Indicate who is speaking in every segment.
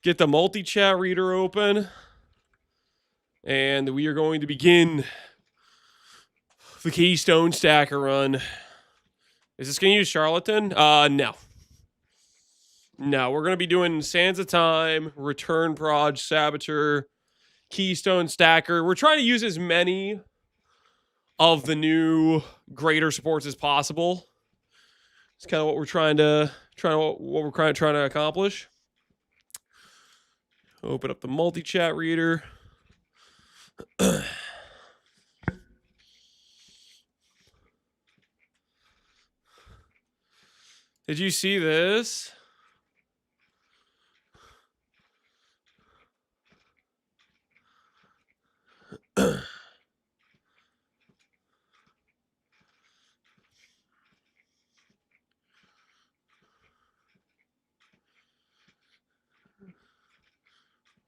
Speaker 1: Get the multi-chat reader open. And we are going to begin the Keystone stacker run. Is this going to use Charlatan? No. No, we're going to be doing Sands of Time, Return Proj, Saboteur, Keystone stacker. We're trying to use as many of the new greater supports as possible. It's kind of what we're trying to accomplish. Open up the multi-chat reader. Did you see this?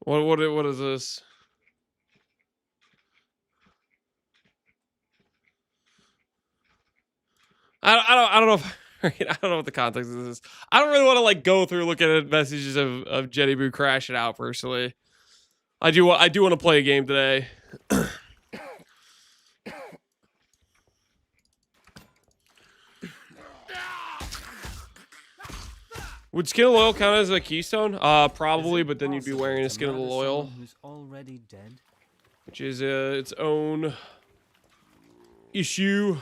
Speaker 1: What is this? I don't know if I don't know what the context of this is. I don't really want to like go through looking at messages of Jetty Boo crashing out personally. I do want to play a game today. Would Skin of Loyal count as a Keystone? Probably, but then you'd be wearing a Skin of the Loyal,
Speaker 2: who's already dead,
Speaker 1: which is its own issue.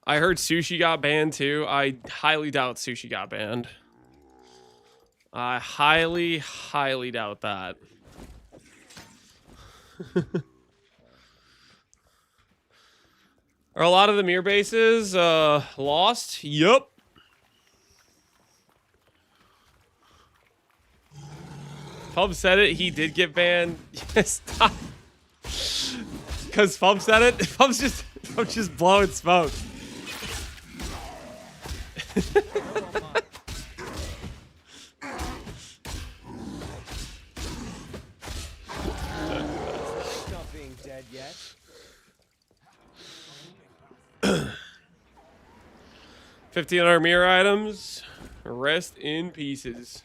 Speaker 1: I heard Sushi got banned too. I highly doubt Sushi got banned. I highly doubt that. Are a lot of the mirror bases lost? Yup. Fub said it. He did get banned. Yes, stop. Because Fub said it. Fub's just blowing smoke.
Speaker 2: not being dead yet.
Speaker 1: 1,500 mirror items. Rest in pieces.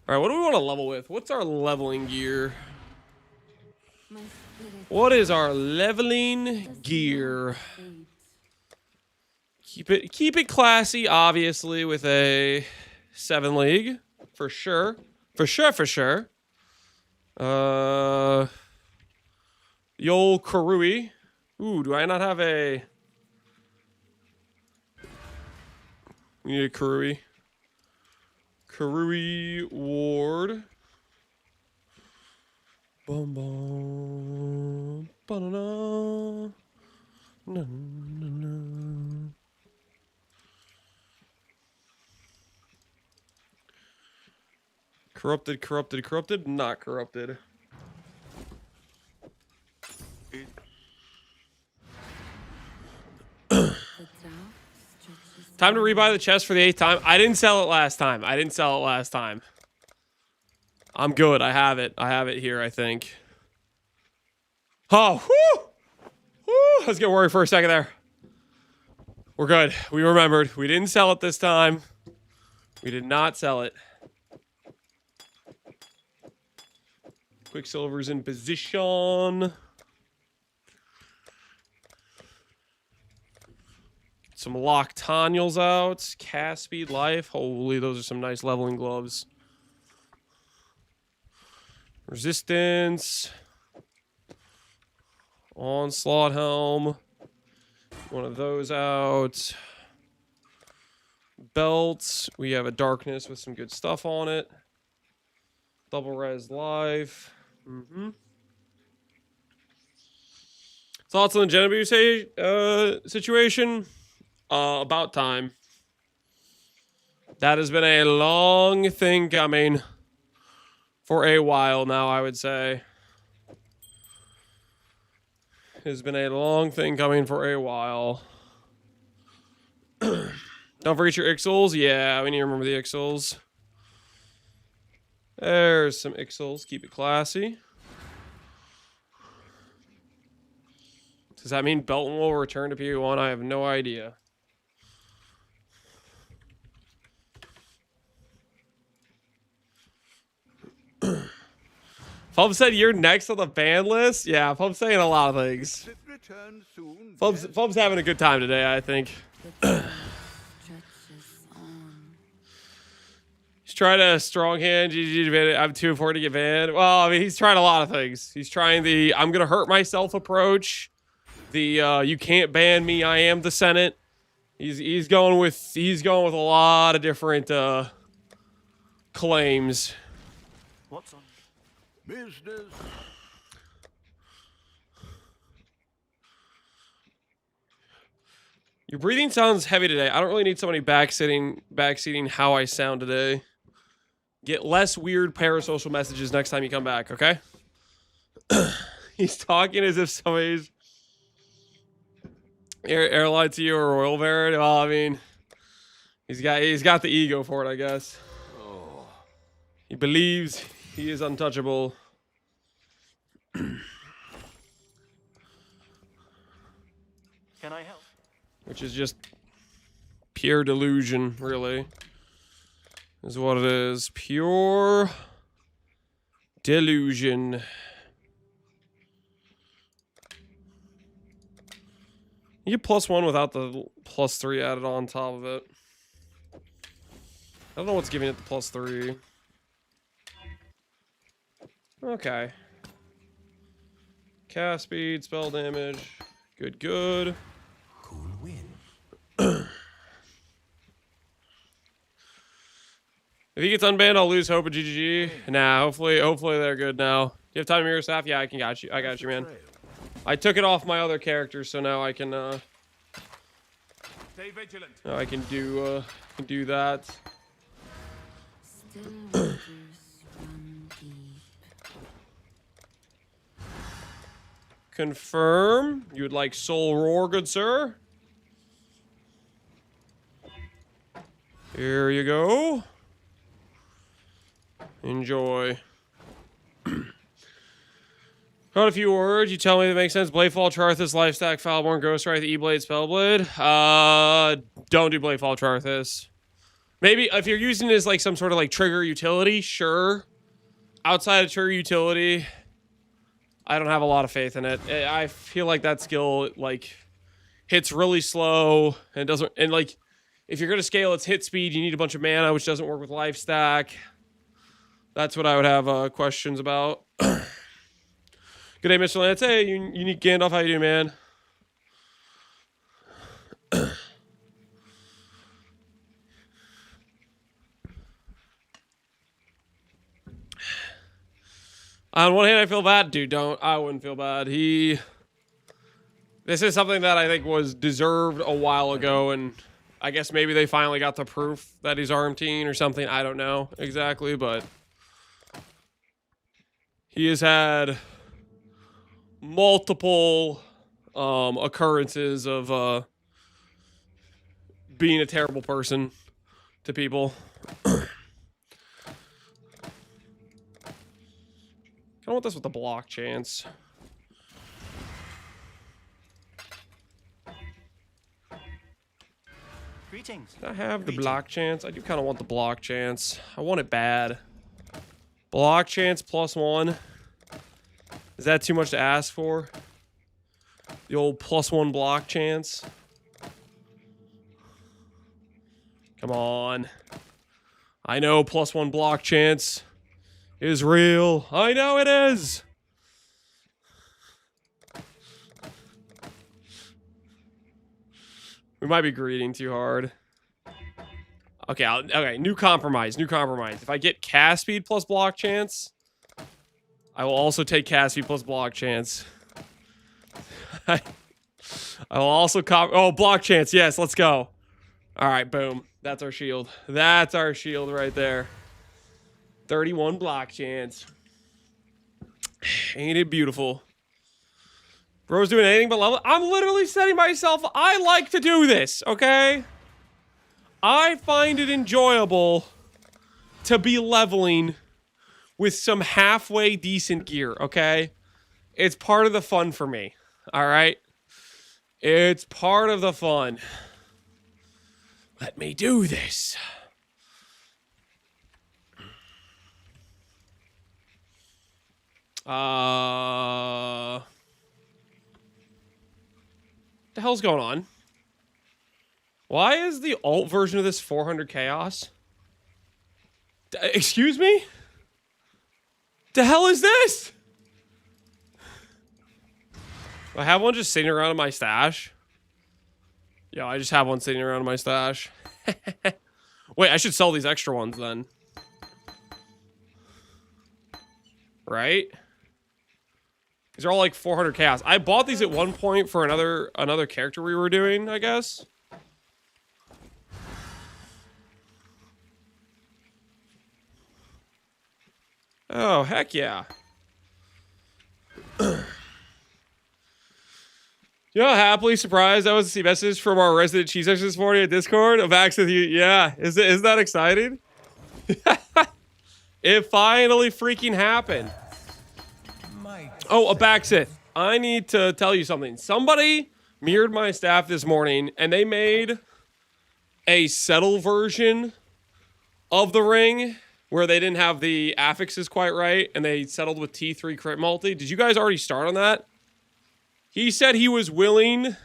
Speaker 1: All right, what do we want to level with? What's our leveling gear? What is our leveling gear? Keep it classy, obviously, with a 7 league for sure, for sure. The old Karui. Ooh, do I not have a? We need a Karui. Karui Ward. Bum bum. Ba-da-da. Na, na, na. Corrupted, not corrupted. Time to rebuy the chest for the 8th time. I didn't sell it last time. I'm good. I have it here, I think. Oh, whoo! Whoo! I was getting worried for a second there. We're good. We remembered. We didn't sell it this time. We did not sell it. Quicksilver's in position. Some Locktaniels out. Cast speed, life. Holy, those are some nice leveling gloves. Resistance. Onslaught helm. One of those out. Belts. We have a darkness with some good stuff on it. Double res life. Thoughts on the Genevieve situation? About time. That has been a long thing coming for a while now, I would say. It has been a long thing coming for a while. Don't forget your Ixals. Yeah, we need to remember the Ixals. There's some Ixals. Keep it classy. Does that mean Belton will return to PV1? I have no idea. Fub said you're next on the ban list? Yeah, Fub's saying a lot of things. Fub's having a good time today, I think. He's trying to strong hand. GG, I'm too important to get banned. Well, I mean, he's trying a lot of things. He's trying the I'm gonna hurt myself approach. The you can't ban me. I am the Senate. He's going with a lot of different claims.
Speaker 2: What's on
Speaker 3: business?
Speaker 1: Your breathing sounds heavy today. I don't really need somebody backseating how I sound today. Get less weird parasocial messages next time you come back, okay? He's talking as if somebody's airline to you or oil baron. Well, I mean, he's got the ego for it, I guess. He believes he is untouchable.
Speaker 2: Can I help?
Speaker 1: Which is just pure delusion, really. Is what it is. Pure delusion. You get +1 without the +3 added on top of it. I don't know what's giving it the +3. Okay. Cast speed, spell damage. Good, good.
Speaker 3: Cool win.
Speaker 1: If he gets unbanned, I'll lose hope of GGG. Nah, hopefully they're good now. Do you have time to mirror staff? Yeah, I got you. I got you, man. I took it off my other characters, so now I can
Speaker 3: Stay vigilant.
Speaker 1: now I can do that.
Speaker 4: Still waters run deep.
Speaker 1: Confirm. You would like Soul Roar, good sir? Here you go. Enjoy. Got a few words. You tell me that makes sense. Bladefall, Charthus, Lifestack, Foulborn, Ghostwraith, E-Blade, Spellblade. Don't do Bladefall, Charthus. Maybe if you're using it as like some sort of like trigger utility, sure. Outside of trigger utility, I don't have a lot of faith in it. I feel like that skill like hits really slow and doesn't. And like, if you're gonna scale its hit speed, you need a bunch of mana, which doesn't work with Lifestack. That's what I would have questions about. Good day, Mr. Lance. Hey, Unique Gandalf, how you doing, man? On one hand, I feel bad. Dude, I wouldn't feel bad. This is something that I think was deserved a while ago, and I guess maybe they finally got the proof that he's RMTing or something. I don't know exactly, but he has had multiple occurrences of being a terrible person to people. I want this with the block chance.
Speaker 2: Greetings.
Speaker 1: Can I have the block chance? I do kind of want the block chance. I want it bad. Block chance +1. Is that too much to ask for? The old +1 block chance. Come on. I know +1 block chance is real. I know it is. We might be greeting too hard. Okay, okay. New compromise. New compromise. If I get cast speed plus block chance, I will also take cast speed plus block chance. I will also oh, block chance. Yes, let's go. All right, boom. That's our shield. That's our shield right there. 31 block chance. Ain't it beautiful? Bro's doing anything but level. I'm literally setting myself. I like to do this, okay? I find it enjoyable to be leveling with some halfway decent gear, okay? It's part of the fun for me, all right? It's part of the fun. Let me do this. What the hell's going on? Why is the alt version of this 400 chaos? Excuse me? The hell is this? Do I have one just sitting around in my stash? Yeah, I just have one sitting around in my stash. Wait, I should sell these extra ones then. Right? These are all like 400 chaos. I bought these at one point for another character we were doing, I guess. Oh, heck yeah. You know, happily surprised I was to see messages from our resident cheese section this morning at Discord. I'm back with you. Yeah, isn't that exciting? It finally freaking happened. Oh, Abaxith, I need to tell you something. Somebody mirrored my staff this morning, and they made a settle version of the ring where they didn't have the affixes quite right, and they settled with T3 crit multi. Did you guys already start on that? He said he was willing,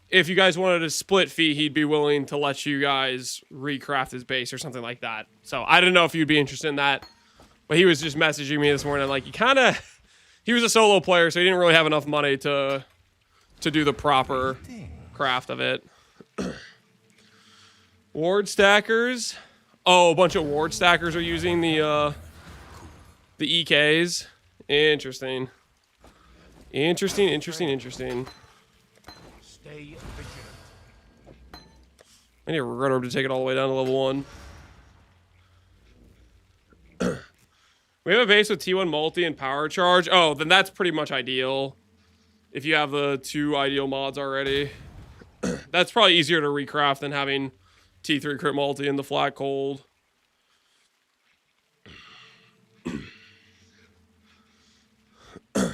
Speaker 1: if you guys wanted a split fee, he'd be willing to let you guys recraft his base or something like that. So I didn't know if you'd be interested in that. But he was just messaging me this morning, like, he was a solo player, so he didn't really have enough money to do the proper craft of it. Ward stackers. Oh, a bunch of ward stackers are using the EKs. Interesting. Interesting.
Speaker 3: Stay vigilant.
Speaker 1: I need a regret orb to take it all the way down to level 1. We have a base with T1 multi and power charge. Oh, then that's pretty much ideal. If you have the 2 ideal mods already. That's probably easier to recraft than having T3 crit multi and the flat cold. You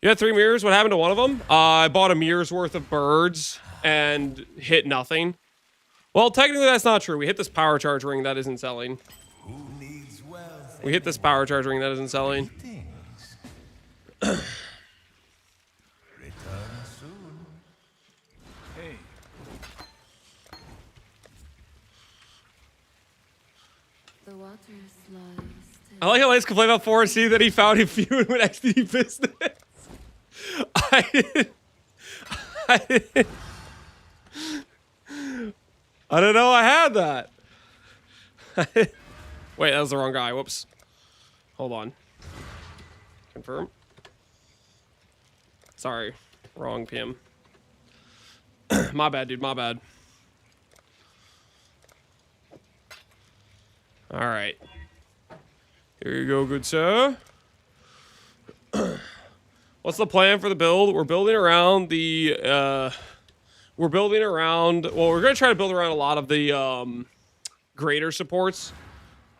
Speaker 1: had 3 mirrors. What happened to one of them? I bought a mirror's worth of birds and hit nothing. Well, technically that's not true. We hit this power charge ring that isn't selling.
Speaker 3: Who needs wealth?
Speaker 1: We hit this power charge ring that isn't selling.
Speaker 3: Things. Return soon. Hey.
Speaker 4: The water lies still.
Speaker 1: I like how Lance complained about 4C that he found him feud with XD business. I didn't know I had that. Wait, that was the wrong guy. Whoops. Hold on. Confirm. Sorry. Wrong PM. My bad, dude. My bad. All right. Here you go, good sir. What's the plan for the build? We're building around the, well, we're going to try to build around a lot of the, greater supports.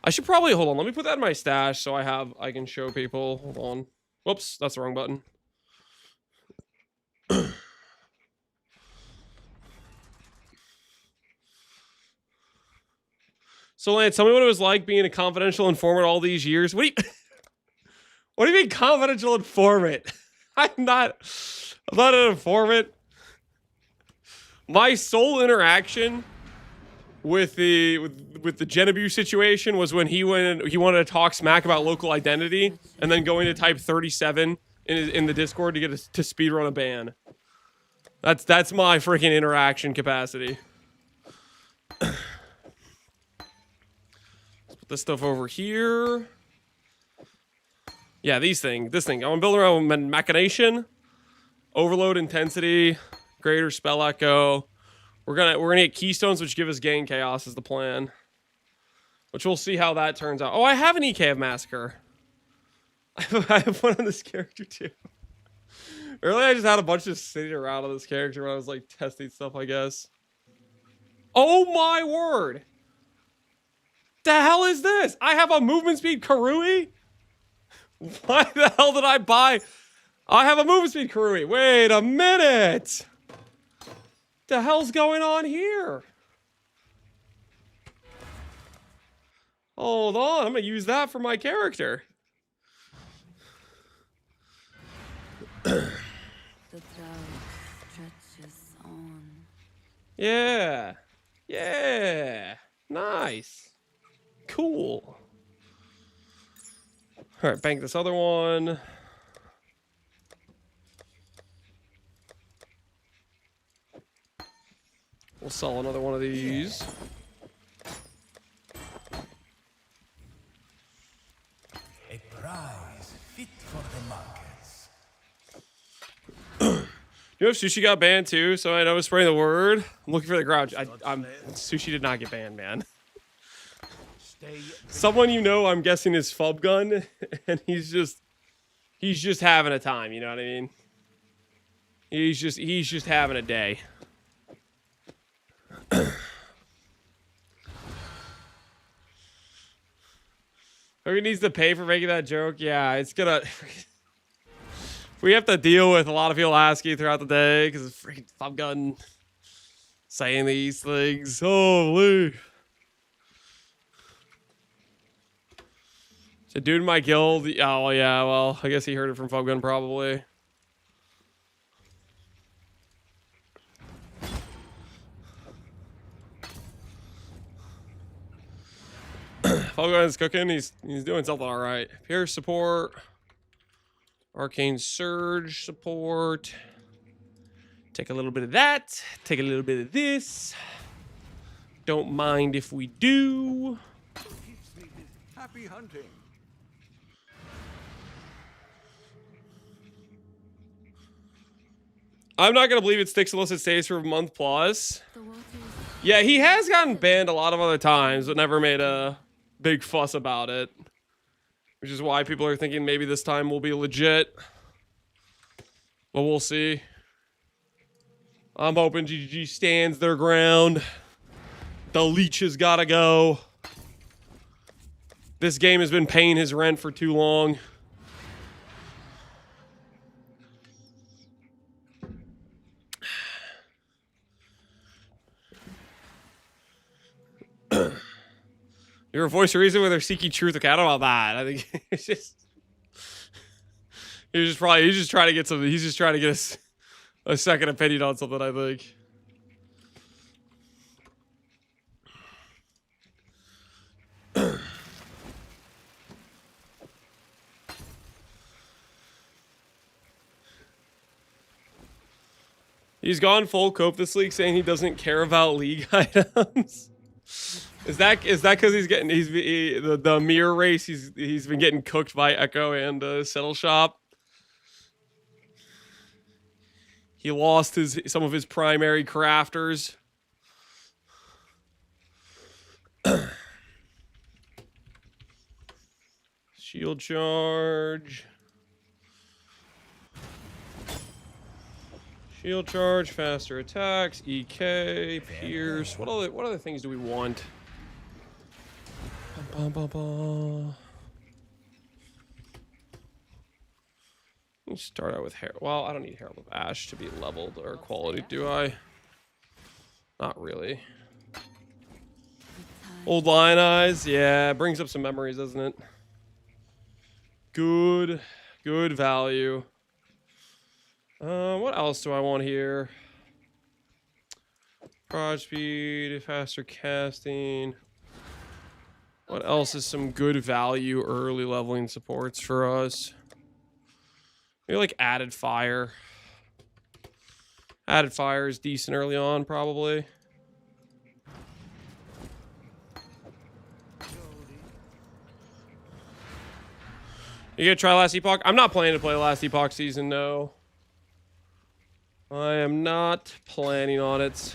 Speaker 1: I should probably, hold on, let me put that in my stash so I can show people. Hold on. Whoops, that's the wrong button. So, Lance, tell me what it was like being a confidential informant all these years. What do you mean confidential informant? I'm not an informant. My sole interaction with the Genebu situation was when he wanted to talk smack about local identity and then going to type 37 in the Discord to get to speedrun a ban. That's my freaking interaction capacity. Let's put this stuff over here. Yeah, this thing. I want to build around machination, overload intensity, greater spell echo. We're gonna get keystones, which give us gain chaos is the plan. Which we'll see how that turns out. Oh, I have an EK of Massacre. I have one on this character too. Earlier, I just had a bunch of sitting around on this character when I was like testing stuff, I guess. Oh my word! The hell is this? I have a movement speed Karui? Why the hell did I buy I have a move speed Karui. Wait a minute. The hell's going on here? Hold on, I'm gonna use that for my character.
Speaker 4: The drought stretches on.
Speaker 1: Yeah. Yeah. Nice. Cool. All right, bank this other one. We'll sell another one of these.
Speaker 3: A prize fit for the markets.
Speaker 1: You know if Sushi got banned too? So I know was spreading the word. I'm looking for the grouch. Sushi did not get banned, man.
Speaker 3: Stay.
Speaker 1: Someone you know, I'm guessing, is Fub Gun, and he's just having a time. You know what I mean? He's just having a day. Who needs to pay for making that joke? Yeah, it's gonna. We have to deal with a lot of people asking throughout the day because it's freaking Fub Gun saying these things. Holy. So dude in my guild, oh yeah, well, I guess he heard it from Fub Gun probably. Fub Gun's cooking, he's doing something alright. Pierce support. Arcane Surge support. Take a little bit of that. Take a little bit of this. Don't mind if we do.
Speaker 3: Happy hunting.
Speaker 1: I'm not gonna believe it sticks unless it stays for a month plus.
Speaker 4: The waters.
Speaker 1: Yeah, he has gotten banned a lot of other times, but never made a big fuss about it. Which is why people are thinking maybe this time will be legit. But we'll see. I'm hoping GG stands their ground. The leech has gotta go. This game has been paying his rent for too long. You're a voice of reason where they're seeking truth. Okay, I don't know about that. I think it's just he's just trying to get something. He's just trying to get a second opinion on something, I think. He's gone full cope this league, saying he doesn't care about league items. Is that because he's getting the mirror race? He's been getting cooked by Echo and Settle Shop. He lost some of his primary crafters. Shield charge. Shield charge, faster attacks, EK, Pierce. What other things do we want? Bum, bum, bum. Let me start out with Herald. Well, I don't need Herald of Ash to be leveled or quality, do I? Not really. Old Lion Eyes, yeah, brings up some memories, doesn't it? Good value. What else do I want here? Prod speed, faster casting. What else is some good value early leveling supports for us? Maybe like added fire. Added fire is decent early on, probably. You gonna try Last Epoch? I'm not planning to play Last Epoch season, no. I am not planning on it.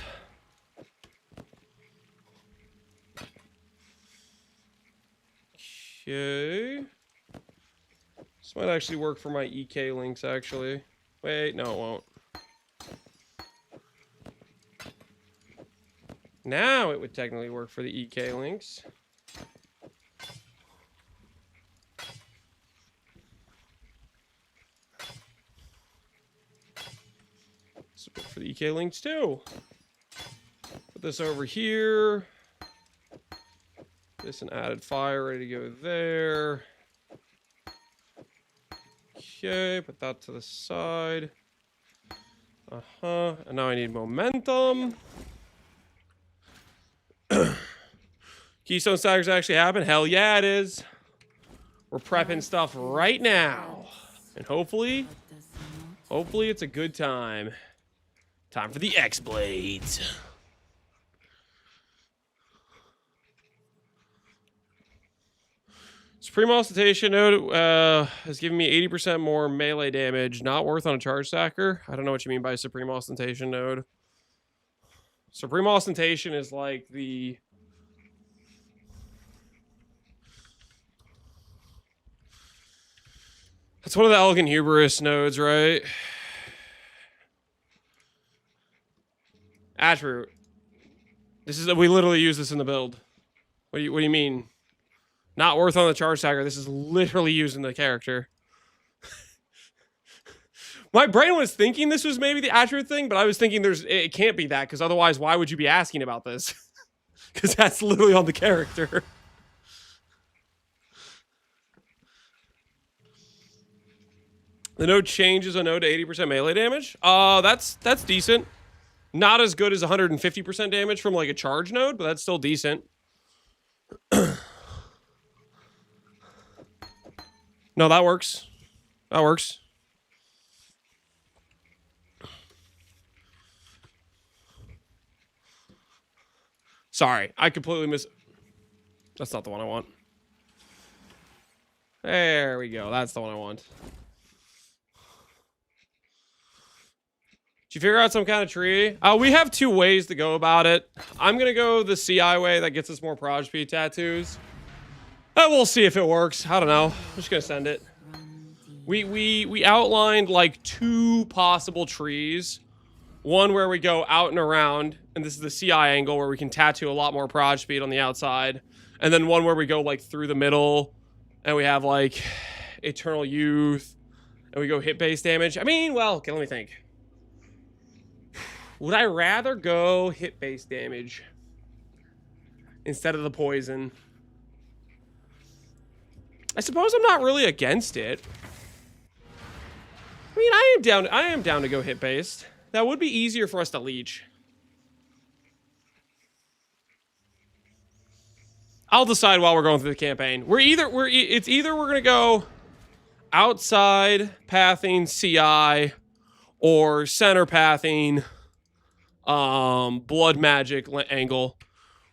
Speaker 1: Okay. This might actually work for my EK links, actually. Wait, no, it won't. Now it would technically work for the EK links. EK links too. Put this over here. This an added fire ready to go there. Okay, put that to the side. And now I need momentum. Keystone stackers actually happen? Hell yeah, it is. We're prepping stuff right now. And hopefully it's a good time. Time for the X-Blades. Supreme Ostentation node has given me 80% more melee damage. Not worth on a charge stacker. I don't know what you mean by Supreme Ostentation node. Supreme Ostentation is like the... That's one of the Elegant Hubris nodes, right? Attribute. This is... We literally use this in the build. What do you mean? Not worth on the charge stacker. This is literally using the character. My brain was thinking this was maybe the attribute thing, but I was thinking it can't be that, because otherwise why would you be asking about this? Because that's literally on the character. The node changes a node to 80% melee damage. That's decent. Not as good as 150% damage from like a charge node, but that's still decent. No, that works. That works. Sorry, I completely missed. That's not the one I want. There we go. That's the one I want. Did you figure out some kind of tree? We have two ways to go about it. I'm going to go the CI way that gets us more Proj speed tattoos. We'll see if it works. I don't know. I'm just going to send it. We outlined like two possible trees. One where we go out and around, and this is the CI angle where we can tattoo a lot more Proj speed on the outside. And then one where we go like through the middle, and we have like Eternal Youth, and we go hit base damage. I mean, well, okay, let me think. Would I rather go hit base damage instead of the poison? I suppose I'm not really against it. I mean, I am down to go hit based. That would be easier for us to leech. I'll decide while we're going through the campaign. It's either we're gonna go outside pathing CI or center pathing blood magic angle.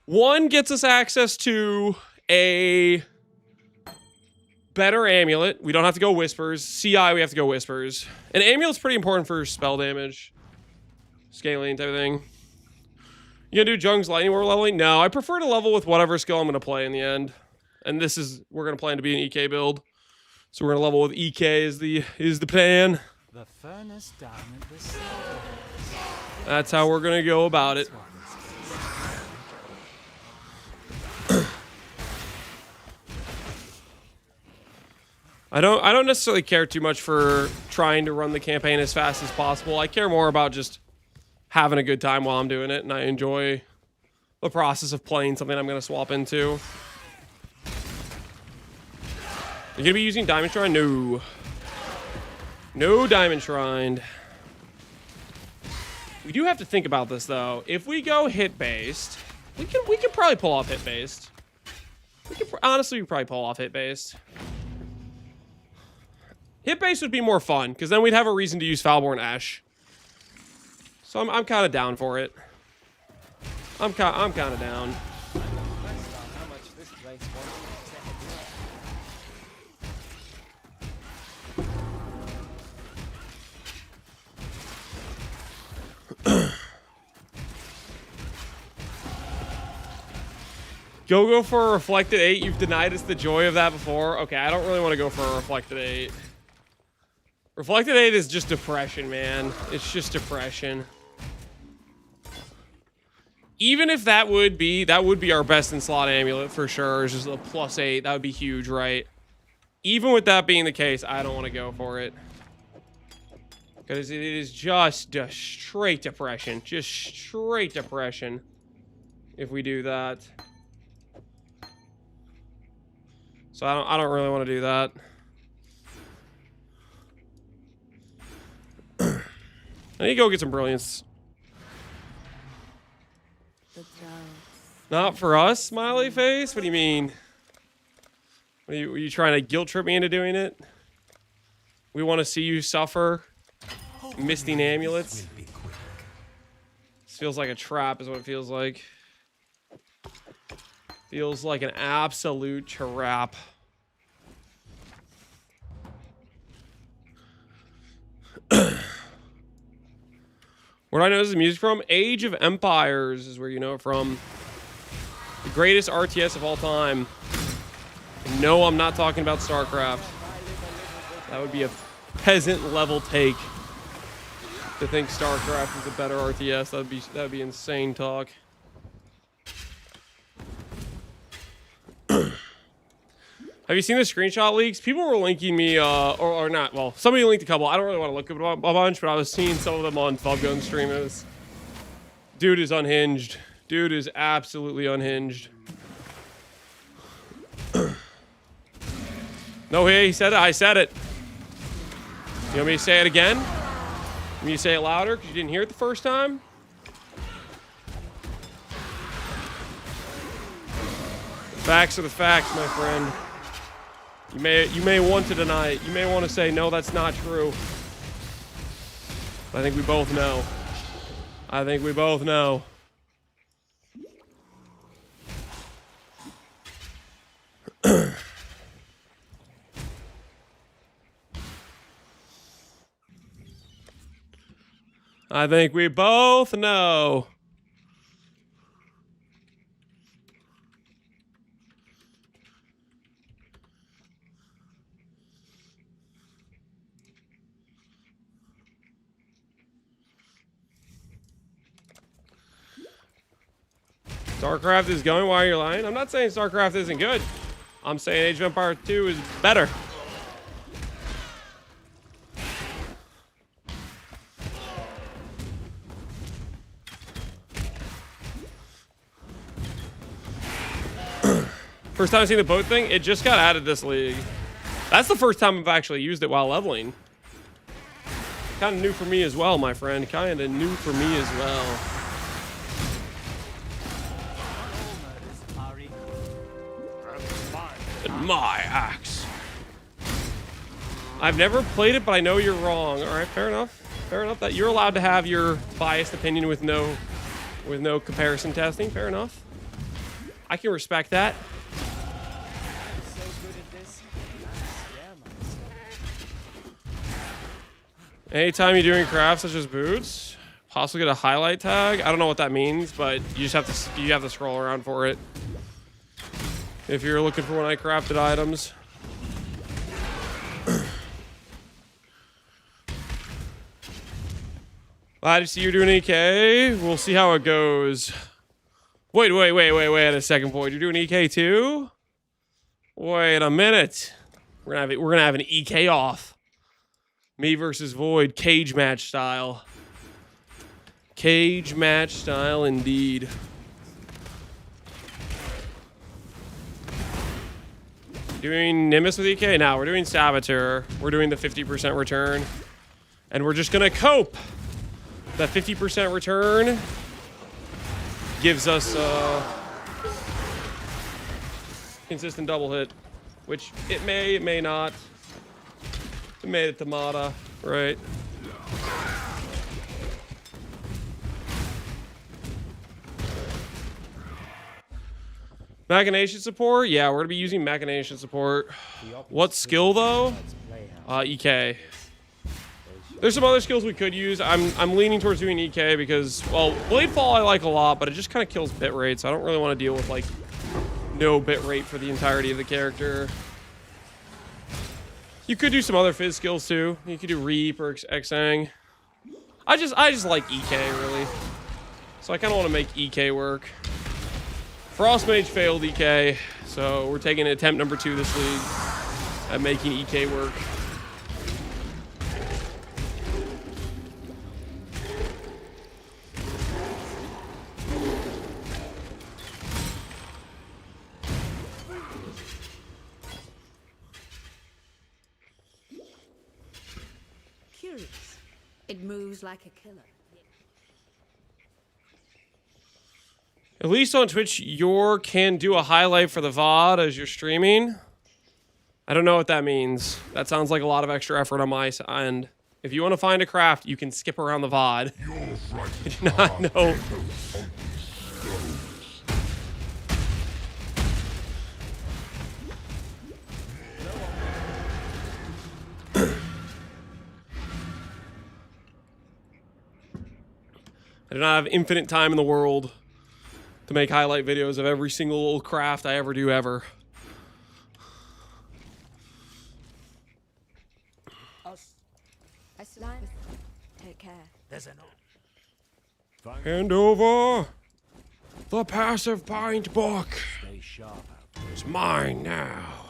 Speaker 1: One gets us access to a better amulet. We don't have to go whispers. CI, we have to go whispers. And amulet's pretty important for spell damage. Scaling type of thing. You gonna do Jung's lightning war leveling? No, I prefer to level with whatever skill I'm gonna play in the end. And we're gonna plan to be an EK build. So we're gonna level with EK is the plan.
Speaker 3: The furnace down at the stars.
Speaker 1: That's how we're gonna go about it. I don't necessarily care too much for trying to run the campaign as fast as possible. I care more about just having a good time while I'm doing it, and I enjoy the process of playing something I'm going to swap into. You going to be using Diamond Shrine? No. No Diamond Shrine. We do have to think about this, though. If we go hit-based, we can probably pull off hit-based. Honestly, we could probably pull off hit-based. Hit-based would be more fun, because then we'd have a reason to use Foulborn Ash. So I'm kind of down for it. I'm kind of down. Go for a Reflected 8. You've denied us the joy of that before. Okay, I don't really want to go for a Reflected 8. Reflected 8 is just depression, man. It's just depression. Even if that would be our best in slot amulet for sure. It's just a +8. That would be huge, right? Even with that being the case, I don't want to go for it. Because it is just straight depression. Just straight depression. If we do that. So I don't really want to do that. I need to go get some brilliance.
Speaker 4: The droughts.
Speaker 1: Not for us, smiley face? What do you mean? Were you trying to guilt trip me into doing it? We want to see you suffer. Misting amulets.
Speaker 3: Will be quick.
Speaker 1: This feels like a trap is what it feels like. Feels like an absolute trap. Where do I know this is music from? Age of Empires is where you know it from. The greatest RTS of all time. And no, I'm not talking about StarCraft. That would be a peasant level take. To think StarCraft is a better RTS, that'd be insane talk. Have you seen the screenshot leaks? People were linking me, or not. Well, somebody linked a couple. I don't really want to look at a bunch, but I was seeing some of them on Fubgun streamers. Dude is unhinged. Dude is absolutely unhinged. No, he said it. I said it. You want me to say it again? You want me to say it louder because you didn't hear it the first time? The facts are the facts, my friend. You may want to deny it. You may want to say, no, that's not true. But I think we both know. I think we both know. I think we both know. StarCraft is going while you're lying. I'm not saying StarCraft isn't good. I'm saying Age of Empires 2 is better. First time I've seen the boat thing, it just got added this league. That's the first time I've actually used it while leveling. Kind of new for me as well, my friend. Kind of new for me as well. And my axe. I've never played it, but I know you're wrong. All right, fair enough. Fair enough that you're allowed to have your biased opinion with no comparison testing. Fair enough. I can respect that. Anytime you're doing crafts such as boots, possibly get a highlight tag. I don't know what that means, but you just have to scroll around for it. If you're looking for when I crafted items. Glad to see you're doing EK. We'll see how it goes. Wait a second, Void. You're doing EK too? Wait a minute. We're gonna have an EK off. Me versus Void, cage match style. Cage match style indeed. Doing Nimbus with EK? Now we're doing Saboteur. We're doing the 50% return. And we're just gonna cope. That 50% return gives us consistent double hit. Which it may not. It made it to Mata, right? Machination support? Yeah, we're gonna be using Machination support. What skill though? EK. There's some other skills we could use. I'm leaning towards doing EK because, well, Bladefall I like a lot, but it just kind of kills bit rate, so I don't really want to deal with like no bit rate for the entirety of the character. You could do some other fizz skills too. You could do Reap or Exang. I just like EK really. So I kind of want to make EK work. Frostmage failed EK, so we're taking attempt number 2 this league at making EK work.
Speaker 4: It moves like a killer.
Speaker 1: At least on Twitch, you can do a highlight for the VOD as you're streaming. I don't know what that means. That sounds like a lot of extra effort on my end. If you want to find a craft, you can skip around the VOD. I do not know. I do not have infinite time in the world to make highlight videos of every single craft I ever do ever.
Speaker 4: Take care.
Speaker 3: There's an
Speaker 1: Hand over the passive pint book.
Speaker 3: stay sharp out.
Speaker 1: It's mine now.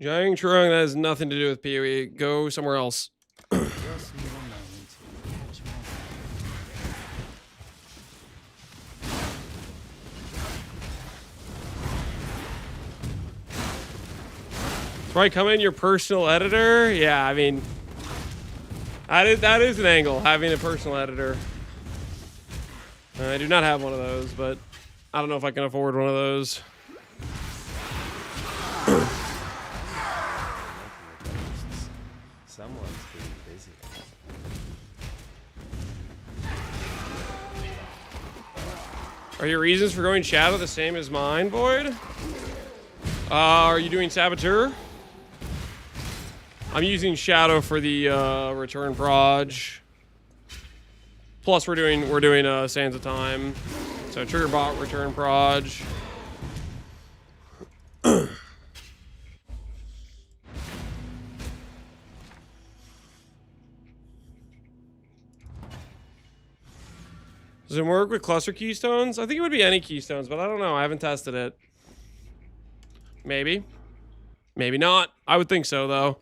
Speaker 1: Jiang Trung, that has nothing to do with PoE. Go somewhere else.
Speaker 3: Just need a moment to catch my
Speaker 1: Right, come in your personal editor. Yeah, I mean, that is an angle, having a personal editor. I do not have one of those, but I don't know if I can afford one of those.
Speaker 3: Someone's being busy.
Speaker 1: Are your reasons for going Shadow the same as mine, Void? Are you doing Saboteur? I'm using Shadow for the return proj. Plus, we're doing Sands of Time, so trigger bot return proj. Does it work with cluster keystones? I think it would be any keystones, but I don't know. I haven't tested it. Maybe. Maybe not. I would think so, though.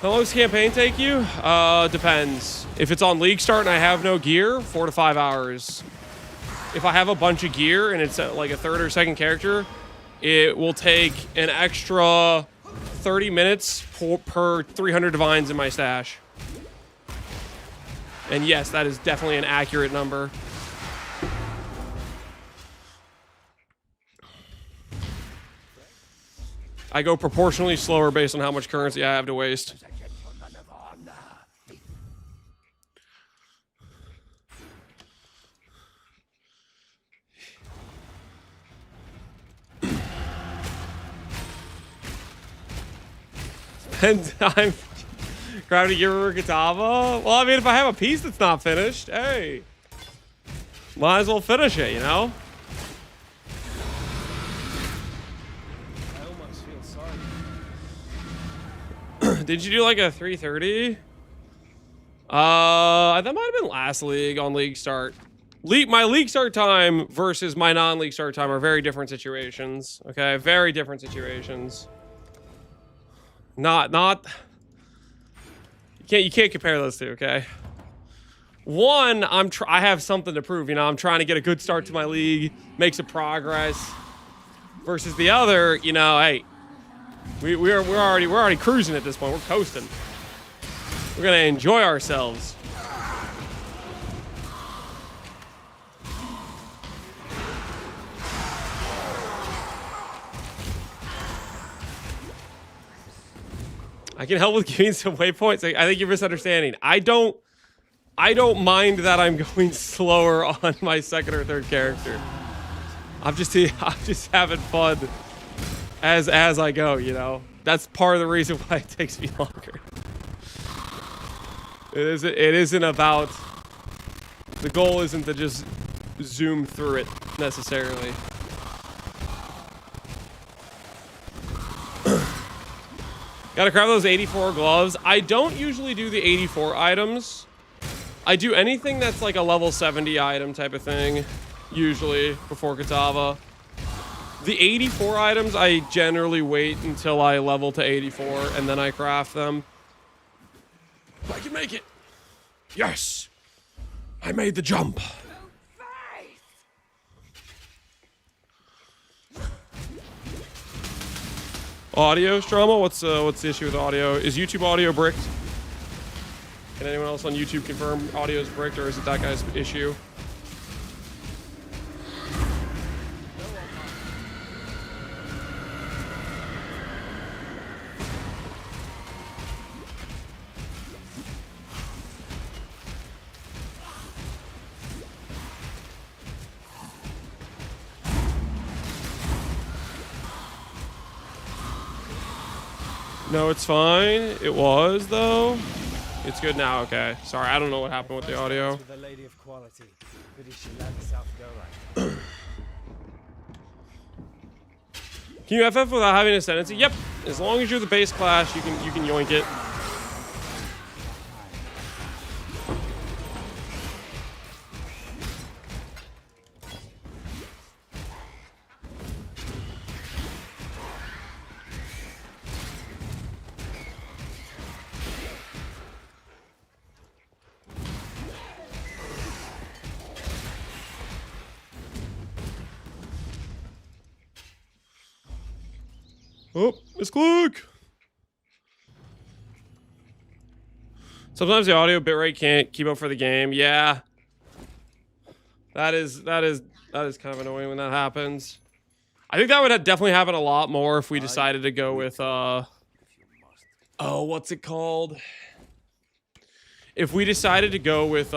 Speaker 1: How long does campaign take you? Depends. If it's on League Start and I have no gear, 4 to 5 hours. If I have a bunch of gear and it's like a third or second character, it will take an extra 30 minutes per 300 divines in my stash. And yes, that is definitely an accurate number. I go proportionally slower based on how much currency I have to waste. Spend time grabbing to give her a Katava. Well, I mean, if I have a piece that's not finished, hey, might as well finish it, you know?
Speaker 3: I almost feel sorry.
Speaker 1: Did you do like a 330? That might have been last league on League Start. My League Start time versus my non-League Start time are very different situations. Okay, very different situations. Not. You can't compare those two. Okay. One, I have something to prove. You know, I'm trying to get a good start to my league, make some progress. Versus the other, you know, hey, we're already cruising at this point. We're coasting. We're gonna enjoy ourselves. I can help with giving some waypoints. I think you're misunderstanding. I don't mind that I'm going slower on my second or third character. I'm just having fun as I go, you know. That's part of the reason why it takes me longer. It isn't about, the goal isn't to just zoom through it necessarily. Gotta grab those 84 gloves. I don't usually do the 84 items. I do anything that's like a level 70 item type of thing, usually, before Katava. The 84 items, I generally wait until I level to 84 and then I craft them. I can make it. Yes. I made the jump. Audio, Strama? What's the issue with audio? Is YouTube audio bricked? Can anyone else on YouTube confirm audio is bricked, or is it that guy's issue? No, it's fine. It was, though. It's good now, okay. Sorry, I don't know what happened with the audio.
Speaker 3: With a lady of quality. Pretty she let herself go right.
Speaker 1: Can you FF without having Ascendancy? Yep. As long as you're the base class, you can yoink it. Oh, Miss Gluck. Sometimes the audio bitrate can't keep up for the game. Yeah. That is kind of annoying when that happens. I think that would definitely happen a lot more if we decided to go with oh, what's it called? If we decided to go with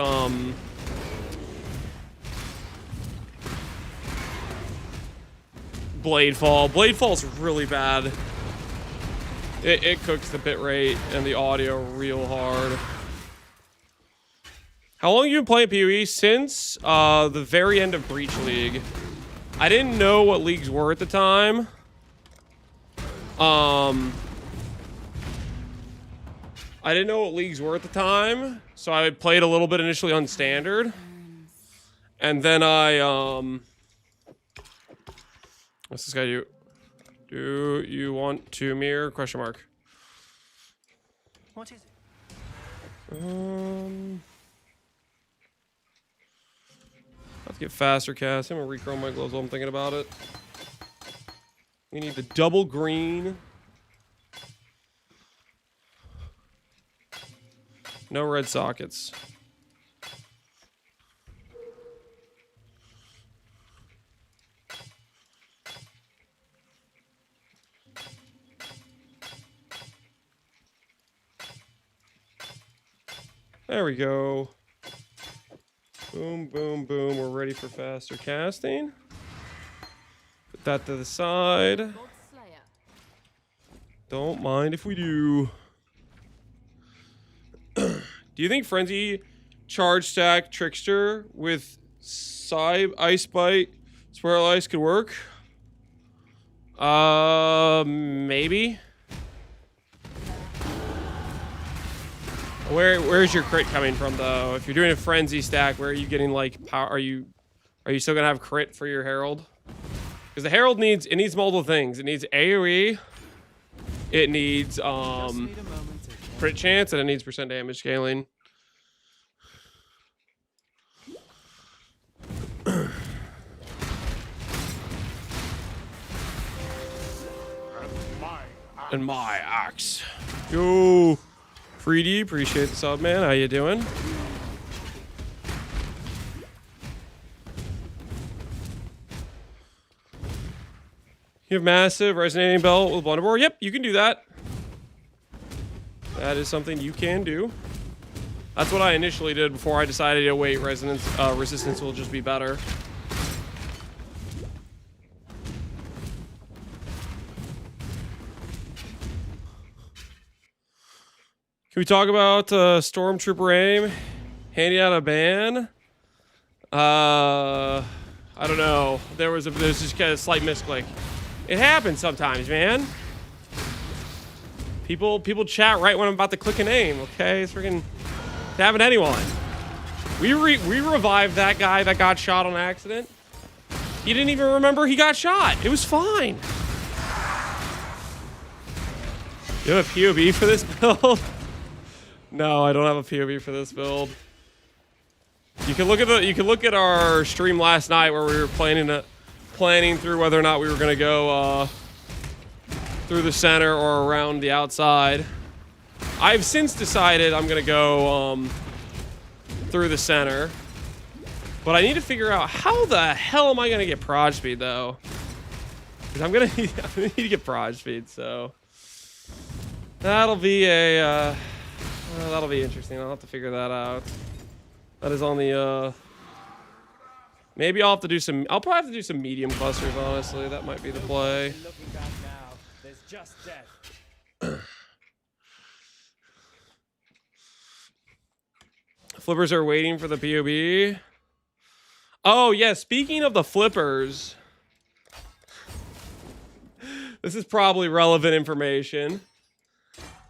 Speaker 1: Bladefall. Bladefall's really bad. It cooks the bitrate and the audio real hard. How long have you been playing PoE? Since the very end of Breach League. I didn't know what leagues were at the time. I didn't know what leagues were at the time, so I played a little bit initially on standard. And then I what's this guy do? Do you want to mirror? Question mark.
Speaker 2: What is it?
Speaker 1: Let's get faster cast. I'm gonna rechrome my gloves while I'm thinking about it. We need the double green. No red sockets. There we go. Boom, boom, boom. We're ready for faster casting. Put that to the side. Don't mind if we do. Do you think Frenzy, Charge Stack, Trickster with Ice Bite, Swirl Ice could work? Maybe. Where's your crit coming from though? If you're doing a Frenzy stack, where are you getting like power? Are you still gonna have crit for your Herald? Because the Herald needs multiple things. It needs AoE, it needs crit chance, and it needs percent damage scaling. And my axe. Yo. Freedy, appreciate the sub, man. How you doing? You have massive resonating belt with Blunderboard? Yep, you can do that. That is something you can do. That's what I initially did before I decided to wait. Resistance will just be better. Can we talk about Stormtrooper aim? Handing out a ban? I don't know. There's just kind of a slight misclick. It happens sometimes, man. People chat right when I'm about to click an aim. Okay, it's freaking happen to anyone. We revived that guy that got shot on accident. He didn't even remember he got shot. It was fine. You have a POV for this build? No, I don't have a POV for this build. You can look at our stream last night where we were planning through whether or not we were gonna go through the center or around the outside. I've since decided I'm gonna go through the center, but I need to figure out how the hell am I gonna get proj speed though? Because I'm gonna need to get proj speed, so that'll be a that'll be interesting. I'll have to figure that out. That is on the maybe I'll have to do some. I'll probably have to do some medium clusters. Honestly, that might be the play.
Speaker 5: Looking back now, there's just death.
Speaker 1: Flippers are waiting for the POB. Oh yeah, speaking of the flippers, this is probably relevant information.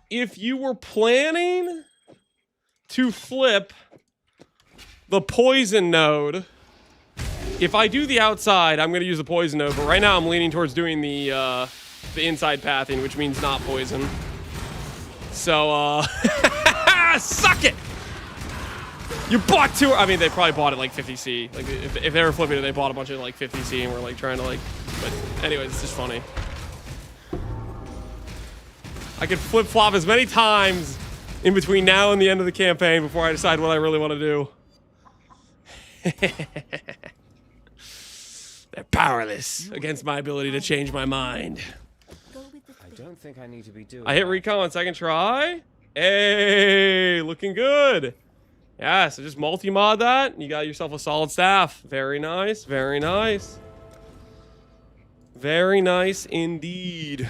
Speaker 1: If you were planning to flip the poison node, if I do the outside, I'm gonna use the poison node, but right now I'm leaning towards doing the inside pathing, which means not poison. So suck it! You bought two. I mean, they probably bought it like 50C. Like, if they were flipping it, they bought a bunch of like 50C and we're like trying to like. But anyways, it's just funny. I could flip flop as many times in between now and the end of the campaign before I decide what I really want to do. They're powerless against my ability to change my mind.
Speaker 4: Go with the
Speaker 5: I don't think I need to be doing
Speaker 1: I hit recon on second try. Hey, looking good. Yeah, so just multi-mod that, and you got yourself a solid staff. Very nice, very nice. Very nice indeed.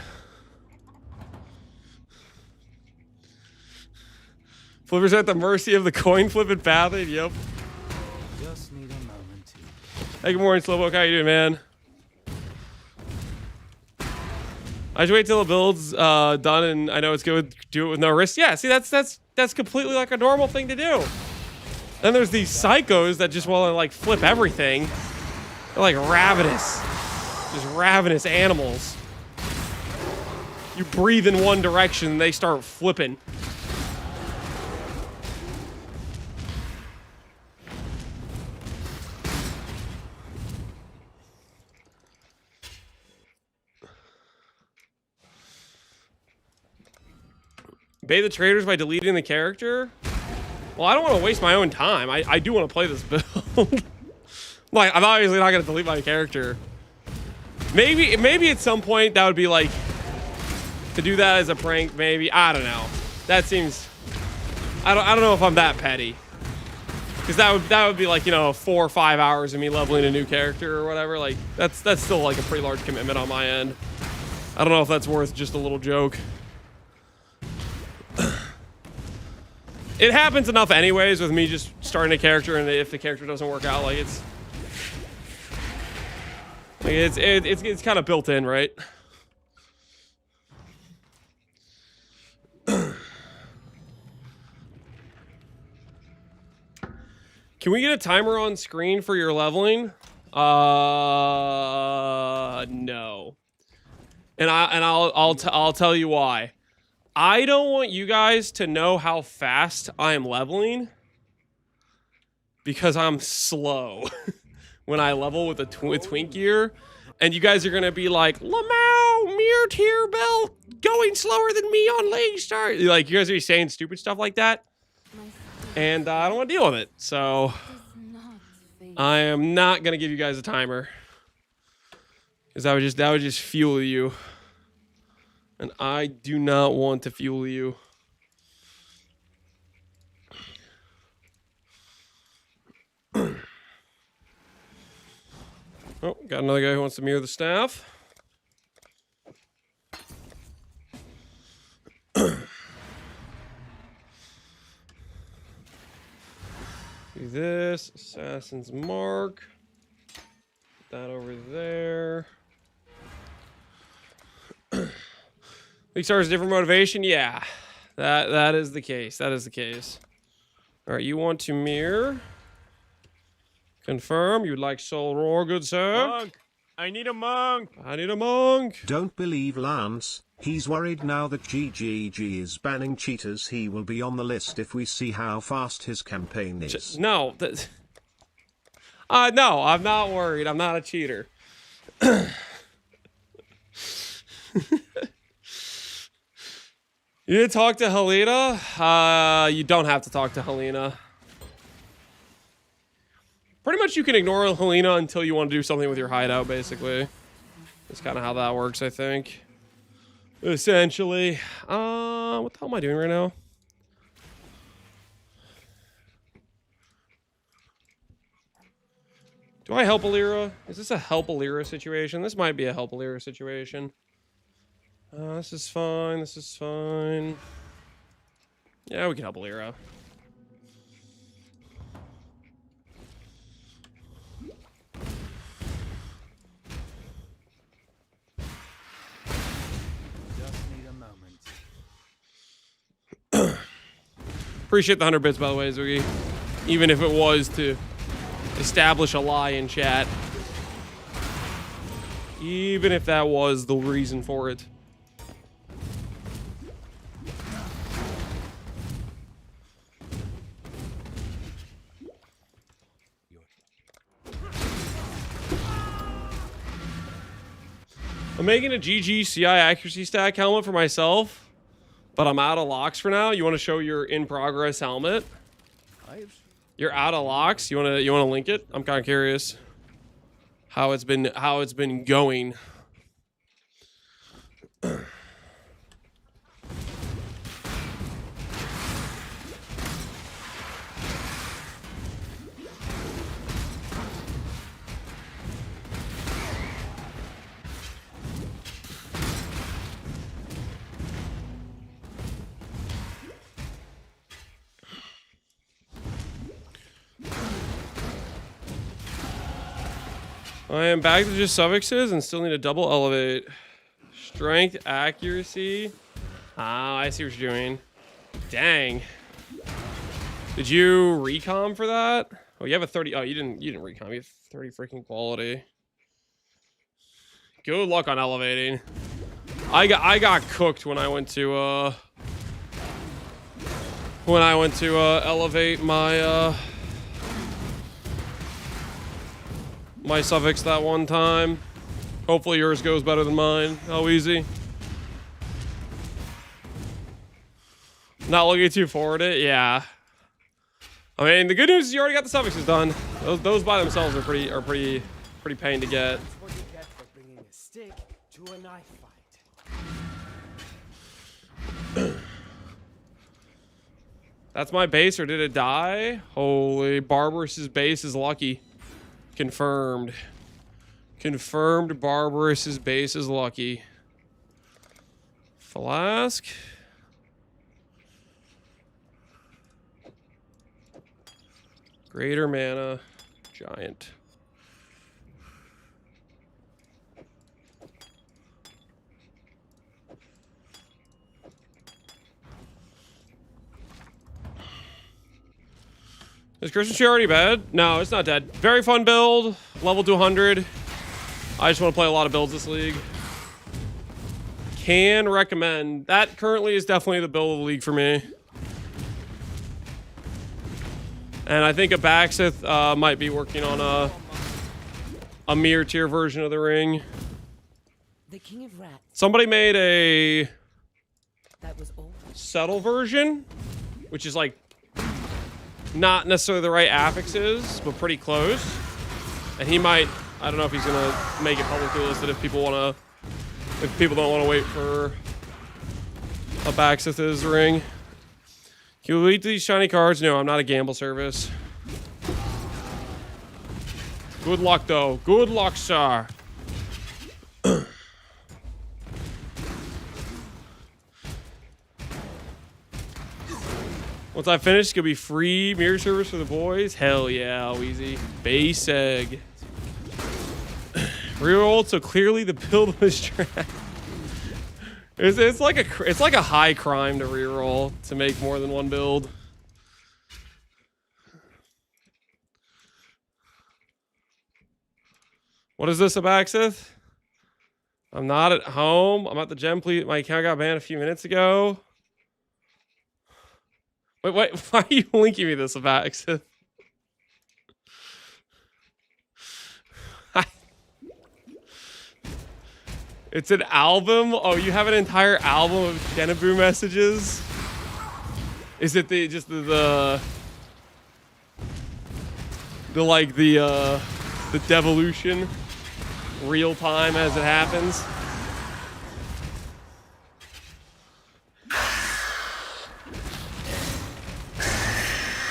Speaker 1: Flippers at the mercy of the coin flipping pathing, yep.
Speaker 3: Just need a moment to.
Speaker 1: Hey, good morning, Slowpoke. How you doing, man? I just wait till the build's done, and I know it's good. Do it with no risk. Yeah, see, that's completely like a normal thing to do. Then there's these psychos that just want to like flip everything. They're like ravenous, just ravenous animals. You breathe in one direction, they start flipping. Bait the traders by deleting the character? Well, I don't want to waste my own time. I do want to play this build. Like, I'm obviously not going to delete my character. Maybe at some point that would be like, to do that as a prank, maybe. I don't know. That seems, I don't know if I'm that petty. Because that would be like, you know, 4 or 5 hours of me leveling a new character or whatever. Like, that's still like a pretty large commitment on my end. I don't know if that's worth just a little joke. It happens enough anyways with me just starting a character, and if the character doesn't work out, like it's kind of built in, right? Can we get a timer on screen for your leveling? No. And I'll tell you why. I don't want you guys to know how fast I am leveling because I'm slow when I level with Twink gear, and you guys are gonna be like, Lamau, Mirror Tier Bell going slower than me on Lane Start. Like, you guys are saying stupid stuff like that, and I don't want to deal with it. So I am not gonna give you guys a timer because that would just fuel you. And I do not want to fuel you. Oh, got another guy who wants to mirror the staff. Do this, Assassin's Mark. Put that over there. Big Star is different motivation? Yeah, that is the case. That is the case. All right, you want to mirror. Confirm. You'd like Soul Roar, good sir?
Speaker 5: Monk! I need a monk!
Speaker 1: I need a monk.
Speaker 6: Don't believe Lance, he's worried now that GGG is banning cheaters. He will be on the list if we see how fast his campaign is.
Speaker 1: No. No, I'm not worried. I'm not a cheater. You did talk to Helena? You don't have to talk to Helena. Pretty much you can ignore Helena until you want to do something with your hideout, basically. That's kind of how that works, I think. Essentially. What the hell am I doing right now? Do I help Alira? Is this a help Alira situation? This might be a help Alira situation. This is fine. This is fine. Yeah, we can help Alira.
Speaker 5: Just need a moment.
Speaker 1: Appreciate the 100 bits, by the way, Zoogie. Even if it was to establish a lie in chat. Even if that was the reason for it. I'm making a GG CI accuracy stack helmet for myself, but I'm out of locks for now. You want to show your in progress helmet? You're out of locks. You want to link it? I'm kind of curious how it's been going. I am back to just suffixes and still need a double elevate. Strength, accuracy. Ah, I see what you're doing. Dang. Did you recom for that? Oh, you have a 30. Oh, you didn't recom. You have 30 freaking quality. Good luck on elevating. I got cooked when I went to elevate my my suffix that one time. Hopefully yours goes better than mine. How easy. Not looking to forward it, yeah. I mean, the good news is you already got the suffixes done. Those by themselves are pretty pain to get.
Speaker 5: That's what you get for bringing a stick to a knife fight.
Speaker 1: That's my base, or did it die? Holy, Barbarous' base is lucky. Confirmed. Confirmed Barbarous' base is lucky. Flask. Greater mana. Giant. Is Christian Shea already bad? No, it's not dead. Very fun build. Level 200. I just want to play a lot of builds this league. Can recommend. That currently is definitely the build of the league for me. And I think a Baxith might be working on a mirror tier version of the ring.
Speaker 4: The King of Rats.
Speaker 1: Somebody made a
Speaker 4: That was all.
Speaker 1: subtle version, which is like not necessarily the right affixes, but pretty close. And he might, I don't know if he's gonna make it publicly listed if people don't want to wait for a Baxith's ring. Can you delete these shiny cards? No, I'm not a gamble service. Good luck though. Good luck, sir. Once I finish, it's gonna be free mirror service for the boys. Hell yeah, easy. Base egg. Reroll, so clearly the build was trash. It's like a high crime to reroll to make more than one build. What is this, Abaxith? I'm not at home. I'm at the gym. Please, my account got banned a few minutes ago. Wait, why are you linking me this, Abaxith? It's an album? Oh, you have an entire album of Genebu messages? Is it the devolution real time as it happens?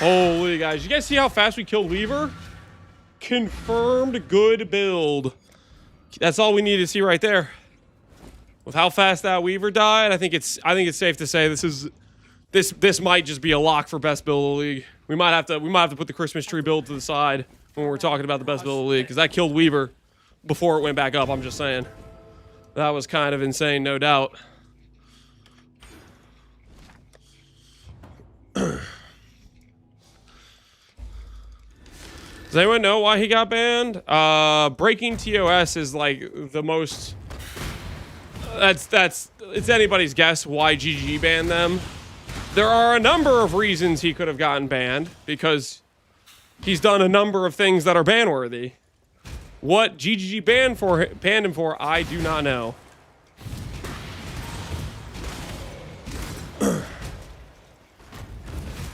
Speaker 1: Holy guys, you guys see how fast we killed Weaver? Confirmed good build. That's all we need to see right there. With how fast that Weaver died, I think it's safe to say this might just be a lock for best build of the league. We might have to put the Christmas tree build to the side when we're talking about the best build of the league, because that killed Weaver before it went back up. I'm just saying. That was kind of insane, no doubt. Does anyone know why he got banned? Breaking TOS is like the most... It's anybody's guess why GG banned them. There are a number of reasons he could have gotten banned, because he's done a number of things that are ban-worthy. What GGG banned him for, I do not know.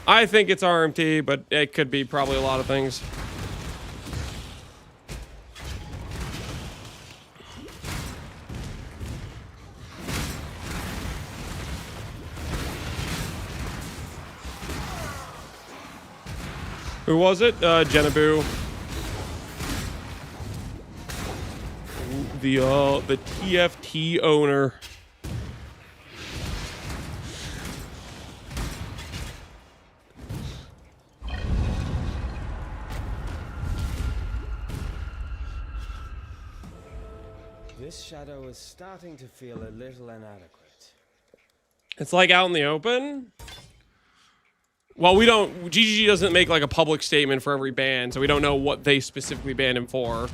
Speaker 1: I think it's RMT, but it could be probably a lot of things. Who was it? Genebu. The TFT owner.
Speaker 5: This shadow is starting to feel a little inadequate.
Speaker 1: It's like out in the open. Well, we don't... GGG doesn't make like a public statement for every ban, so we don't know what they specifically banned him for.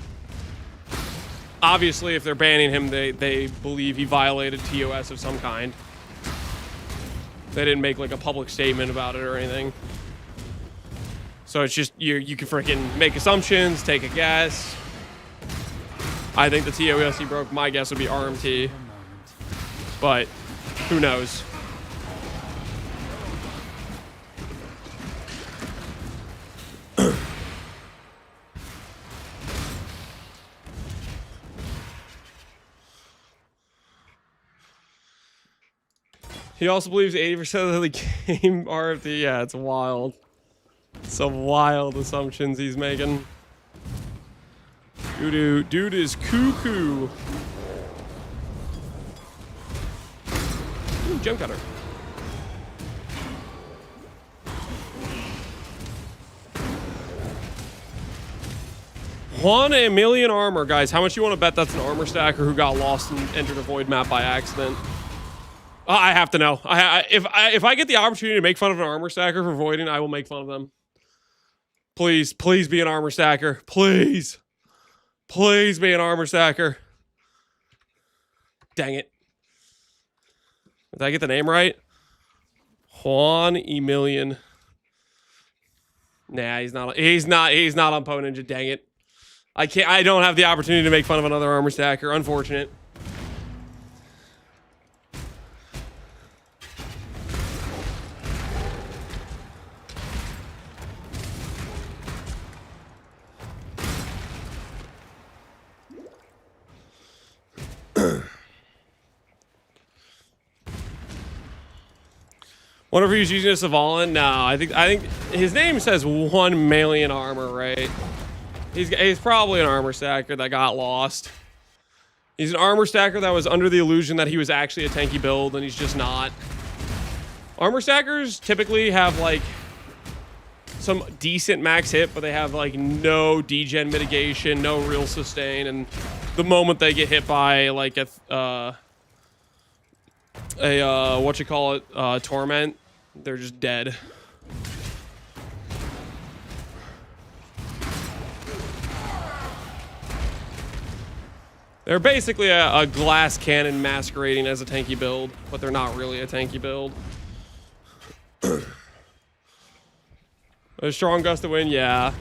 Speaker 1: Obviously, if they're banning him, they believe he violated TOS of some kind. They didn't make like a public statement about it or anything. So it's just, you can freaking make assumptions, take a guess. I think the TOS he broke, my guess would be RMT. But, who knows? He also believes 80% of the game RFT. Yeah, it's wild. Some wild assumptions he's making. Dude is cuckoo. Ooh, gem cutter. Won a million armor, guys. How much you want to bet that's an armor stacker who got lost and entered a void map by accident? I have to know. If I get the opportunity to make fun of an armor stacker for voiding, I will make fun of them. Please be an armor stacker. Please be an armor stacker. Dang it. Did I get the name right? Juan Emilion. Nah, he's not on Poe Ninja. Dang it. I don't have the opportunity to make fun of another armor stacker. Unfortunate. Wonder if he was using a Savalan? No, I think his name says 1 million armor, right? He's probably an armor stacker that got lost. He's an armor stacker that was under the illusion that he was actually a tanky build, and he's just not. Armor stackers typically have like some decent max hit, but they have like no degen mitigation, no real sustain, and the moment they get hit by like a torment, they're just dead. They're basically a glass cannon masquerading as a tanky build, but they're not really a tanky build. A strong gust of wind, yeah.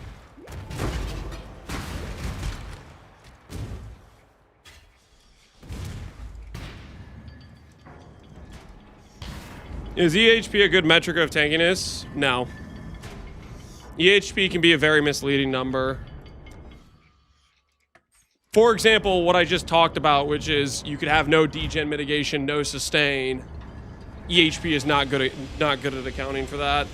Speaker 1: Is EHP a good metric of tankiness? No. EHP can be a very misleading number. For example, what I just talked about, which is you could have no degen mitigation, no sustain. EHP is not good at accounting for that.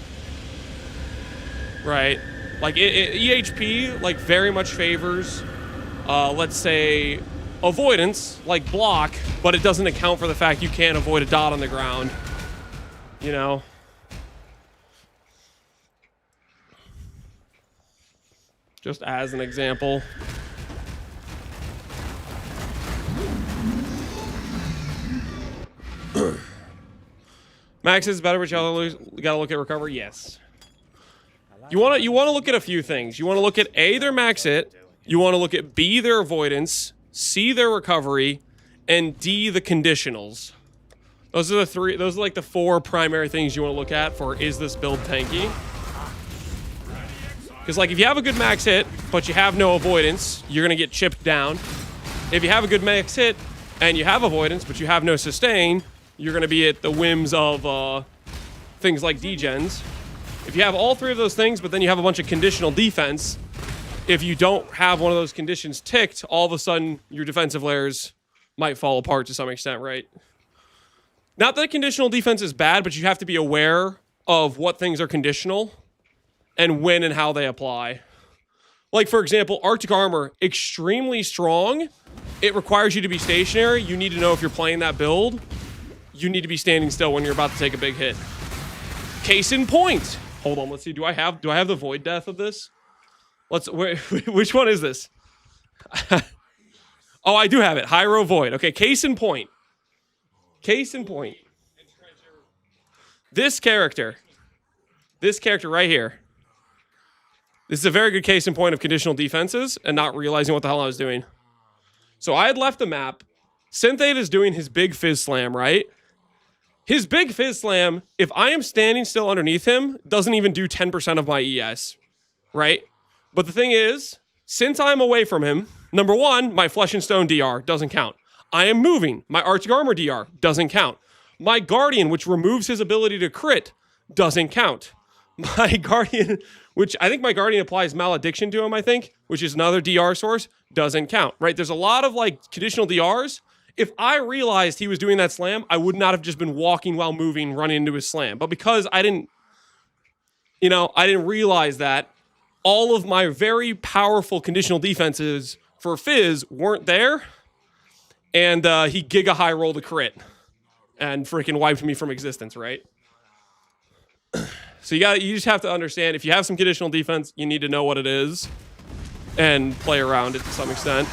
Speaker 1: Right. Like EHP like very much favors let's say avoidance, like block, but it doesn't account for the fact you can't avoid a dot on the ground. You know? Just as an example. Max is better, but you gotta look at recovery. Yes. You wanna look at a few things. You wanna look at A, their max hit. You wanna look at B, their avoidance. C, their recovery, and D, the conditionals. Those are the three. Those are like the four primary things you want to look at for is this build tanky? Because like if you have a good max hit but you have no avoidance, you're gonna get chipped down. If you have a good max hit and you have avoidance but you have no sustain, you're gonna be at the whims of things like degens. If you have all three of those things but then you have a bunch of conditional defense, if you don't have one of those conditions ticked, all of a sudden your defensive layers might fall apart to some extent, right? Not that conditional defense is bad, but you have to be aware of what things are conditional and when and how they apply. Like, for example, Arctic Armor, extremely strong. It requires you to be stationary. You need to know if you're playing that build. You need to be standing still when you're about to take a big hit. Case in point. Hold on, let's see. Do I have the Void Death of this? Which one is this? Oh, I do have it. Hyro Void. Okay, case in point. Case in point. This character right here. This is a very good case in point of conditional defenses and not realizing what the hell I was doing. So I had left the map. Synthate is doing his big Fizz Slam, right? His big Fizz Slam, if I am standing still underneath him, doesn't even do 10% of my ES, right? But the thing is, since I'm away from him, number one, my Flesh and Stone DR doesn't count. I am moving. My Arctic Armor DR doesn't count. My Guardian, which removes his ability to crit, doesn't count. My Guardian, which I think my Guardian applies Malediction to him, I think, which is another DR source, doesn't count, right? There's a lot of like conditional DRs. If I realized he was doing that slam, I would not have just been walking while moving, running into his slam. But because I didn't realize that, all of my very powerful conditional defenses for Fizz weren't there. And he Giga High rolled a crit and freaking wiped me from existence, right? So you just have to understand, if you have some conditional defense, you need to know what it is and play around it to some extent.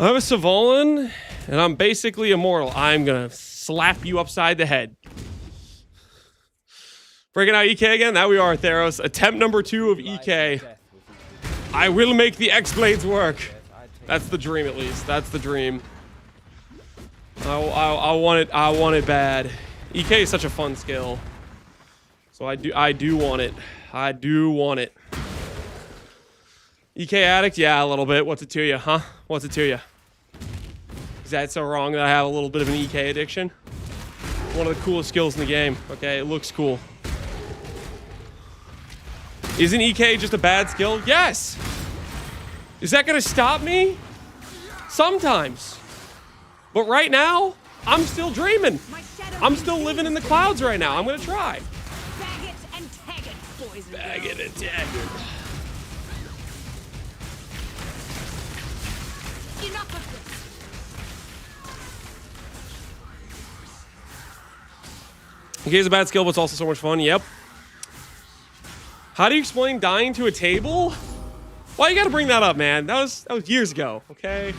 Speaker 1: I'm a Savolan, and I'm basically immortal. I'm gonna slap you upside the head. Breaking out EK again? That we are, Theros. Attempt number 2 of EK. I will make the X-Blades work. That's the dream, at least. That's the dream. I want it. I want it bad. EK is such a fun skill. So I do want it. I do want it. EK addict? Yeah, a little bit. What's it to you, huh? What's it to you? Is that so wrong that I have a little bit of an EK addiction? One of the coolest skills in the game. Okay, it looks cool. Isn't EK just a bad skill? Yes! Is that gonna stop me? Sometimes. But right now, I'm still dreaming. I'm still living in the clouds right now. I'm gonna try.
Speaker 4: Bag it and tag it, boys and
Speaker 1: Bag it and tag it.
Speaker 4: Enough of this.
Speaker 1: Okay, it's a bad skill, but it's also so much fun. Yep. How do you explain dying to a table? Why you gotta bring that up, man? That was years ago, okay?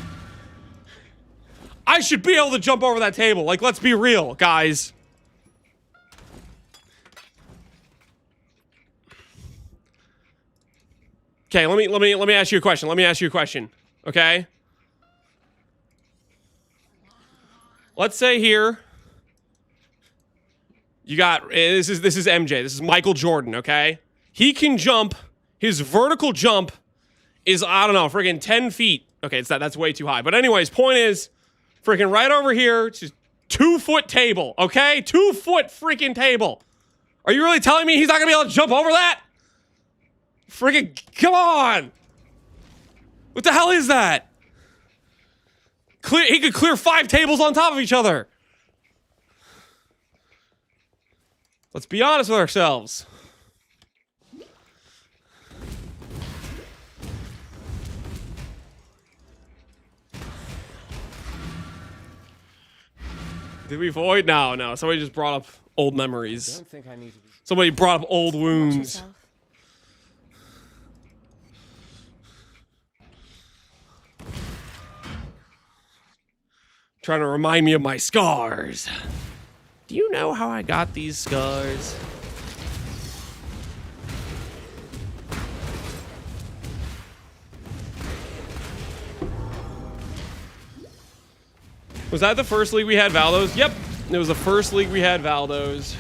Speaker 1: I should be able to jump over that table. Like, let's be real, guys. Okay, let me ask you a question. Let me ask you a question. Okay? Let's say here you got this is MJ. This is Michael Jordan, okay? He can jump. His vertical jump is, I don't know, friggin' 10 feet. Okay, that's way too high. But anyways, point is, friggin' right over here, it's just 2-foot table, okay? 2-foot freaking table. Are you really telling me he's not gonna be able to jump over that? Friggin', come on! What the hell is that? He could clear 5 tables on top of each other. Let's be honest with ourselves. Did we void? No. Somebody just brought up old memories.
Speaker 5: I don't think I need to be.
Speaker 1: Somebody brought up old wounds. Trying to remind me of my scars. Do you know how I got these scars? Was that the first league we had Valdos? Yep, it was the first league we had Valdos.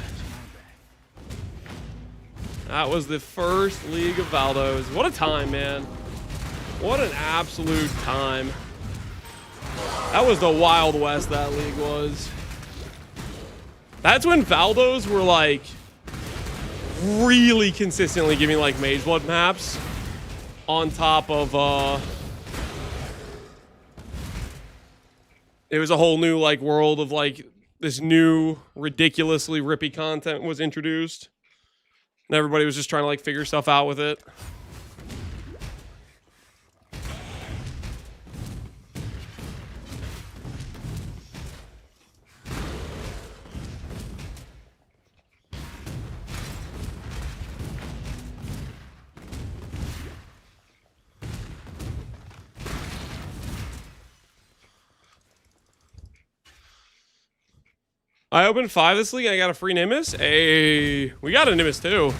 Speaker 1: That was the first league of Valdos. What a time, man. What an absolute time. That was the Wild West, that league was. That's when Valdos were like really consistently giving like Mage Blood maps on top of it was a whole new like world of like this new ridiculously rippy content was introduced. And everybody was just trying to like figure stuff out with it. I opened 5 this league and I got a free Nimbus. Hey, we got a Nimbus too.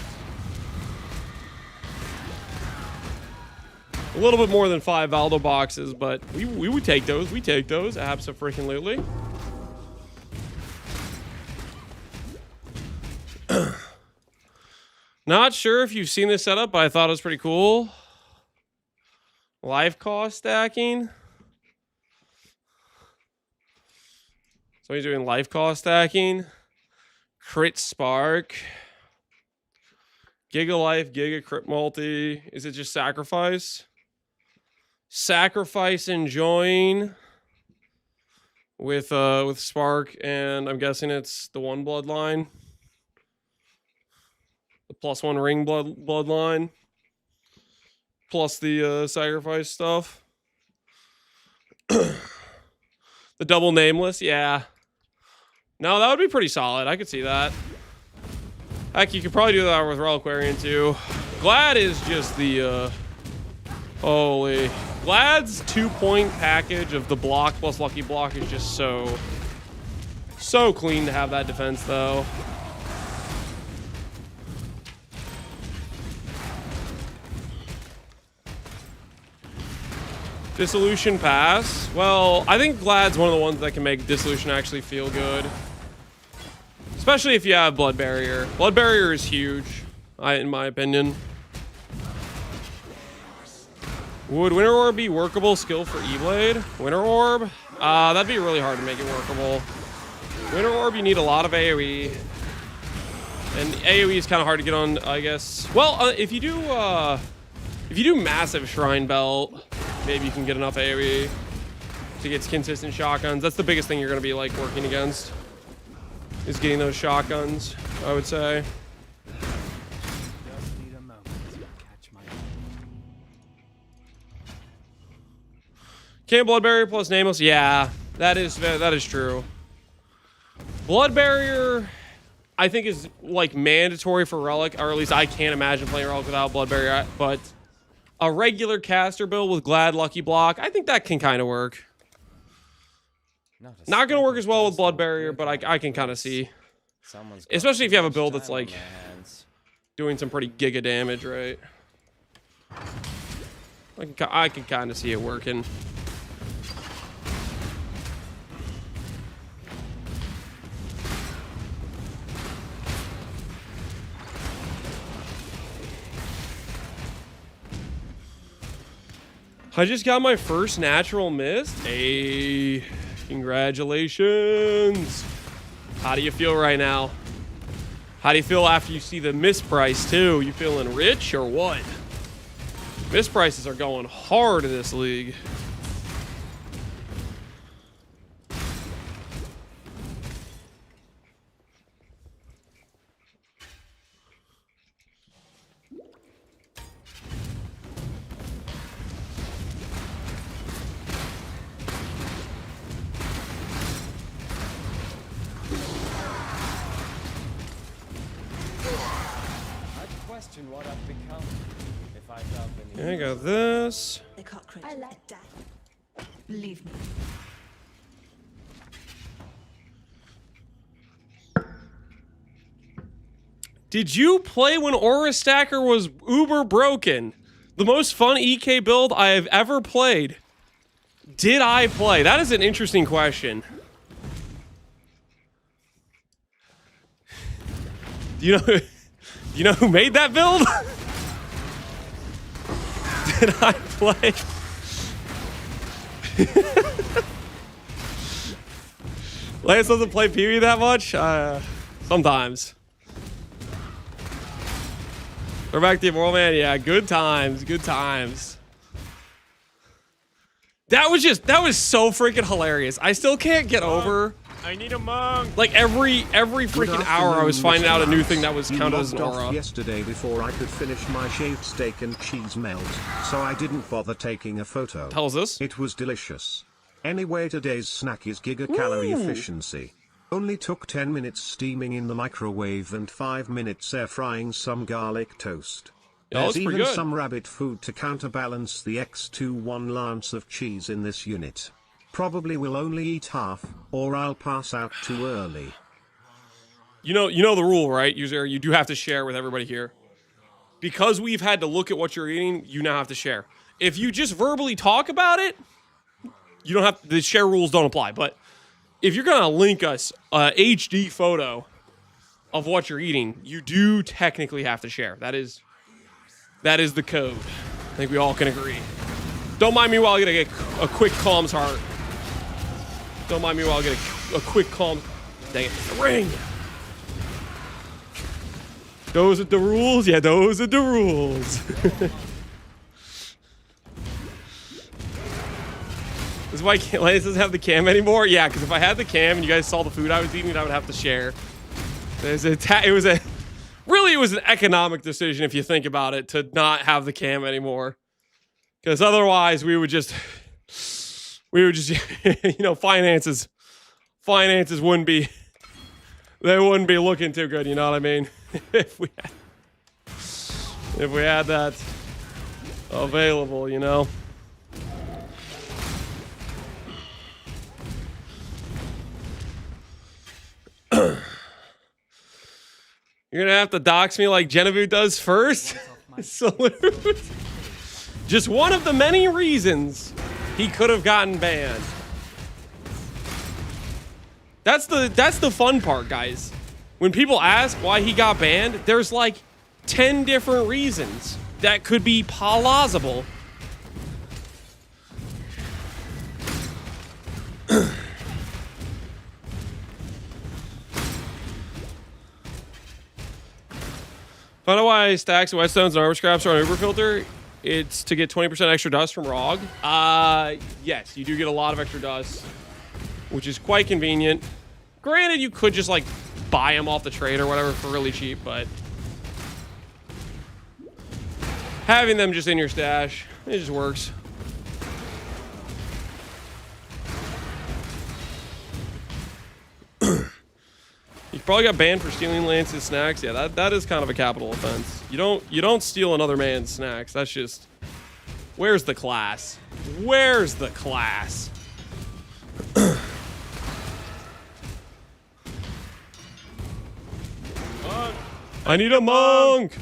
Speaker 1: A little bit more than 5 Valdo boxes, but we would take those. We take those. Abso-freaking-lutely. Not sure if you've seen this setup, but I thought it was pretty cool. Life cost stacking. So he's doing life cost stacking. Crit spark. Giga life, giga crit multi. Is it just sacrifice? Sacrifice and join with spark, and I'm guessing it's the 1 bloodline. The +1 ring bloodline. Plus the sacrifice stuff. The double nameless, yeah. No, that would be pretty solid. I could see that. Heck, you could probably do that with Reliquarian too. Glad is just the holy. Glad's 2-point package of the block plus lucky block is just so clean to have that defense though. Dissolution pass. Well, I think Glad's one of the ones that can make Dissolution actually feel good. Especially if you have Blood Barrier. Blood Barrier is huge, in my opinion. Would Winter Orb be workable skill for E-Blade? Winter Orb? That'd be really hard to make it workable. Winter Orb, you need a lot of AoE. And AoE is kind of hard to get on, I guess. Well, if you do massive Shrine Belt, maybe you can get enough AoE to get consistent shotguns. That's the biggest thing you're going to be like working against, is getting those shotguns, I would say.
Speaker 2: Just need a moment to catch my
Speaker 1: Can't Blood Barrier plus Nameless? Yeah, that is true. Blood Barrier, I think is like mandatory for Relic, or at least I can't imagine playing Relic without Bloodberry. But a regular caster build with Glad Lucky Block, I think that can kind of work. Not gonna work as well with Blood Barrier, but I can kind of see. Especially if you have a build that's like doing some pretty giga damage, right? I can kind of see it working. I just got my first natural mist. Hey, congratulations. How do you feel right now? How do you feel after you see the mist price too? You feeling rich or what? Mist prices are going hard in this league.
Speaker 5: What I've become if I felt the need.
Speaker 1: I got this.
Speaker 7: They can't create a death. Believe me.
Speaker 1: Did you play when Aura Stacker was uber broken? The most fun EK build I have ever played. Did I play? That is an interesting question. Do you know who made that build? Did I play? Lance doesn't play PvE that much? Sometimes. We're back to the Immortal Man. Yeah, good times. Good times. That was so freaking hilarious. I still can't get over.
Speaker 8: I need a monk.
Speaker 1: Like every freaking hour, I was finding out a new thing that was counted as an aura.
Speaker 6: Yesterday before I could finish my shaved steak and cheese melt, so I didn't bother taking a photo.
Speaker 1: How's this?
Speaker 6: It was delicious. Anyway, today's snack is gigacalorie efficiency. Only took 10 minutes steaming in the microwave and 5 minutes air frying some garlic toast.
Speaker 1: Yeah,
Speaker 6: There's
Speaker 1: that's pretty
Speaker 6: even
Speaker 1: good.
Speaker 6: some rabbit food to counterbalance the X21 lance of cheese in this unit. Probably will only eat half, or I'll pass out too early.
Speaker 1: You know the rule, right, user? You do have to share with everybody here. Because we've had to look at what you're eating, you now have to share. If you just verbally talk about it, you don't have the share rules don't apply. But if you're gonna link us a HD photo of what you're eating, you do technically have to share. That is the code. I think we all can agree. Don't mind me while I get a quick calms heart. Don't mind me while I get a quick calm. Dang it, the ring. Those are the rules? Yeah, those are the rules. This is why Lance doesn't have the cam anymore? Yeah, because if I had the cam and you guys saw the food I was eating, I would have to share. It was an economic decision if you think about it, to not have the cam anymore. Because otherwise we would just, finances wouldn't be looking too good, you know what I mean? if we had that available, you know? You're gonna have to dox me like Genevieve does first? Salute. Just one of the many reasons he could have gotten banned. That's the fun part, guys. When people ask why he got banned, there's like 10 different reasons that could be plausible. Find out why stacks of whetstones and armor scraps are on Uber filter. It's to get 20% extra dust from ROG. Yes, you do get a lot of extra dust, which is quite convenient. Granted, you could just like buy them off the trade or whatever for really cheap, but having them just in your stash, it just works. You You probably got banned for stealing Lance's snacks. Yeah, that is kind of a capital offense. You don't steal another man's snacks. That's just, where's the class? Where's the class? I need a monk.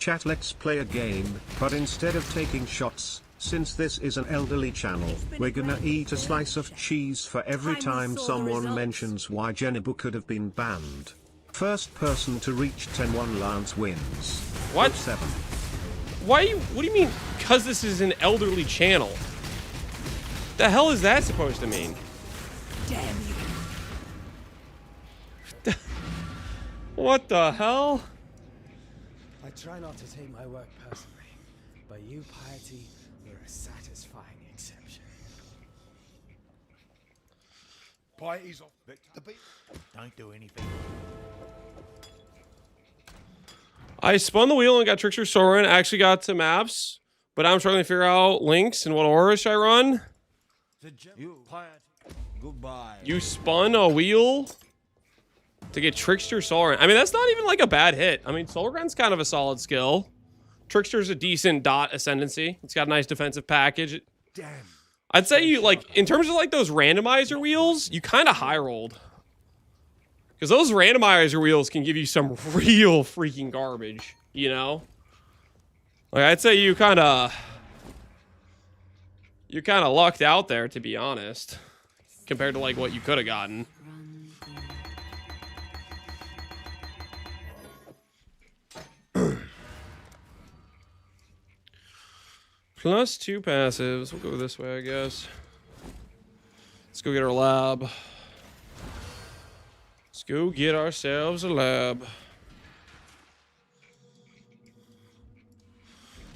Speaker 6: Chat, let's play a game, but instead of taking shots, since this is an elderly channel, we're gonna eat a slice of cheese for every time someone mentions why Jennibu could have been banned. First person to reach 10-1 Lance wins.
Speaker 1: What?
Speaker 6: 7.
Speaker 1: Why? What do you mean? Because this is an elderly channel. The hell is that supposed to mean?
Speaker 4: Damn you.
Speaker 1: What the hell?
Speaker 5: I try not to take my work personally, but you, Piety, were a satisfying exception.
Speaker 3: Piety's off the beat. Don't do anything.
Speaker 1: I spun the wheel and got Trickster Soren. Actually got to maps, but I'm struggling to figure out links and what aura should I run.
Speaker 3: You, Piety. Goodbye.
Speaker 1: You spun a wheel to get Trickster Soren. I mean, that's not even like a bad hit. I mean, Soulgrun's kind of a solid skill. Trickster's a decent dot ascendancy. It's got a nice defensive package.
Speaker 3: Damn.
Speaker 1: I'd say you, like, in terms of like those randomizer wheels, you kind of high rolled. Because those randomizer wheels can give you some real freaking garbage, you know? Like, I'd say you kind of lucked out there, to be honest, compared to like what you could have gotten. Plus 2 passives. We'll go this way, I guess. Let's go get our lab. Let's go get ourselves a lab.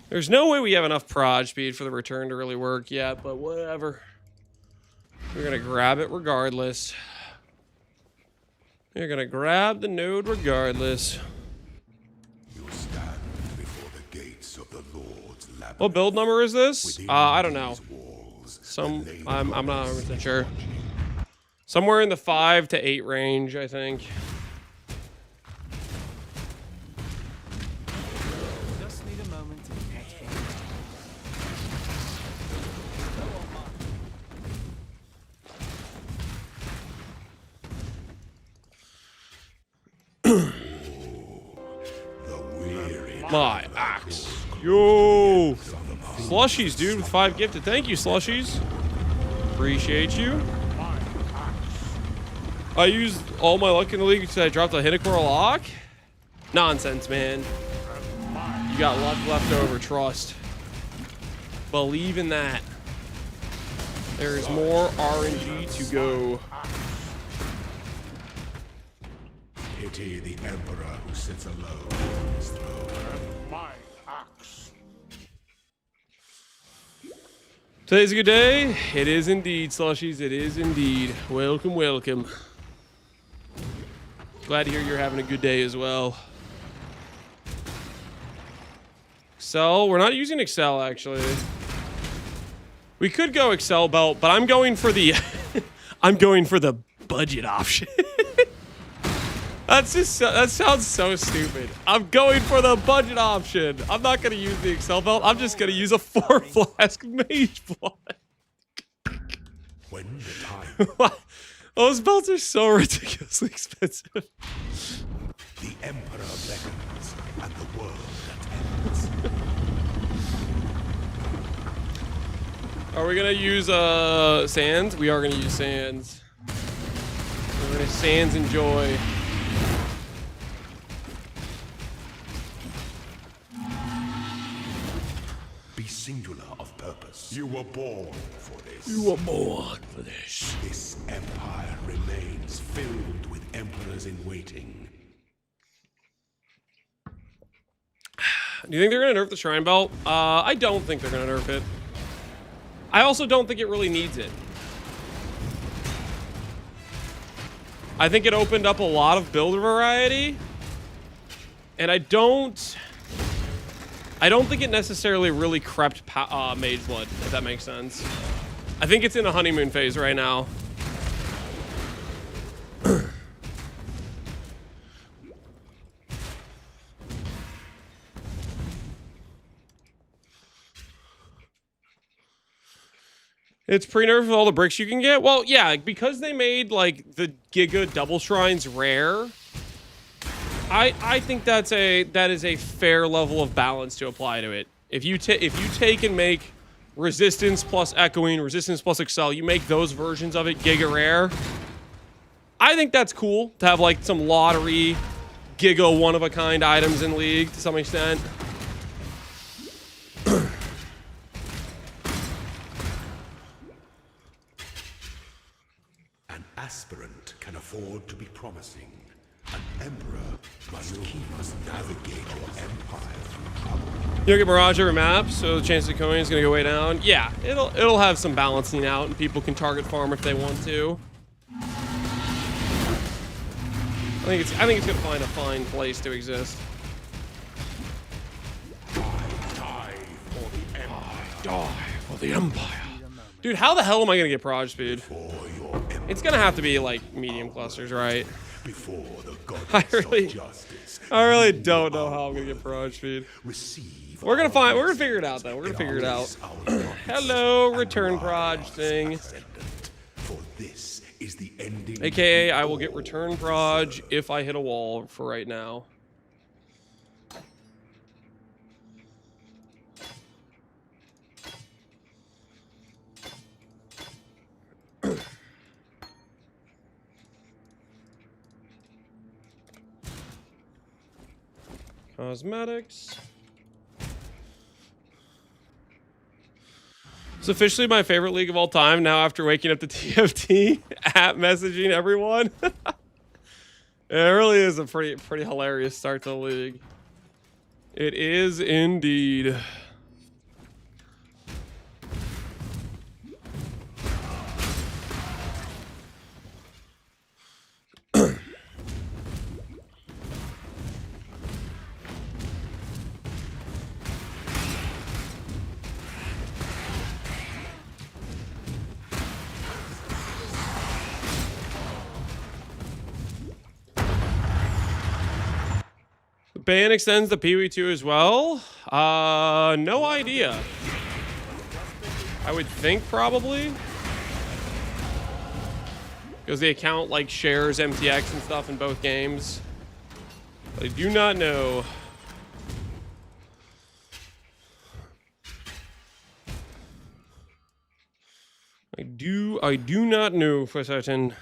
Speaker 1: There's no way we have enough prod speed for the return to really work yet, but whatever. We're gonna grab it regardless. We're gonna grab the node regardless.
Speaker 3: You stand before the gates of the Lord's labyrinth.
Speaker 1: What build number is this?
Speaker 3: Within
Speaker 1: I don't know.
Speaker 3: these walls,
Speaker 1: Some
Speaker 3: the Lady
Speaker 1: I'm not
Speaker 3: Goddess
Speaker 1: 100%
Speaker 3: is
Speaker 1: sure.
Speaker 3: watching.
Speaker 1: Somewhere in the 5 to 8 range, I think.
Speaker 2: Just need a moment to catch my
Speaker 3: The weary
Speaker 1: My axe. Yo. Slushies, dude, with 5 gifted. Thank you, Slushies. Appreciate you. I used all my luck in the league because I dropped a Hidakora lock? Nonsense, man. You got luck left over, trust. Believe in that. There is more RNG to go.
Speaker 3: pity the Emperor who sits alone on his throne.
Speaker 8: My axe.
Speaker 1: Today's a good day. It is indeed, Slushies. It is indeed. Welcome, welcome. Glad to hear you're having a good day as well. Excel. We're not using Excel, actually. We could go Excel belt, but I'm going for the I'm going for the budget option. That sounds so stupid. I'm going for the budget option. I'm not gonna use the Excel belt. I'm just gonna use a 4-flask mage blood.
Speaker 3: When the time
Speaker 1: Those belts are so ridiculously expensive.
Speaker 3: the Emperor beckons and the world attends.
Speaker 1: Are we gonna use sands? We are gonna use sands. We're gonna sands enjoy.
Speaker 3: Be singular of purpose. You were born for this.
Speaker 1: You were born for this.
Speaker 3: This empire remains filled with emperors in waiting.
Speaker 1: Do you think they're gonna nerf the shrine belt? I don't think they're gonna nerf it. I also don't think it really needs it. I think it opened up a lot of build variety, and I don't think it necessarily really crept Mage Blood, if that makes sense. I think it's in a honeymoon phase right now. It's pre-nerfed with all the bricks you can get. Well, yeah, because they made like the Giga double shrines rare. I think that is a fair level of balance to apply to it. If you take and make resistance plus echoing, resistance plus excel, you make those versions of it Giga rare. I think that's cool to have like some lottery Giga one of a kind items in League to some extent.
Speaker 8: An aspirant can afford to be promising. An emperor must keep us navigate your empire through trouble.
Speaker 1: You'll get Mirage over map, so the chance of coin is gonna go way down. Yeah, it'll have some balancing out, and people can target farm if they want to. I think it's gonna find a fine place to exist.
Speaker 8: Die for the empire.
Speaker 1: Die for the empire. Dude, how the hell am I gonna get proj speed?
Speaker 8: For your empire.
Speaker 1: It's gonna have to be like medium clusters, right?
Speaker 8: Before the goddess
Speaker 1: I really
Speaker 8: of justice.
Speaker 1: don't know how I'm gonna get proj speed.
Speaker 8: Receive.
Speaker 1: We're gonna figure it out though. We're gonna figure it out. Hello, return proj thing.
Speaker 8: For this is the ending.
Speaker 1: AKA, I will get return proj if I hit a wall for right now. Cosmetics. It's officially my favorite league of all time now after waking up to TFT app messaging everyone. It really is a pretty hilarious start to the league. It is indeed. Ban extends the Pee-wee 2 as well? No idea. I would think probably. Because the account like shares MTX and stuff in both games. But I do not know. I do not know for certain.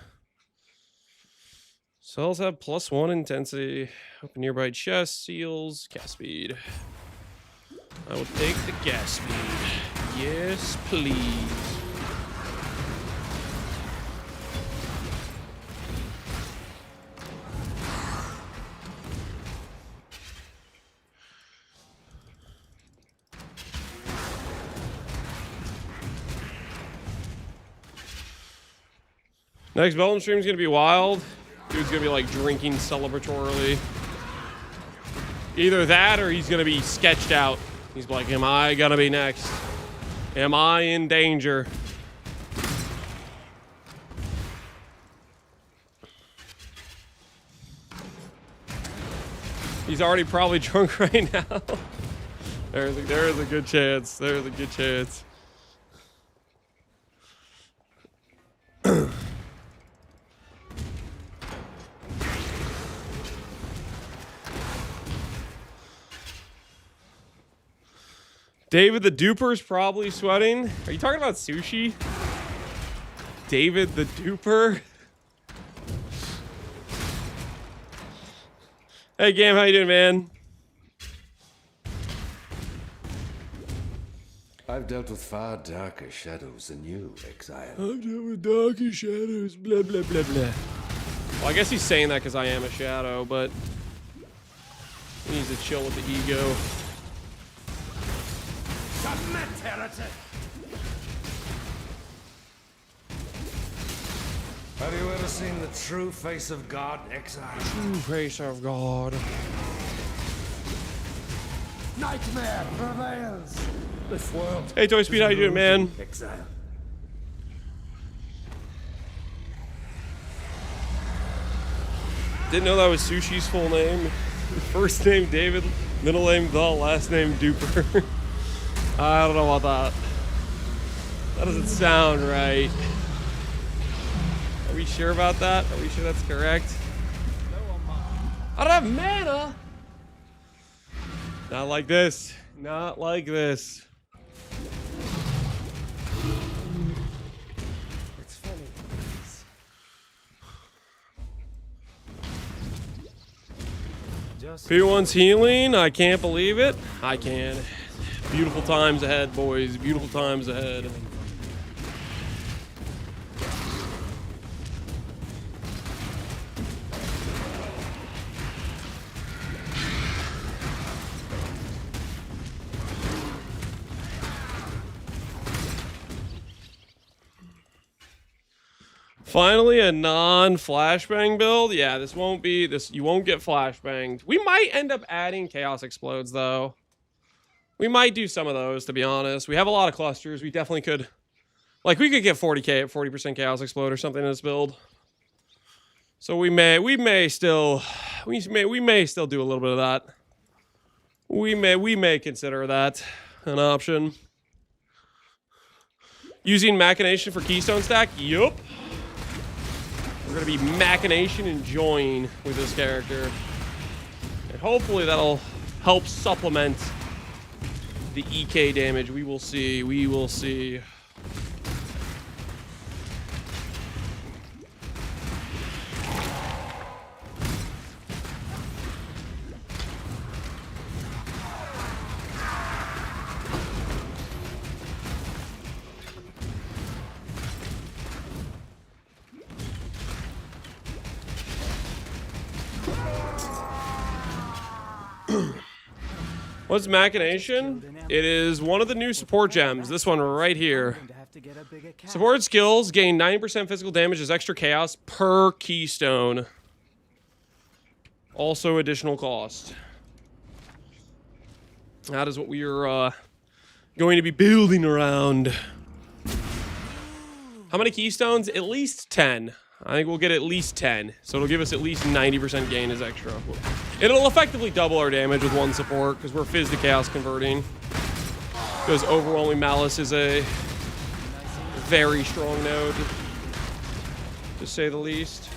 Speaker 1: Cells have +1 intensity. Open nearby chest, seals, gas speed. I will take the gas speed. Yes, please. Next Belgium stream is gonna be wild. Dude's gonna be like drinking celebratorily. Either that or he's gonna be sketched out. He's like, am I gonna be next? Am I in danger? He's already probably drunk right now. There is a good chance. There is a good chance. David the Duper's probably sweating. Are you talking about sushi? David the Duper? Hey, Gam, how you doing, man?
Speaker 9: I've dealt with far darker shadows than you, Exile.
Speaker 1: I've dealt with darker shadows, blah, blah, blah, blah. Well, I guess he's saying that because I am a shadow, but he needs to chill with the ego.
Speaker 3: Submit, heretic!
Speaker 9: Have you ever seen the true face of God, Exile?
Speaker 1: True face of God.
Speaker 3: Nightmare prevails! This world.
Speaker 1: Hey, Toy Speed, how you doing, man?
Speaker 3: Exile.
Speaker 1: Didn't know that was Sushi's full name. First name David, middle name The, last name Duper. I don't know about that. That doesn't sound right. Are we sure about that? Are we sure that's correct? I don't have mana! Not like this. Not like this.
Speaker 5: It's funny. Just
Speaker 1: P1's healing. I can't believe it. I can. Beautiful times ahead, boys. Beautiful times ahead. Finally, a non-flashbang build. Yeah, this won't be this. You won't get flashbanged. We might end up adding Chaos Explodes though. We might do some of those, to be honest. We have a lot of clusters. We definitely could, like, we could get 40k at 40% Chaos Explode or something in this build. So we may still do a little bit of that. We may consider that an option. Using Machination for Keystone stack. Yup. We're gonna be Machination enjoying with this character, and hopefully that'll help supplement the EK damage. We will see. We will see. What's Machination? It is one of the new support gems. This one right here. Support skills gain 90% physical damage as extra chaos per keystone. Also additional cost. That is what we are going to be building around. How many keystones? At least 10. I think we'll get at least 10. So it'll give us at least 90% gain as extra. It'll effectively double our damage with one support because we're Fizz to Chaos converting. Because Overwhelming Malice is a very strong node, to say the least.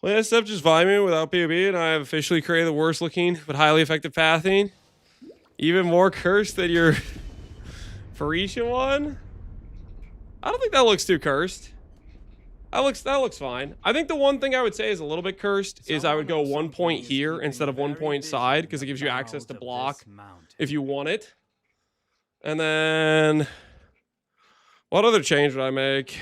Speaker 1: Play that stuff just vibing without POB, and I have officially created the worst looking but highly effective pathing. Even more cursed than your Phorecia one? I don't think that looks too cursed. That looks fine. I think the one thing I would say is a little bit cursed is I would go 1 point here instead of 1 point side because it gives you access to block if you want it. And then what other change would I make?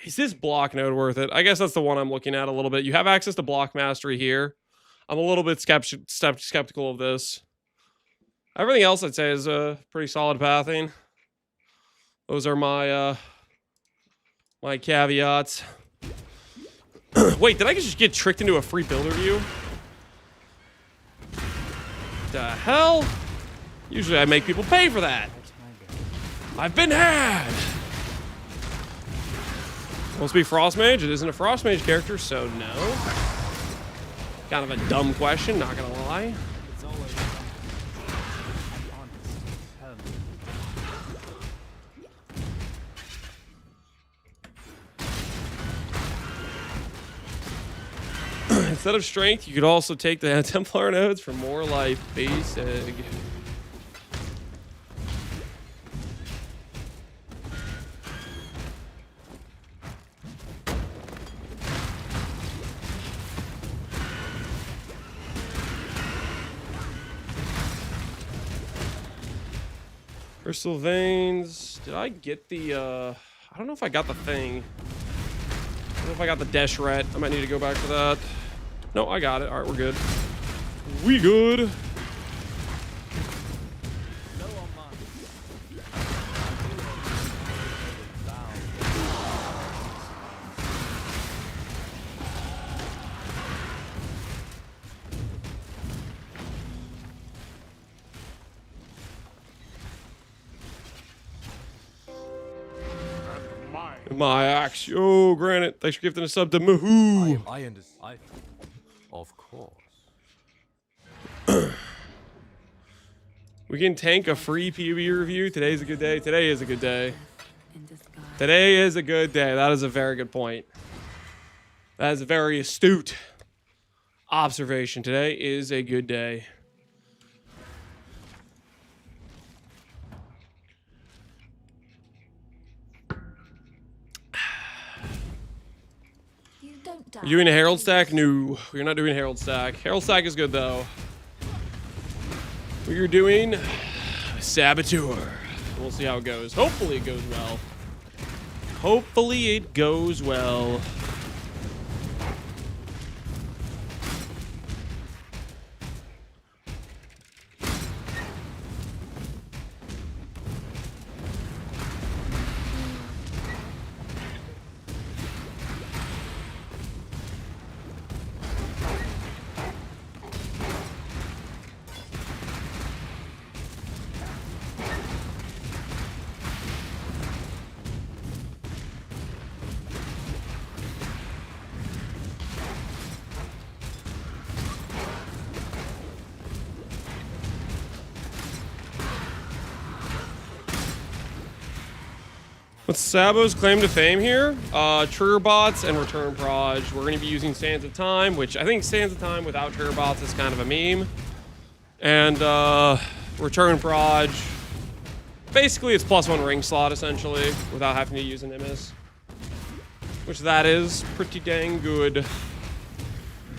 Speaker 1: Is this block node worth it? I guess that's the one I'm looking at a little bit. You have access to block mastery here. I'm a little bit skeptical of this. Everything else I'd say is a pretty solid pathing. Those are my my caveats. Wait, did I just get tricked into a free builder view? The hell? Usually I make people pay for that. I've been had. Supposed to be Frost Mage. It isn't a Frost Mage character, so no. Kind of a dumb question, not gonna lie. Instead of strength, you could also take the Templar nodes for more life. Basic. Crystal Veins. Did I get the, I don't know if I got the thing. I don't know if I got the Deshret. I might need to go back for that. No, I got it. All right, we're good. We good. My axe. Yo, Granite. Thanks for gifting a sub to Mahoo.
Speaker 2: I understand. Of course.
Speaker 1: We can tank a free PvE review. Today's a good day. Today is a good day. Today is a good day. That is a very good point. That is a very astute observation. Today is a good day.
Speaker 7: You don't die.
Speaker 1: Are you doing a Herald stack? No, we're not doing a Herald stack. Herald stack is good though. We are doing Saboteur. We'll see how it goes. Hopefully it goes well. Hopefully it goes well. What's Sabo's claim to fame here? Trigger bots and return proj. We're going to be using Sands of Time, which I think Sands of Time without trigger bots is kind of a meme. And return proj. Basically, it's +1 ring slot, essentially, without having to use an Nimbus. Which that is pretty dang good.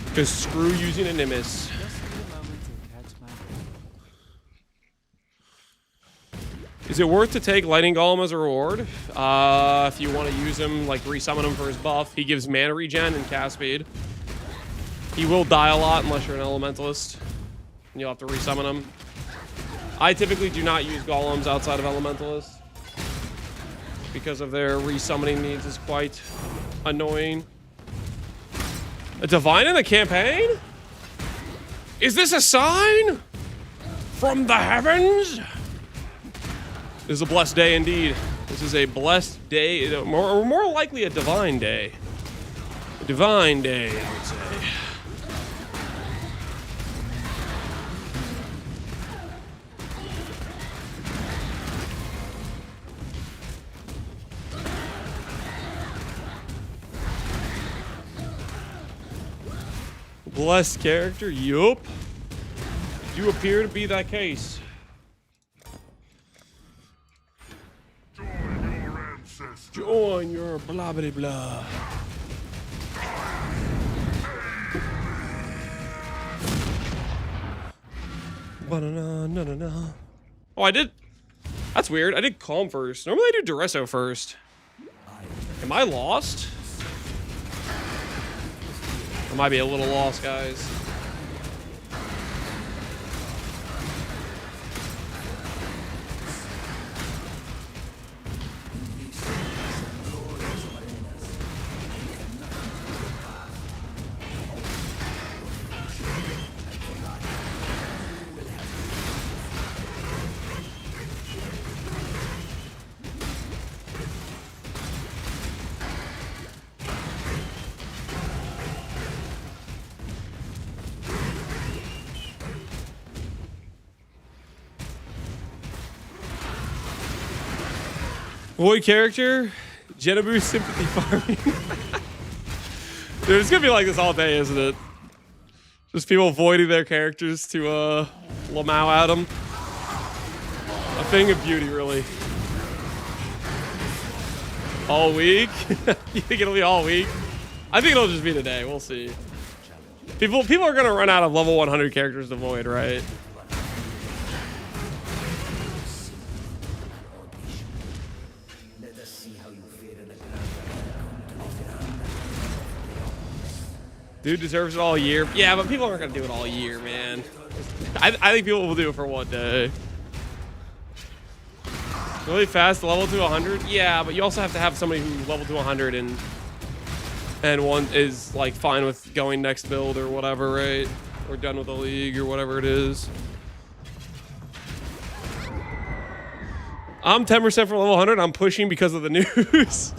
Speaker 1: Because screw using a Nimbus.
Speaker 2: Just need a moment to catch my breath.
Speaker 1: Is it worth to take Lightning Golem as a reward? If you want to use him, like resummon him for his buff. He gives mana regen and cast speed. He will die a lot unless you're an Elementalist. And you'll have to resummon him. I typically do not use Golems outside of Elementalists. Because of their resummoning needs is quite annoying. A Divine in the campaign? Is this a sign? From the heavens? This is a blessed day indeed. This is a blessed day, or more likely a divine day. A divine day, I would say. Blessed character, yup. You appear to be that case. Join your blah blah blah. Ba-na-na-na-na-na. Oh, I did. That's weird. I did Calm first. Normally I do Duresso first. Am I lost? I might be a little lost, guys. Void character, Genebu sympathy farming. Dude, it's gonna be like this all day, isn't it? Just people voiding their characters to Lamau at them. A thing of beauty, really. All week? You think it'll be all week? I think it'll just be today. We'll see. People are gonna run out of level 100 characters to void, right? Dude deserves it all year. Yeah, but people aren't gonna do it all year, man. I think people will do it for one day. Really fast level to 100? Yeah, but you also have to have somebody who leveled to 100 and one is like fine with going next build or whatever, right? Or done with the league or whatever it is. I'm 10% for level 100. I'm pushing because of the news.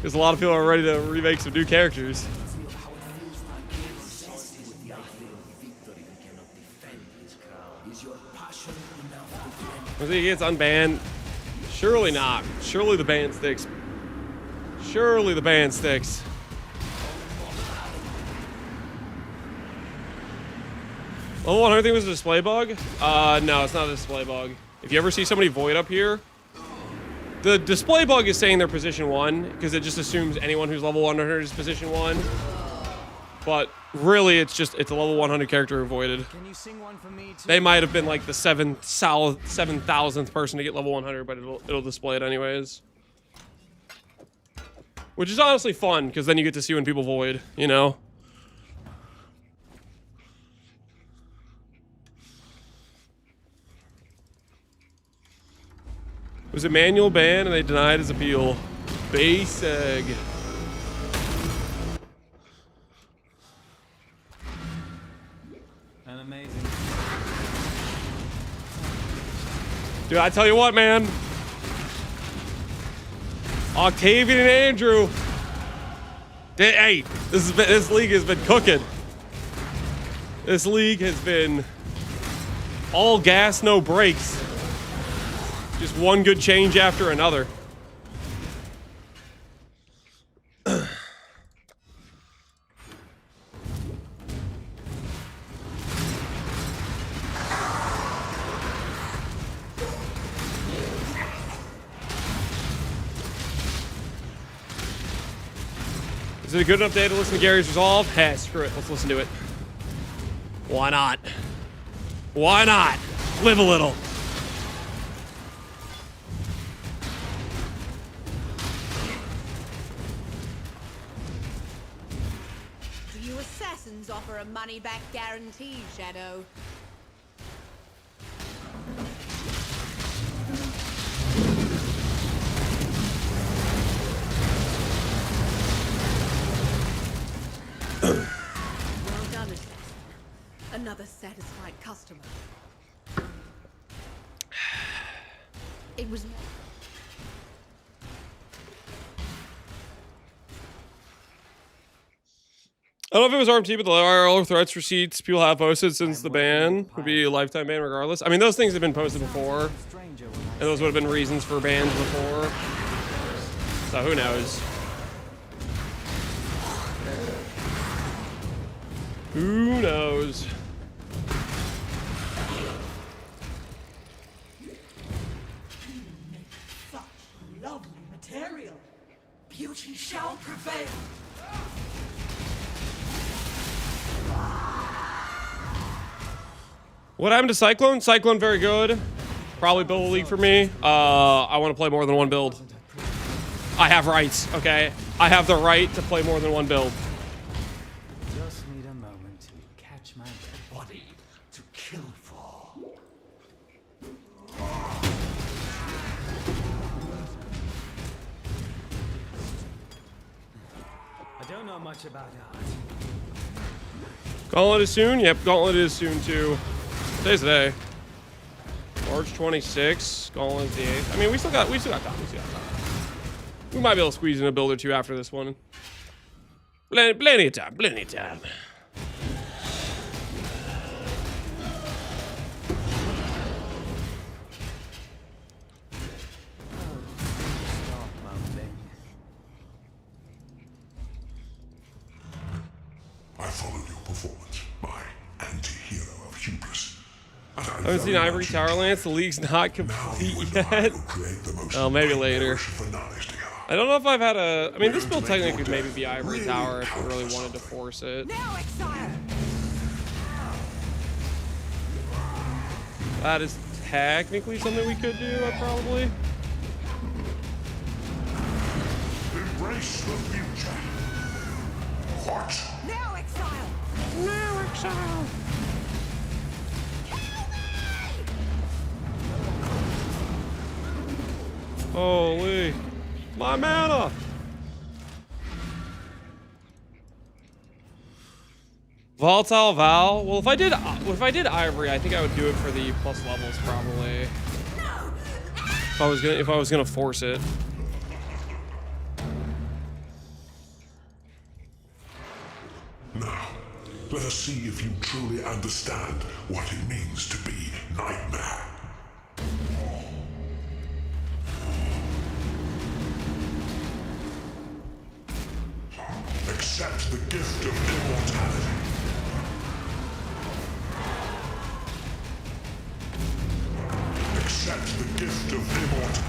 Speaker 1: Because a lot of people are ready to remake some new characters. I think he gets unbanned. Surely not. Surely the ban sticks. Surely the ban sticks. Level 100 thing was a display bug? No, it's not a display bug. If you ever see somebody void up here, the display bug is saying they're position 1 because it just assumes anyone who's level 100 is position 1. But really, it's a level 100 character who voided.
Speaker 5: Can you sing one for me too?
Speaker 1: They might have been like the 7,000th person to get level 100, but it'll display it anyways. Which is honestly fun because then you get to see when people void, you know? It was a manual ban and they denied his appeal. Base egg.
Speaker 2: An amazing.
Speaker 1: Dude, I tell you what, man. Octavian and Andrew. Hey, this league has been cooking. This league has been all gas, no brakes. Just one good change after another. Is it a good enough day to listen to Gary's Resolve? Hey, screw it. Let's listen to it. Why not? Why not? Live a little.
Speaker 4: Do you assassins offer a money-back guarantee, Shadow? Well done, assassin. Another satisfied customer. It was.
Speaker 1: I don't know if it was RMT, but the IRL threats receipts people have posted since the ban would be a lifetime ban regardless. I mean, those things have been posted before, and those would have been reasons for bans before. So who knows? Who knows?
Speaker 7: Such lovely material. Beauty shall prevail.
Speaker 1: What happened to Cyclone? Cyclone, very good. Probably build a league for me. I want to play more than one build. I have rights, okay? I have the right to play more than one build.
Speaker 5: Just need a moment to catch my breath.
Speaker 3: Body to kill for.
Speaker 5: I don't know much about art.
Speaker 1: Gauntlet is soon? Yep, Gauntlet is soon too. Today's the day. March 26th. Gauntlet is the 8th. I mean, we still got time. We might be able to squeeze in a build or two after this one. Plenty of time. Plenty of time.
Speaker 5: Stop mumbling.
Speaker 8: I followed your performance, my anti-hero of hubris.
Speaker 1: I haven't seen Ivory Tower Lance. The league's not complete yet. Oh, maybe later. I don't know if I've had a... I mean, this build technically could maybe be Ivory Tower if we really wanted to force it.
Speaker 4: Now, Exile!
Speaker 1: That is technically something we could do, probably.
Speaker 8: Embrace the future. What?
Speaker 4: Now, Exile!
Speaker 1: No, Exile! Holy. My mana! Volatile Val? Well, if I did Ivory, I think I would do it for the plus levels probably. If I was gonna force it.
Speaker 8: Now, let us see if you truly understand what it means to be Nightmare. Accept the gift of immortality. Accept the gift of immortality.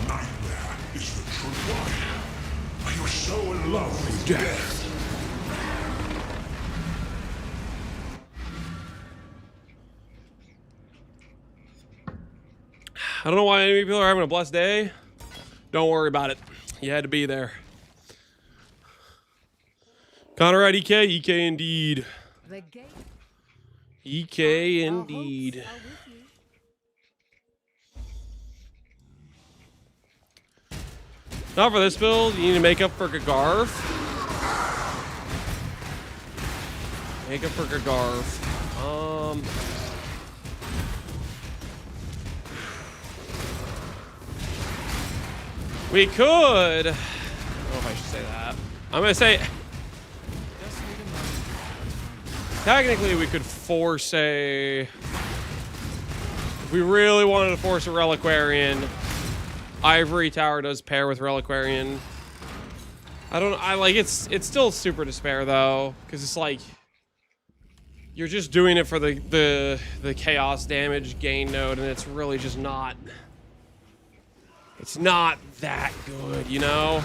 Speaker 8: Nightmare is the true life. Are you so in love with death?
Speaker 1: I don't know why enemy people are having a blessed day. Don't worry about it. You had to be there. Connor at EK? EK indeed.
Speaker 4: The gate.
Speaker 1: EK indeed.
Speaker 4: Our hopes are with you.
Speaker 1: Not for this build. You need to make up for Gagarv. Make up for Gagarv. We could. I don't know if I should say that. I'm gonna say. Technically, we could force a. If we really wanted to force a Reliquarian, Ivory Tower does pair with Reliquarian. I like it's still super despair though, because it's like you're just doing it for the chaos damage gain node, and it's really just not. It's not that good, you know?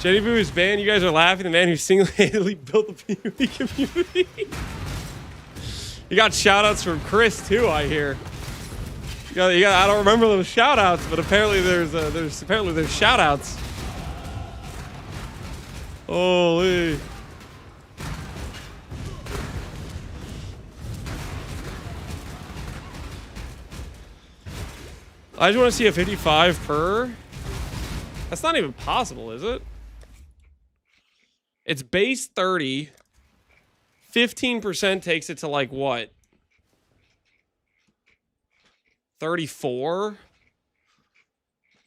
Speaker 1: Jenny Boo is banned. You guys are laughing. The man who single-handedly built the PvP community. You got shout-outs from Chris, too, I hear. You got, I don't remember those shout-outs, but apparently there's shout-outs. Holy. I just want to see a 55 per. That's not even possible, is it? It's base 30. 15% takes it to like what? 34?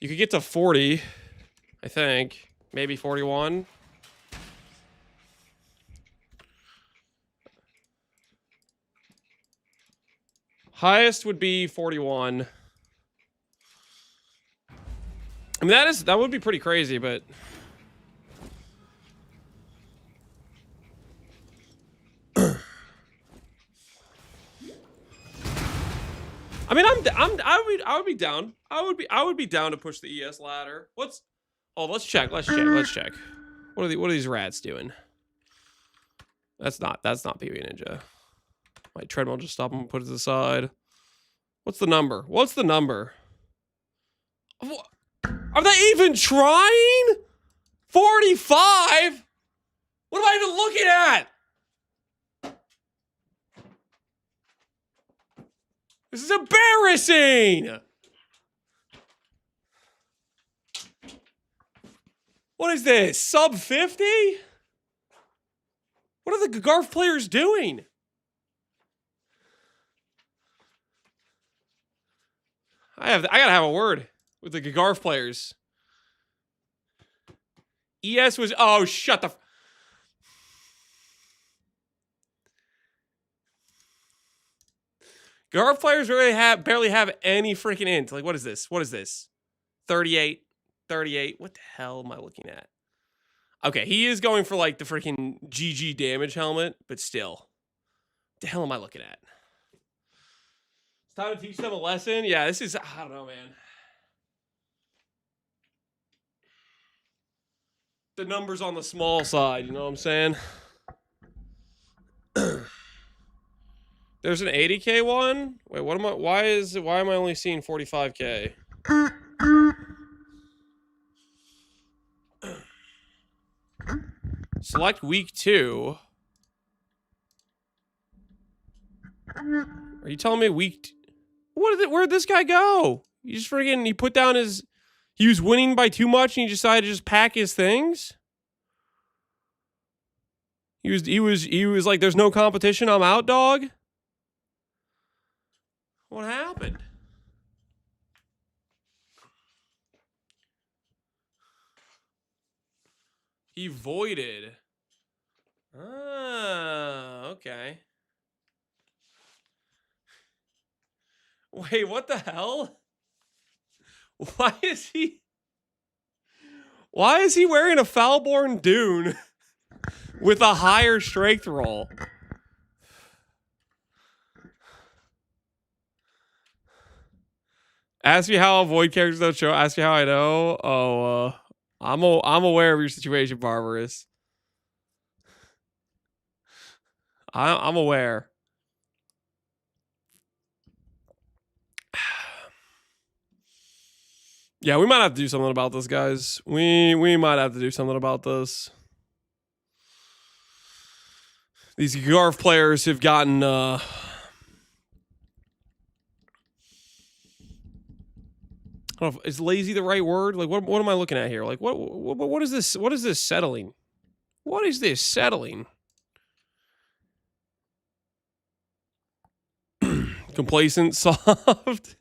Speaker 1: You could get to 40, I think. Maybe 41. Highest would be 41. I mean, that would be pretty crazy, but I mean, I would be down. I would be down to push the ES ladder. Let's check. What are these rats doing? That's not PB Ninja. My treadmill just stop and put it to the side. What's the number? Are they even trying? 45? What am I even looking at? This is embarrassing. What is this? Sub 50? What are the Garf players doing? I gotta have a word with the Gagarf players. ES was... Oh, shut the... Garf players barely have any freaking int. Like, what is this? 38. What the hell am I looking at? Okay, he is going for, like, the freaking GG damage helmet, but still. What the hell am I looking at? It's time to teach them a lesson? Yeah, this is... I don't know, man. The numbers on the small side, you know what I'm saying? There's an 80K one? Wait, what am I... Why am I only seeing 45K? Select week 2. Are you telling me week... Where'd this guy go? He just friggin' he put down his. He was winning by too much, and he decided to just pack his things. He was like, "There's no competition. I'm out, dog." What happened? He voided. Ah, okay. Wait, what the hell? Why is he wearing a Foulborn Dune with a higher strength roll? Ask me how avoid characters don't show. Ask me how I know. Oh, I'm aware of your situation, Barbarous. I'm aware. Yeah, we might have to do something about this, guys. We might have to do something about this. These Garf players have gotten I don't know, is lazy the right word? Like what am I looking at here? Like what is this? What is this settling? What is this settling? Complacent, soft.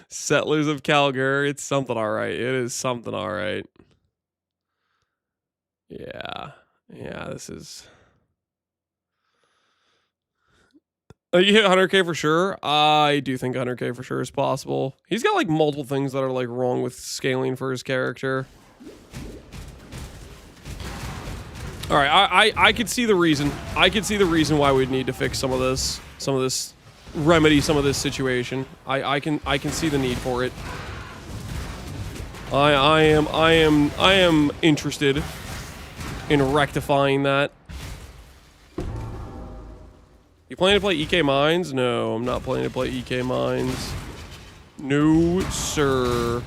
Speaker 1: Settlers of Calgary. It's something all right. It is something all right. Yeah. Yeah, this is... Oh, you hit 100k for sure? I do think 100k for sure is possible. He's got like multiple things that are like wrong with scaling for his character. All right, I could see the reason. I could see the reason why we'd need to fix some of this, remedy some of this situation. I can see the need for it. I am interested in rectifying that. You planning to play EK Mines? No, I'm not planning to play EK Mines. No, sir.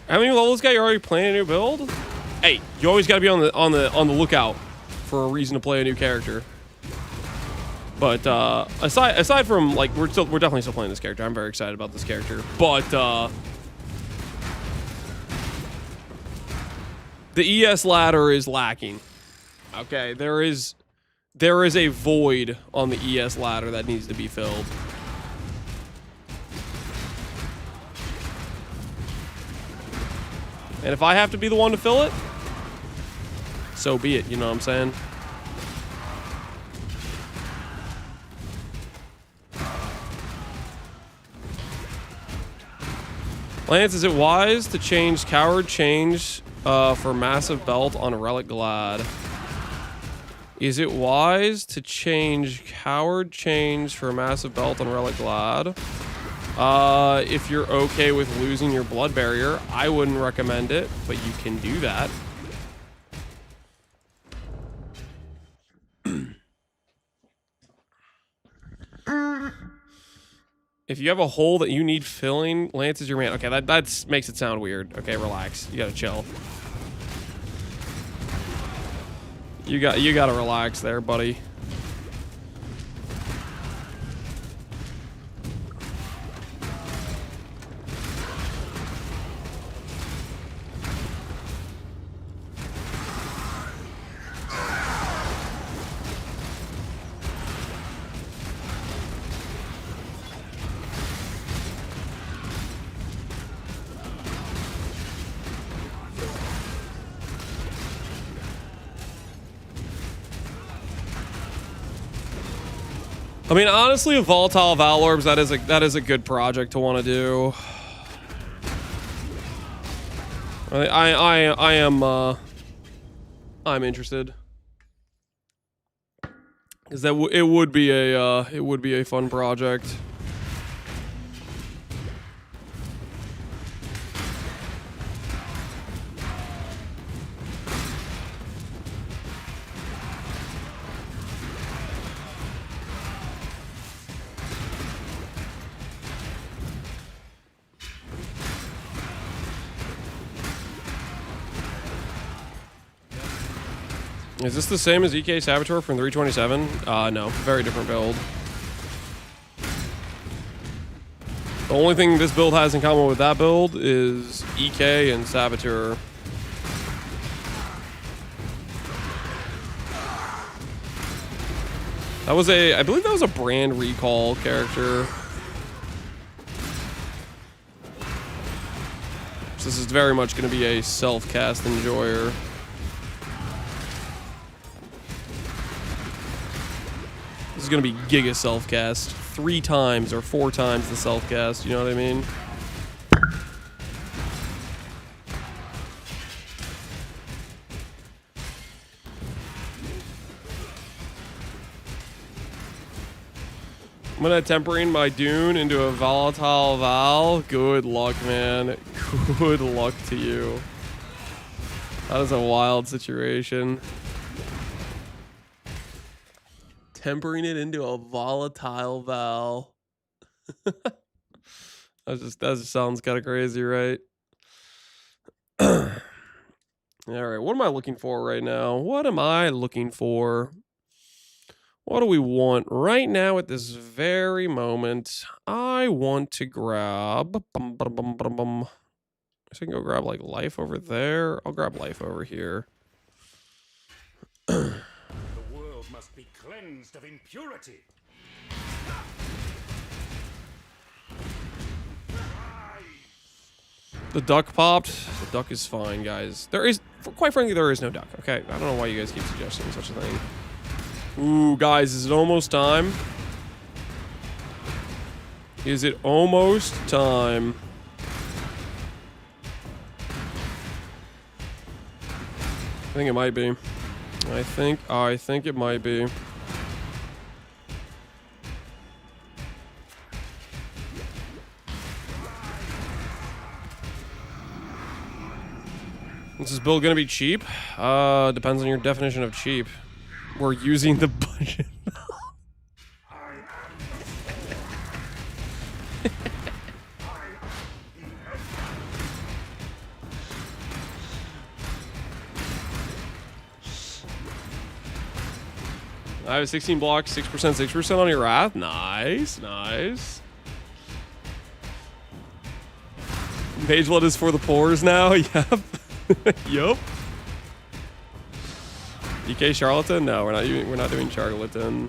Speaker 1: How many levels guy you already playing a new build? Hey, you always got to be on the lookout for a reason to play a new character. But aside from like we're definitely still playing this character. I'm very excited about this character. But the ES ladder is lacking. Okay, there is a void on the ES ladder that needs to be filled. And if I have to be the one to fill it, so be it, you know what I'm saying? Lance, is it wise to change Coward Change for Massive Belt on Relic Glad? Is it wise to change Coward Change for Massive Belt on Relic Glad? If you're okay with losing your blood barrier, I wouldn't recommend it, but you can do that. If you have a hole that you need filling, Lance is your man. Okay, that makes it sound weird. Okay, relax. You gotta chill. You gotta relax there, buddy. I mean, honestly, a Volatile Valorbs, that is a good project to want to do. I'm interested. Because it would be a fun project. Is this the same as EK Saboteur from 327? No, very different build. The only thing this build has in common with that build is EK and Saboteur. That was I believe that was a brand recall character. So this is very much going to be a self-cast enjoyer. This is going to be giga self-cast. 3 times or 4 times the self-cast, you know what I mean? I'm gonna tempering my Dune into a volatile Val. Good luck, man. Good luck to you. That is a wild situation. Tempering it into a volatile Val. that just sounds kind of crazy, right? All right, what am I looking for right now? What am I looking for? What do we want right now at this very moment? I want to grab... So I can go grab, like, life over there. I'll grab life over here.
Speaker 8: The world must be cleansed of impurity.
Speaker 1: The duck popped. The duck is fine, guys. There is... Quite frankly, there is no duck, okay? I don't know why you guys keep suggesting such a thing. Ooh, guys, is it almost time? Is it almost time? I think it might be. I think it might be. Is this build gonna be cheap? Depends on your definition of cheap. We're using the budget. I have 16 blocks, 6% on your wrath. Nice, nice. Mage blood is for the pores now. Yep. Yup. DK Charlatan? No, we're not doing Charlatan.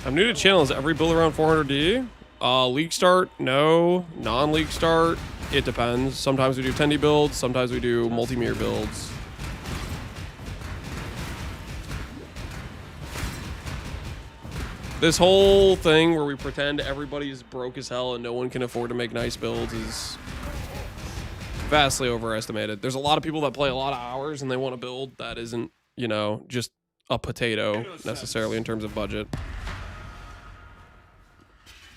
Speaker 1: I'm new to channel. Is every build around 400D? League start? No. Non-league start? It depends. Sometimes we do 10D builds. Sometimes we do multi-mirror builds. This whole thing where we pretend everybody's broke as hell and no one can afford to make nice builds is vastly overestimated. There's a lot of people that play a lot of hours and they want to build that isn't, you know, just a potato necessarily in terms of budget.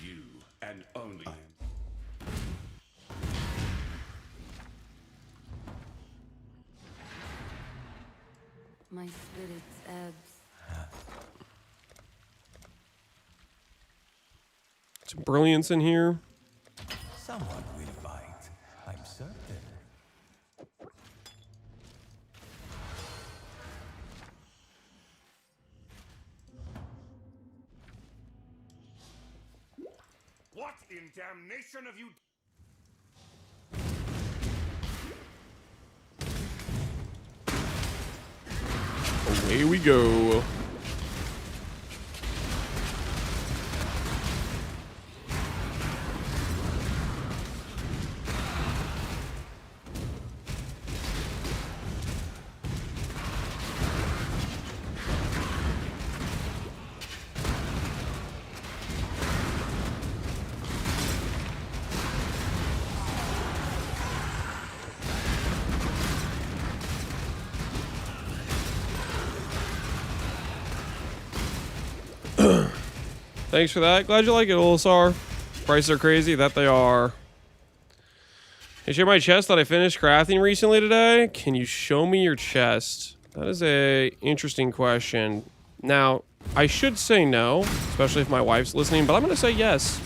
Speaker 8: You and only.
Speaker 10: My spirit's ebbs.
Speaker 1: Some brilliance in here.
Speaker 3: Someone will bite, I'm certain.
Speaker 8: What in damnation have you?
Speaker 1: Away we go. Thanks for that. Glad you like it, Olisar. Prices are crazy. That they are. Hey, share my chest that I finished crafting recently today. Can you show me your chest? That is a interesting question. Now, I should say no, especially if my wife's listening, but I'm gonna say yes.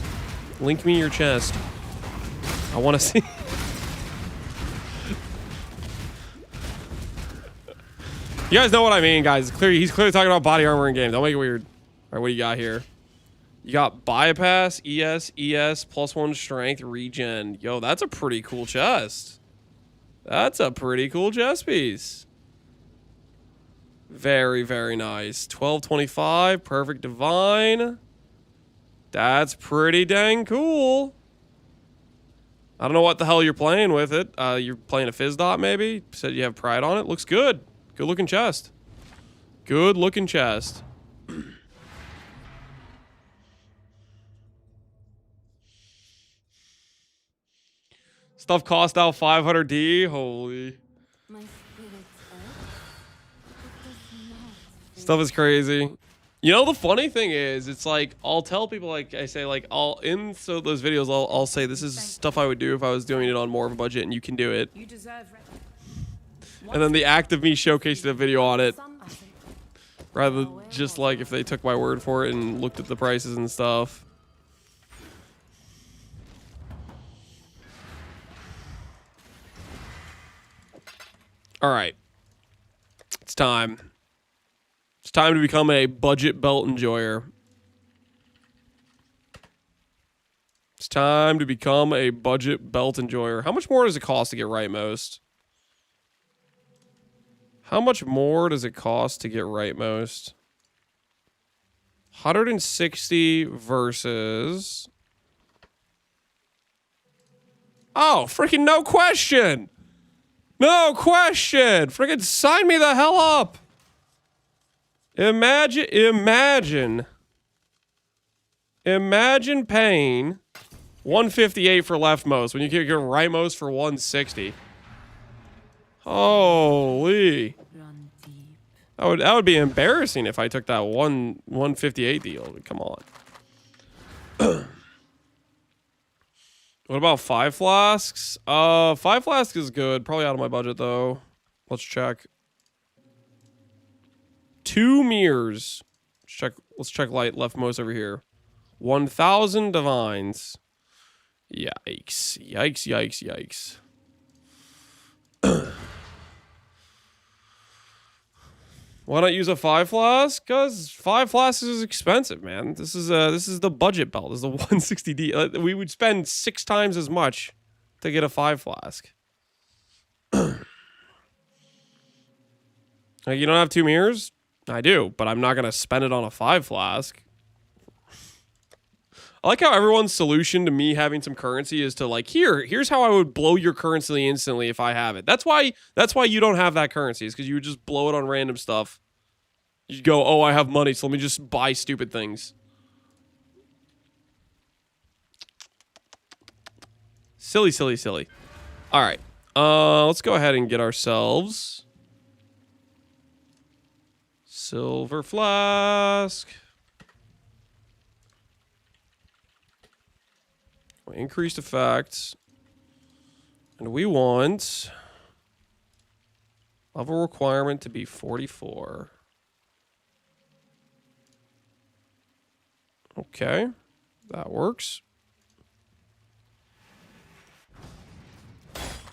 Speaker 1: Link me your chest. I want to see. You guys know what I mean, guys. He's clearly talking about body armor in game. Don't make it weird. All right, what do you got here? You got bypass, ES, +1 strength, regen. Yo, that's a pretty cool chest. That's a pretty cool chest piece. Very, very nice. 1225, perfect divine. That's pretty dang cool. I don't know what the hell you're playing with it. You're playing a fizz dot maybe? Said you have pride on it. Looks good. Good looking chest. Good looking chest. Stuff cost out 500D. Holy.
Speaker 10: My spirit's edge. It does not
Speaker 1: Stuff is crazy. You know, the funny thing is, it's like, I'll tell people, like, I say, like, so those videos, I'll say, this is stuff I would do if I was doing it on more of a budget, and you can do it.
Speaker 7: You deserve
Speaker 1: And then the act of me showcasing a video on it, rather than just, like, if they took my word for it and looked at the prices and stuff. All right. It's time. It's time to become a budget belt enjoyer. It's time to become a budget belt enjoyer. How much more does it cost to get rightmost? How much more does it cost to get rightmost? 160 versus... Oh, freaking no question! No question! Freaking sign me the hell up! Imagine paying 158 for leftmost when you can get rightmost for 160. Holy.
Speaker 10: run deep.
Speaker 1: That would be embarrassing if I took that 158 deal. Come on. What about 5 flasks? 5 flasks is good. Probably out of my budget though. Let's check. 2 mirrors. Let's check light leftmost over here. 1,000 divines. Yikes. Yikes, yikes, yikes. Why not use a 5 flask? Because 5 flasks is expensive, man. This is the budget belt. This is the 160D. We would spend 6 times as much to get a 5 flask. Like, you don't have 2 mirrors? I do, but I'm not going to spend it on a 5 flask. I like how everyone's solution to me having some currency is to like, here's how I would blow your currency instantly if I have it. That's why you don't have that currency, is because you would just blow it on random stuff. You go, oh, I have money, so let me just buy stupid things. Silly, silly, silly. All right. Let's go ahead and get ourselves silver flask. Increased effects. And we want level requirement to be 44. Okay. That works.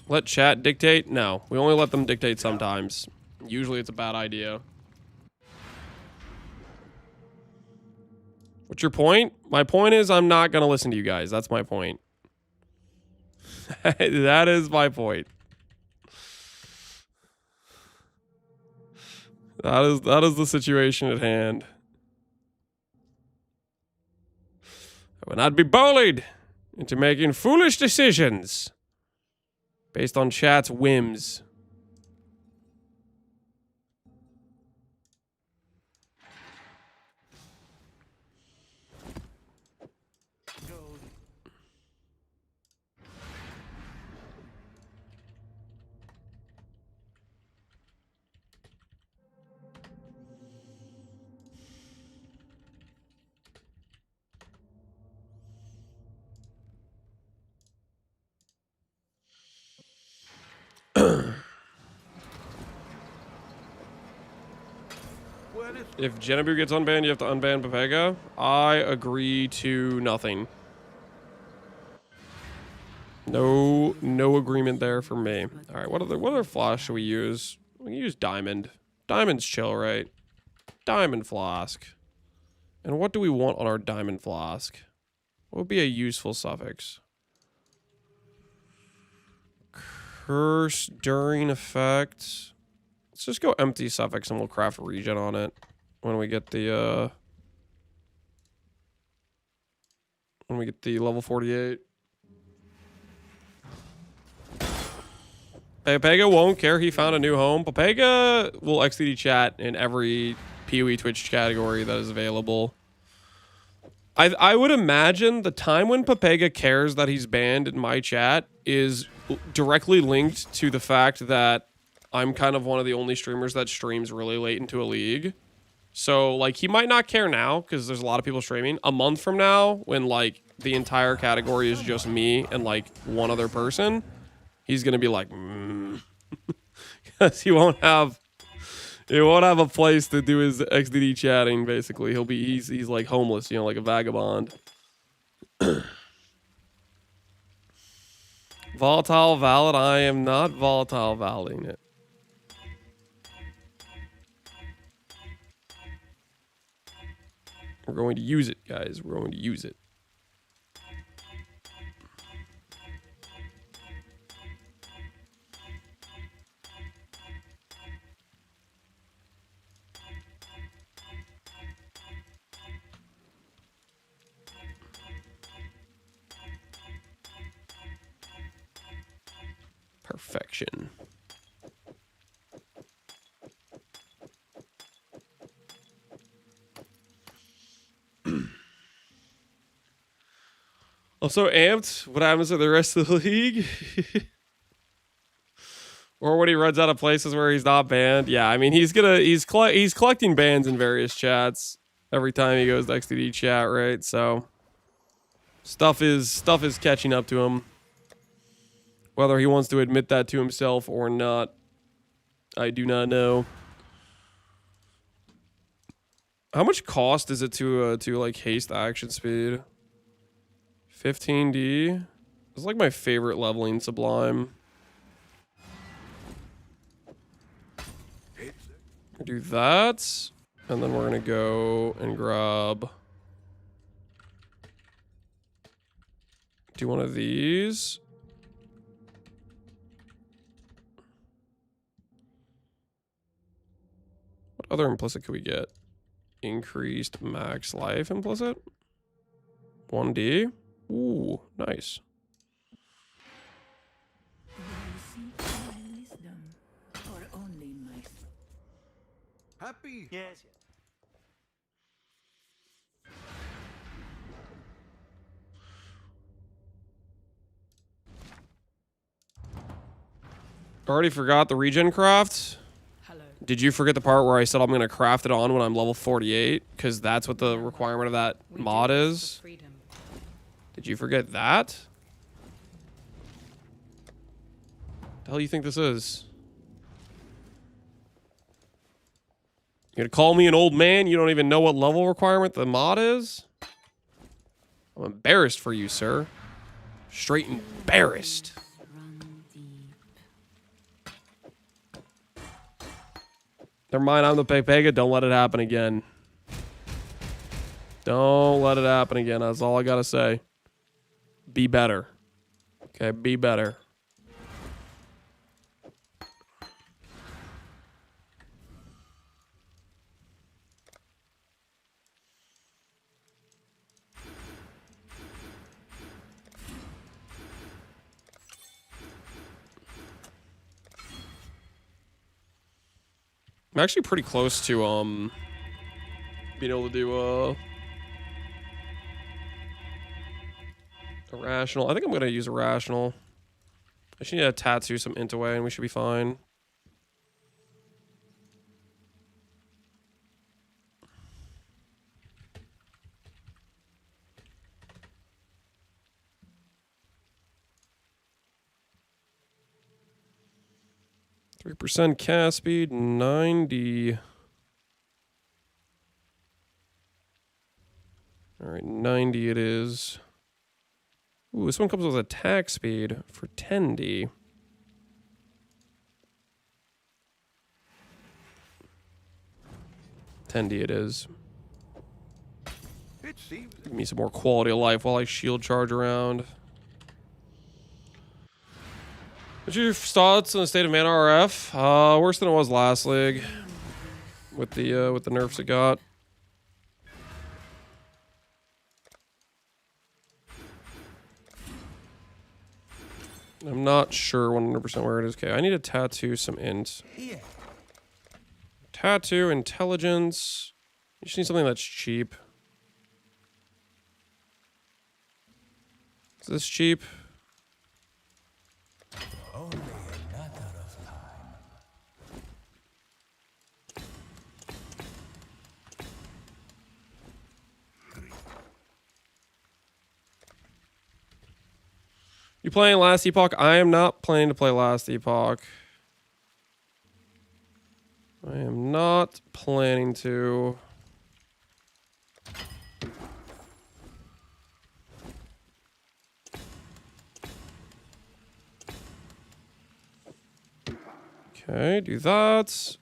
Speaker 1: Let chat dictate? No. We only let them dictate sometimes. Usually it's a bad idea. What's your point? My point is I'm not going to listen to you guys. That's my point. That is my point. That is the situation at hand. I will not be bullied into making foolish decisions based on chat's whims. If Genebu gets unbanned, you have to unban Pepega. I agree to nothing. No agreement there for me. All right, what other flask should we use? We can use Diamond. Diamond's chill, right? Diamond Flask. And what do we want on our Diamond Flask? What would be a useful suffix? Curse during effect. Let's just go empty suffix and we'll craft a regen on it when we get the level 48. Pepega won't care he found a new home. Pepega will XDD chat in every PoE Twitch category that is available. I would imagine the time when Pepega cares that he's banned in my chat is directly linked to the fact that I'm kind of one of the only streamers that streams really late into a league. So, like, he might not care now because there's a lot of people streaming. A month from now, when, like, the entire category is just me and, like, one other person, he's going to be like, because he won't have a place to do his XDD chatting, basically. He's like homeless, you know, like a vagabond. Volatile valid. I am not volatile validing it. We're going to use it, guys. We're going to use it. Perfection. Also amped, what happens to the rest of the league? Or when he runs out of places where he's not banned. Yeah, I mean he's collecting bans in various chats every time he goes to XDD chat, right? So stuff is catching up to him. Whether he wants to admit that to himself or not, I do not know. How much cost is it to like haste action speed? 15D. It's like my favorite leveling sublime. Do that, and then we're gonna go and grab. Do one of these. What other implicit could we get? Increased max life implicit. 1D. Ooh, nice.
Speaker 3: Happy?
Speaker 5: Yes.
Speaker 1: Already forgot the regen craft.
Speaker 7: Hello.
Speaker 1: Did you forget the part where I said I'm going to craft it on when I'm level 48? Because that's what the requirement of that mod is. Did you forget that? The hell you think this is? You gonna call me an old man? You don't even know what level requirement the mod is? I'm embarrassed for you, sir. Straight embarrassed. Never mind, I'm the Pepega. Don't let it happen again. Don't let it happen again. That's all I gotta say. Be better. Okay, be better. I'm actually pretty close to being able to do a rational. I think I'm gonna use a rational. I should need to tattoo some int away and we should be fine. %3 cast speed, 90. All right, 90 it is. Ooh, this one comes with attack speed for 10D. It is. Give me some more quality of life while I shield charge around. What's your thoughts on the state of Mana RF? Worse than it was last league with the nerfs it got. I'm not sure 100% where it is. Okay, I need to tattoo some int.
Speaker 3: Here.
Speaker 1: Tattoo, intelligence. You just need something that's cheap. Is this cheap?
Speaker 3: Only a matter of time.
Speaker 1: You playing Last Epoch? I am not planning to play Last Epoch. I am not planning to. Okay, do that.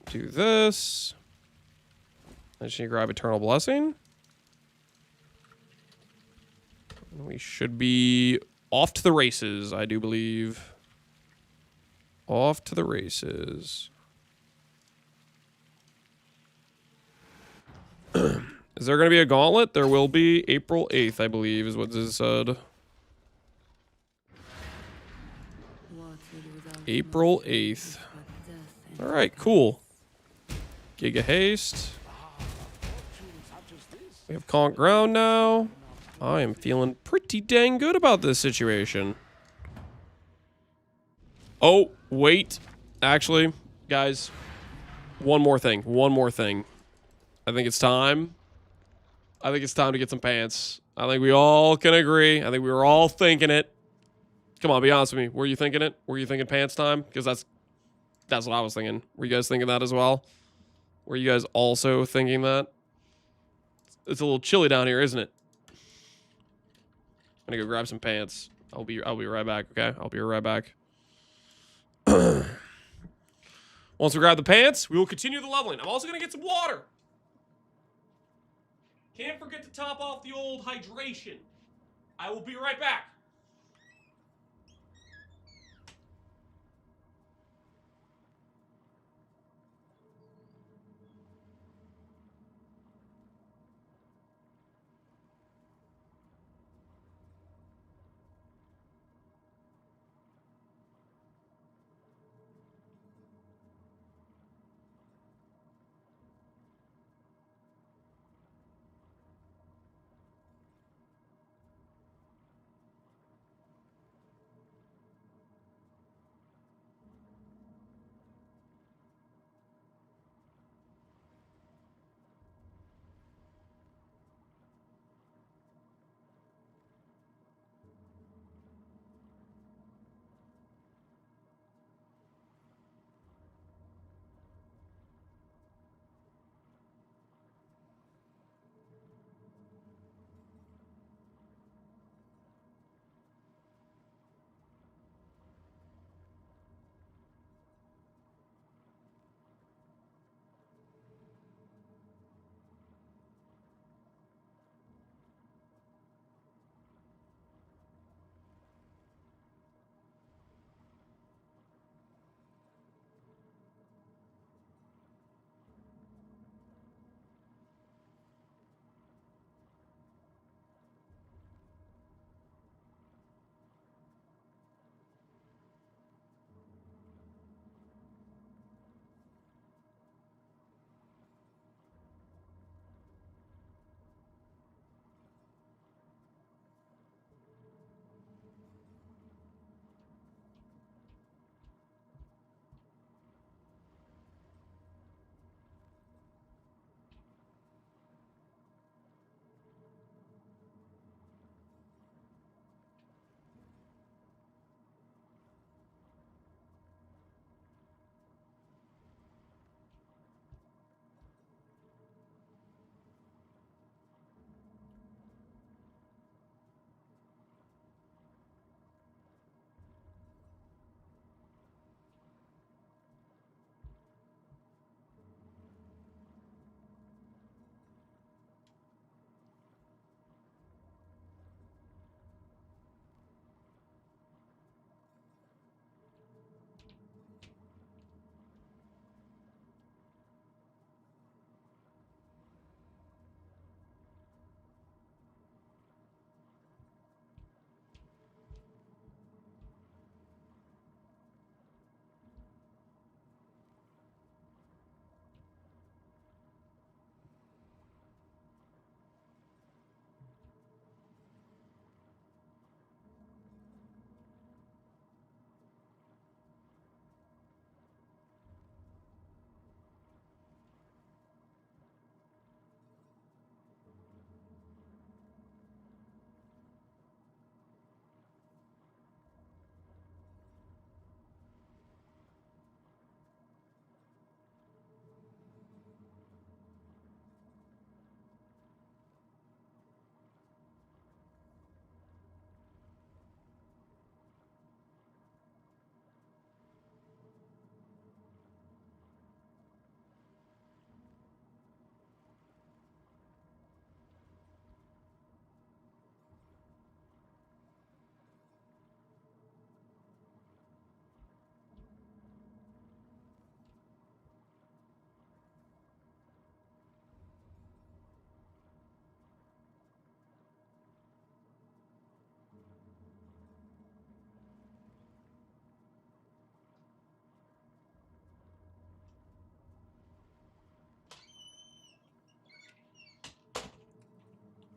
Speaker 1: Do this. I just need to grab Eternal Blessing. We should be off to the races, I do believe. Off to the races. Is there going to be a gauntlet? There will be. April 8th, I believe, is what this said. April 8th. Alright, cool. Giga Haste. We have Conk Ground now. I am feeling pretty dang good about this situation. Oh, wait. Actually, guys, one more thing. I think it's time. I think it's time to get some pants. I think we all can agree. I think we were all thinking it. Come on, be honest with me. Were you thinking it? Were you thinking pants time? Because that's what I was thinking. Were you guys thinking that as well? Were you guys also thinking that? It's a little chilly down here, isn't it? I'm gonna go grab some pants. I'll be right back, okay? I'll be right back. Once we grab the pants, we will continue the leveling. I'm also gonna get some water. Can't forget to top off the old hydration. I will be right back.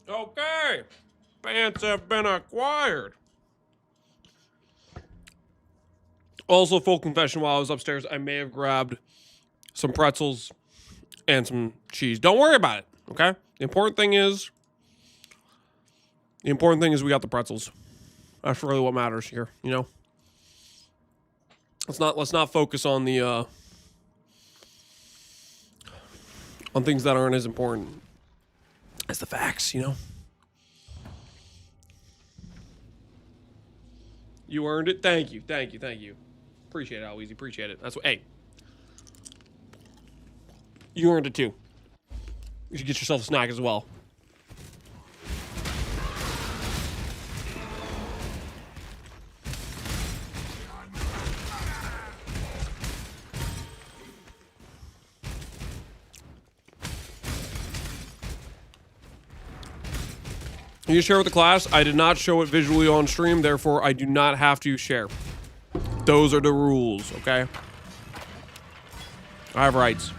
Speaker 1: Okay. Pants have been acquired. Also, full confession, while I was upstairs, I may have grabbed some pretzels and some cheese. Don't worry about it, okay? The important thing is we got the pretzels. That's really what matters here, you know? Let's not focus on the on things that aren't as important as the facts, you know? You earned it. Thank you. Thank you. Thank you. Appreciate it, Alweezy. Appreciate it. That's what, hey. You earned it too. You should get yourself a snack as well. You share with the class. I did not show it visually on stream, therefore I do not have to share. Those are the rules, okay? I have rights.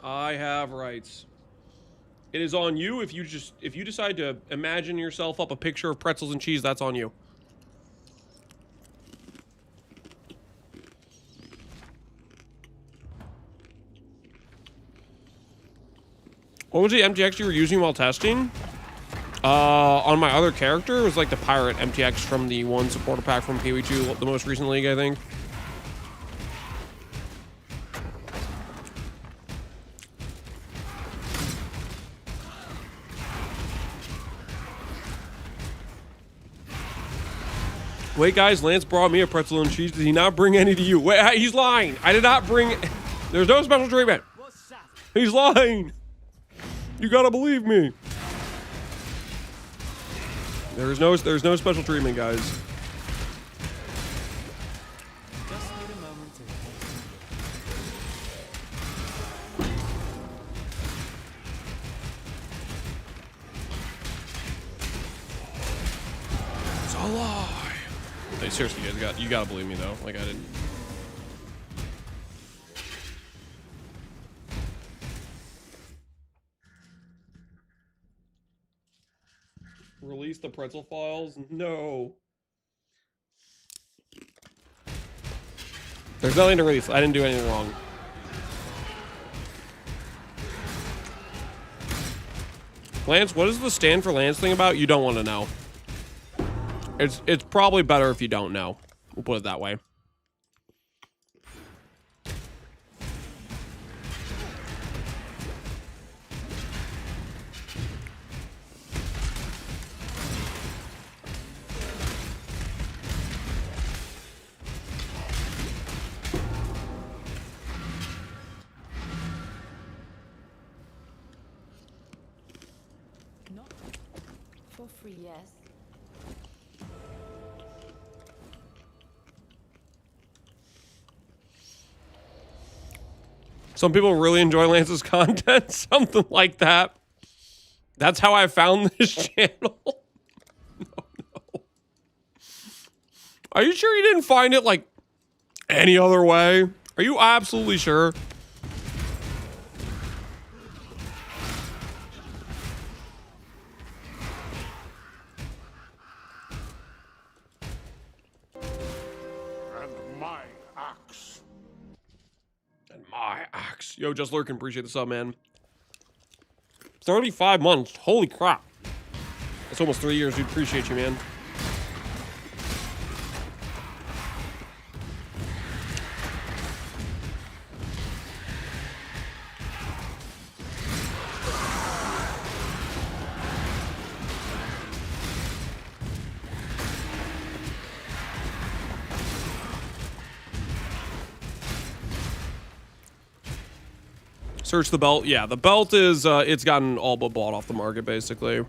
Speaker 1: I have rights. It is on you if you decide to imagine yourself up a picture of pretzels and cheese, that's on you. What was the MTX you were using while testing? On my other character, it was like the pirate MTX from the one supporter pack from PoE2, the most recent league, I think. Wait, guys, Lance brought me a pretzel and cheese. Did he not bring any to you? Wait, he's lying. I did not bring... There's no special treatment. He's lying. You gotta believe me. There's no special treatment, guys.
Speaker 2: Just need a moment to
Speaker 1: It's a lie. Hey, seriously, you gotta believe me though. Like I didn't. Release the pretzel files? No. There's nothing to release. I didn't do anything wrong. Lance, what is the stand for Lance thing about? You don't want to know. It's probably better if you don't know. We'll put it that way.
Speaker 10: Not for free, yes.
Speaker 1: Some people really enjoy Lance's content, something like that. That's how I found this channel. No. Are you sure you didn't find it like any other way? Are you absolutely sure?
Speaker 8: And my axe.
Speaker 1: And my axe. Yo, Just Lurkin, appreciate the sub, man. 35 months. Holy crap. That's almost 3 years, dude. Appreciate you, man. Search the belt. Yeah, the belt is, it's gotten all but bought off the market, basically.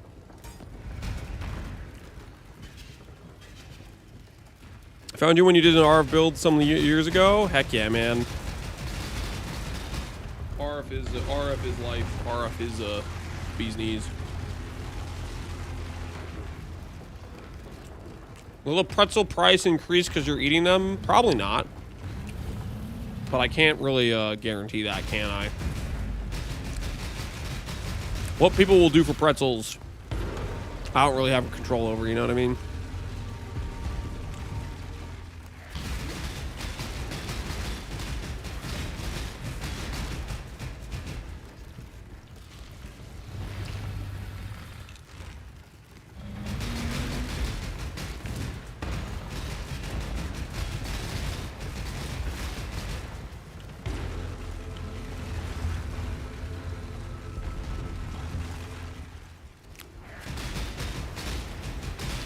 Speaker 1: Found you when you did an RF build some years ago? Heck yeah, man. RF is life. RF is, bee's knees. Will the pretzel price increase because you're eating them? Probably not. But I can't really, guarantee that, can I? What people will do for pretzels, I don't really have control over, you know what I mean?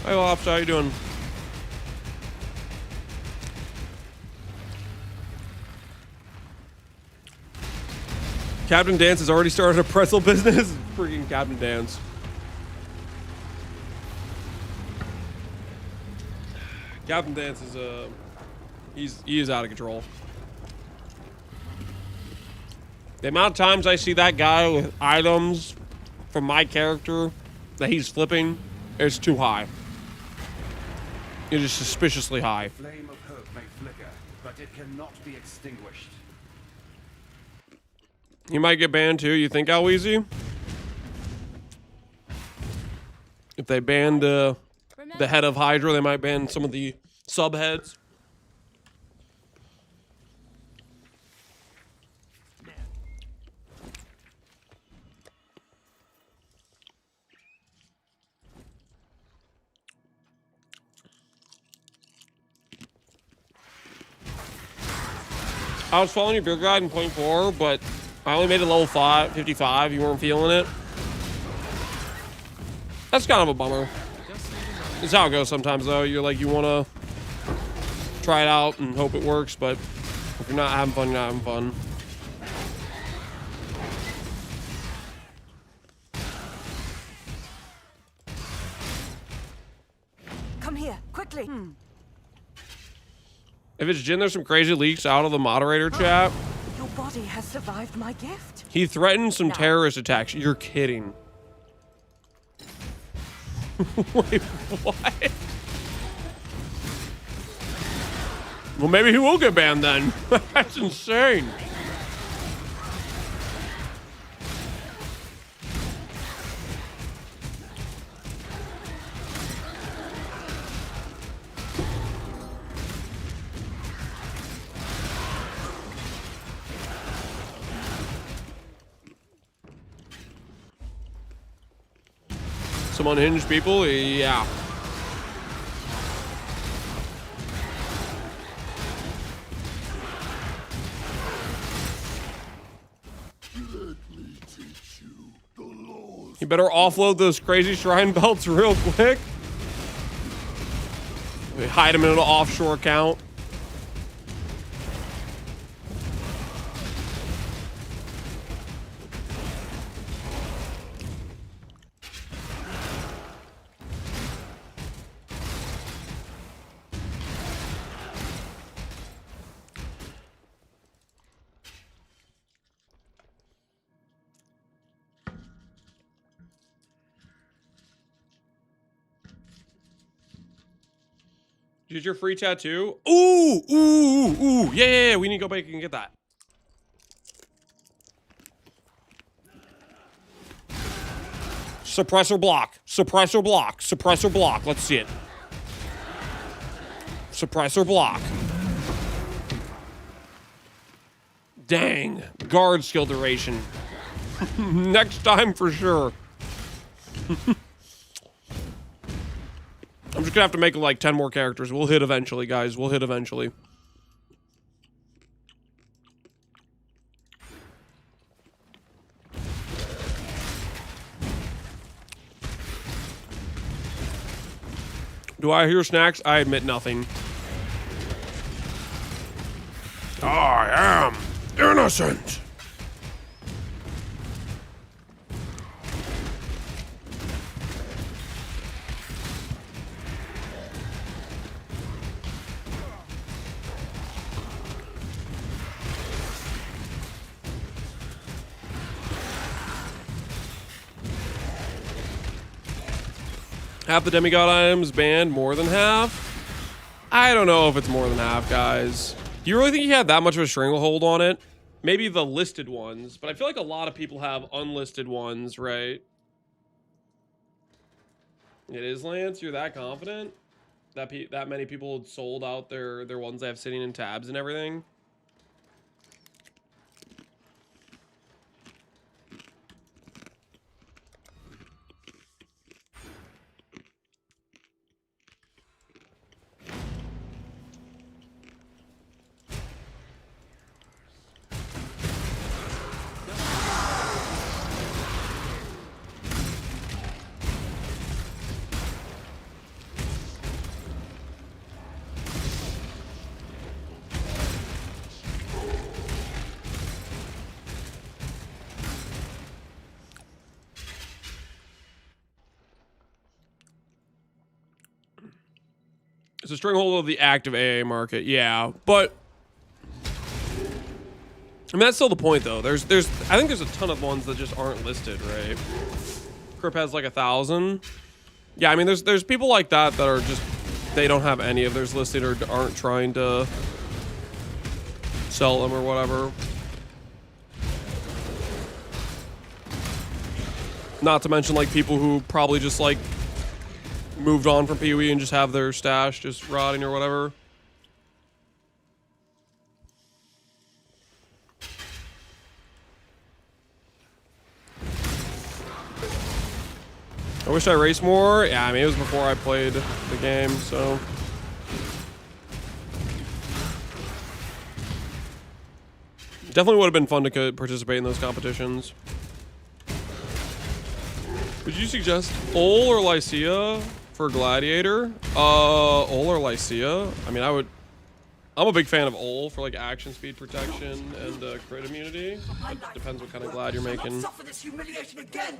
Speaker 1: Hey, Lobster, how you doing? Captain Dance has already started a pretzel business. Freaking Captain Dance. Captain Dance is he is out of control. The amount of times I see that guy with items from my character that he's flipping is too high. It is suspiciously high.
Speaker 11: Flame of hope may flicker, but it cannot be extinguished.
Speaker 1: You might get banned too. You think, Alweezy? If they banned the head of Hydra, they might ban some of the subheads. I was following your beer guide in 0.4, but I only made it level 55. You weren't feeling it. That's kind of a bummer. It's how it goes sometimes, though. You're like, you want to try it out and hope it works, but if you're not having fun, you're not having fun.
Speaker 7: Come here, quickly.
Speaker 1: If it's Jin, there's some crazy leaks out of the moderator chat.
Speaker 7: Your body has survived my gift.
Speaker 1: He threatened some terrorist attacks. You're kidding. Wait, what? Well, maybe he will get banned then. That's insane. Some unhinged people? Yeah. You better offload those crazy shrine belts real quick. We hide them in an offshore account. Did your free tattoo? Ooh, ooh, ooh. Yeah, we need to go back and get that. Suppressor block. Suppressor block. Suppressor block. Let's see it. Suppressor block. Dang. Guard skill duration. Next time for sure. I'm just gonna have to make like 10 more characters. We'll hit eventually, guys. We'll hit eventually. Do I hear snacks? I admit nothing. I am innocent. Half the demigod items banned, more than half? I don't know if it's more than half, guys. Do you really think he had that much of a stranglehold on it? Maybe the listed ones, but I feel like a lot of people have unlisted ones, right? It is, Lance? You're that confident? That many people sold out their ones they have sitting in tabs and everything? It's a stronghold of the active AA market, yeah, but I mean that's still the point though. I think there's a ton of ones that just aren't listed, right? Crip has like 1,000. Yeah, I mean there's people like that are just they don't have any of theirs listed or aren't trying to sell them or whatever. Not to mention like people who probably just like moved on from PoE and just have their stash just rotting or whatever. I wish I raced more. Yeah, I mean, it was before I played the game, so. Definitely would have been fun to participate in those competitions. Would you suggest Ol or Lycia for Gladiator? Ol or Lycia? I mean, I'm a big fan of Ol for like action speed protection and crit immunity. It depends what kind of glad you're making.
Speaker 3: Suffer this humiliation again.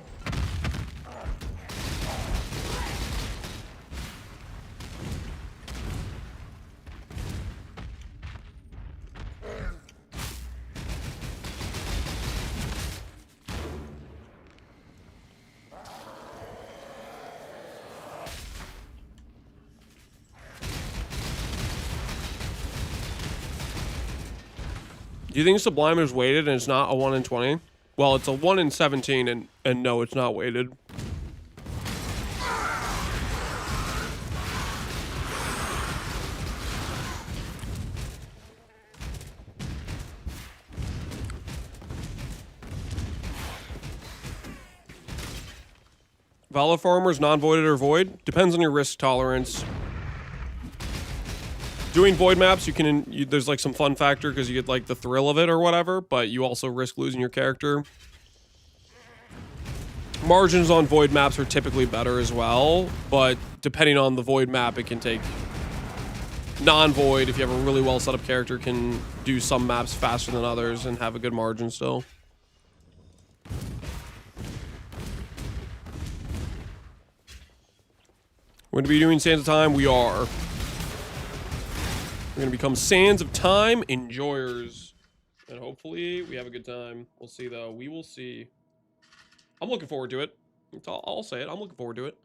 Speaker 1: Do you think Sublime is weighted and it's not a 1 in 20? Well, it's a 1 in 17 and no, it's not weighted. Vala Farmers non-voided or void? Depends on your risk tolerance. Doing void maps, there's like some fun factor because you get like the thrill of it or whatever, but you also risk losing your character. Margins on void maps are typically better as well, but depending on the void map, it can take non-void. If you have a really well set up character, can do some maps faster than others and have a good margin still. We're going to be doing Sands of Time. We are. We're going to become Sands of Time enjoyers. And hopefully we have a good time. We'll see, though. We will see. I'm looking forward to it. I'll say it. I'm looking forward to it.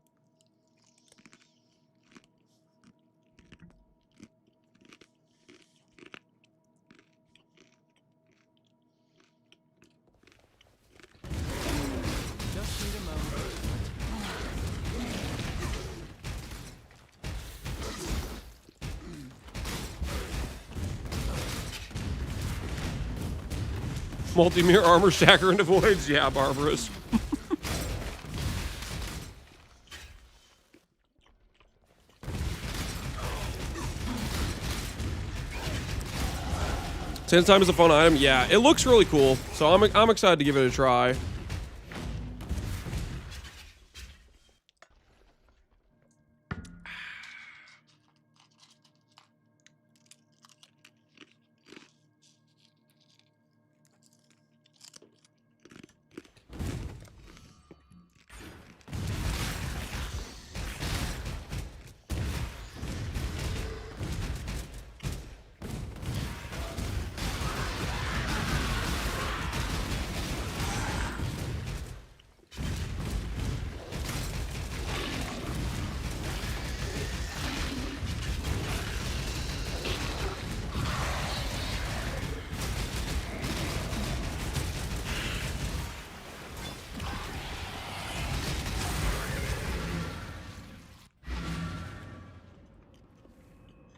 Speaker 2: Just need a moment.
Speaker 1: Multi-mirror armor stacker into voids. Yeah, Barbarous. Sands Time is a fun item. Yeah, it looks really cool. So I'm excited to give it a try.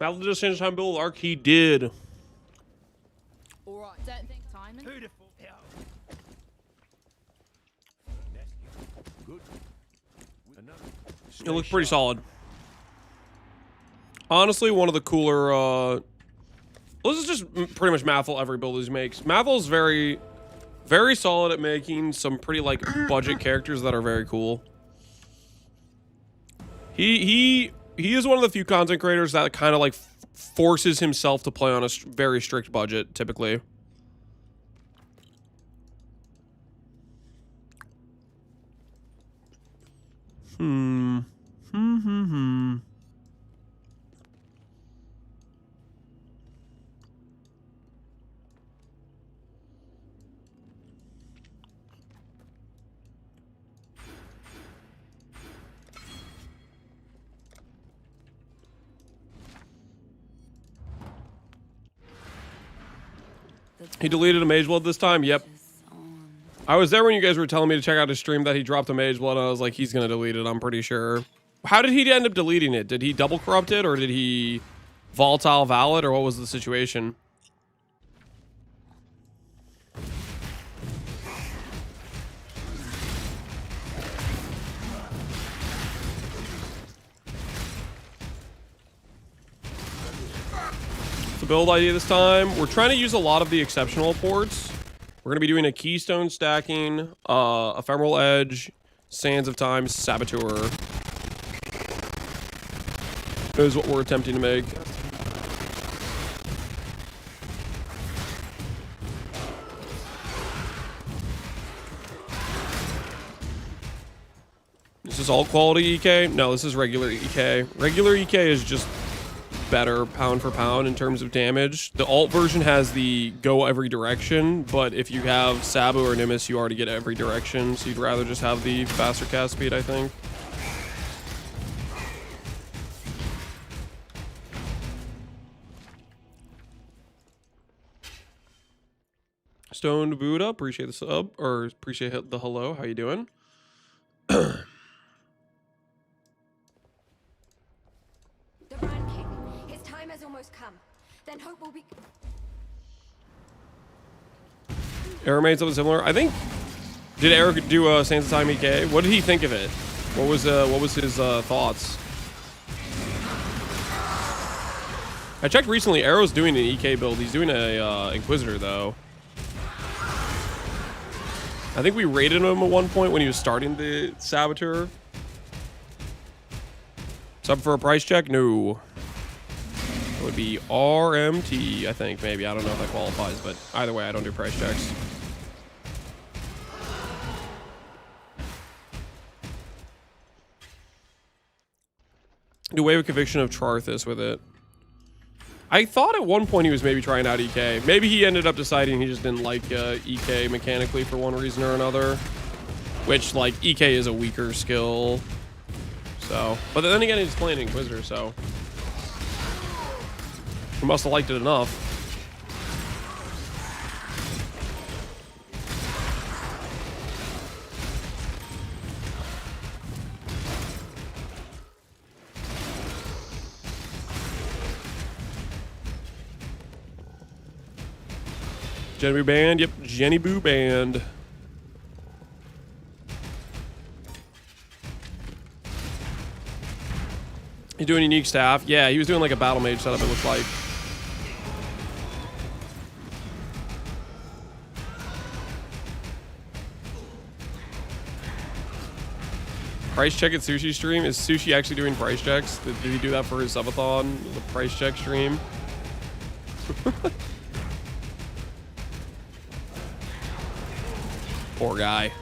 Speaker 1: Battle did a change time build arc. He did.
Speaker 10: Alright, don't think timing.
Speaker 1: It looked pretty solid. Honestly, one of the cooler. This is just pretty much Mathel every build he makes. Mathel's very, very solid at making some pretty like budget characters that are very cool. He is one of the few content creators that kind of like forces himself to play on a very strict budget, typically. He deleted a Mage Blood this time? Yep. I was there when you guys were telling me to check out his stream that he dropped a Mage Blood, and I was like, he's gonna delete it, I'm pretty sure. How did he end up deleting it? Did he double corrupt it, or did he volatile valid, or what was the situation? The build idea this time, we're trying to use a lot of the exceptional ports. We're going to be doing a Keystone stacking, Ephemeral Edge, Sands of Time, Saboteur. Is what we're attempting to make. This is all quality EK? No, this is regular EK. Regular EK is just better pound for pound in terms of damage. The alt version has the go every direction, but if you have Sabu or Nimbus, you already get every direction, so you'd rather just have the faster cast speed, I think. Stoned Buddha, appreciate the sub, or appreciate the hello. How you doing?
Speaker 12: The Brand King. His time has almost come. Then hope will be.
Speaker 1: Arrow made something similar. I think. Did Eric do a Sands of Time EK? What did he think of it? What was his thoughts? I checked recently. Arrow's doing an EK build. He's doing a Inquisitor though. I think we rated him at one point when he was starting the Saboteur. Sub for a price check? No. It would be RMT, I think, maybe. I don't know if that qualifies, but either way, I don't do price checks. Do Wave of Conviction of Charthus with it. I thought at one point he was maybe trying out EK. Maybe he ended up deciding he just didn't like EK mechanically for one reason or another. Which, like, EK is a weaker skill. So, but then again, he's playing Inquisitor, so. He must have liked it enough. Jenny Boo Band, yep, Jenny Boo Band. He's doing unique staff. Yeah, he was doing like a battle mage setup, it looked like. Price check at Sushi stream? Is Sushi actually doing price checks? Did he do that for his subathon? The price check stream? Poor guy.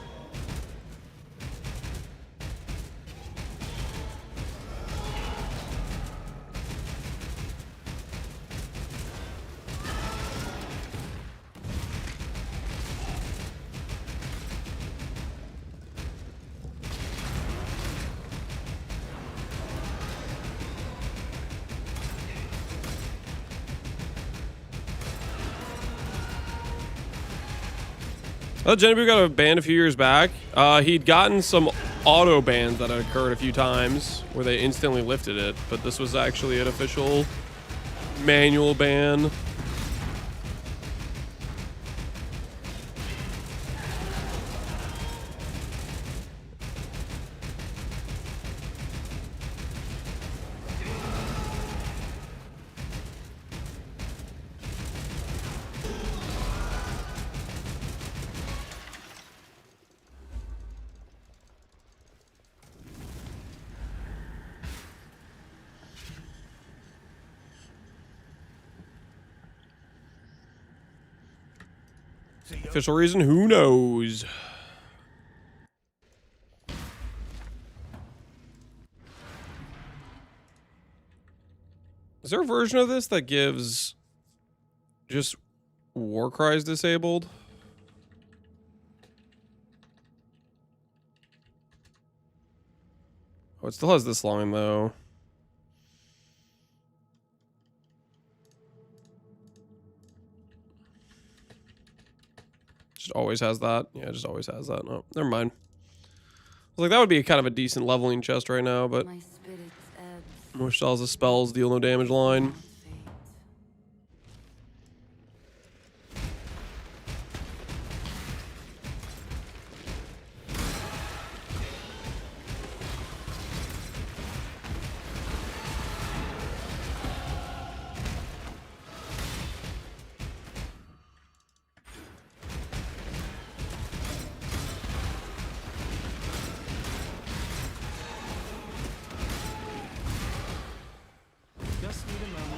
Speaker 1: Oh, Jennifer got a ban a few years back. He'd gotten some auto bans that had occurred a few times where they instantly lifted it, but this was actually an official manual ban. Official reason? Who knows? Is there a version of this that gives just war cries disabled? Oh, it still has this line though. Just always has that. Yeah, it just always has that. No, never mind. I was like, that would be kind of a decent leveling chest right now, but which tells the spells deal no damage line.
Speaker 2: Just need a moment.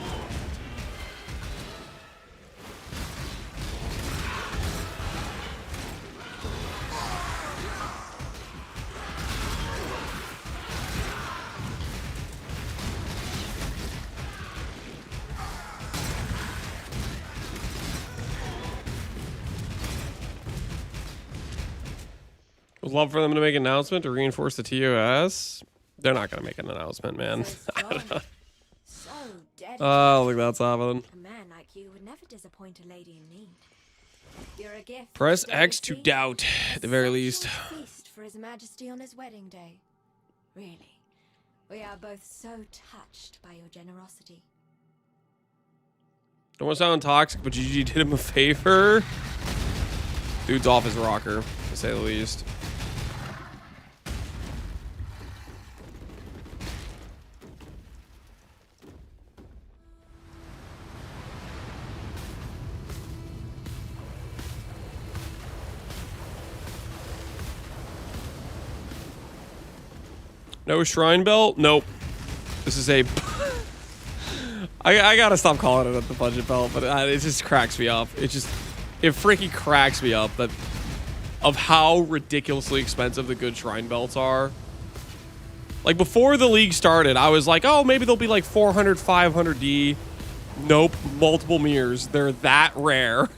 Speaker 1: Would love for them to make an announcement to reinforce the TOS. They're not going to make an announcement, man.
Speaker 12: So dead.
Speaker 1: Oh, look, that's happening.
Speaker 12: A man like you would never disappoint a lady in need. You're a gift.
Speaker 1: Press
Speaker 12: to
Speaker 1: X to
Speaker 12: Daisy,
Speaker 1: doubt, at the very
Speaker 12: a
Speaker 1: least.
Speaker 12: sexual feast for His Majesty on his wedding day. Really, we are both so touched by your generosity.
Speaker 1: Don't want to sound toxic, but GG did him a favor. Dude's off his rocker, to say the least. No shrine belt? Nope. This is a... I gotta stop calling it the budget belt, but it just cracks me up. It freaking cracks me up that of how ridiculously expensive the good shrine belts are. Like, before the league started, I was like, oh, maybe they'll be like 400, 500D. Nope. Multiple mirrors. They're that rare.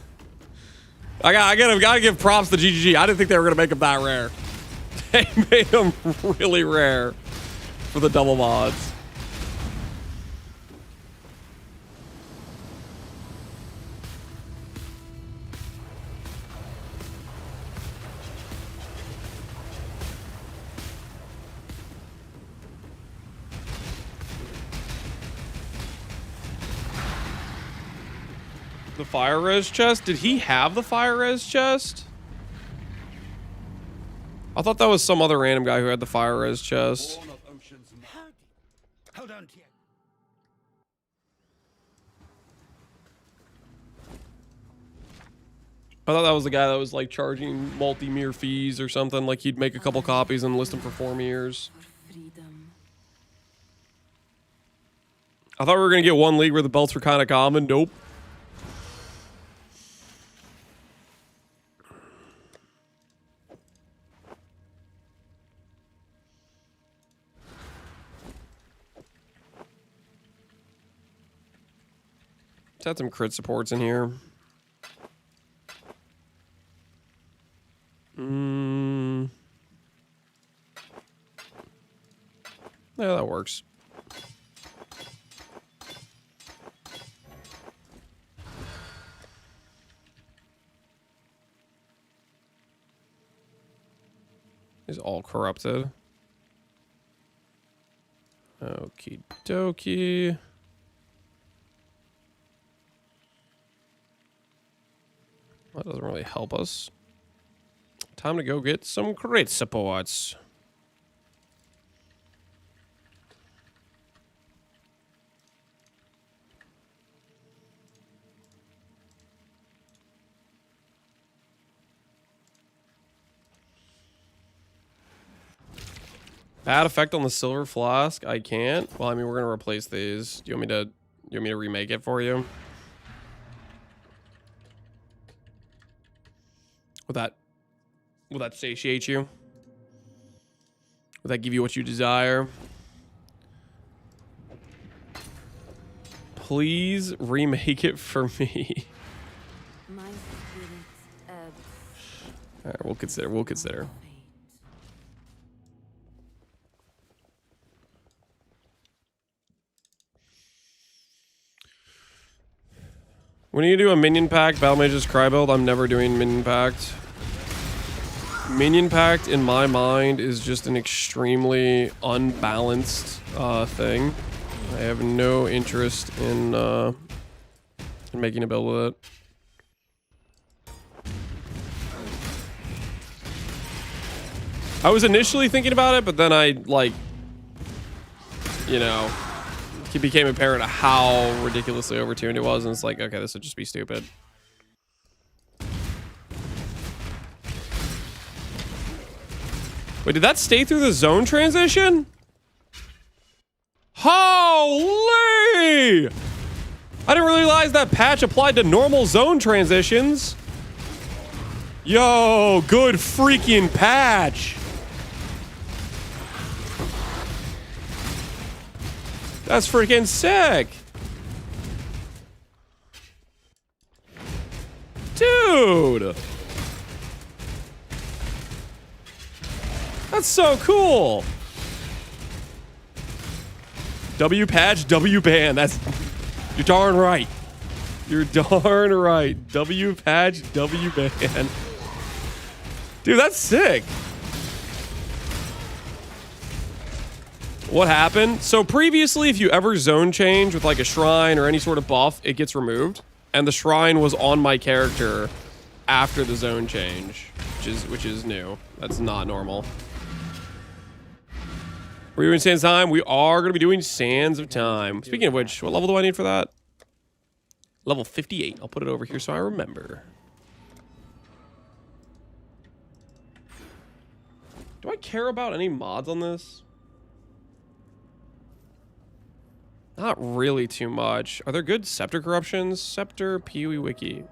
Speaker 1: I gotta give props to GGG. I didn't think they were gonna make them that rare. They made them really rare for the double mods. The fire res chest? Did he have the fire res chest? I thought that was some other random guy who had the fire res chest.
Speaker 3: Hold on to you.
Speaker 1: I thought that was the guy that was like charging multi-mirror fees or something. Like he'd make a couple copies and list them for 4 mirrors. I thought we were gonna get one league where the belts were kind of common. Nope. Let's add some crit supports in here. Yeah, that works. Is all corrupted. Okie dokie. doesn't really help us. Time to go get some crit supports. Bad effect on the silver flask. I can't. Well, I mean, we're gonna replace these. Do you want me to remake it for you? Will that satiate you? Will that give you what you desire? Please remake it for me. Alright, we'll consider. When you do a minion pact, Battle Mage's Cry build, I'm never doing minion pact. Minion pact, in my mind, is just an extremely unbalanced thing. I have no interest in making a build with it. I was initially thinking about it, but then I, like, you know, it became apparent how ridiculously overtuned it was, and it's like, okay, this would just be stupid. Wait, did that stay through the zone transition? Holy! I didn't realize that patch applied to normal zone transitions. Yo, good freaking patch. That's freaking sick. Dude. That's so cool. W patch, W ban. That's, you're darn right. You're darn right. W patch, W ban. Dude, that's sick. What happened? So previously, if you ever zone change with like a shrine or any sort of buff, it gets removed. And the shrine was on my character after the zone change, which is new. That's not normal. We're doing Sands of Time. We are going to be doing Sands of Time. Speaking of which, what level do I need for that? Level 58. I'll put it over here so I remember. Do I care about any mods on this? Not really too much. Are there good scepter corruptions? Scepter PoE wiki.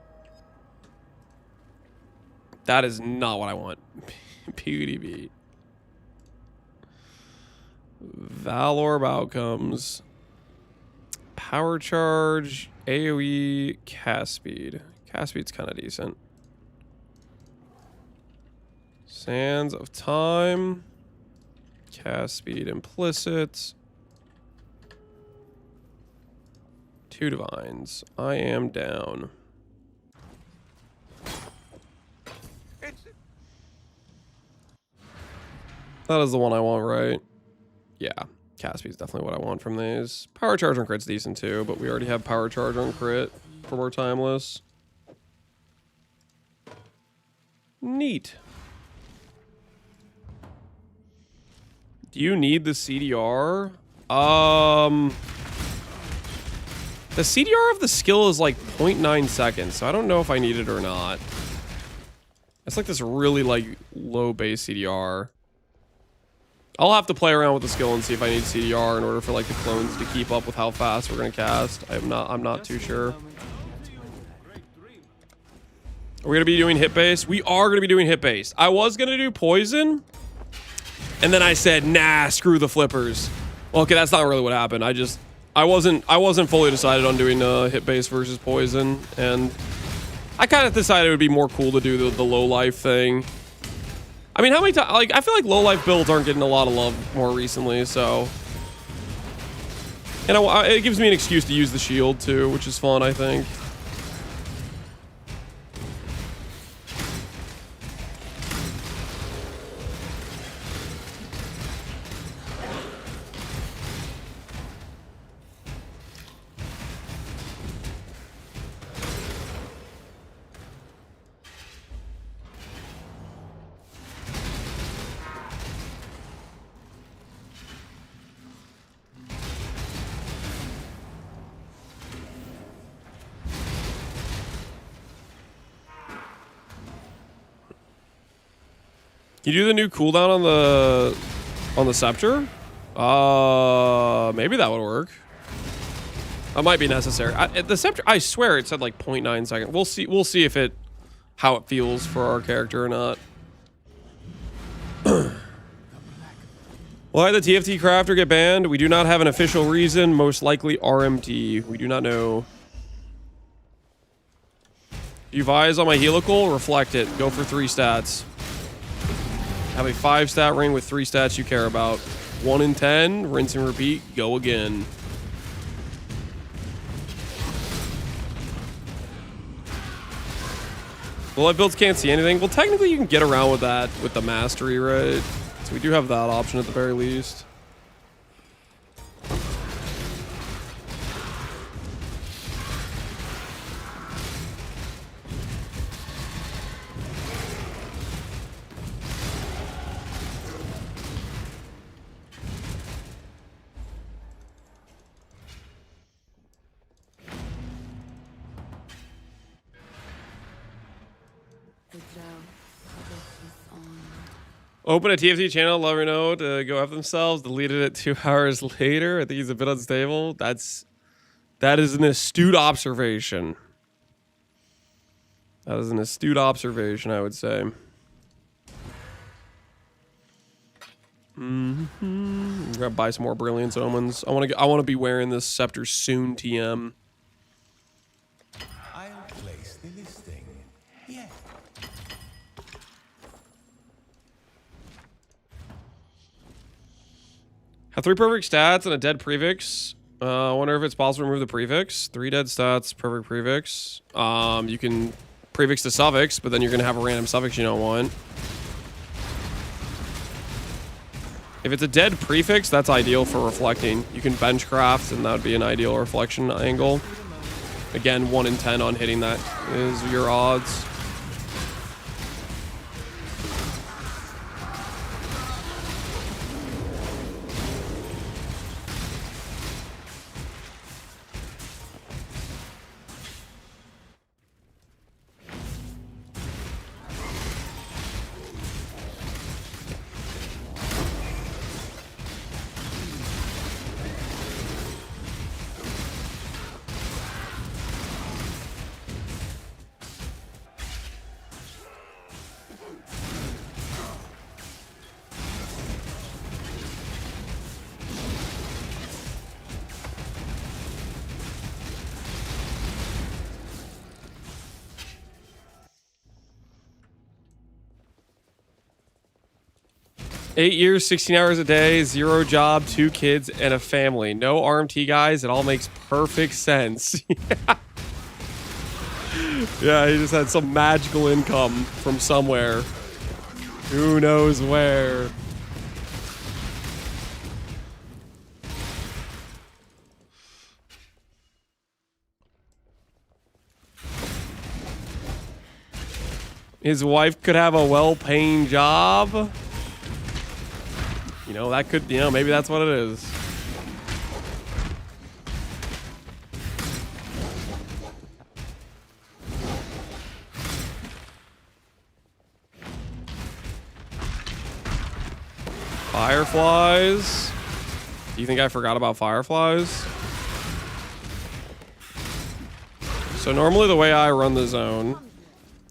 Speaker 1: That is not what I want. PUDB. Valorb outcomes. Power charge. AoE. Cast speed. Cast speed's kind of decent. Sands of Time. Cast speed implicit. 2 divines. I am down. That is the one I want, right? Yeah. Caspy is definitely what I want from these. Power charge on crit's decent too, but we already have power charge on crit for more timeless. Neat. Do you need the CDR? The CDR of the skill is like 0.9 seconds, so I don't know if I need it or not. It's like this really like low base CDR. I'll have to play around with the skill and see if I need CDR in order for like the clones to keep up with how fast we're gonna cast. I'm not too sure. Are we gonna be doing hit base? We are gonna be doing hit base. I was gonna do poison, and then I said, nah, screw the flippers. Well, okay, that's not really what happened. I wasn't fully decided on doing hit base versus poison, and I kind of decided it would be more cool to do the low life thing. I mean, how many times? Like, I feel like low life builds aren't getting a lot of love more recently, so. And it gives me an excuse to use the shield too, which is fun, I think. You do the new cooldown on the scepter? Maybe that would work. That might be necessary. The scepter, I swear it said like 0.9 seconds. We'll see if how it feels for our character or not. Why did the TFT crafter get banned? We do not have an official reason. Most likely RMT. We do not know. You vise on my helical, reflect it. Go for 3 stats. Have a 5-stat ring with 3 stats you care about. 1 in 10, rinse and repeat, go again. The light builds can't see anything. Well, technically you can get around with that with the mastery, right? So we do have that option at the very least. Open a TFT channel, let me know to go F themselves, deleted it 2 hours later. I think he's a bit unstable. That is an astute observation. That is an astute observation, I would say. I'm gonna buy some more Brilliance Omens. I want to be wearing this scepter soon, TM.
Speaker 3: I'll place the listing. Yeah.
Speaker 1: Have 3 perfect stats and a dead prefix. I wonder if it's possible to remove the prefix. 3 dead stats, perfect prefix. You can prefix the suffix, but then you're going to have a random suffix you don't want. If it's a dead prefix, that's ideal for reflecting. You can benchcraft, and that would be an ideal reflection angle. Again, 1 in 10 on hitting that is your odds. Eight years, 16 hours a day, 0 job, 2 kids, and a family. No RMT, guys. It all makes perfect sense. Yeah, he just had some magical income from somewhere. Who knows where? His wife could have a well-paying job. You know, that could, you know, maybe that's what it is. Fireflies. Do you think I forgot about fireflies? So normally the way I run the zone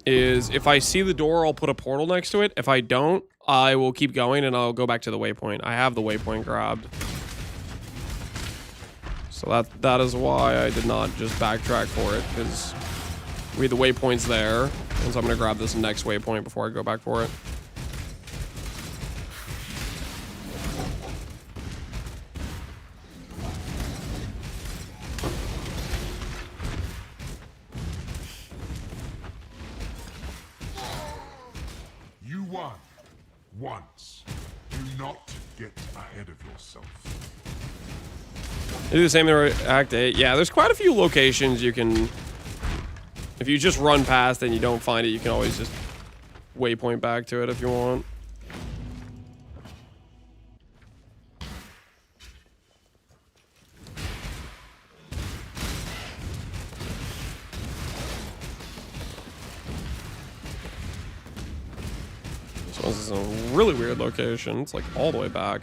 Speaker 1: is if I see the door, I'll put a portal next to it. If I don't, I will keep going and I'll go back to the waypoint. I have the waypoint grabbed. So that is why I did not just backtrack for it, because we had the waypoints there. And so I'm gonna grab this next waypoint before I go back for it.
Speaker 8: You won. Once. Do not get ahead of yourself.
Speaker 1: They do the same in Act 8. Yeah, there's quite a few locations you can... If you just run past and you don't find it, you can always just waypoint back to it if you want. This one's in a really weird location. It's like all the way back.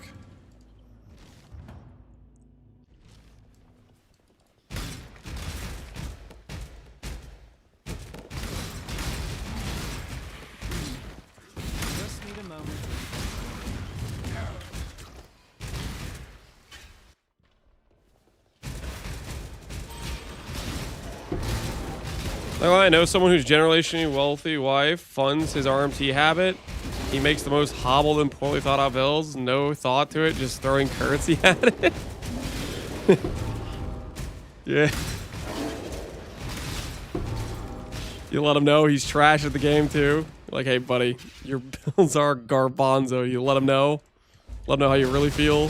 Speaker 2: Just need a moment.
Speaker 1: Like, I know someone whose generationally wealthy wife funds his RMT habit. He makes the most hobbled and poorly thought out bills. No thought to it, just throwing currency at it. Yeah. You let him know he's trash at the game too. Like, hey buddy, your bills are garbanzo. You let him know. Let him know how you really feel.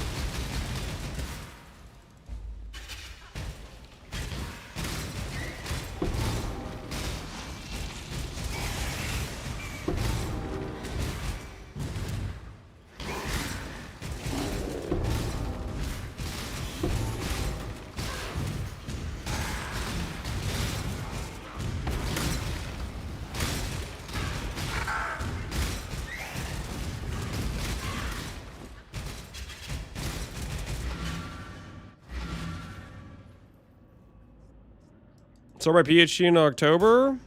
Speaker 1: So my PhD in October.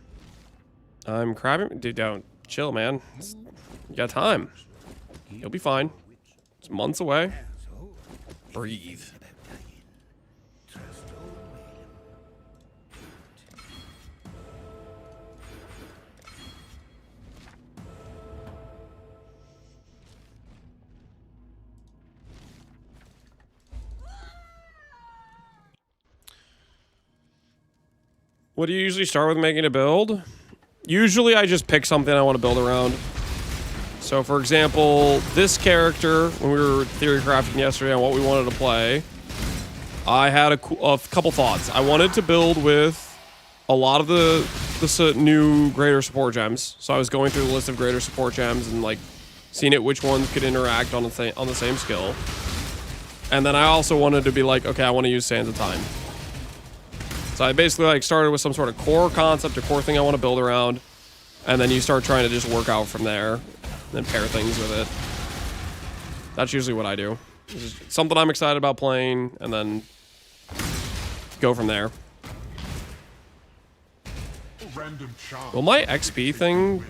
Speaker 1: I'm crabbing. Dude, don't chill, man. You got time. You'll be fine. It's months away. Breathe. What do you usually start with making a build? Usually I just pick something I want to build around. So for example, this character, when we were theory crafting yesterday on what we wanted to play, I had a couple thoughts. I wanted to build with a lot of the new greater support gems. So I was going through the list of greater support gems and like seeing which ones could interact on the same skill. And then I also wanted to be like, okay, I want to use Sands of Time. So I basically like started with some sort of core concept or core thing I want to build around, and then you start trying to just work out from there, and then pair things with it. That's usually what I do. Just something I'm excited about playing, and then go from there. Will my XP thing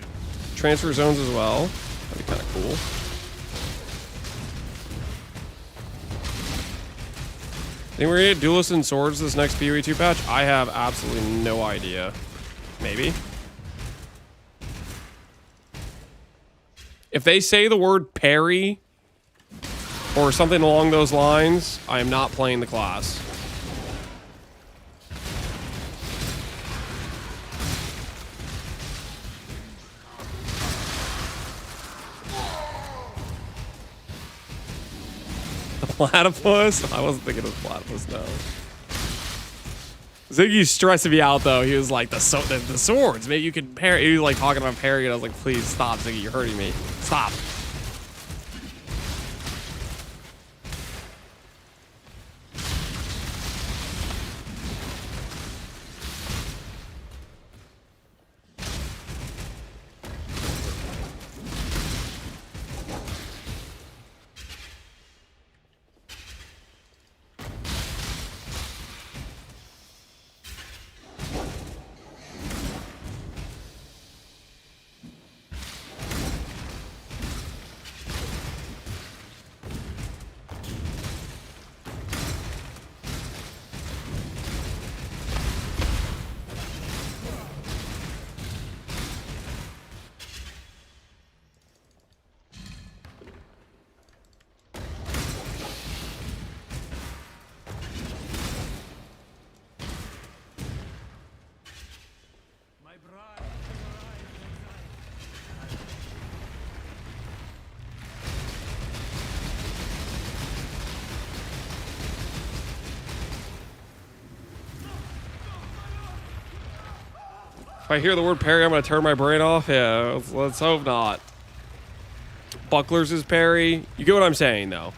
Speaker 1: transfer zones as well? That'd be kind of cool. Think we're gonna get duelists and swords this next PoE 2 patch? I have absolutely no idea. Maybe. If they say the word parry or something along those lines, I am not playing the class. Platypus? I wasn't thinking of platypus, no. Ziggy's stressing me out though. He was like, the swords, maybe you can parry. He was like talking about parrying, and I was like, please stop, Ziggy, you're hurting me. Stop. If I hear the word parry, I'm going to turn my brain off. Yeah, let's hope not. Bucklers is parry. You get what I'm saying, though.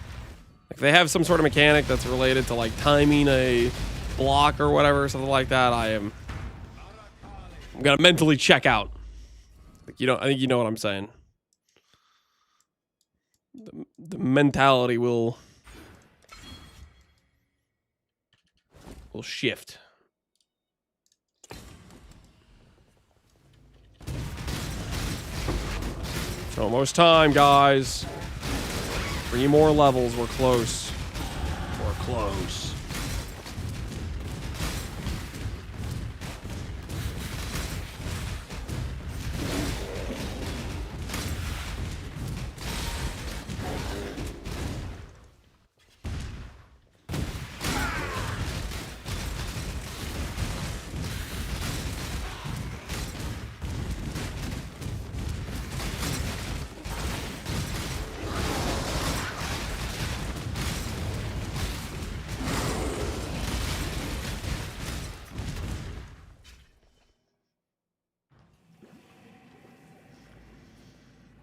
Speaker 1: If they have some sort of mechanic that's related to, like, timing a block or whatever, something like that, I'm going to mentally check out. Like, I think you know what I'm saying. the mentality will shift. It's almost time, guys. 3 more levels. We're close. We're close.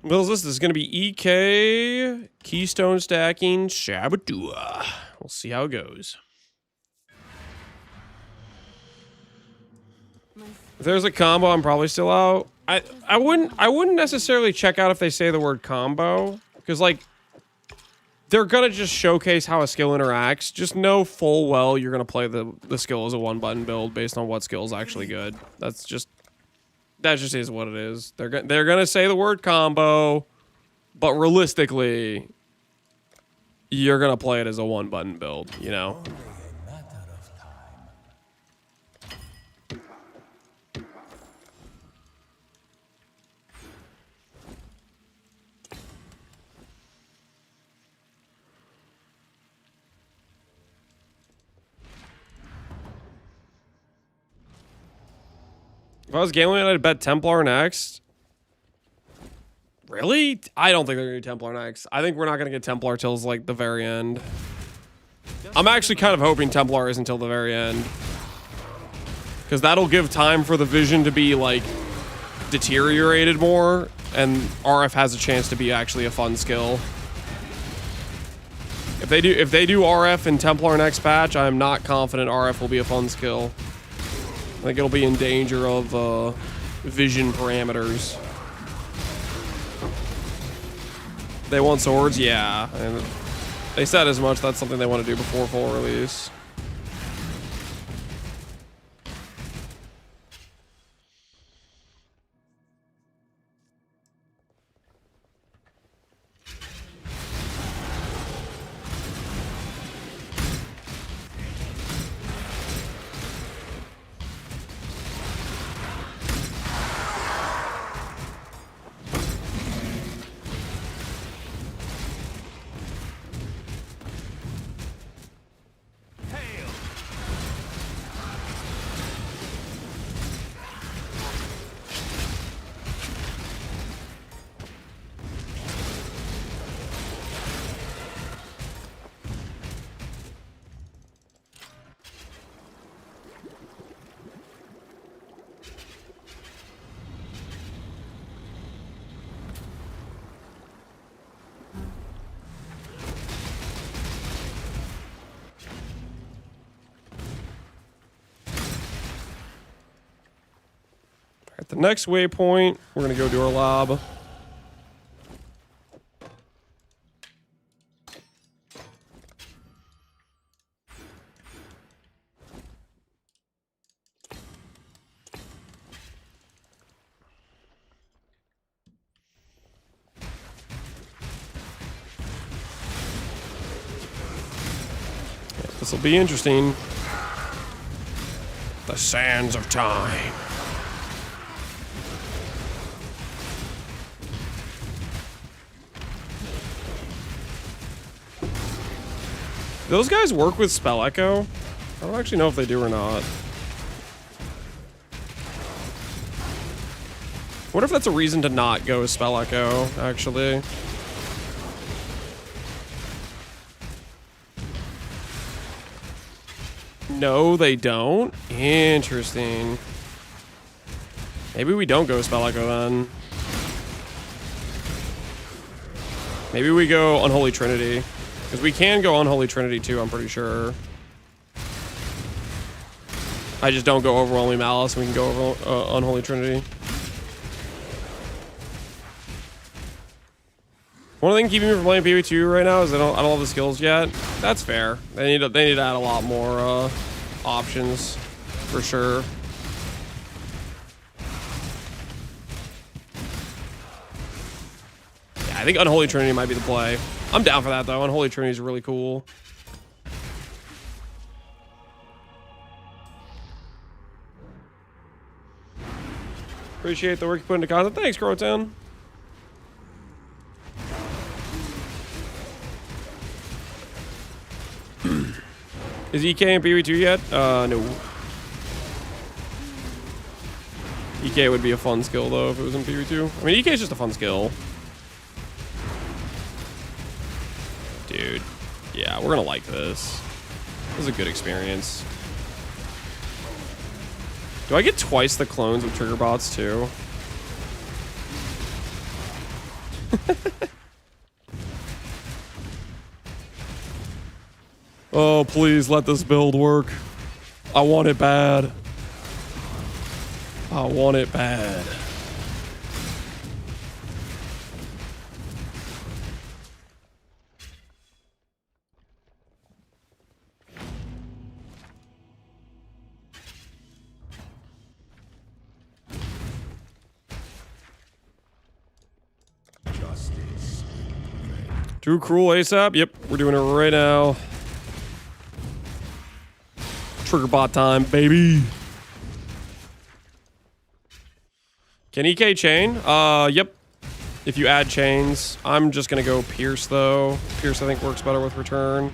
Speaker 1: Well, this is going to be EK, Keystone stacking, Saboteur. We'll see how it goes. If there's a combo, I'm probably still out. I wouldn't necessarily check out if they say the word combo, because like they're gonna just showcase how a skill interacts. Just know full well you're gonna play the skill as a 1-button build based on what skill is actually good. That just is what it is. They're gonna say the word combo, but realistically, you're gonna play it as a 1-button build. You know. If I was gambling, I'd bet Templar next. Really? I don't think they're gonna do Templar next. I think we're not gonna get Templar till like the very end. I'm actually kind of hoping Templar is until the very end, because that'll give time for the vision to be like deteriorated more, and RF has a chance to be actually a fun skill. If they do RF and Templar next patch, I am not confident RF will be a fun skill. I think it'll be in danger of vision parameters. They want swords? Yeah. And they said as much. That's something they want to do before full release. At the next waypoint, we're gonna go do our lob. This will be interesting. The sands of time. Those guys work with Spell Echo? I don't actually know if they do or not. What if that's a reason to not go with Spell Echo, actually? No, they don't? Interesting. Maybe we don't go Spell Echo then. Maybe we go Unholy Trinity. Because we can go Unholy Trinity too, I'm pretty sure. I just don't go Overwhelming Malice, and we can go over Unholy Trinity. One thing keeping me from playing PvP2 right now is I don't have the skills yet. That's fair. They need to add a lot more options for sure. Yeah, I think Unholy Trinity might be the play. I'm down for that though. Unholy Trinity is really cool. Appreciate the work you put into content. Thanks, Crotown. Is EK in PvP2 yet? No. EK would be a fun skill though if it was in PvP2. I mean, EK is just a fun skill. Dude. Yeah, we're gonna like this. This is a good experience. Do I get twice the clones with trigger bots too? Oh, please let this build work. I want it bad. I want it bad. Too cruel ASAP. Yep, we're doing it right now. Trigger bot time, baby. Can EK chain? Yep. If you add chains. I'm just gonna go Pierce though. Pierce I think works better with return.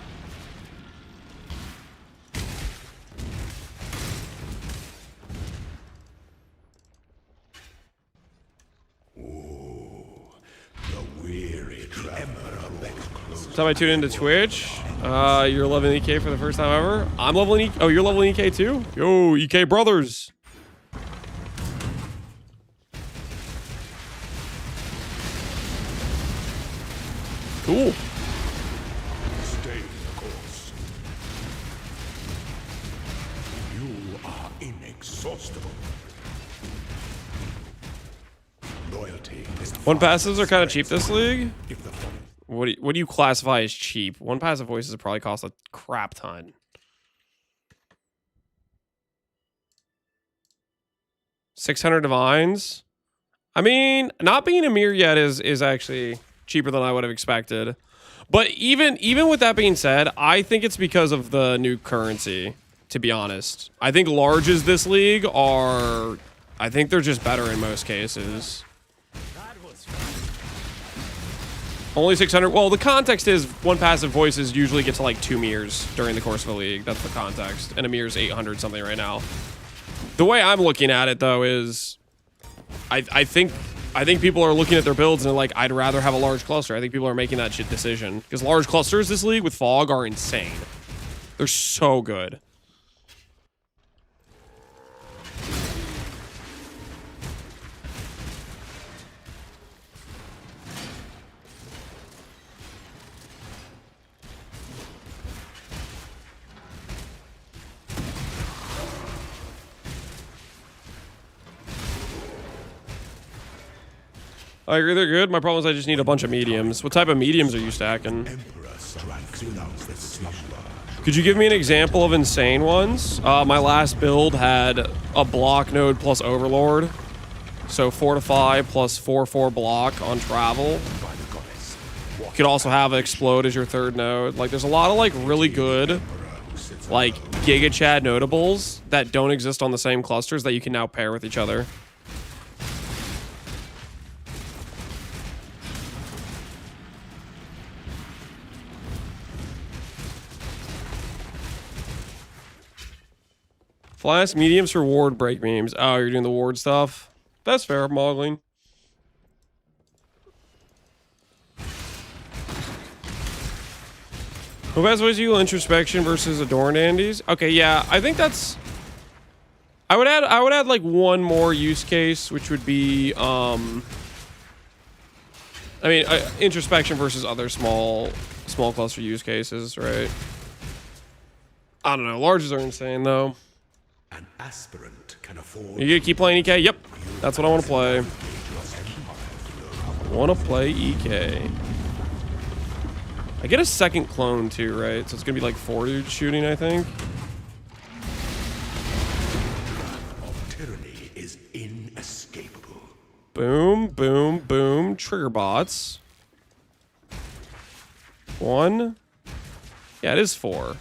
Speaker 1: Time I tune into Twitch. You're leveling EK for the first time ever. I'm leveling EK. Oh, you're leveling EK too? Yo, EK brothers. Cool.
Speaker 8: Stay the course. You are inexhaustible. Loyalty is
Speaker 1: One passives are kind of cheap this league. What do you classify as cheap? One passive voices probably cost a crap ton. 600 divines. I mean, not being a mirror yet is actually cheaper than I would have expected. But even with that being said, I think it's because of the new currency, to be honest. I think larges this league are, I think they're just better in most cases. Only 600. Well, the context is one passive voices usually get to like 2 mirrors during the course of a league. That's the context. And a mirror's 800 something right now. The way I'm looking at it though is I think people are looking at their builds and they're like, I'd rather have a large cluster. I think people are making that shit decision because large clusters this league with fog are insane. They're so good. I agree they're good. My problem is I just need a bunch of mediums. What type of mediums are you stacking? Could you give me an example of insane ones? My last build had a block node plus Overlord. So 4/5 plus 4/4 block on travel. You could also have Explode as your third node. Like there's a lot of like really good like Giga Chad notables that don't exist on the same clusters that you can now pair with each other. Flask mediums for ward break memes. Oh, you're doing the ward stuff? That's fair, Moggling. Who has visual introspection versus adorned Andes? Okay, yeah, I think that's. I would add like one more use case, which would be I mean introspection versus other small cluster use cases, right? I don't know. Larges are insane though.
Speaker 8: An aspirant can afford.
Speaker 1: You gonna keep playing EK? Yep, that's what I want to play. Want to play EK? I get a second clone too, right? So it's gonna be like 4 dudes shooting, I think.
Speaker 8: Of tyranny is inescapable.
Speaker 1: Boom, boom, boom. Trigger bots. 1. Yeah, it is 4. Well,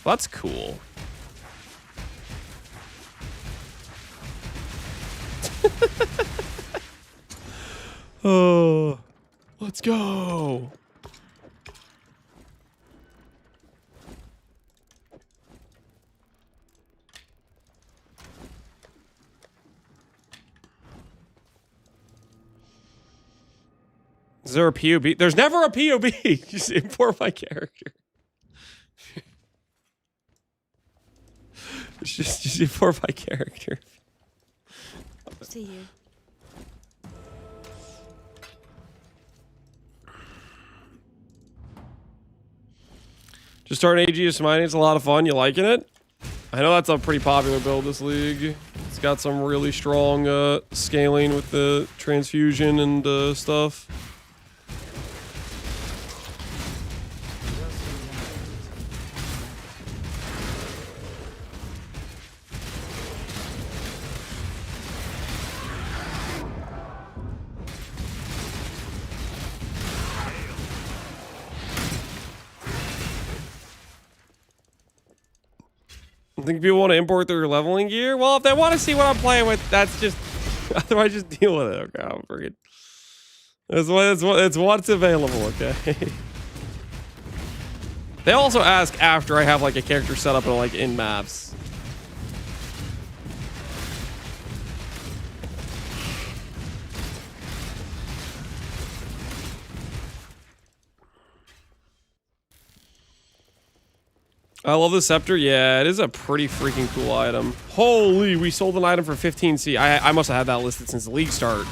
Speaker 1: that's cool. Oh, let's go. Is there a POB? There's never a POB. Just import my character. just import my character.
Speaker 12: See you.
Speaker 1: Just starting AGS mining. It's a lot of fun. You liking it? I know that's a pretty popular build this league. It's got some really strong scaling with the transfusion and stuff. I think people want to import their leveling gear. Well, if they want to see what I'm playing with, that's just... Otherwise, just deal with it. Okay, I'm freaking... It's what's available, okay? They also ask after I have, like, a character set up and, like, in maps. I love the scepter. Yeah, it is a pretty freaking cool item. Holy, we sold an item for 15C. I must have had that listed since the league start.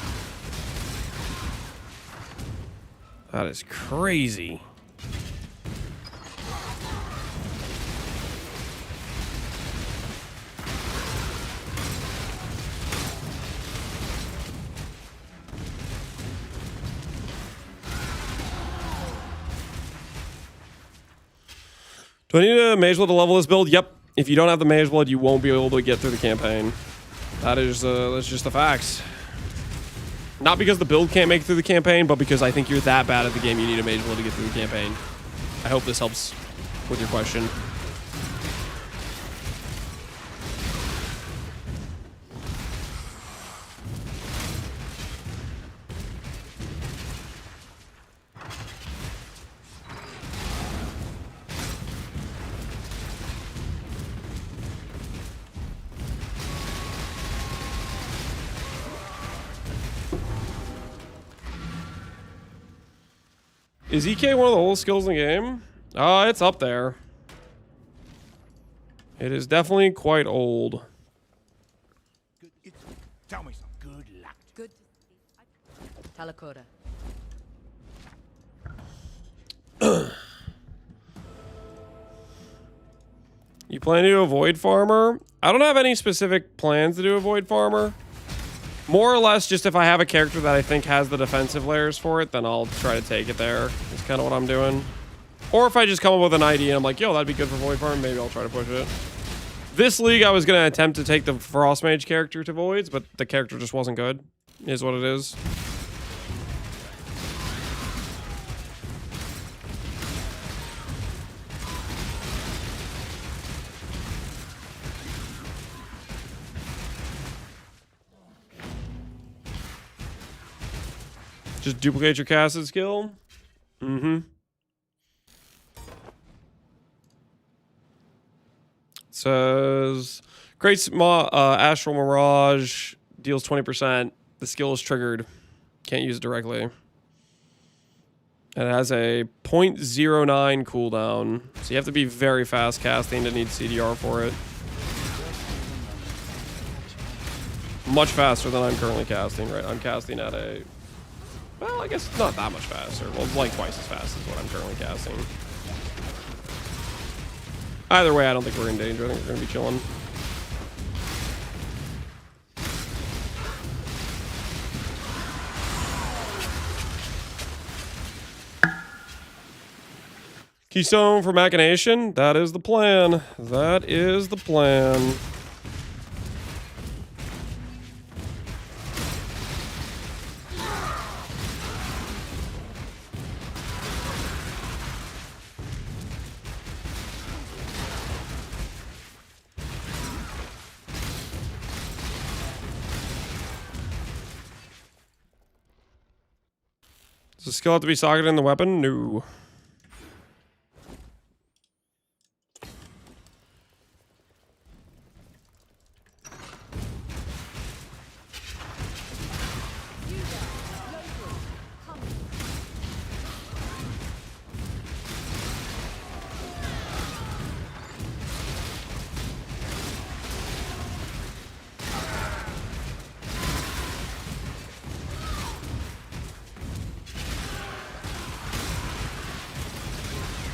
Speaker 1: That is crazy. Do I need a Mage Blood to level this build? Yep. If you don't have the Mage Blood, you won't be able to get through the campaign. That's just the facts. Not because the build can't make it through the campaign, but because I think you're that bad at the game, you need a Mage Blood to get through the campaign. I hope this helps with your question. Is EK one of the oldest skills in the game? It's up there. It is definitely quite old.
Speaker 3: Tell me some good luck.
Speaker 10: Good. Talakota.
Speaker 1: You plan to do a Void Farmer? I don't have any specific plans to do a Void Farmer. More or less, just if I have a character that I think has the defensive layers for it, then I'll try to take it there. That's kind of what I'm doing. Or if I just come up with an idea and I'm like, yo, that'd be good for Void Farm, maybe I'll try to push it. This league, I was going to attempt to take the Frost Mage character to Voids, but the character just wasn't good. Is what it is. Just duplicate your casted skill. Mm-hmm. It says, creates Astral Mirage, deals 20%. The skill is triggered. Can't use it directly. And it has a 0.09 cooldown. So you have to be very fast casting to need CDR for it. Much faster than I'm currently casting, right? I'm casting at a... Well, I guess not that much faster. Well, like twice as fast as what I'm currently casting. Either way, I don't think we're in danger. I think we're going to be chilling. Keystone for Machination. That is the plan. That is the plan. Does the skill have to be socketed in the weapon? No.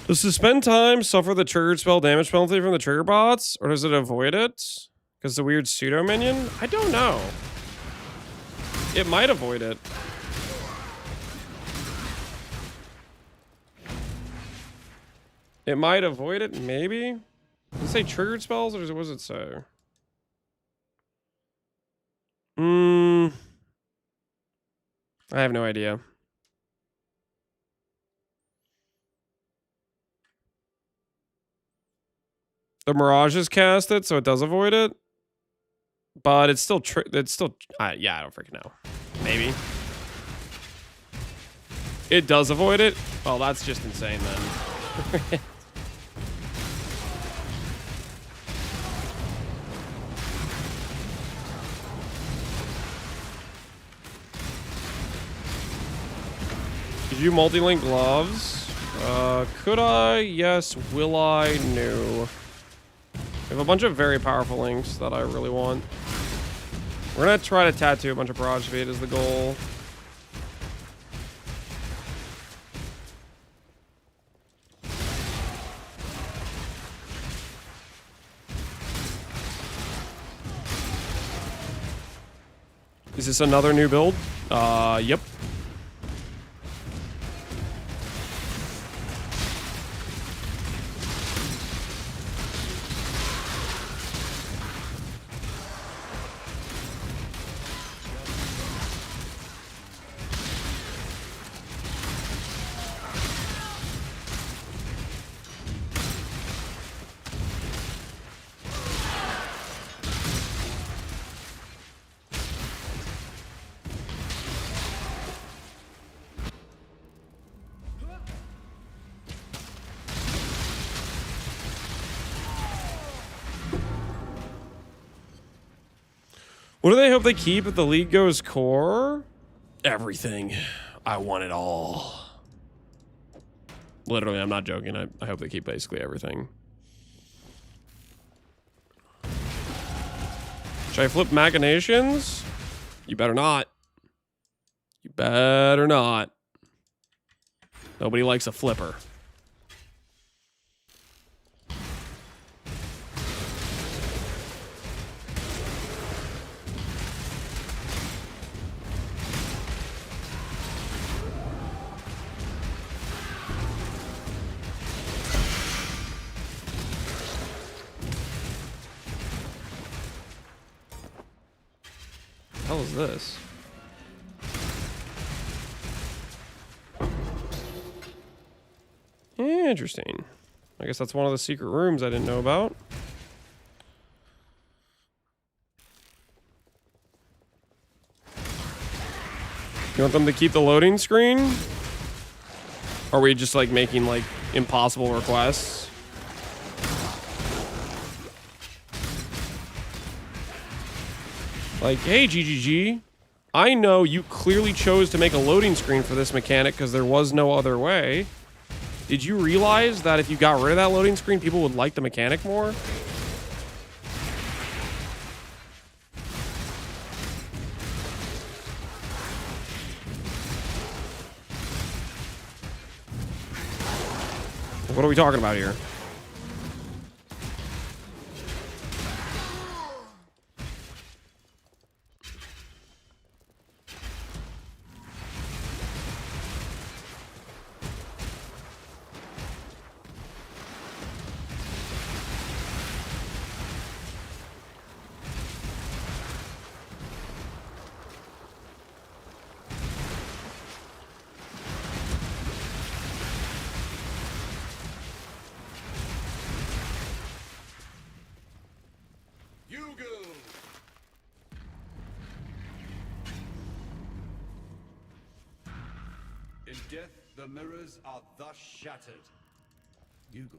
Speaker 1: Does suspend time suffer the triggered spell damage penalty from the trigger bots? Or does it avoid it? Because the weird pseudo minion? I don't know. It might avoid it. It might avoid it, maybe? Does it say triggered spells or what does it say? I have no idea. The Mirages cast it, so it does avoid it. But it's still yeah, I don't freaking know. Maybe. It does avoid it? Well, that's just insane then. Did you multi-link gloves? Could I? Yes. Will I? No. We have a bunch of very powerful links that I really want. We're gonna try to tattoo a bunch of barrage speed is the goal. Is this another new build? Yep. What do they hope they keep if the league goes core? Everything. I want it all. Literally, I'm not joking. I hope they keep basically everything. Should I flip Machinations? You better not. You better not. Nobody likes a flipper. What the hell is this? Interesting. I guess that's one of the secret rooms I didn't know about. You want them to keep the loading screen? Or are we just like making like impossible requests? Like, hey, GGG, I know you clearly chose to make a loading screen for this mechanic because there was no other way. Did you realize that if you got rid of that loading screen, people would like the mechanic more? What are we talking about here?
Speaker 11: In death, the mirrors are thus shattered. You go.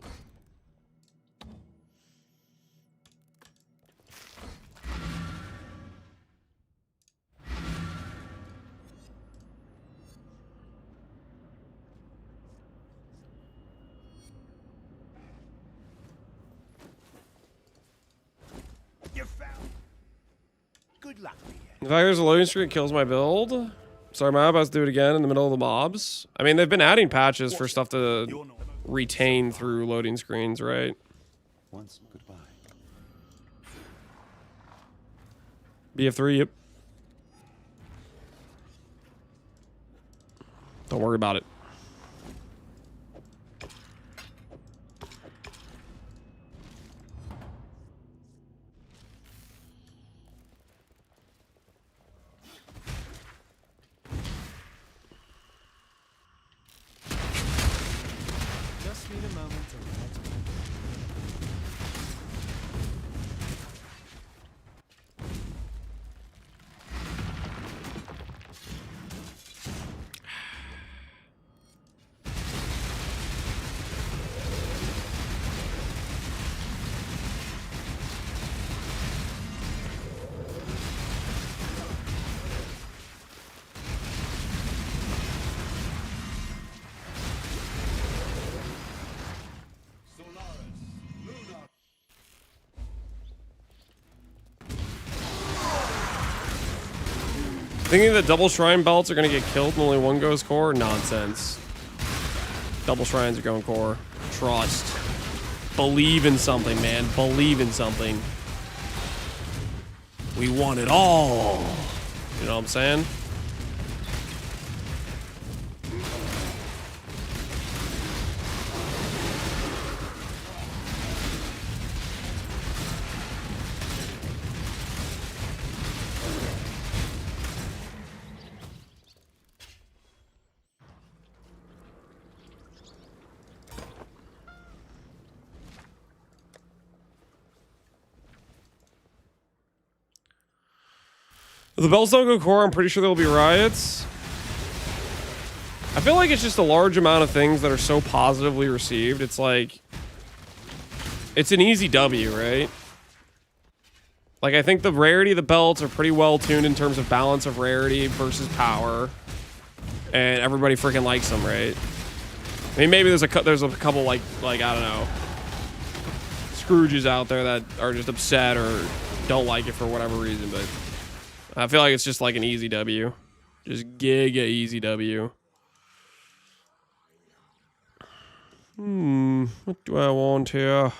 Speaker 3: You found. Good luck to you.
Speaker 1: If I use a loading screen, it kills my build. Sorry, my about to do it again in the middle of the mobs. I mean, they've been adding patches for stuff to retain through loading screens, right?
Speaker 11: Once goodbye.
Speaker 1: BF3, yep. Don't worry about it.
Speaker 2: Just need a moment to write my
Speaker 1: Thinking that double shrine belts are gonna get killed and only one goes core? Nonsense. Double shrines are going core. Trust. Believe in something, man. Believe in something. We want it all. You know what I'm saying? If the belts don't go core, I'm pretty sure there'll be riots. I feel like it's just a large amount of things that are so positively received. It's like, it's an easy W, right? Like, I think the rarity of the belts are pretty well tuned in terms of balance of rarity versus power. And everybody freaking likes them, right? I mean, maybe there's a couple like I don't know, Scrooges out there that are just upset or don't like it for whatever reason, but I feel like it's just like an easy W. Just giga easy W. What do I want here?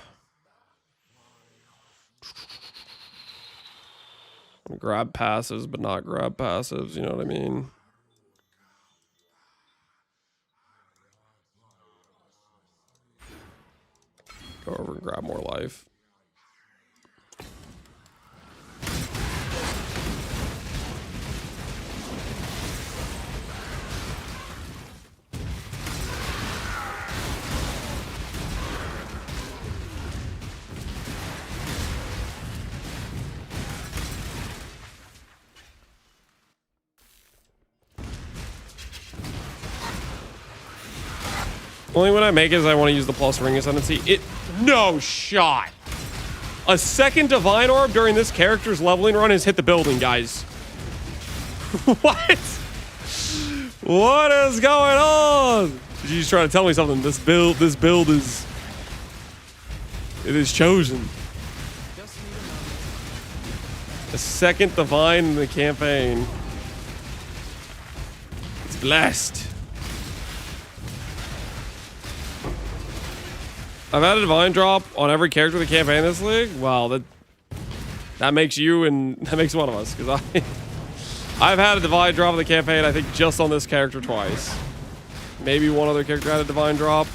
Speaker 1: Grab passives, but not grab passives, you know what I mean? Go over and grab more life. Only when I make it is I want to use the plus ring ascendancy. No shot. A second divine orb during this character's leveling run has hit the building, guys. What? What is going on? She's trying to tell me something. This build is, it is chosen. A second divine in the campaign. It's blessed. I've had a divine drop on every character in the campaign this league. Wow, that makes you and that makes one of us, because I've had a divine drop in the campaign, I think just on this character twice. Maybe one other character had a divine drop.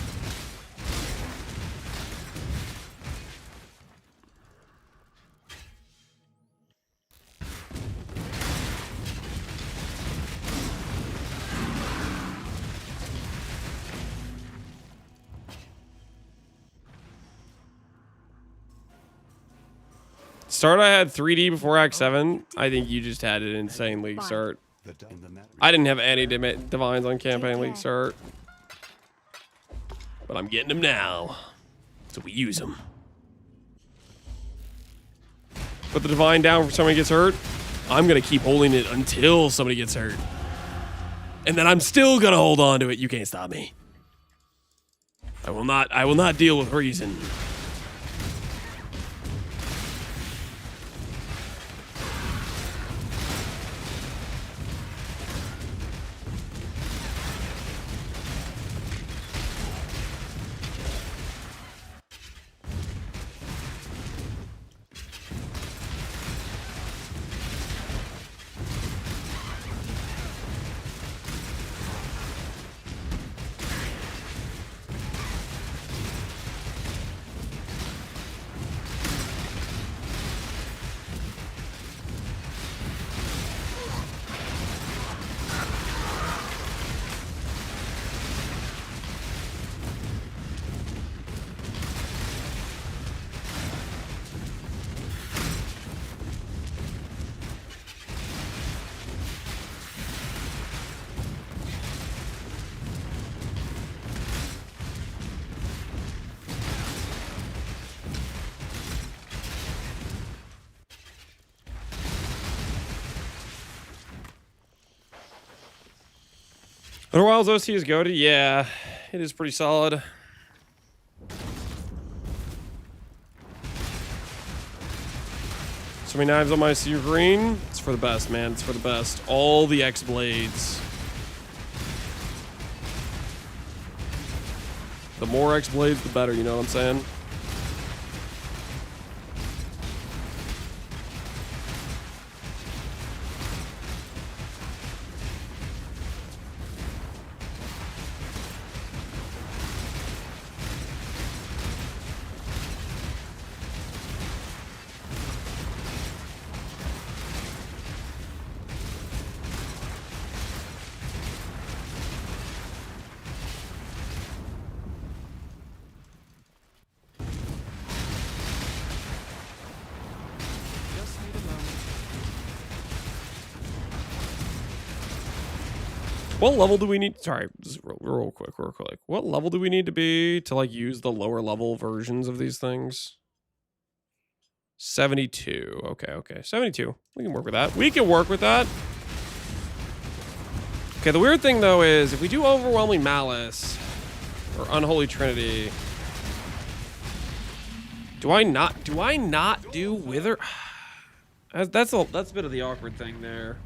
Speaker 1: Start, I had 3D before Act 7. I think you just had an insane league start. I didn't have any divines on campaign league start, but I'm getting them now, so we use them. Put the divine down for somebody gets hurt. I'm gonna keep holding it until somebody gets hurt, and then I'm still gonna hold on to it. You can't stop me. I will not deal with reason. Other Wilds OC is goated? Yeah, it is pretty solid. So many knives on my Sea Green. It's for the best, man. It's for the best. All the X blades. The more X blades, the better. You know what I'm saying? What level do we need? Sorry, just real quick. What level do we need to be to like use the lower level versions of these things? 72. Okay. 72. We can work with that. We can work with that. Okay, the weird thing though is if we do Overwhelming Malice or Unholy Trinity, do I not do Wither? That's a bit of the awkward thing there.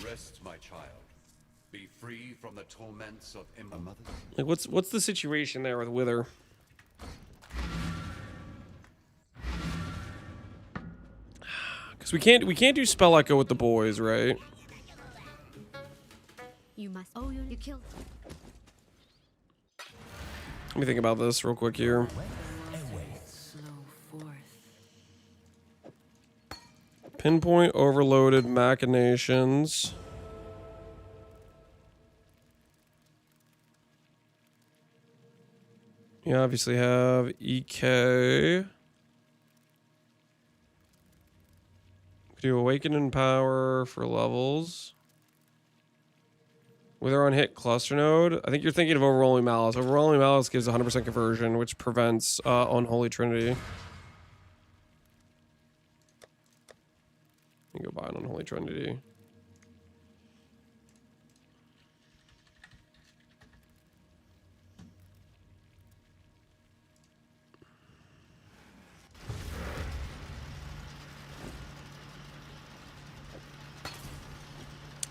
Speaker 8: Rest, my child. Be free from the torments of mother.
Speaker 1: Like, what's the situation there with Wither? Because we can't do Spell Echo with the boys, right?
Speaker 4: You must. Oh, you killed.
Speaker 1: Let me think about this real quick here. Pinpoint overloaded machinations. You obviously have EK. Do Awakening Power for levels. Wither on hit cluster node. I think you're thinking of Overwhelming Malice. Overwhelming Malice gives 100% conversion, which prevents Unholy Trinity. You can go buy an Unholy Trinity.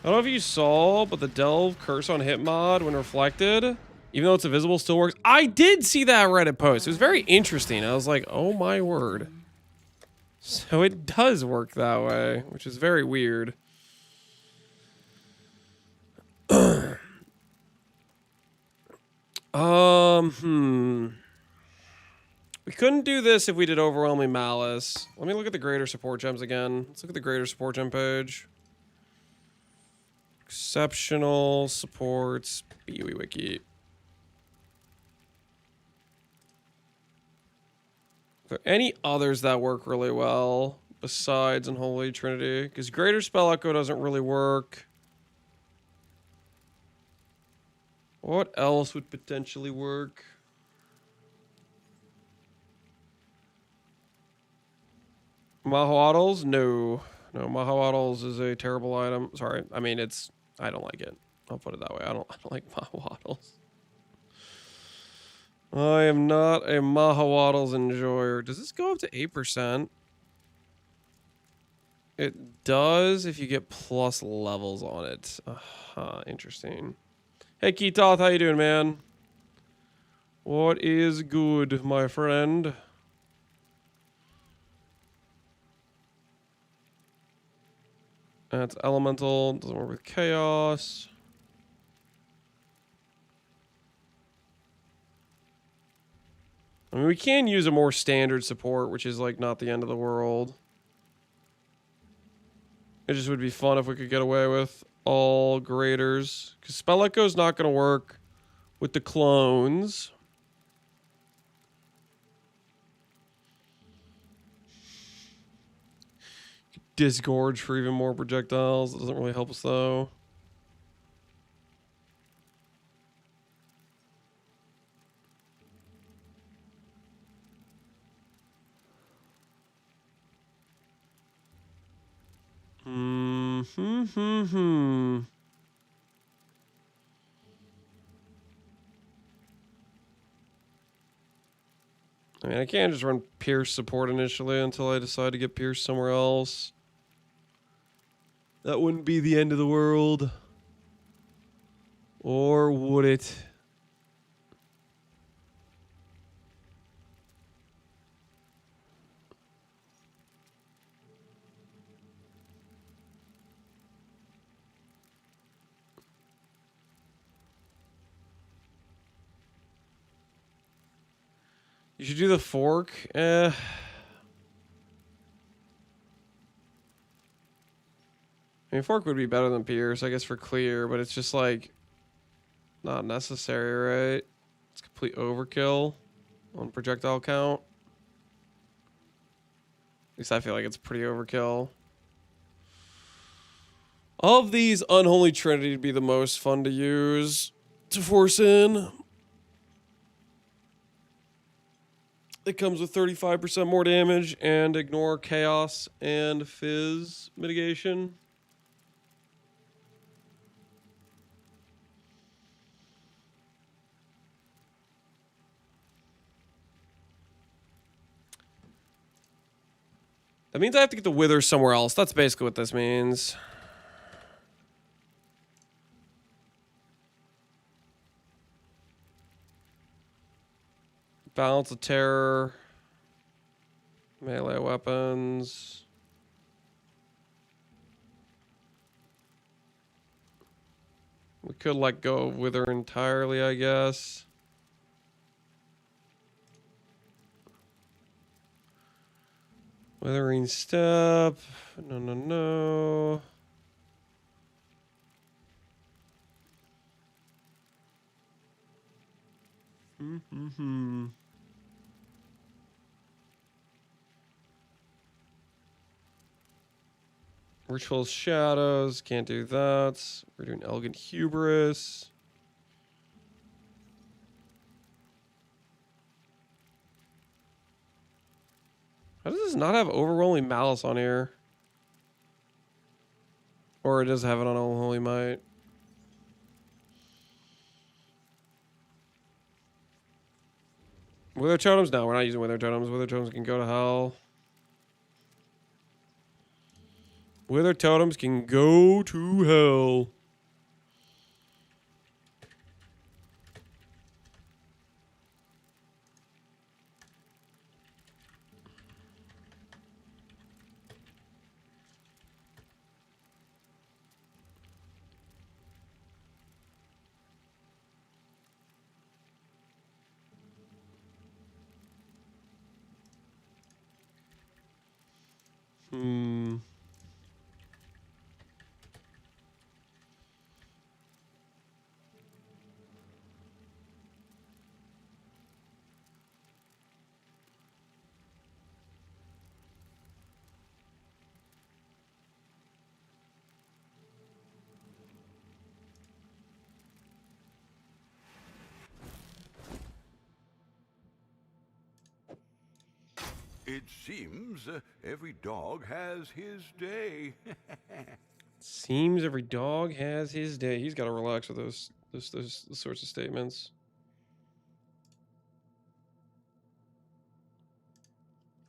Speaker 1: I don't know if you saw, but the Delve Curse on Hit mod, when reflected, even though it's invisible, still works. I did see that Reddit post. It was very interesting. I was like, oh my word. So it does work that way, which is very weird. We couldn't do this if we did Overwhelming Malice. Let me look at the greater support gems again. Let's look at the greater support gem page. Exceptional supports, BUE wiki. Are there any others that work really well? besides Unholy Trinity? Because Greater Spell Echo doesn't really work. What else would potentially work? Mahoatls? No. No, Mahoatls is a terrible item. Sorry. I mean, I don't like it. I'll put it that way. I don't like Mahoatls. I am not a Mahoatls enjoyer. Does this go up to 8%? It does if you get plus levels on it. Interesting. Hey, Keetoth, how you doing, man? What is good, my friend? That's elemental. Doesn't work with chaos. I mean, we can use a more standard support, which is like not the end of the world. It just would be fun if we could get away with all graders. Because Spell Echo is not going to work with the clones. Disgorge for even more projectiles. It doesn't really help us though. I mean, I can't just run Pierce support initially until I decide to get Pierce somewhere else. That wouldn't be the end of the world. Or would it? You should do the fork. I mean, fork would be better than Pierce, I guess, for clear, but it's just like not necessary, right? It's complete overkill on projectile count. At least I feel like it's pretty overkill. Of these, Unholy Trinity would be the most fun to use to force in. It comes with 35% more damage and ignore chaos and fizz mitigation. That means I have to get the Wither somewhere else. That's basically what this means. Balance of Terror. Melee weapons. We could let go of Wither entirely, I guess. Withering Step. No. Ritual Shadows, can't do that. We're doing Elegant Hubris. How does this not have Overwhelming Malice on here? Or it does have it on Unholy Might. Wither Totems? No, we're not using Wither Totems. Wither Totems can go to hell. Wither Totems can go to hell.
Speaker 8: It seems every dog has his day.
Speaker 1: Seems every dog has his day. He's got to relax with those sorts of statements.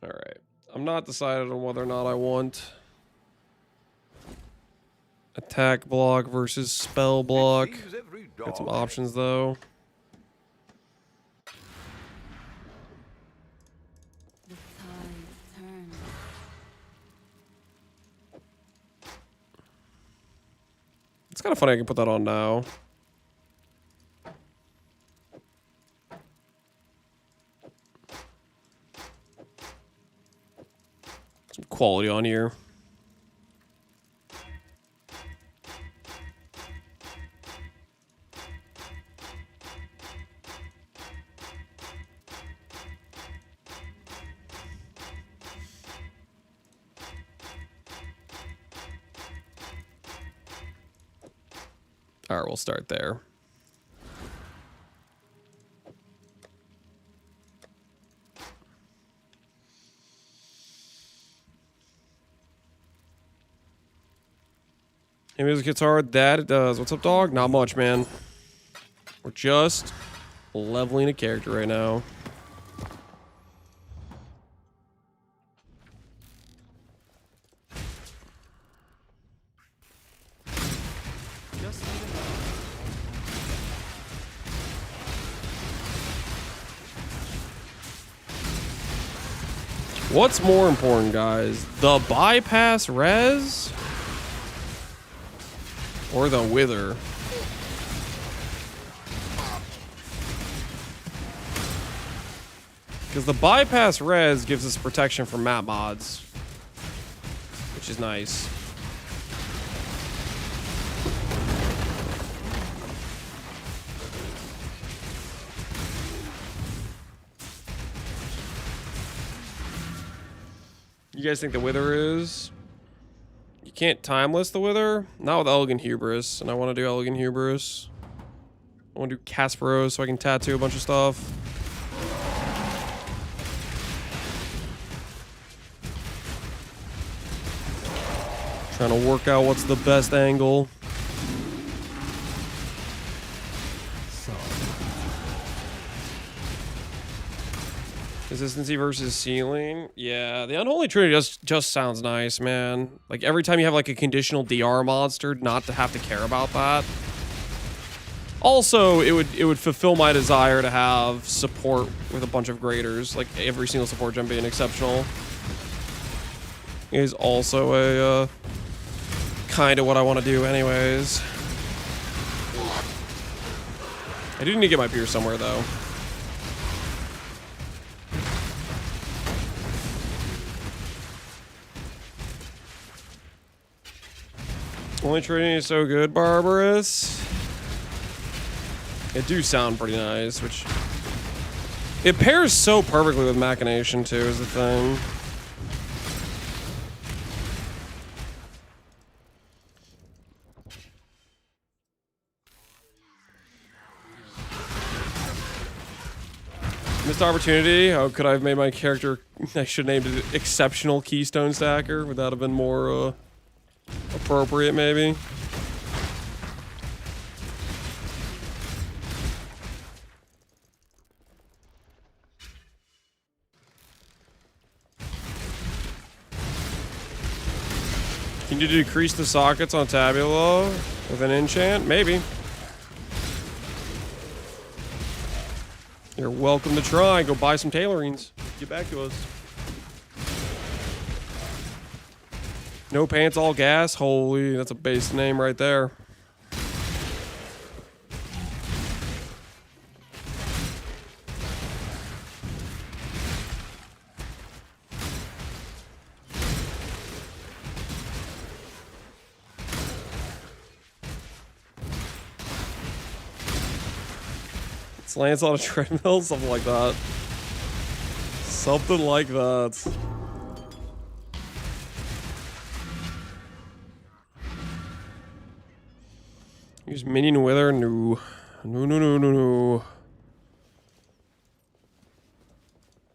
Speaker 1: All right. I'm not decided on whether or not I want attack block versus spell block. Got some options though.
Speaker 12: The tide turns.
Speaker 1: It's kind of funny I can put that on now. Some quality on here. All right, we'll start there. Hey, music hits hard. That it does. What's up, dog? Not much, man. We're just leveling a character right now.
Speaker 2: Just need a moment.
Speaker 1: What's more important, guys? The bypass res or the wither? Because the bypass res gives us protection from map mods, which is nice. You guys think the wither is? You can't timeless the wither? Not with Elegant Hubris, and I want to do Elegant Hubris. I want to do Kasparos so I can tattoo a bunch of stuff. Trying to work out what's the best angle. Consistency versus ceiling. Yeah, the Unholy Trinity just sounds nice, man. Like every time you have like a conditional DR monster, not to have to care about that. Also, it would fulfill my desire to have support with a bunch of graders, like every single support gem being exceptional. Is also a kind of what I want to do anyways. I do need to get my Pierce somewhere though. Only Trinity is so good, Barbarous. It do sound pretty nice, which... It pairs so perfectly with Machination, too, is the thing. Missed opportunity. How could I have made my character... I should have named it Exceptional Keystone Stacker. Would that have been more, appropriate, maybe? Can you decrease the sockets on Tabula with an enchant? Maybe. You're welcome to try. Go buy some tailorings. Get back to us. No pants, all gas. Holy, that's a base name right there. It's Lance on a treadmill, something like that. Something like that. Use Minion Wither? No. No, no, no, no, no.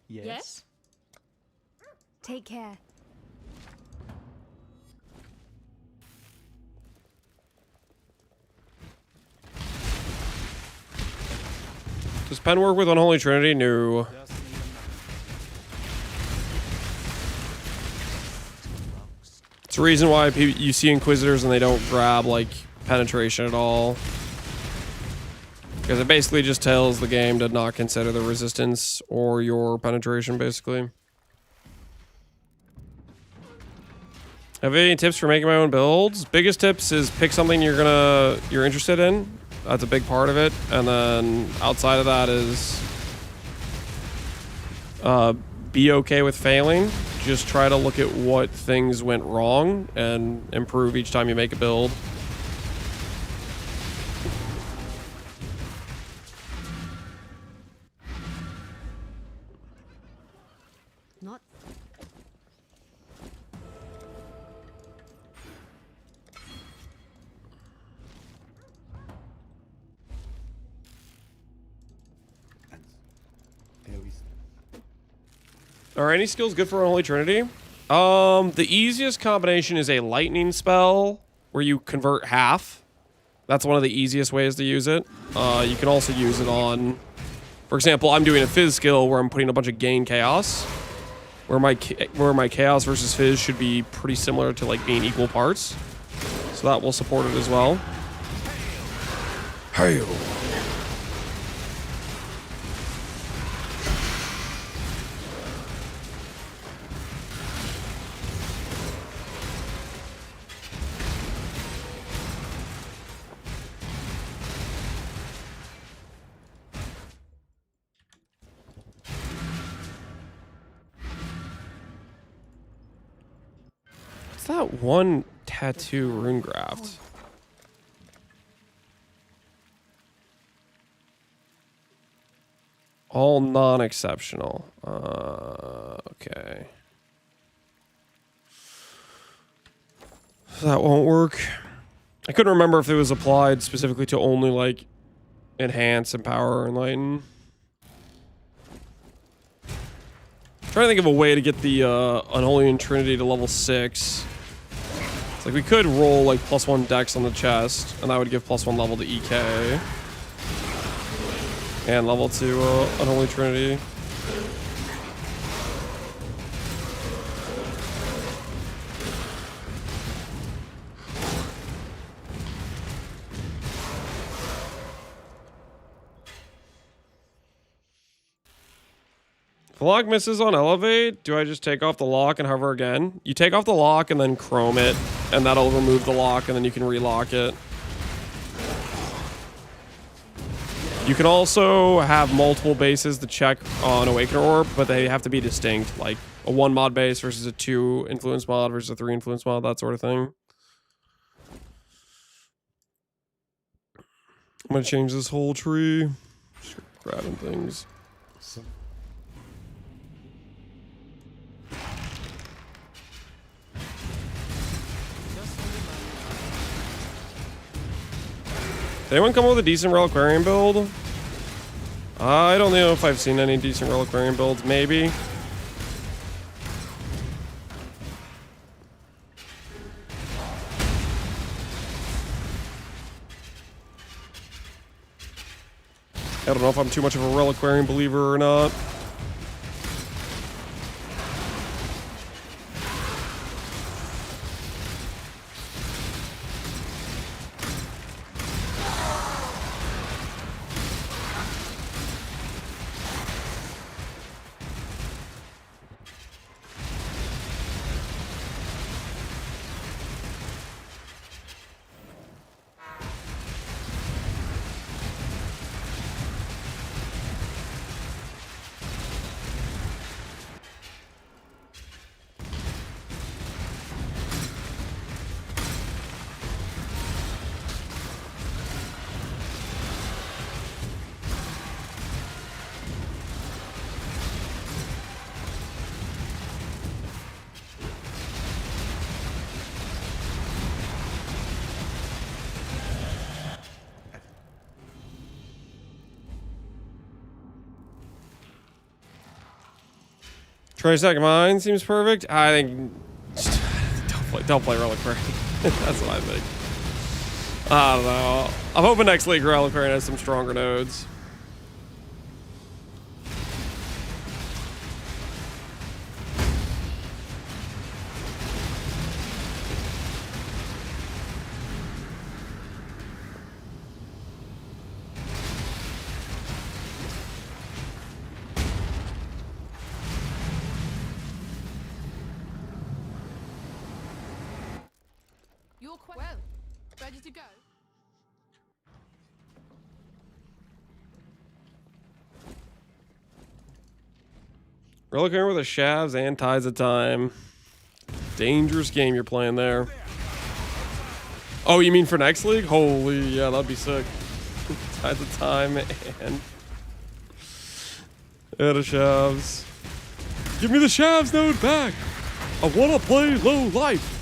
Speaker 2: Yes?
Speaker 13: Take care.
Speaker 1: Does pen work with Unholy Trinity? No. It's the reason why you see Inquisitors and they don't grab, like, penetration at all. Because it basically just tells the game to not consider the resistance or your penetration, basically. Have any tips for making my own builds? Biggest tips is pick something you're interested in. That's a big part of it. And then outside of that is be okay with failing. Just try to look at what things went wrong and improve each time you make a build.
Speaker 10: Not.
Speaker 1: Are any skills good for Unholy Trinity? The easiest combination is a lightning spell where you convert half. That's one of the easiest ways to use it. You can also use it on, for example, I'm doing a Fizz skill where I'm putting a bunch of gain chaos, where my chaos versus Fizz should be pretty similar to like being equal parts. So that will support it as well. Hail. That one tattoo rune graft. All non-exceptional. Okay. That won't work. I couldn't remember if it was applied specifically to only like enhance, empower, or enlighten. Trying to think of a way to get the Unholy Trinity to level 6. It's like we could roll like +1 dex on the chest, and that would give +1 level to EK. And level 2 Unholy Trinity. If the lock misses on elevate, do I just take off the lock and hover again? You take off the lock and then chrome it, and that'll remove the lock, and then you can relock it. You can also have multiple bases to check on Awakener Orb, but they have to be distinct, like a 1 mod base versus a 2 influence mod versus a 3 influence mod, that sort of thing. I'm gonna change this whole tree. Just grabbing things. Did anyone come up with a decent Reliquarian build? I don't know if I've seen any decent Reliquarian builds. Maybe. I don't know if I'm too much of a Reliquarian believer or not. Tri-stack mine seems perfect. I think don't play Reliquary. That's what I think. I don't know. I'm hoping next league Reliquary has some stronger nodes.
Speaker 4: Well, ready to go?
Speaker 1: Reliquary with the Shavs and Tides of Time. Dangerous game you're playing there. Oh, you mean for next league? Holy, yeah, that'd be sick. Tides of Time and the Shavs. Give me the Shavs node back. I want to play low life.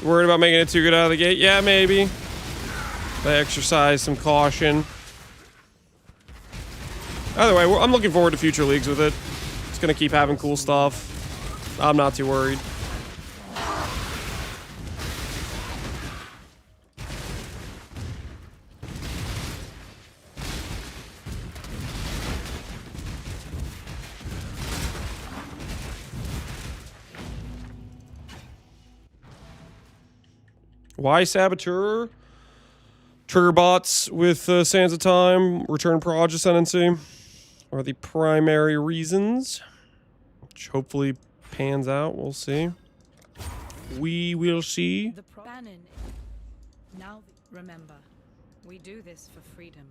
Speaker 1: Worried about making it too good out of the gate? Yeah, maybe. I exercise some caution. Either way, I'm looking forward to future leagues with it. It's gonna keep having cool stuff. I'm not too worried. Why Saboteur? Trigger bots with Sands of Time, return Proj Ascendancy are the primary reasons. Which hopefully pans out. We'll see. We will see.
Speaker 7: The Bannon. Now remember, we do this for freedom.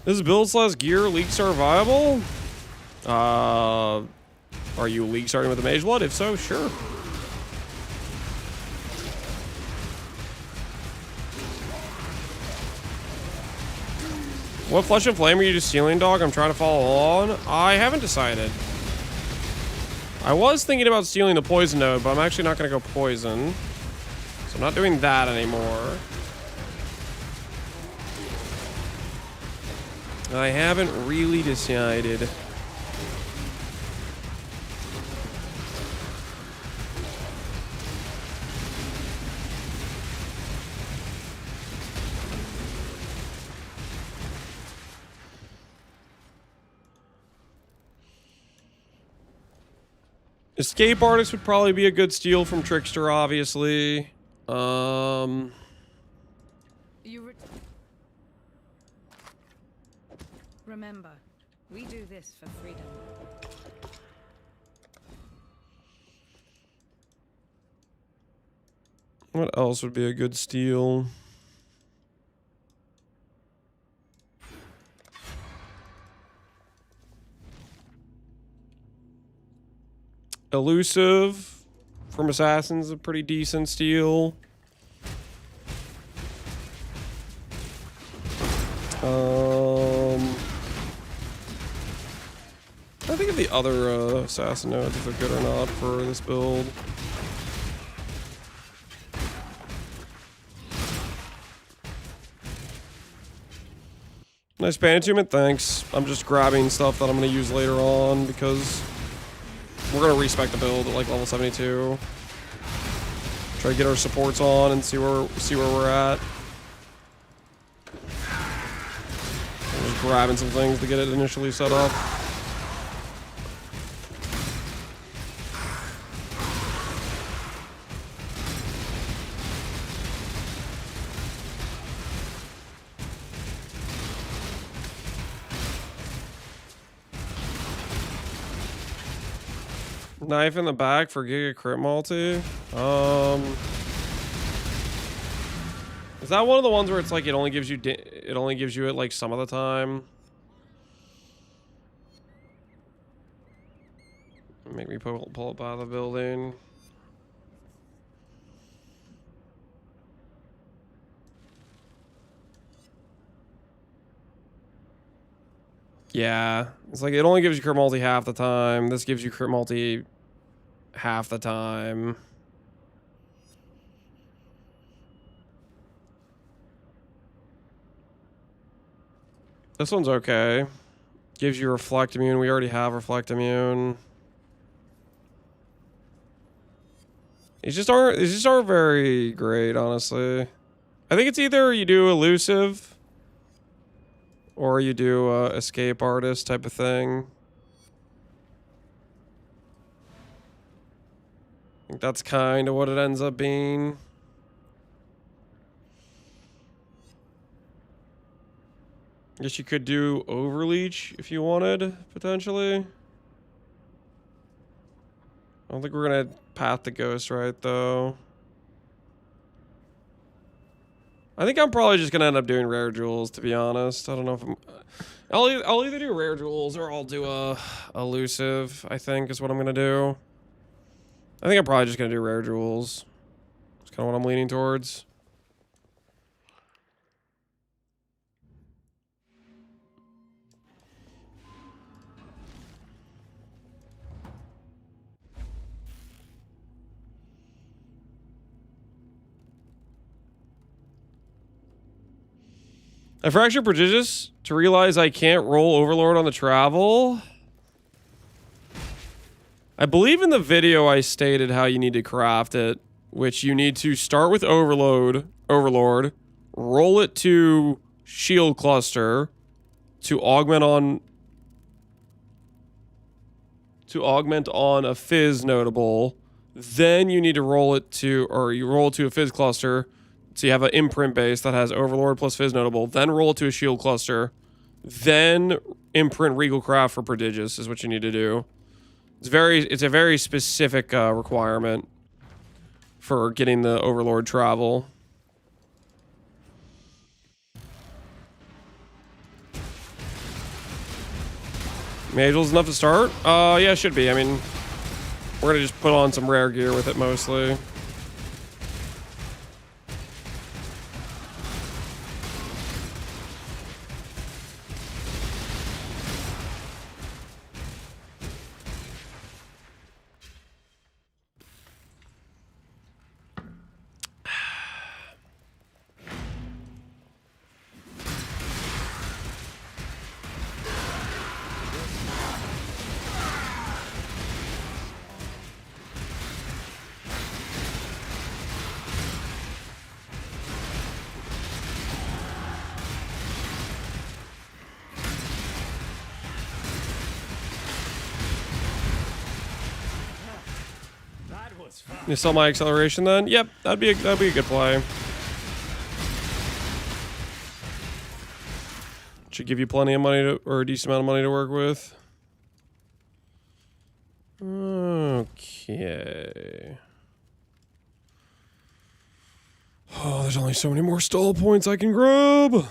Speaker 1: Is build/gear league start viable? Are you league starting with the Mage Blood? If so, sure. What Flesh and Flame are you just stealing, dog? I'm trying to follow on. I haven't decided. I was thinking about stealing the poison node, but I'm actually not going to go poison. So I'm not doing that anymore. I haven't really decided. Escape Artist would probably be a good steal from Trickster, obviously.
Speaker 7: Remember, we do this for freedom.
Speaker 1: What else would be a good steal? Elusive from Assassin's a pretty decent steal. the other assassin nodes if they're good or not for this build. Nice band attunement, thanks. I'm just grabbing stuff that I'm going to use later on because we're going to respec the build at like level 72. Try to get our supports on and see where we're at. I'm just grabbing some things to get it initially set up. Knife in the back for Giga Crit Multi. Is that one of the ones where it's like it only gives you it like some of the time? Make me pull up out of the building. Yeah, it's like it only gives you crit multi half the time. This gives you crit multi half the time. This one's okay. Gives you reflect immune. We already have reflect immune. These just aren't very great, honestly. I think it's either you do elusive or you do escape artist type of thing. I think that's kind of what it ends up being. I guess you could do overleech if you wanted, potentially. I don't think we're gonna path the ghost right though. I think I'm probably just gonna end up doing rare jewels, to be honest. I don't know if I'll either do rare jewels or I'll do a elusive, I think is what I'm gonna do. I think I'm probably just gonna do rare jewels. That's kind of what I'm leaning towards. I fractured prodigious to realize I can't roll Overlord on the travel. I believe in the video I stated how you need to craft it, which you need to start with Overlord, roll it to shield cluster to augment on a fizz notable. Then you need to roll it to, or you roll it to a fizz cluster. So you have an imprint base that has Overlord plus Fizz Notable, then roll it to a shield cluster, then imprint Regal Craft for Prodigious is what you need to do. It's a very specific requirement for getting the Overlord travel. Magel's enough to start? Yeah, it should be. I mean, we're gonna just put on some rare gear with it mostly. You sell my acceleration then? Yep, that'd be a good play. Should give you plenty of money to, or a decent amount of money to work with. Okay. Oh, there's only so many more stall points I can grab.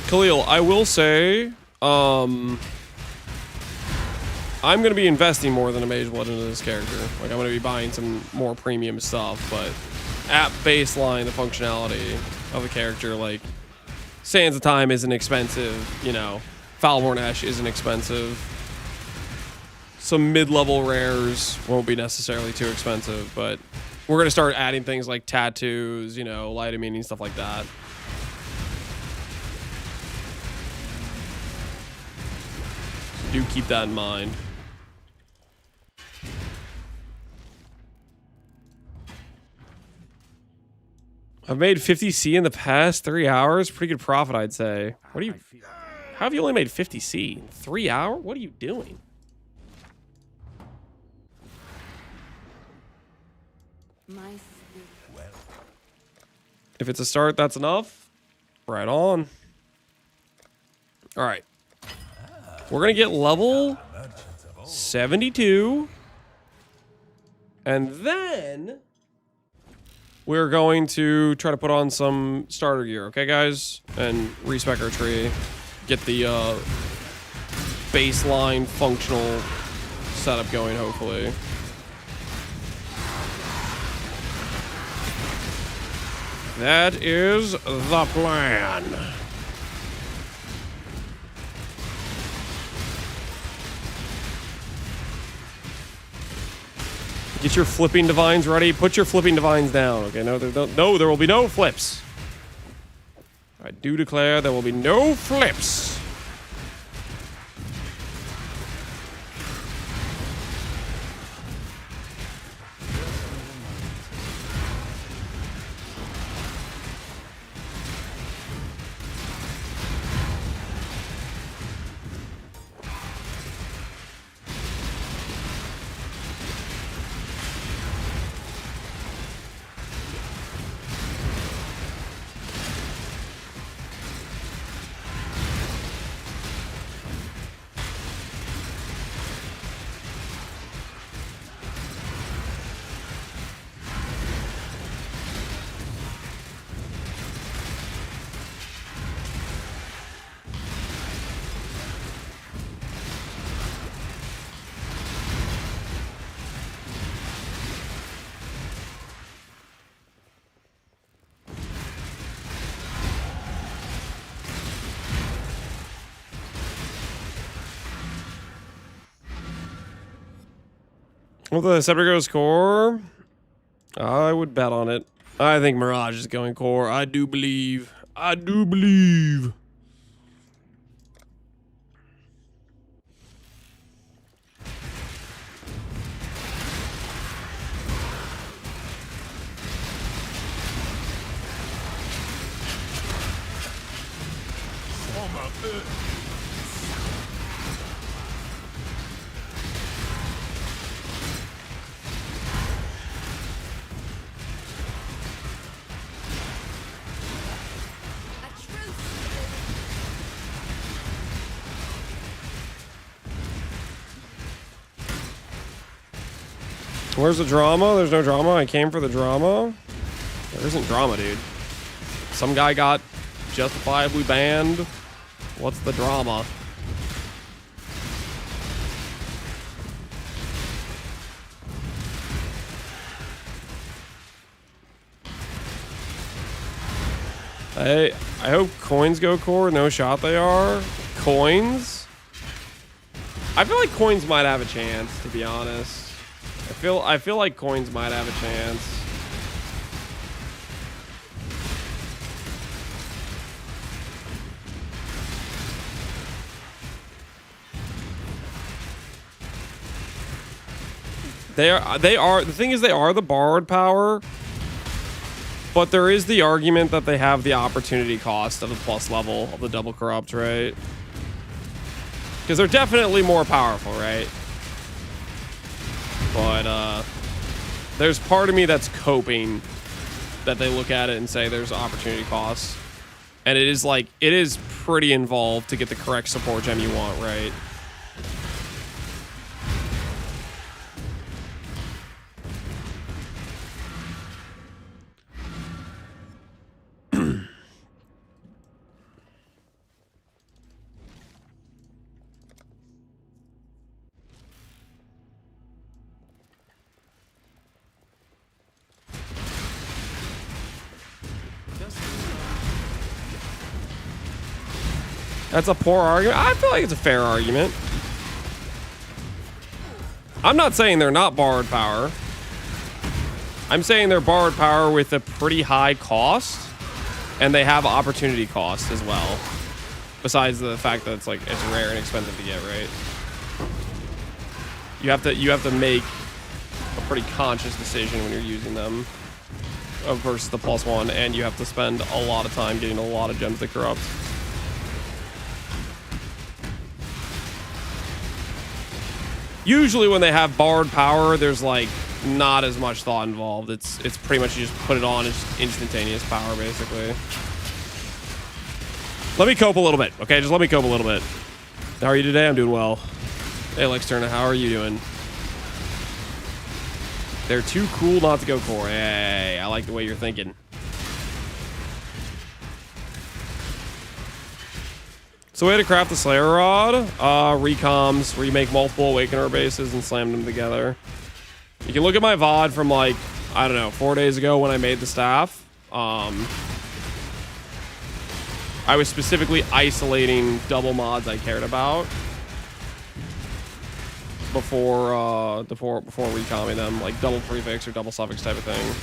Speaker 1: Khalil, I will say, I'm going to be investing more than a Mage Blood into this character. Like, I'm going to be buying some more premium stuff, but at baseline, the functionality of the character, like, Sands of Time isn't expensive, you know, Foulborn Ash isn't expensive. Some mid-level rares won't be necessarily too expensive, but we're going to start adding things like tattoos, you know, light of meaning, stuff like that. Do keep that in mind. I've made 50C in the past 3 hours. Pretty good profit, I'd say. What do you... How have you only made 50C in 3 hours? What are you doing? If it's a start, that's enough. Right on. All right. We're going to get level 72. And then we're going to try to put on some starter gear. Okay, guys? And respec our tree. Get the baseline functional setup going, hopefully. That is the plan. Get your flipping divines ready. Put your flipping divines down. Okay, no, there will be no flips. I do declare there will be no flips. With the Saboteur core, I would bet on it. I think Mirage is going core. I do believe. I do believe. Where's the drama? There's no drama. I came for the drama. There isn't drama, dude. Some guy got justifiably banned. What's the drama? I hope coins go core. No shot they are. Coins? I feel like coins might have a chance, to be honest. I feel like coins might have a chance. They are the thing is they are the borrowed power, but there is the argument that they have the opportunity cost of the plus level of the double corrupt, right? Because they're definitely more powerful, right? But there's part of me that's coping that they look at it and say there's opportunity costs. And it is like, it is pretty involved to get the correct support gem you want, right? That's a poor argument. I feel like it's a fair argument. I'm not saying they're not borrowed power. I'm saying they're borrowed power with a pretty high cost, and they have opportunity cost as well. Besides the fact that it's like it's rare and expensive to get, right? You have to make a pretty conscious decision when you're using them versus the +1, and you have to spend a lot of time getting a lot of gems that corrupt. Usually when they have borrowed power, there's like not as much thought involved. It's pretty much you just put it on, it's instantaneous power basically. Let me cope a little bit, okay? Just let me cope a little bit. How are you today? I'm doing well. Hey, Lex Turner, how are you doing? They're too cool not to go for. Hey, I like the way you're thinking. So way to craft the Slayer Rod, recoms, where you make multiple Awakener bases and slam them together. You can look at my VOD from like, I don't know, 4 days ago when I made the staff. I was specifically isolating double mods I cared about before recomming them, like double prefix or double suffix type of thing.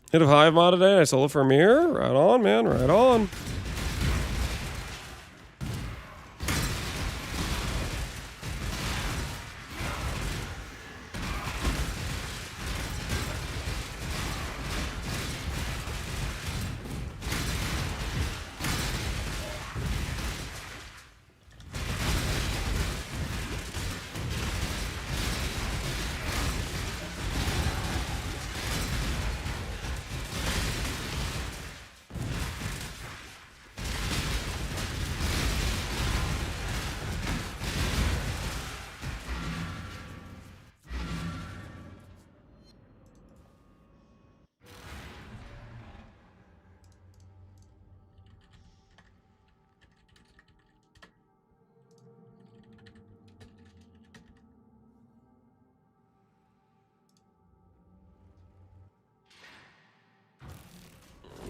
Speaker 1: Hit a Hive mod today. I sold it for a mirror. Right on, man. Right on.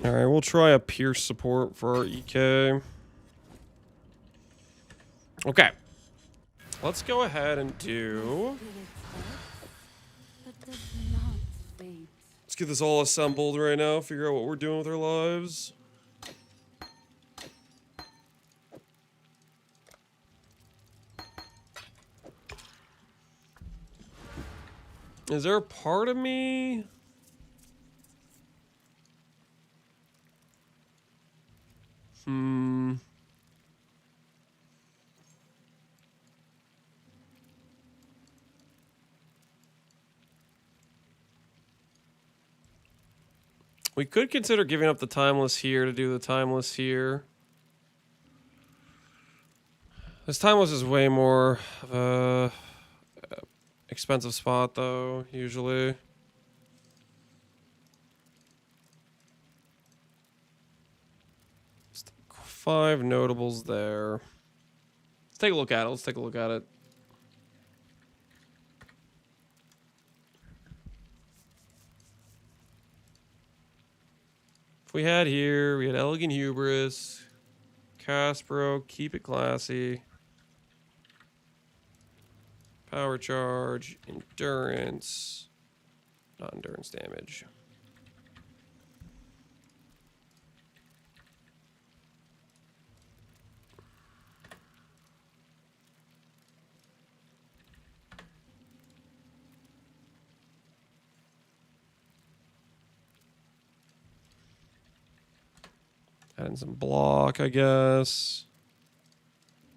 Speaker 1: All right, we'll try a Pierce support for our EK. Okay. Let's go ahead and do... Let's get this all assembled right now, figure out what we're doing with our lives. Is there a part of me... We could consider giving up the Timeless here to do the Timeless here. This Timeless is way more of a expensive spot though, usually. Just 5 notables there. Let's take a look at it. Let's take a look at it. If we had here, we had Elegant Hubris, Caspero, Keep It Classy, Power Charge, Endurance, not Endurance damage. Adding some block, I guess.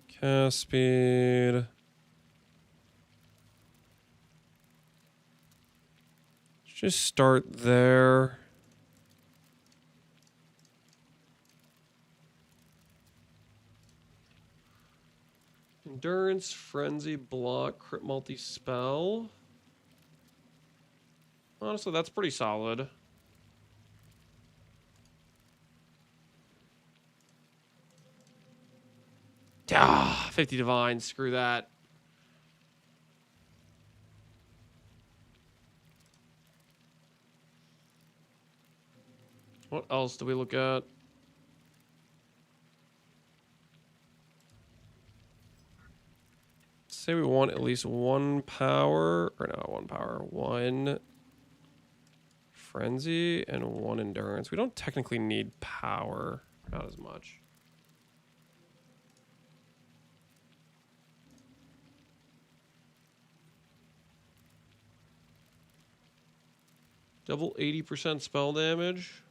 Speaker 1: Cast speed. Just start there. Endurance, Frenzy, Block, Crit Multi-Spell. Honestly, that's pretty solid. Ah, 50 Divine, screw that. What else do we look at? Say we want at least one power, or no, one power, one frenzy and one endurance. We don't technically need power, not as much. Double 80% spell damage.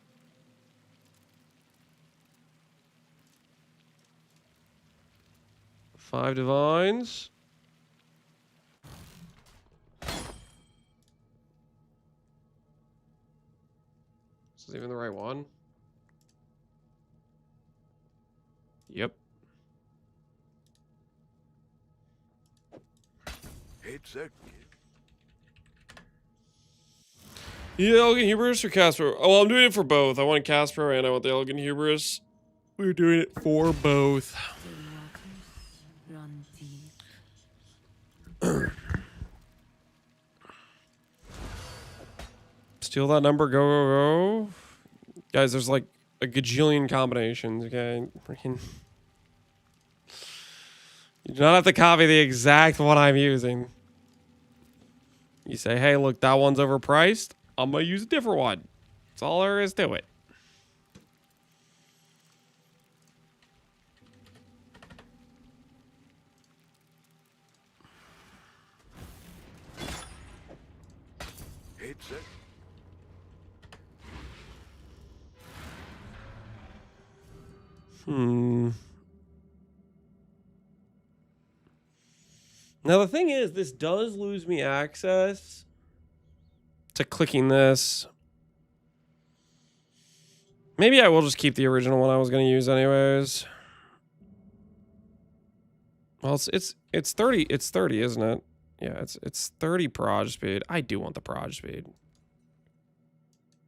Speaker 1: Five divines. Is even the right one? Yep.
Speaker 8: It's a
Speaker 1: Yeah, Elgin Hubris or Casper? Oh, well, I'm doing it for both. I want Casper and I want the Elgin Hubris. We're doing it for both.
Speaker 7: Run deep.
Speaker 1: Steal that number, go, go, go. Guys, there's like a gajillion combinations, okay? Freaking. You do not have to copy the exact one I'm using. You say, hey, look, that one's overpriced. I'm going to use a different one. That's all there is to it.
Speaker 8: It's a
Speaker 1: Now, the thing is, this does lose me access to clicking this. Maybe I will just keep the original one I was going to use anyways. Well, it's 30, isn't it? Yeah, it's 30 proj speed. I do want the proj speed.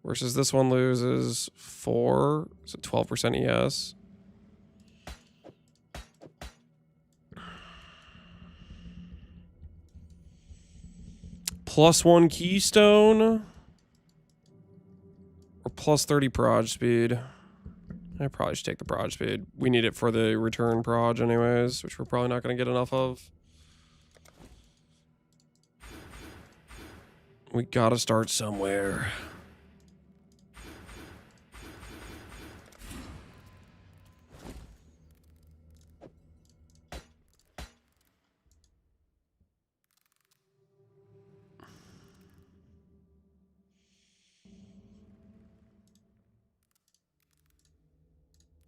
Speaker 1: Versus this one loses 4, so 12% ES. +1 Keystone. Or plus 30 proj speed. I probably should take the proj speed. We need it for the return proj anyways, which we're probably not going to get enough of. We gotta start somewhere.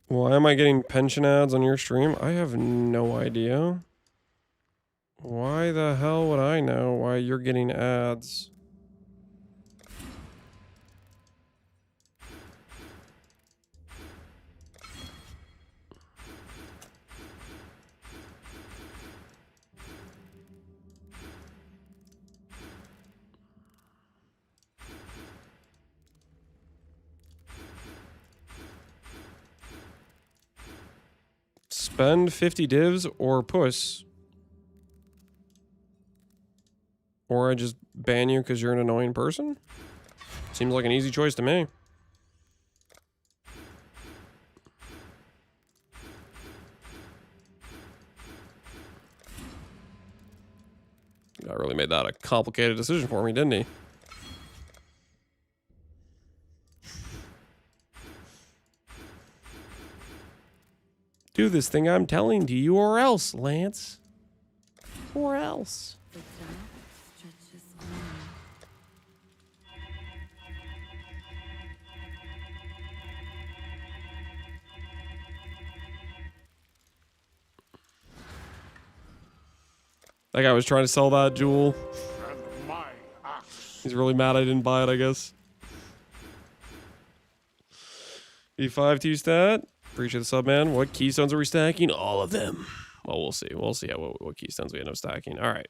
Speaker 1: Why am I getting pension ads on your stream? I have no idea. Why the hell would I know why you're getting ads? Spend 50 divs or puss. Or I just ban you because you're an annoying person? Seems like an easy choice to me. That really made that a complicated decision for me, didn't he? Do this thing I'm telling to you or else, Lance. Or else. That guy was trying to sell that jewel. He's really mad I didn't buy it, I guess. E5 2 stat. Appreciate the sub, man. What keystones are we stacking? All of them. Well, we'll see. We'll see what Keystones we end up stacking. All right.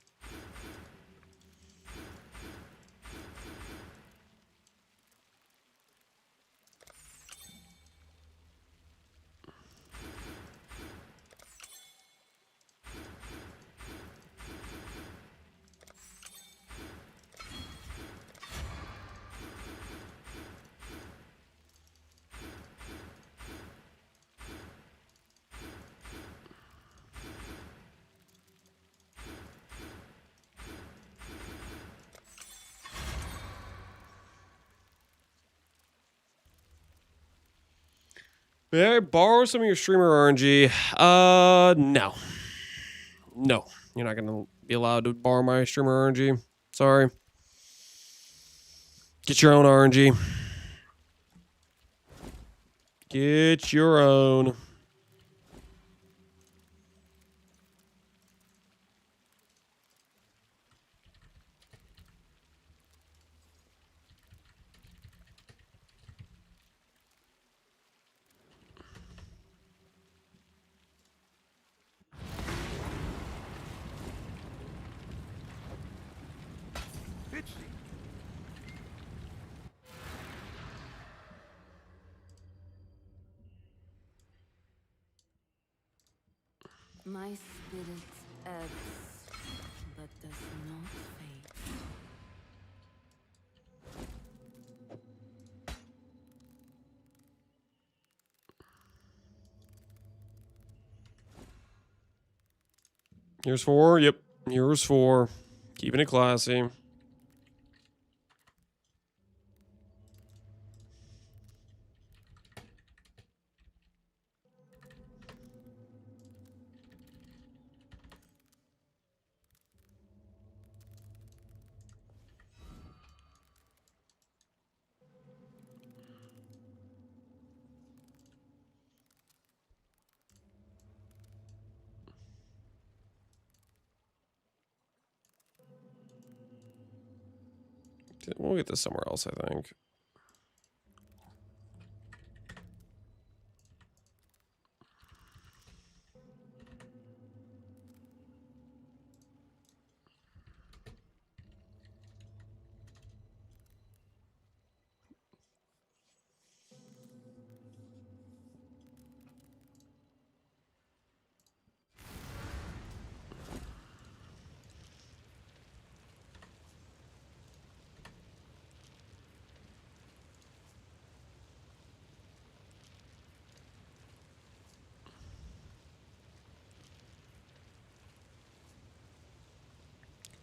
Speaker 1: May I borrow some of your streamer RNG? No. No. You're not going to be allowed to borrow my streamer RNG. Sorry. Get your own RNG. Get your own.
Speaker 13: My spirit ebbs, but does not fade.
Speaker 1: Here's 4. Yep. Here's 4. Keeping it classy. We'll get this somewhere else, I think.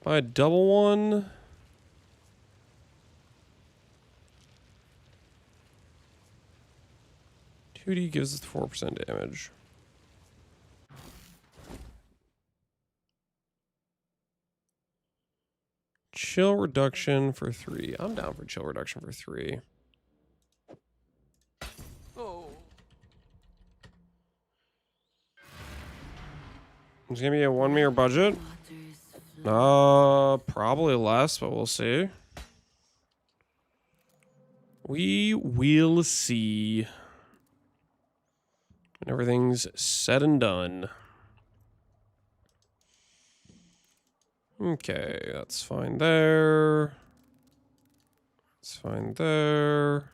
Speaker 1: Buy a double one. $2D gives us 4% damage. Chill reduction for 3. I'm down for chill reduction for 3.
Speaker 2: Oh.
Speaker 1: It's gonna be a 1 mirror budget. Probably less, but we'll see. We will see. When everything's said and done. Okay, that's fine there. That's fine there.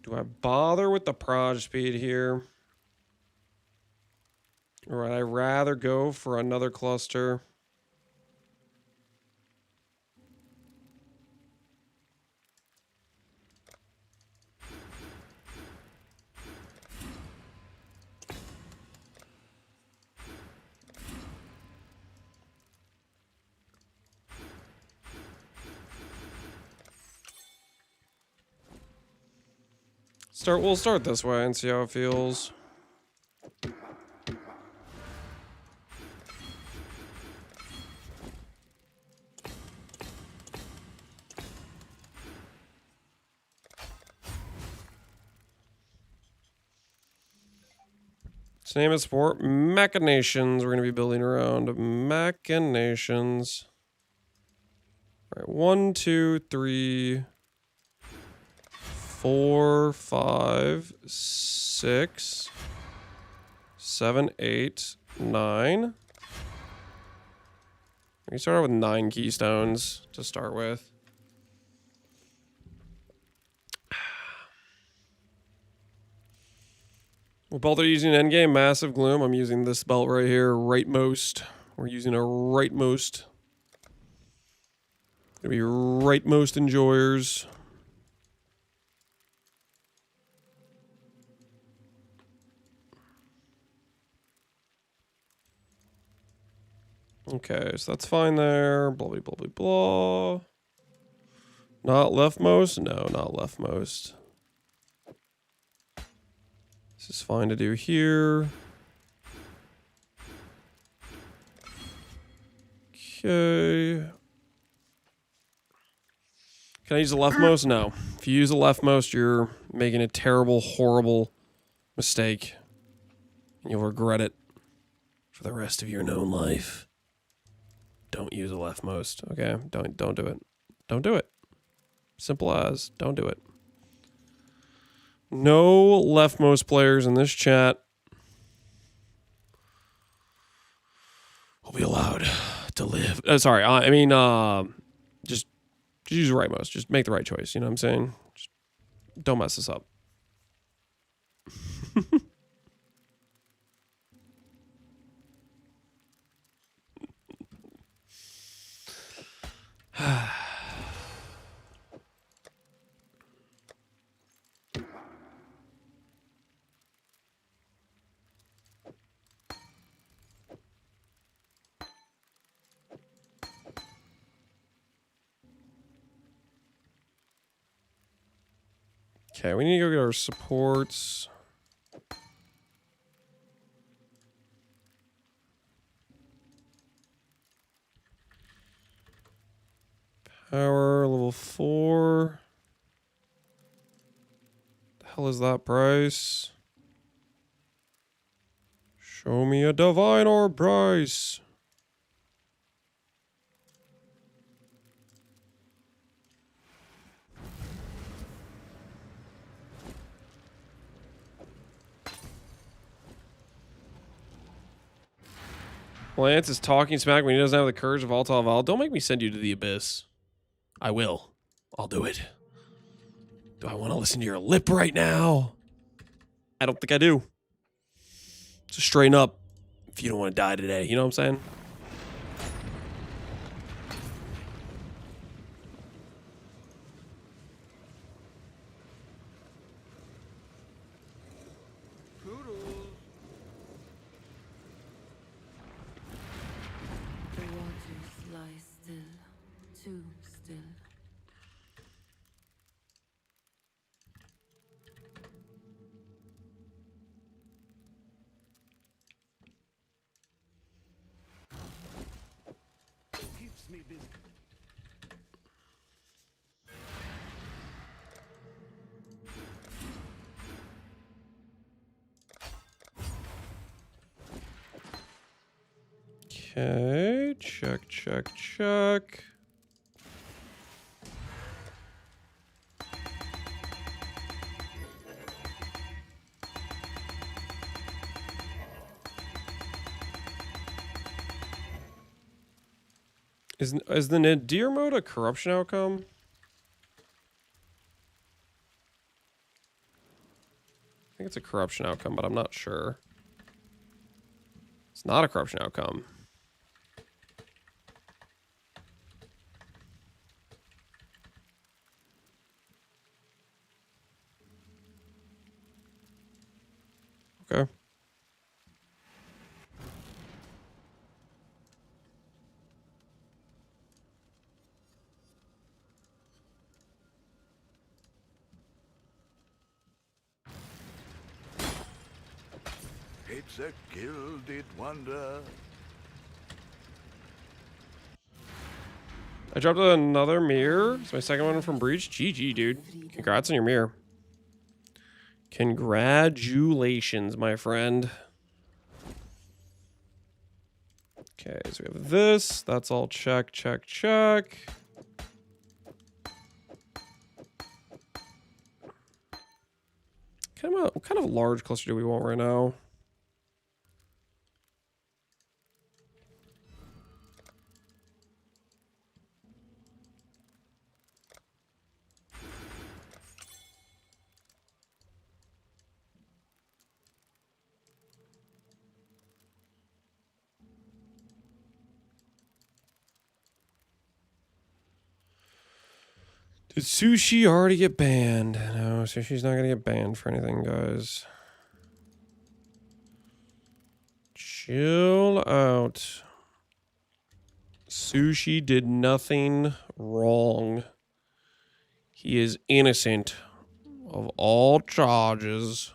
Speaker 1: Do I bother with the proj speed here? Or would I rather go for another cluster? We'll start this way and see how it feels. Its name is for machinations. We're going to be building around machinations. All right, 1, 2, 3, 4, 5, 6, 7, 8, 9. We start out with 9 keystones to start with. What belt are you using endgame? Massive Gloom. I'm using this belt right here, rightmost. We're using a rightmost. Gonna be rightmost enjoyers. Okay, so that's fine there. Blah, blah, blah, blah, blah. Not leftmost? No, not leftmost. This is fine to do here. Okay. Can I use the leftmost? No. If you use the leftmost, you're making a terrible, horrible mistake. And you'll regret it for the rest of your known life. Don't use the leftmost, okay? Don't do it. Don't do it. Simple as, don't do it. No leftmost players in this chat will be allowed to live. Sorry, I mean, just use rightmost. Just make the right choice. You know what I'm saying? Just don't mess this up. Okay, we need to go get our supports. Power level 4. The hell is that price? Show me a divine orb price. Lance is talking smack when he doesn't have the courage of Alta Val. Don't make me send you to the abyss. I will. I'll do it. Do I want to listen to your lip right now? I don't think I do. So straighten up if you don't want to die today. You know what I'm saying?
Speaker 13: The waters lie still, too still.
Speaker 11: Keeps me busy.
Speaker 1: Okay, check, check, check. Is the Nadir mode a corruption outcome? I think it's a corruption outcome, but I'm not sure. It's not a corruption outcome. Okay.
Speaker 8: It's a gilded wonder.
Speaker 1: I dropped another mirror. It's my second one from Breach. GG, dude. Congrats on your mirror. Congratulations, my friend. Okay, so we have this. That's all check, check, check. What kind of large cluster do we want right now? Did sushi already get banned? No, sushi's not gonna get banned for anything, guys. Chill out. Sushi did nothing wrong. He is innocent of all charges.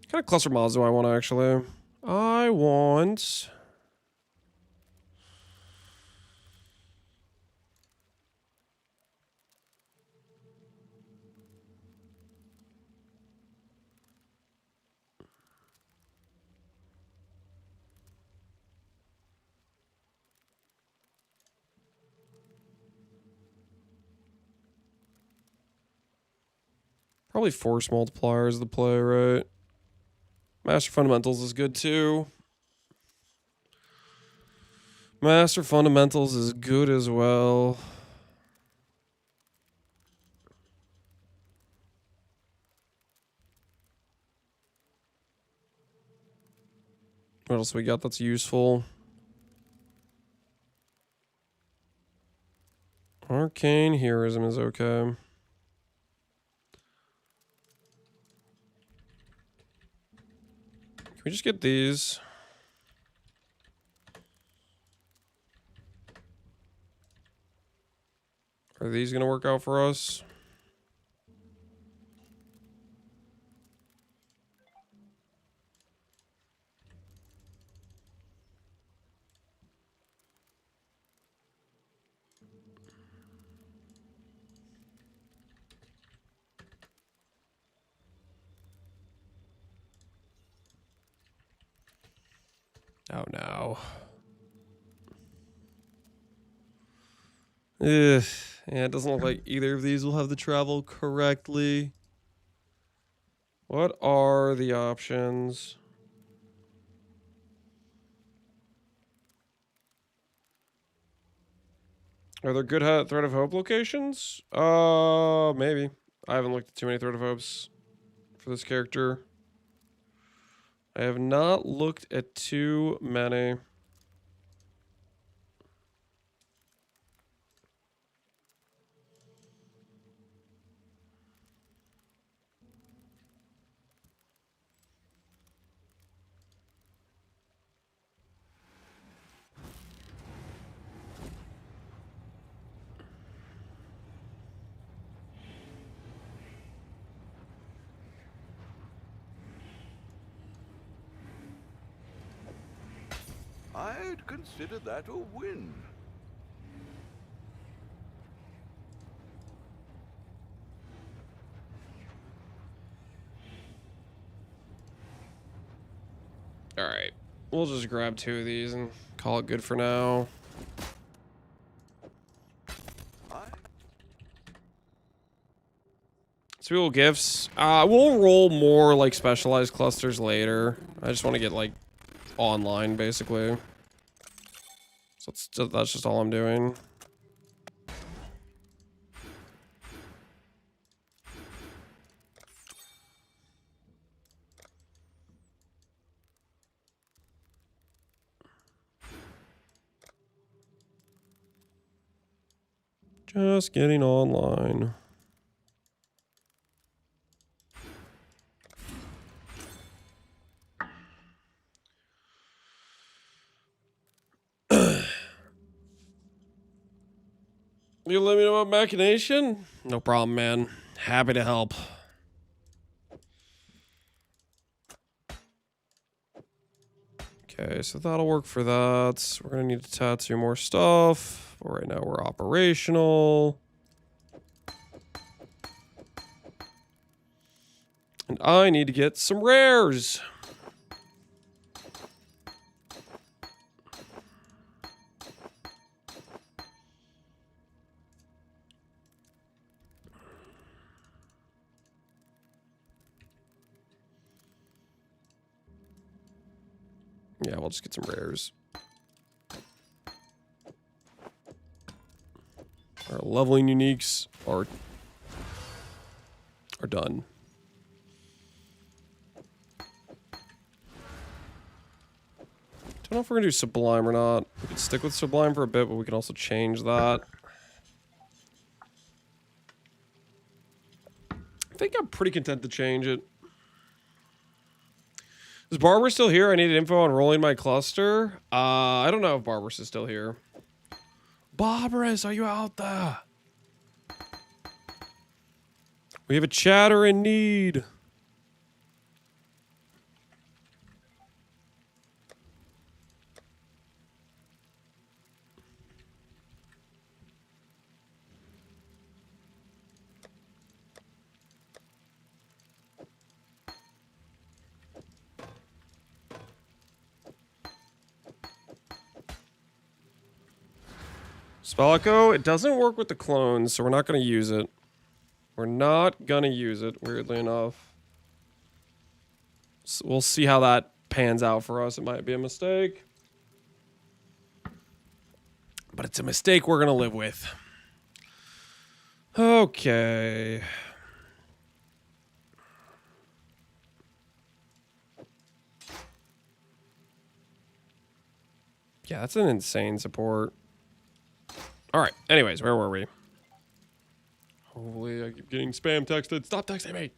Speaker 1: What kind of cluster mods do I want, actually? I want... Probably force multiplier is the play, right? Master Fundamentals is good too. Master Fundamentals is good as well. What else we got that's useful? Arcane Heroism is okay. Can we just get these? Are these gonna work out for us? Oh no. Ugh. Yeah, it doesn't look like either of these will have the travel correctly. What are the options? Are there good Thread of Hope locations? Maybe. I haven't looked at too many Thread of Hopes for this character. I have not looked at too many.
Speaker 8: I'd consider that a win.
Speaker 1: All right. We'll just grab 2 of these and call it good for now. Spool gifts. We'll roll more like specialized clusters later. I just want to get like online basically. So that's just all I'm doing. Just getting online. You let me know about Machination? No problem, man. Happy to help. Okay, so that'll work for that. We're gonna need to tattoo more stuff. But right now we're operational. And I need to get some rares. Yeah, we'll just get some rares. Our leveling uniques are done. Don't know if we're gonna do Sublime or not. We could stick with Sublime for a bit, but we can also change that. I think I'm pretty content to change it. Is Barbara still here? I needed info on rolling my cluster. I don't know if Barbara's is still here. Barbarous, are you out there? We have a chatter in need. Spell Echo, it doesn't work with the clones, so we're not going to use it. We're not going to use it, weirdly enough. So we'll see how that pans out for us. It might be a mistake. But it's a mistake we're going to live with. Okay. Yeah, that's an insane support. All right. Anyways, where were we? Hopefully, I keep getting spam texted. Stop texting me.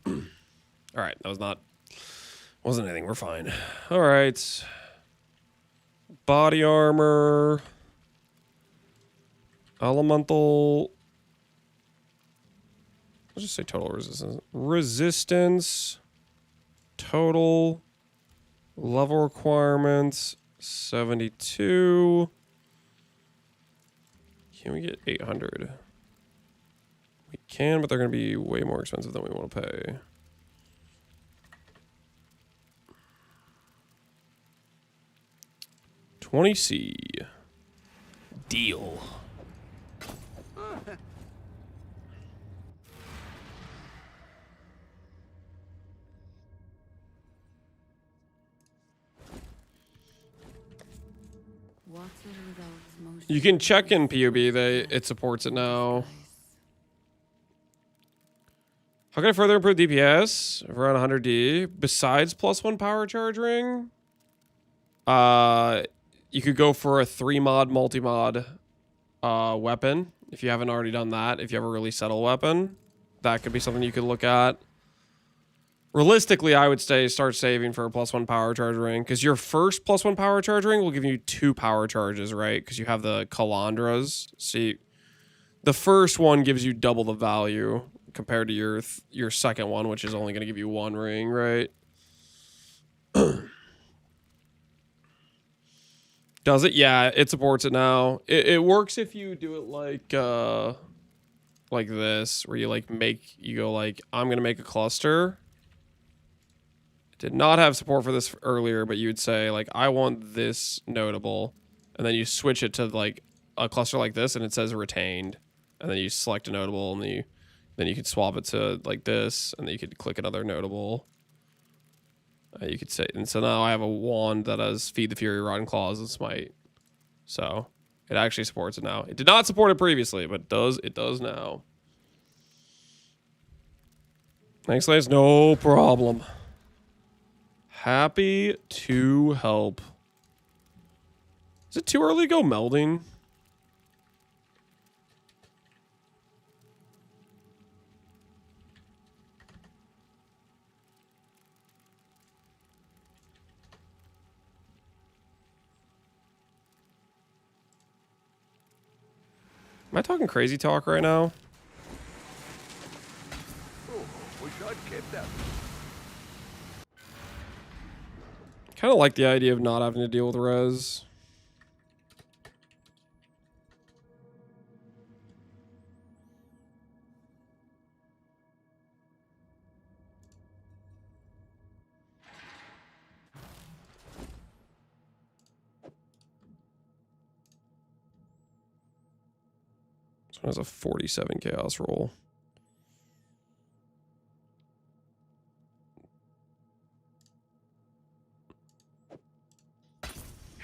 Speaker 1: All right. That was not... Wasn't anything. We're fine. All right. Body armor. Elemental. Let's just say total resistance. Resistance. Total. Level requirements. 72. Can we get 800? We can, but they're going to be way more expensive than we want to pay. $20C. Deal. You can check in PUB. It supports it now. How can I further improve DPS of around 100D besides +1 power charge ring? You could go for a 3-mod multi-mod weapon if you haven't already done that. If you have a really subtle weapon, that could be something you could look at. Realistically, I would say start saving for a +1 power charge ring, because your first +1 power charge ring will give you 2 power charges, right? Because you have the Calandras. See, the first one gives you double the value compared to your second one, which is only going to give you 1 ring, right? Does it? Yeah, it supports it now. It works if you do it like this, where you go like, I'm gonna make a cluster. It did not have support for this earlier, but you would say like, I want this notable, and then you switch it to like a cluster like this, and it says retained, and then you select a notable, and then you could swap it to like this, and then you could click another notable. You could say, and so now I have a wand that has Feed the Fury, Rotten Claws, and Smite. So it actually supports it now. It did not support it previously, but it does now. Thanks, Lance. No problem. Happy to help. Is it too early to go melding? Am I talking crazy talk right now?
Speaker 8: Oh, wish I'd kept that.
Speaker 1: Kind of like the idea of not having to deal with res. This one has a 47 chaos roll.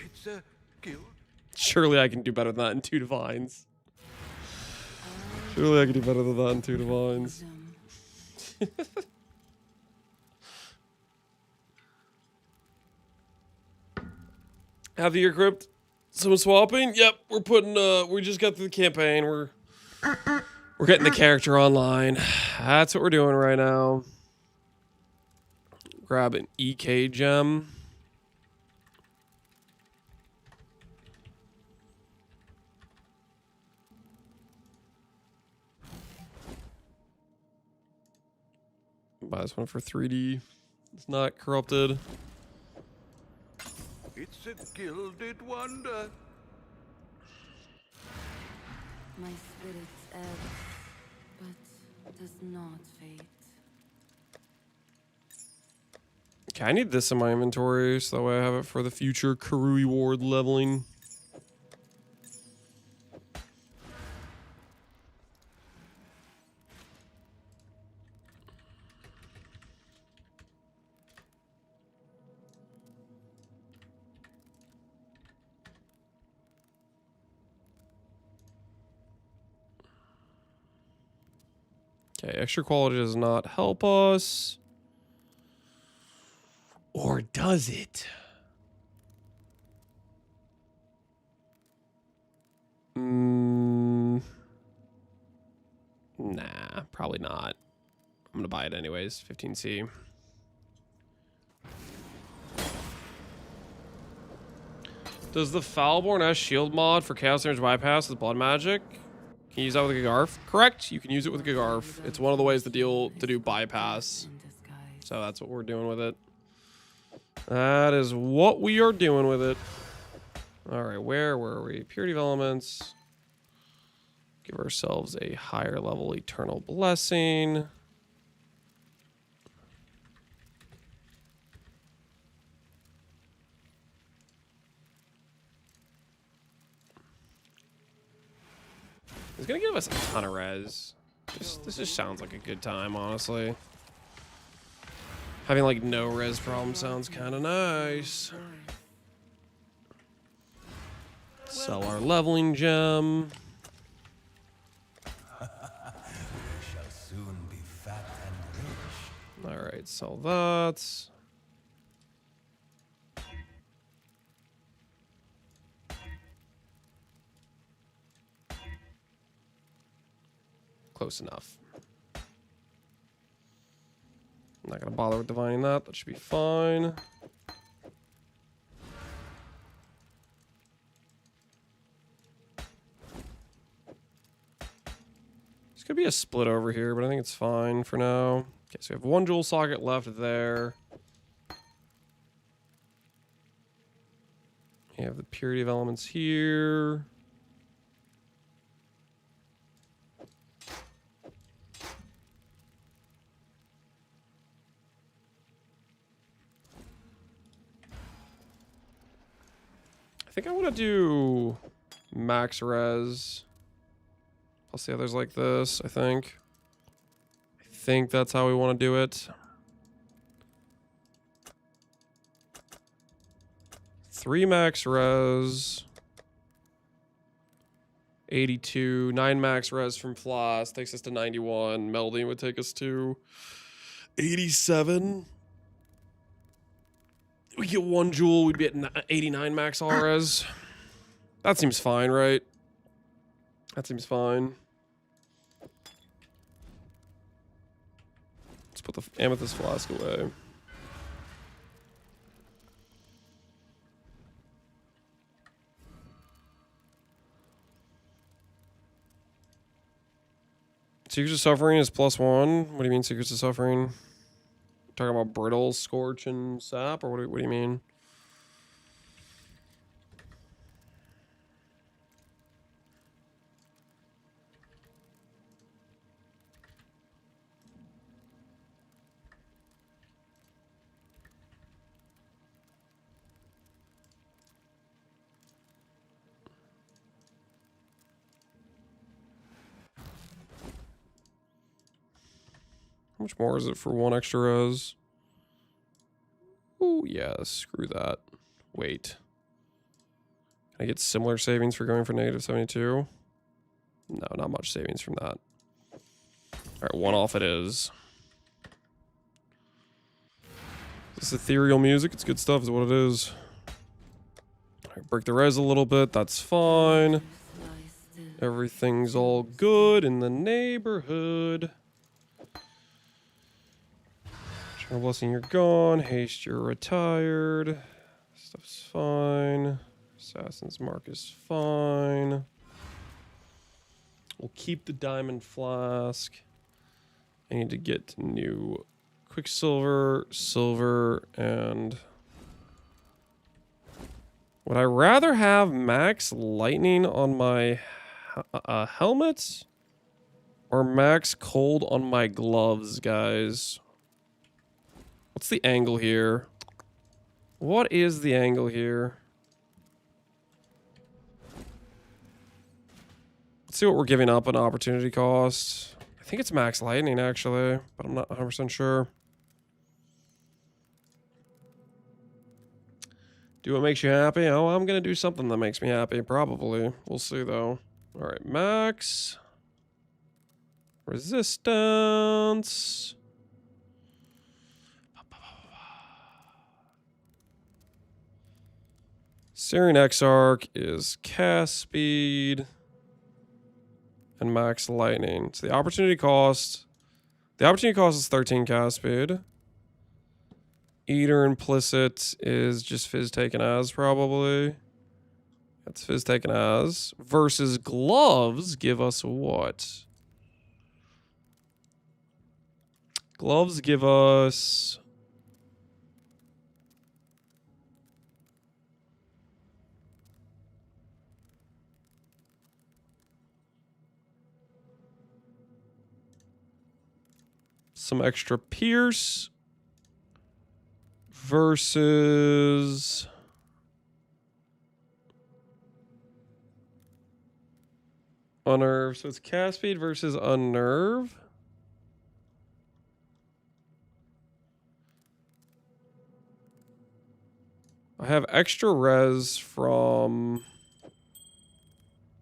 Speaker 8: It's a guild.
Speaker 1: Surely I can do better than that in 2 divines. Surely I can do better than that in 2 divines. Have the year crypt? Someone swapping? Yep, we're putting we just got through the campaign. We're getting the character online. That's what we're doing right now. Grab an EK gem. Buy this one for 3D. It's not corrupted.
Speaker 8: It's a gilded wonder.
Speaker 13: My spirit's ebbs, but does not fade.
Speaker 1: Okay, I need this in my inventory so that way I have it for the future Karui Ward leveling. Okay, extra quality does not help us. Or does it? Nah, probably not. I'm gonna buy it anyways, 15C. Does the Foulborn S shield mod for Chaos Damage bypass with blood magic? Can you use that with a Gagarf? Correct, you can use it with a Gagarf. It's one of the ways to do bypass. So that's what we're doing with it. That is what we are doing with it. Alright, where were we? Purity of Elements. Give ourselves a higher level Eternal Blessing. It's gonna give us a ton of res. This just sounds like a good time, honestly. Having like no res problem sounds kind of nice. Sell our leveling gem.
Speaker 3: We shall soon be fat and rich.
Speaker 1: All right, sell that. Close enough. I'm not gonna bother with divining that. That should be fine. This could be a split over here, but I think it's fine for now. Okay, so we have 1 jewel socket left there. You have the purity of elements here. I think I want to do max res. Plus the others like this, I think. I think that's how we want to do it. 3 max res. 82. 9 max res from Floss. Takes us to 91. Melding would take us to 87. We get 1 jewel, we'd be at 89 max all res. That seems fine, right? That seems fine. Let's put the amethyst flask away. Secrets of Suffering is +1. What do you mean Secrets of Suffering? Talking about Brittle, Scorch, and Sap, or what do you mean? How much more is it for 1 extra res? Oh, yeah, screw that. Wait. Can I get similar savings for going for -72? No, not much savings from that. Alright, 1 off it is. This ethereal music, it's good stuff, is what it is. Alright, break the res a little bit, that's fine. Everything's all good in the neighborhood. Eternal Blessing, you're gone. Haste, you're retired. Stuff's fine. Assassin's Mark is fine. We'll keep the Diamond Flask. I need to get new Quicksilver, Silver, and... Would I rather have max lightning on my helmet? Or max cold on my gloves, guys? What's the angle here? What is the angle here? Let's see what we're giving up on opportunity cost. I think it's max lightning, actually, but I'm not 100% sure. Do what makes you happy? Oh, I'm going to do something that makes me happy, probably. We'll see, though. All right, max. Resistance. Syrian Exarch is cast speed and max lightning. So the opportunity cost is 13 cast speed. Eater implicit is just fizz taken as, probably. That's fizz taken as. Versus gloves give us what? Gloves give us... some extra pierce versus unnerve. So it's cast speed versus unnerve. I have extra res from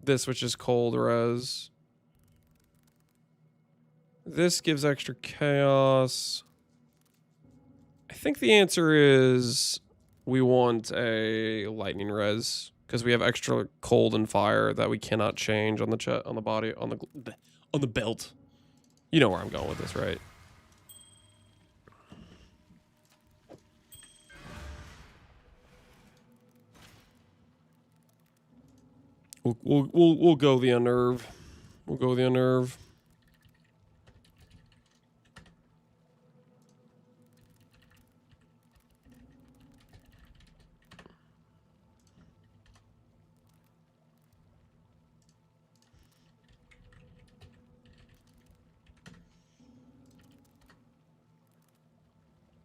Speaker 1: this, which is cold res. This gives extra chaos. I think the answer is we want a lightning res because we have extra cold and fire that we cannot change on the on the body on the belt. You know where I'm going with this, right? We'll go the unnerve. We'll go the unnerve.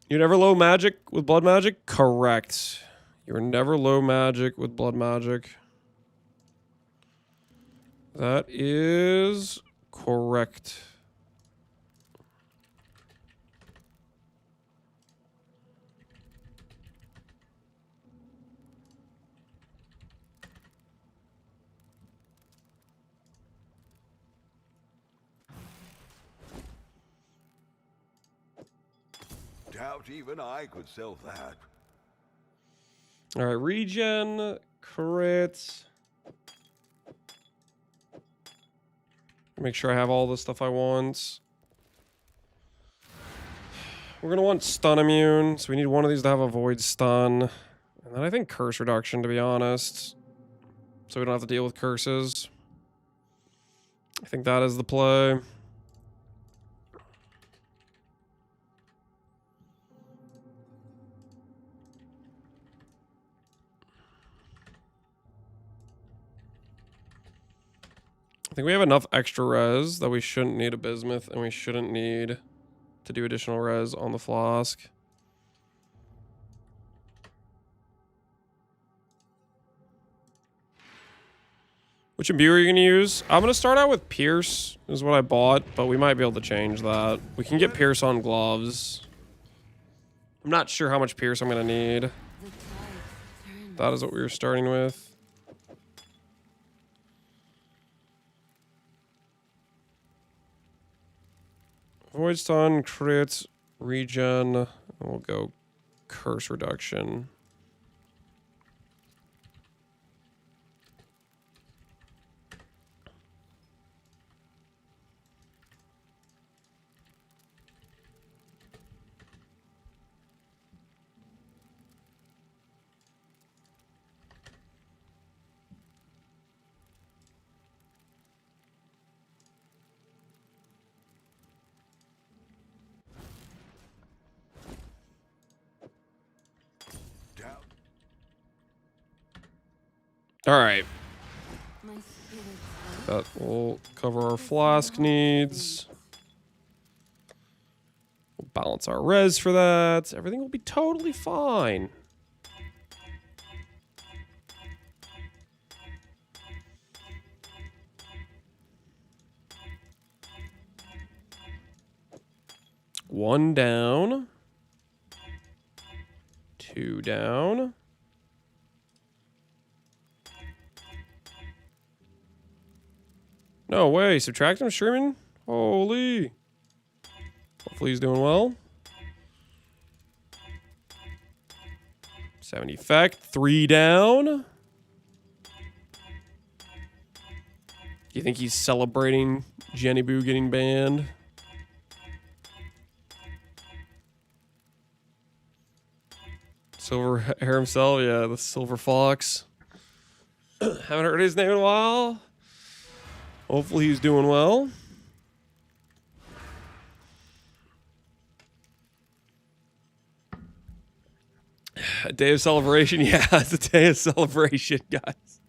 Speaker 1: You're never low magic with blood magic? Correct. You're never low magic with blood magic. That is correct.
Speaker 8: Doubt even I could sell that.
Speaker 1: All right, regen, crit. Make sure I have all the stuff I want. We're going to want stun immune, so we need one of these to have a void stun. And then I think curse reduction, to be honest. So we don't have to deal with curses. I think that is the play. I think we have enough extra res that we shouldn't need a bismuth, and we shouldn't need to do additional res on the flask. Which imbue are you going to use? I'm going to start out with Pierce, is what I bought, but we might be able to change that. We can get Pierce on gloves. I'm not sure how much Pierce I'm going to need. That is what we were starting with. Void stun, crit, regen, and we'll go curse reduction. All right. That will cover our flask needs. We'll balance our res for that. Everything will be totally fine. One down. Two down. No way, subtract him streaming? Holy. Hopefully he's doing well. 70 effect, 3 down. Do you think he's celebrating Jenny Boo getting banned? Silver hair himself, yeah, the Silver Fox. Haven't heard his name in a while. Hopefully he's doing well. A day of celebration. Yeah, it's a day of celebration, guys.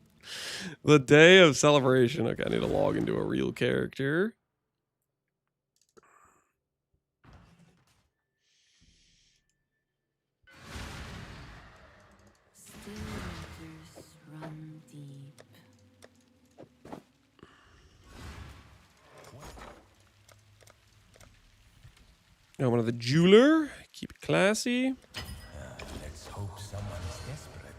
Speaker 1: The day of celebration. Okay, I need to log into a real character. No, one of the jeweler. Keep it classy.
Speaker 3: Let's hope someone's desperate.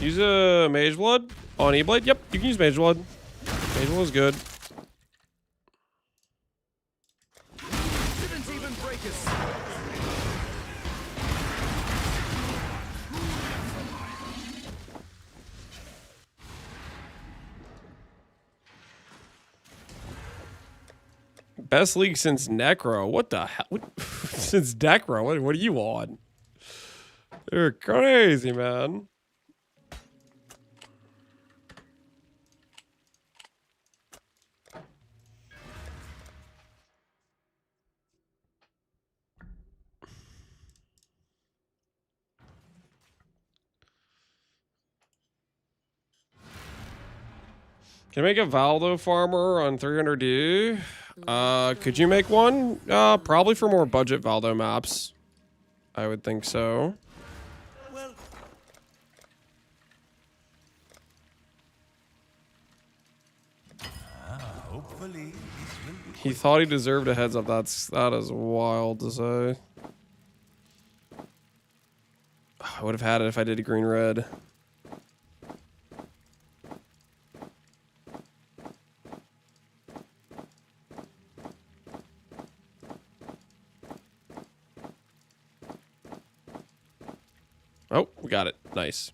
Speaker 1: Use a Mage Blood on E-Blade. Yep, you can use Mage Blood. Mage Blood is good.
Speaker 2: Didn't even break us.
Speaker 1: Best league since Necro. What the hell? Since Necro? What are you on? You're crazy, man. Can I make a Valdo farmer on 300D? Could you make one? Probably for more budget Valdo maps. I would think so.
Speaker 3: Well, hopefully this will be.
Speaker 1: He thought he deserved a heads up. That is wild to say. I would have had it if I did a green red. Oh, we got it. Nice.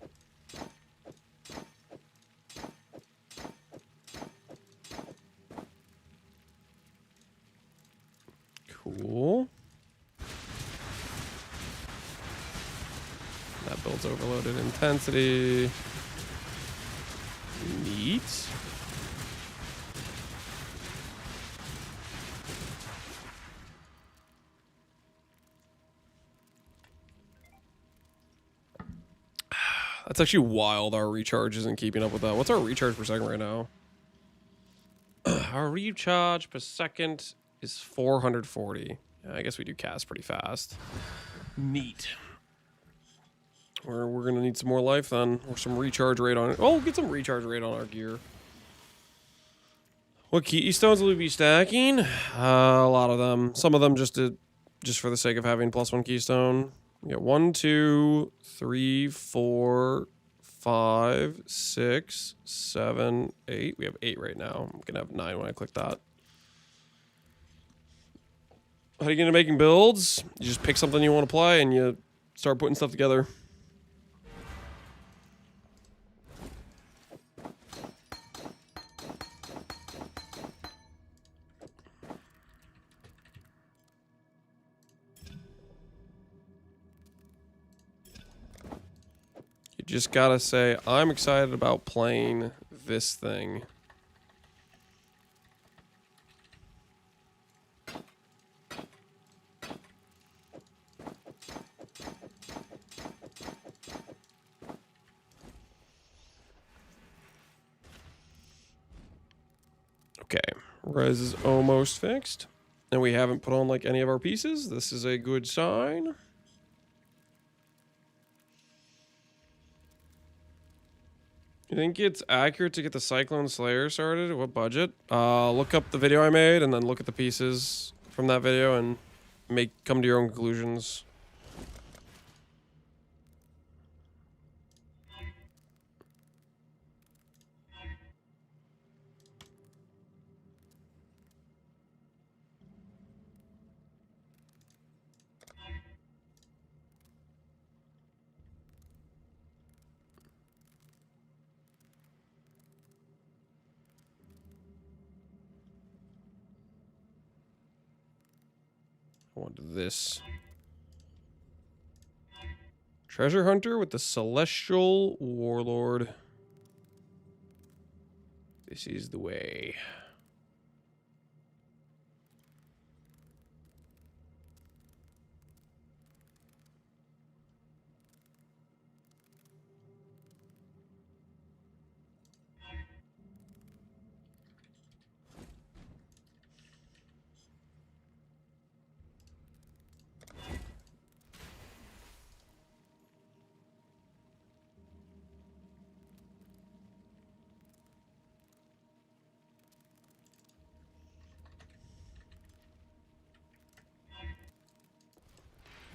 Speaker 1: Cool. That builds overloaded intensity. Neat. That's actually wild. Our recharge isn't keeping up with that. What's our recharge per second right now? Our recharge per second is 440. Yeah, I guess we do cast pretty fast. Neat. We're gonna need some more life then, or some recharge rate on it. Oh, get some recharge rate on our gear. What keystones will we be stacking? A lot of them. Some of them just for the sake of having +1 keystone. We got 1, 2, 3, 4, 5, 6, 7, 8. We have 8 right now. I'm gonna have 9 when I click that. How are you gonna making builds? You just pick something you want to play and you start putting stuff together. You just gotta say, I'm excited about playing this thing. Okay, res is almost fixed. And we haven't put on like any of our pieces. This is a good sign. You think it's accurate to get the Cyclone Slayer started? What budget? Look up the video I made and then look at the pieces from that video and come to your own conclusions. I want this. Treasure Hunter with the Celestial Warlord. This is the way.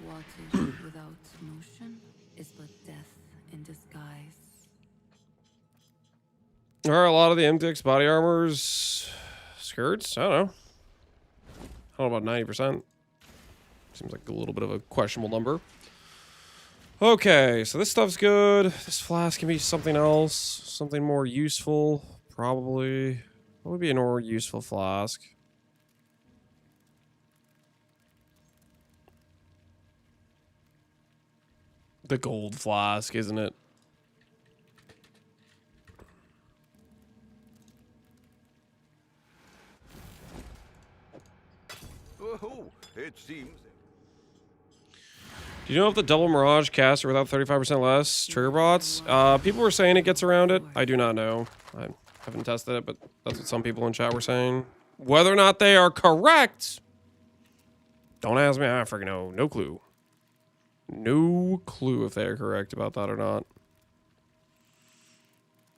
Speaker 13: Water without motion is but death in disguise.
Speaker 1: Are a lot of the MTX body armors skirts? I don't know. I don't know about 90%. Seems like a little bit of a questionable number. Okay, so this stuff's good. This flask can be something else. Something more useful. Probably. What would be a more useful flask? The gold flask, isn't it?
Speaker 8: Oh, it seems.
Speaker 1: Do you know if the double mirage caster without 35% less trigger bots? People were saying it gets around it. I do not know. I haven't tested it, but that's what some people in chat were saying. Whether or not they are correct, don't ask me. I freaking know. No clue. No clue if they are correct about that or not.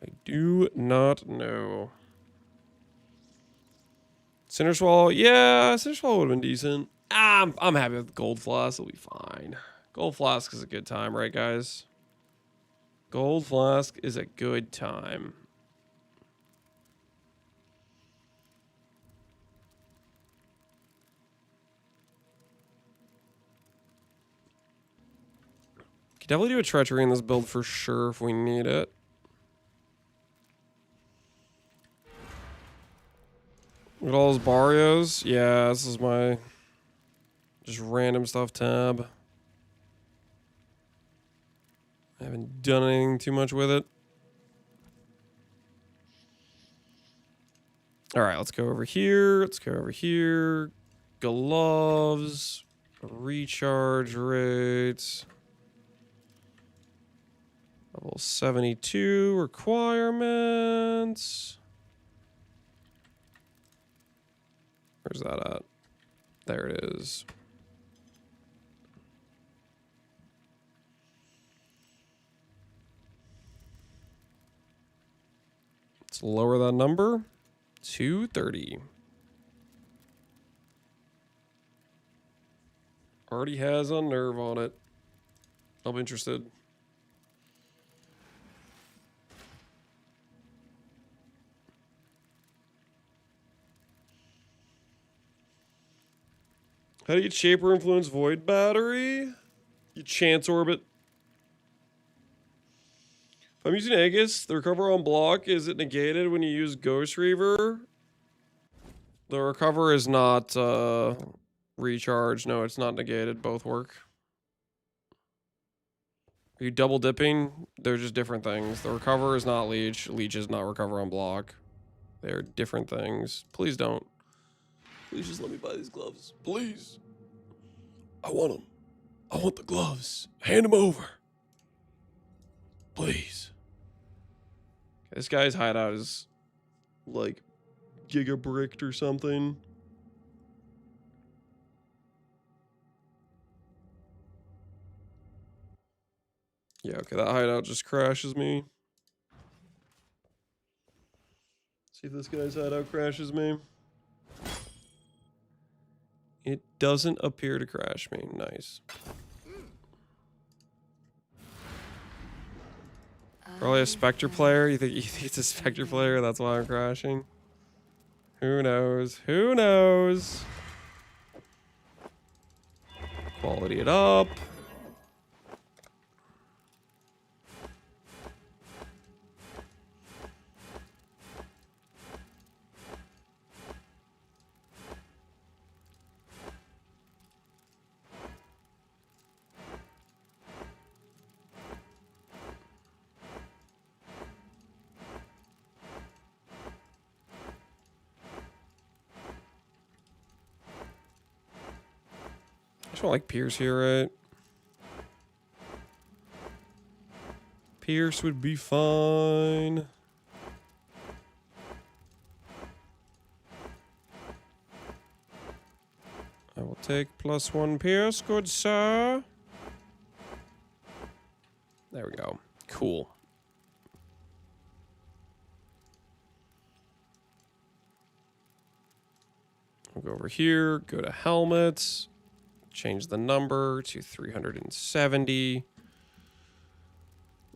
Speaker 1: I do not know. Cinder Swallow, yeah, Cinder Swallow would have been decent. I'm happy with Gold Flask. It'll be fine. Gold Flask is a good time, right, guys? Gold Flask is a good time. Could definitely do a treachery in this build for sure if we need it. Look at all those Barrios. Yeah, this is my Just random stuff tab. I haven't done anything too much with it. All right, let's go over here. Let's go over here. Gloves. Recharge rates. Level 72 requirements. Where's that at? There it is. Let's lower that number. 230. Already has a nerve on it. I'm interested. How do you shape or influence void battery? You chance orbit. If I'm using Aegis, the recover on block, is it negated when you use Ghost Reaver? The recover is not recharge. No, it's not negated. Both work. Are you double dipping? They're just different things. The recover is not leech. Leech is not recover on block. They're different things. Please don't. Please just let me buy these gloves. Please. I want them. I want the gloves. Hand them over. Please. This guy's hideout is like giga-bricked or something. Yeah, okay, that hideout just crashes me. See if this guy's hideout crashes me. It doesn't appear to crash me. Nice. Probably a Spectre player. You think it's a Spectre player? That's why I'm crashing. Who knows? Who knows? Quality it up. I just don't like Pierce here, right? Pierce would be fine. I will take +1 Pierce, good sir. There we go. Cool. We'll go over here, go to helmets. Change the number to 370.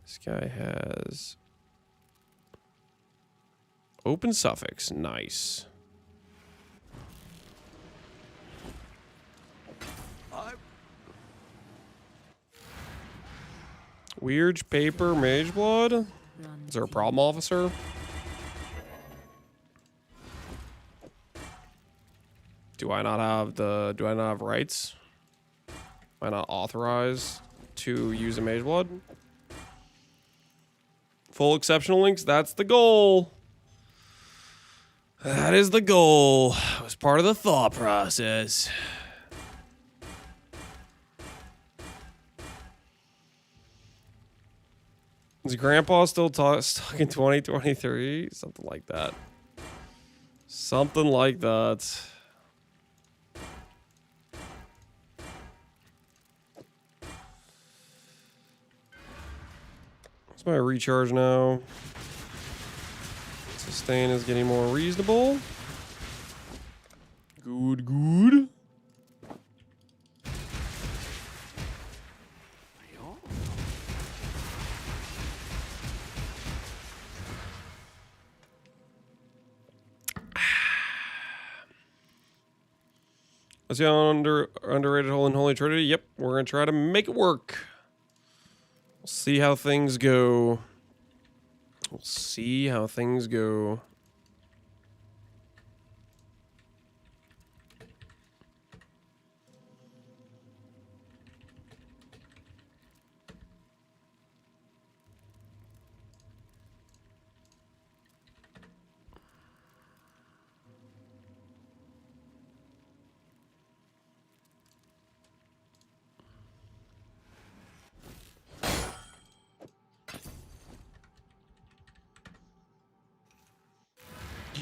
Speaker 1: This guy has open suffix. Nice. Weird paper mage blood. Is there a problem, officer? Do I not have rights? Am I not authorized to use a mage blood? Full exceptional links, that's the goal. That is the goal. It was part of the thought process. Is Grandpa still stuck in 2023? Something like that. Something like that. What's my recharge now? Sustain is getting more reasonable. Good, good. Let's see how underrated Holy Trinity. Yep, we're gonna try to make it work. We'll see how things go. We'll see how things go.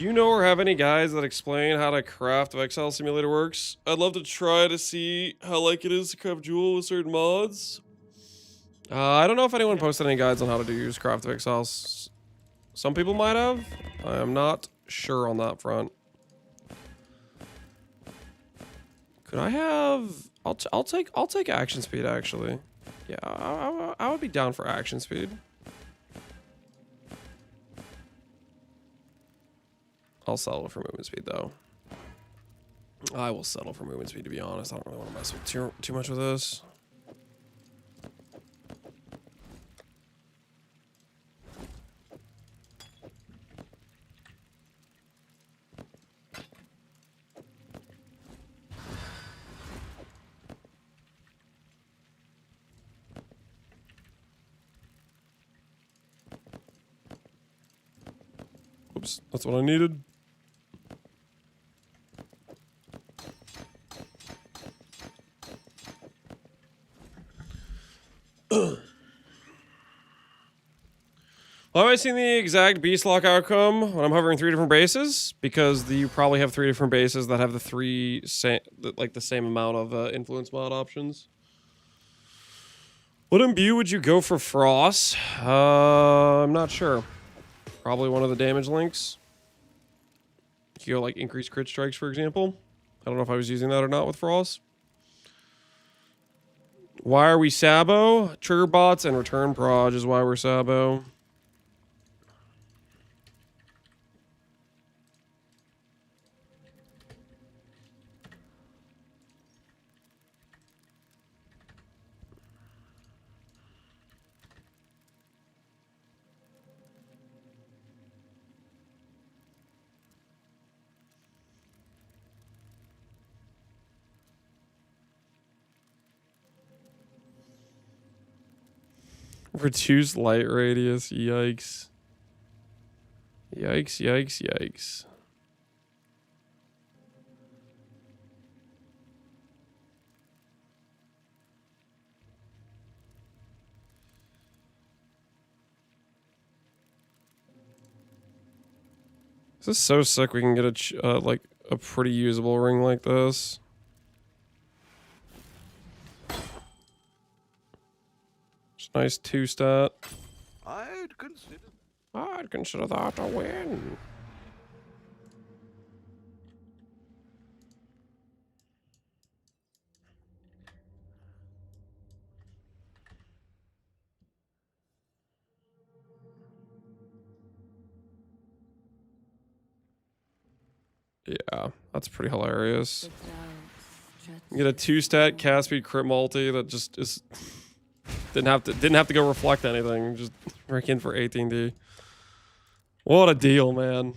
Speaker 1: Do you know or have any guys that explain how to craft Exile Simulator works? I'd love to try to see how like it is to craft Jewel with certain mods. I don't know if anyone posted any guides on how to use craft Exiles. Some people might have. I am not sure on that front. Could I have? I'll take action speed actually. Yeah, I would be down for action speed. I'll settle for movement speed though. I will settle for movement speed, to be honest. I don't really want to mess with too much with this. Oops, that's what I needed. Well, have I seen the exact beast lock outcome when I'm hovering 3 different bases? Because you probably have 3 different bases that have the the same amount of influence mod options. What imbue would you go for Frost? I'm not sure. Probably one of the damage links. You go like increase crit strikes, for example. I don't know if I was using that or not with Frost. Why are we Sabo? Trigger bots and return proj is why we're Sabo. Reduce light radius. Yikes. Yikes, yikes, yikes. This is so sick we can get like a pretty usable ring like this. Nice 2-stat.
Speaker 8: I'd
Speaker 1: consider that a win. Yeah, that's pretty hilarious. You get a 2-stat cast speed crit multi that just is didn't have to go reflect anything. Just break in for 18D. What a deal, man.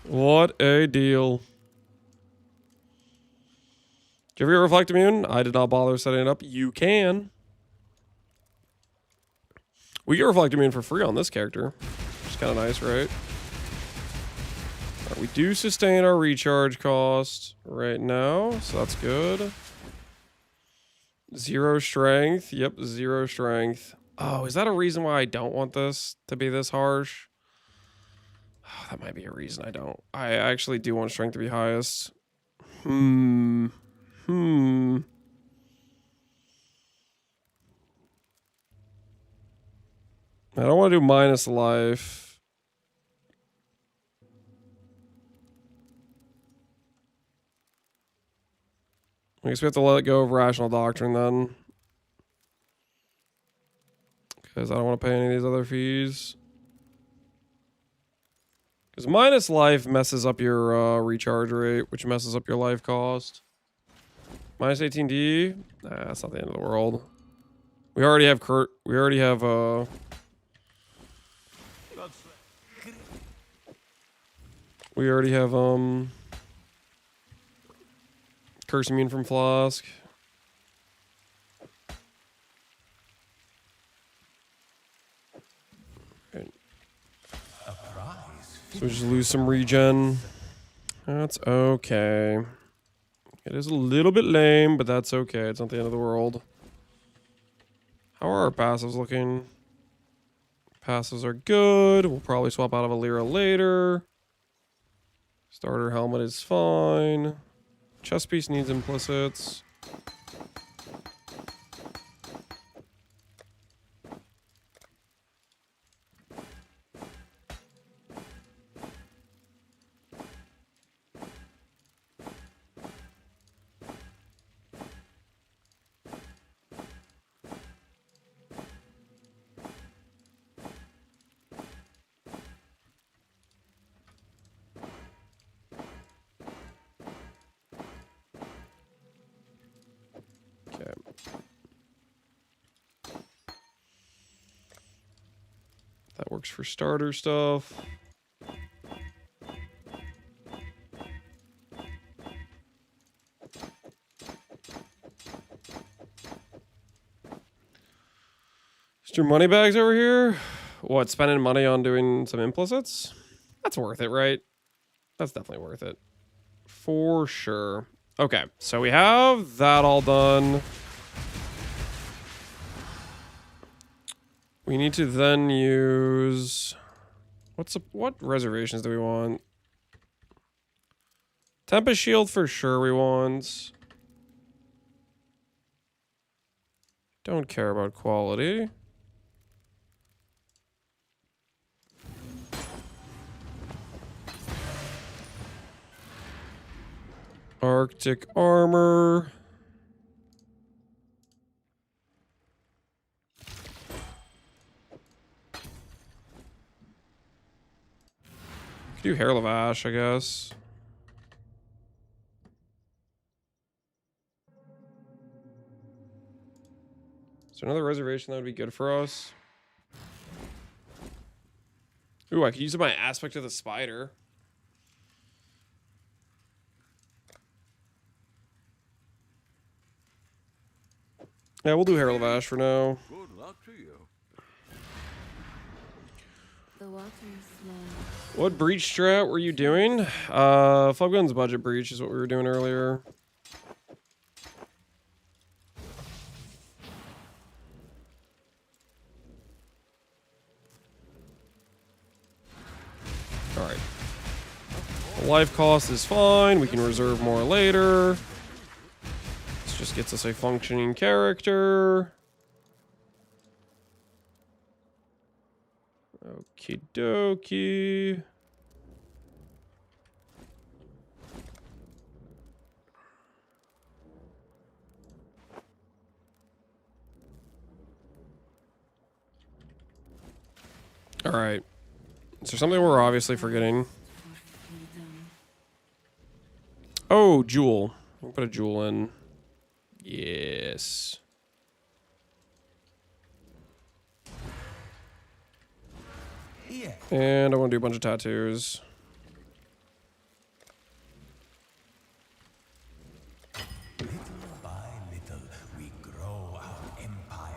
Speaker 1: What a deal. Did you ever get reflect immune? I did not bother setting it up. You can. We get reflect immune for free on this character. Which is kind of nice, right? We do sustain our recharge cost right now, so that's good. 0 strength. Yep, 0 strength. Oh, is that a reason why I don't want this to be this harsh? Oh, that might be a reason I don't. I actually do want strength to be highest. I don't want to do minus life. I guess we have to let go of rational doctrine then. Because I don't want to pay any of these other fees. Because minus life messes up your recharge rate, which messes up your life cost. Minus 18D? Nah, that's not the end of the world. We already have we already have Curse immune from Flask. So we just lose some regen. That's okay. It is a little bit lame, but that's okay. It's not the end of the world. How are our passives looking? Passives are good. We'll probably swap out of a Lyra later. Starter helmet is fine. Chest piece needs implicits. Okay. That works for starter stuff. Just your money bags over here. What, spending money on doing some implicits? That's worth it, right? That's definitely worth it. For sure. Okay, so we have that all done. We need to then use... what reservations do we want? Tempest Shield for sure we want. Don't care about quality. Arctic armor. Could do Hair Lavash, I guess. Is there another reservation that would be good for us? Ooh, I could use my aspect of the spider. Yeah, we'll do Hair Lavash for now.
Speaker 8: Good luck to you.
Speaker 13: The water is slow.
Speaker 1: What breach strat were you doing? Flubgun's budget breach is what we were doing earlier. Alright. The life cost is fine. We can reserve more later. This just gets us a functioning character. Okie dokie. All right. Is there something we're obviously forgetting? Oh, jewel. We'll put a jewel in. Yes. And I want to do a bunch of tattoos.
Speaker 3: Little by little, we grow our empire.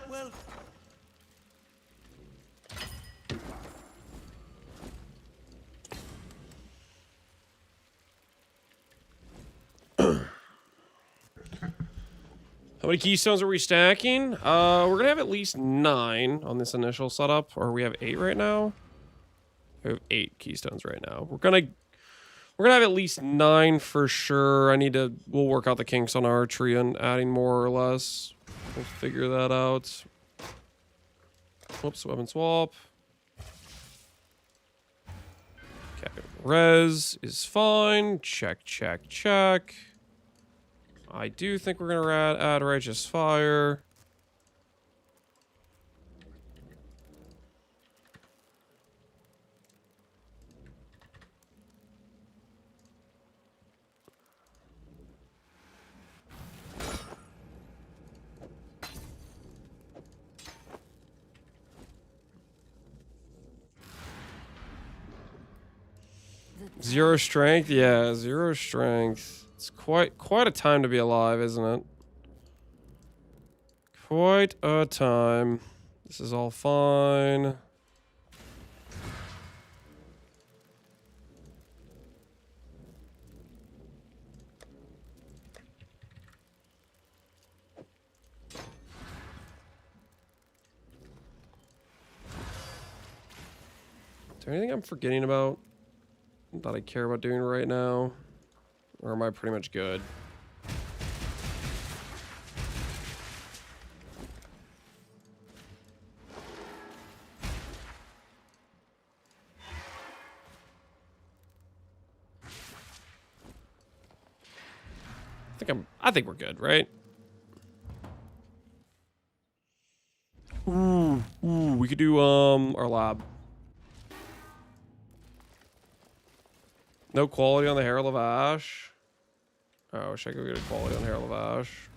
Speaker 3: Well,
Speaker 1: How many keystones are we stacking? We're gonna have at least 9 on this initial setup, or we have 8 right now. We have 8 keystones right now. We're gonna have at least 9 for sure. We'll work out the kinks on archery and adding more or less. We'll figure that out. Whoops, weapon swap. Okay, res is fine. Check, check, check. I do think we're gonna add Righteous Fire. Zero strength? Yeah, 0 strength. It's quite a time to be alive, isn't it? Quite a time. This is all fine. there anything I'm forgetting about that I care about doing right now? Or am I pretty much good? I think we're good, right? Ooh, we could do our lab. No quality on the Herald of Ash. Oh, should I go get a quality on the Herald of Ash?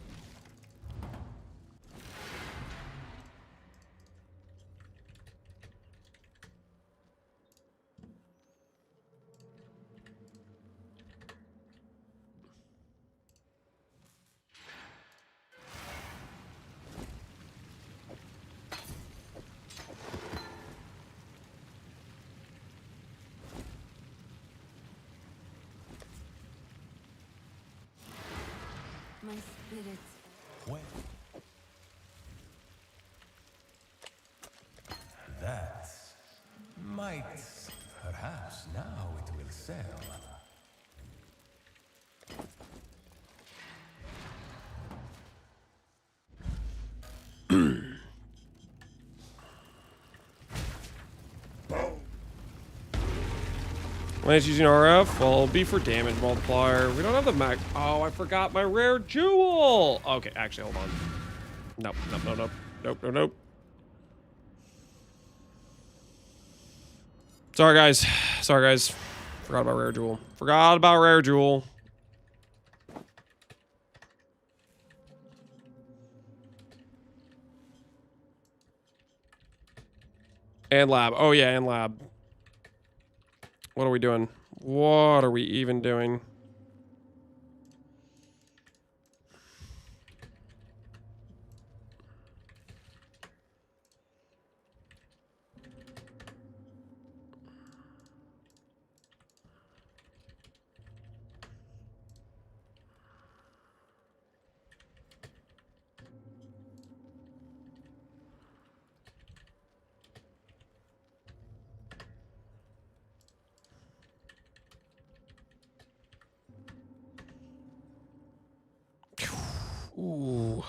Speaker 13: My spirits.
Speaker 3: Well, that might, perhaps now it will sell.
Speaker 1: When it's using RF, well, it'll be for damage multiplier. We don't have the max. Oh, I forgot my rare jewel. Okay, actually, hold on. Nope, nope, nope, nope, nope, nope, nope. Sorry, guys. Sorry, guys. Forgot about rare jewel. Forgot about rare jewel. And lab. Oh, yeah, and lab. What are we doing? What are we even doing? Ooh.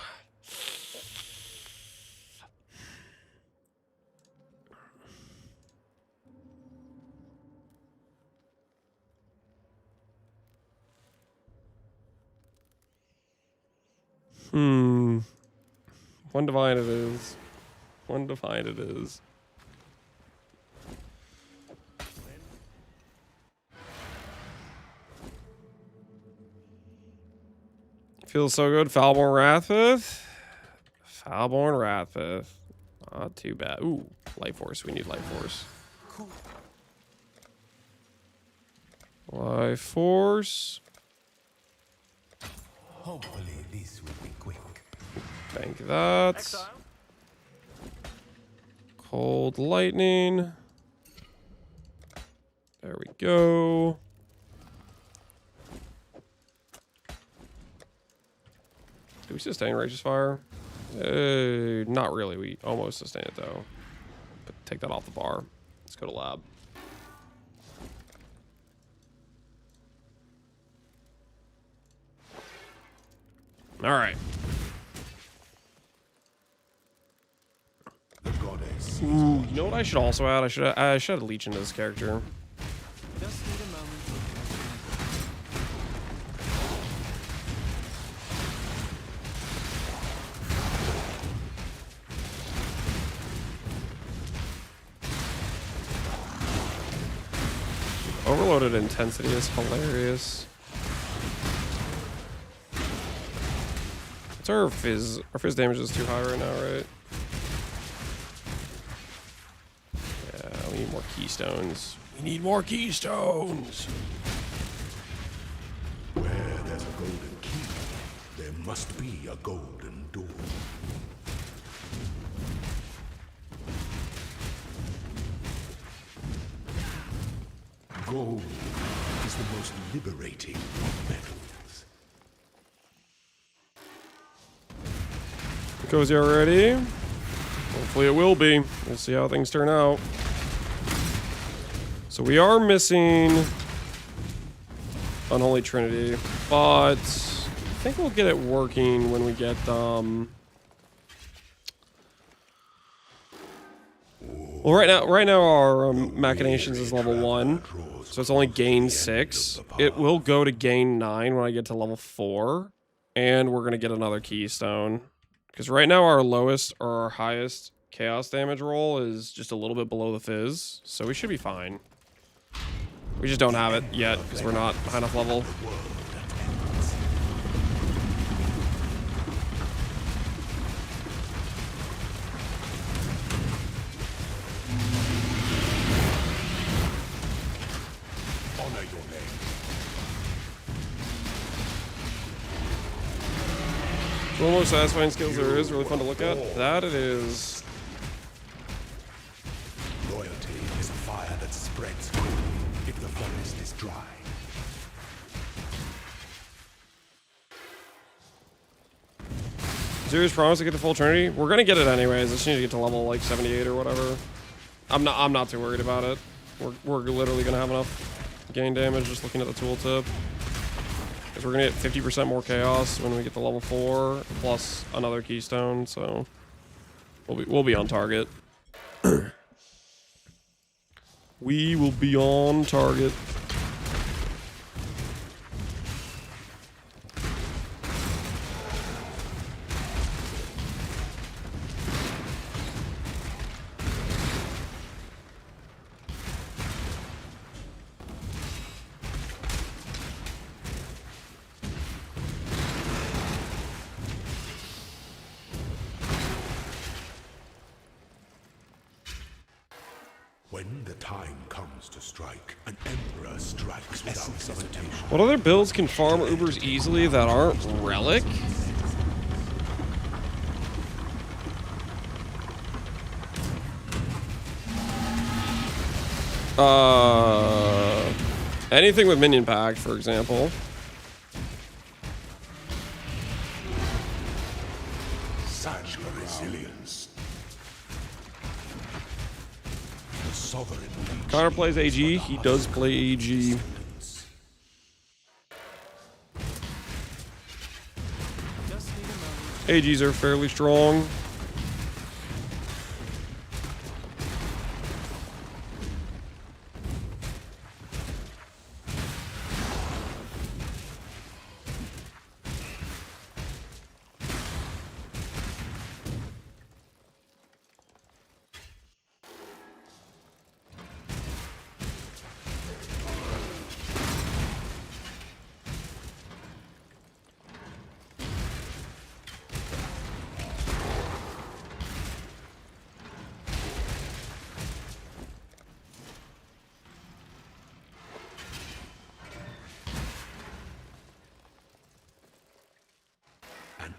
Speaker 1: One divine it is. One divine it is. Feels so good. Foulborn Wrathith. Foulborn Wrathith. Not too bad. Ooh, Life Force. We need Life Force. Life Force.
Speaker 3: Hopefully this will be quick.
Speaker 1: Bank that.
Speaker 2: Exile.
Speaker 1: Cold Lightning. There we go. Do we sustain Righteous Fire? Not really. We almost sustain it though. But take that off the bar. Let's go to lab. All right.
Speaker 8: The goddess.
Speaker 1: Ooh, you know what I should also add? I should add a leech into this character.
Speaker 2: Just need a moment.
Speaker 1: Overloaded intensity is hilarious. What's our fizz? Our fizz damage is too high right now, right? Yeah, we need more keystones. We need more keystones.
Speaker 8: Where there's a golden key, there must be a golden door. Gold is the most liberating of metals.
Speaker 1: Cozy already? Hopefully it will be. We'll see how things turn out. So we are missing Unholy Trinity, but I think we'll get it working when we get well, right now our machinations is level 1, so it's only gain 6. It will go to gain 9 when I get to level 4, and we're gonna get another Keystone. Because right now our lowest or our highest chaos damage roll is just a little bit below the fizz, so we should be fine. We just don't have it yet because we're not high enough level.
Speaker 8: Honor your name.
Speaker 1: One of the most satisfying skills there is, really fun to look at. That it is.
Speaker 8: Loyalty is a fire that spreads quickly if the forest is dry.
Speaker 1: Serious promise to get the full Trinity? We're gonna get it anyways. I just need to get to level like 78 or whatever. I'm not too worried about it. We're literally gonna have enough gain damage just looking at the tooltip. Because we're gonna get 50% more chaos when we get to level 4 plus another Keystone, so we'll be on target. We will be on target.
Speaker 8: When the time comes to strike, an emperor strikes without hesitation.
Speaker 1: What other builds can farm Ubers easily that aren't Relic? Anything with minion pack, for example.
Speaker 8: Such a resilience. The sovereign.
Speaker 1: Connor plays AG. He does play AG. AGs are fairly strong.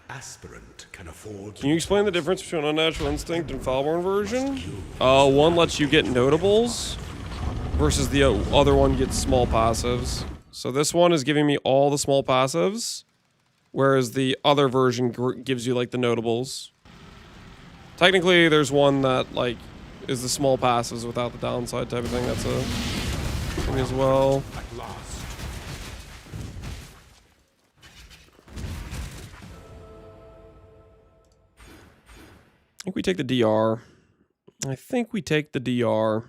Speaker 8: Aspirant can afford.
Speaker 1: Can you explain the difference between Unnatural Instinct and Foulborn version? One lets you get notables versus the other one gets small passives. So this one is giving me all the small passives, whereas the other version gives you like the notables. Technically, there's one that like is the small passives without the downside type of thing. That's a thing as well. I think we take the DR. I think we take the DR.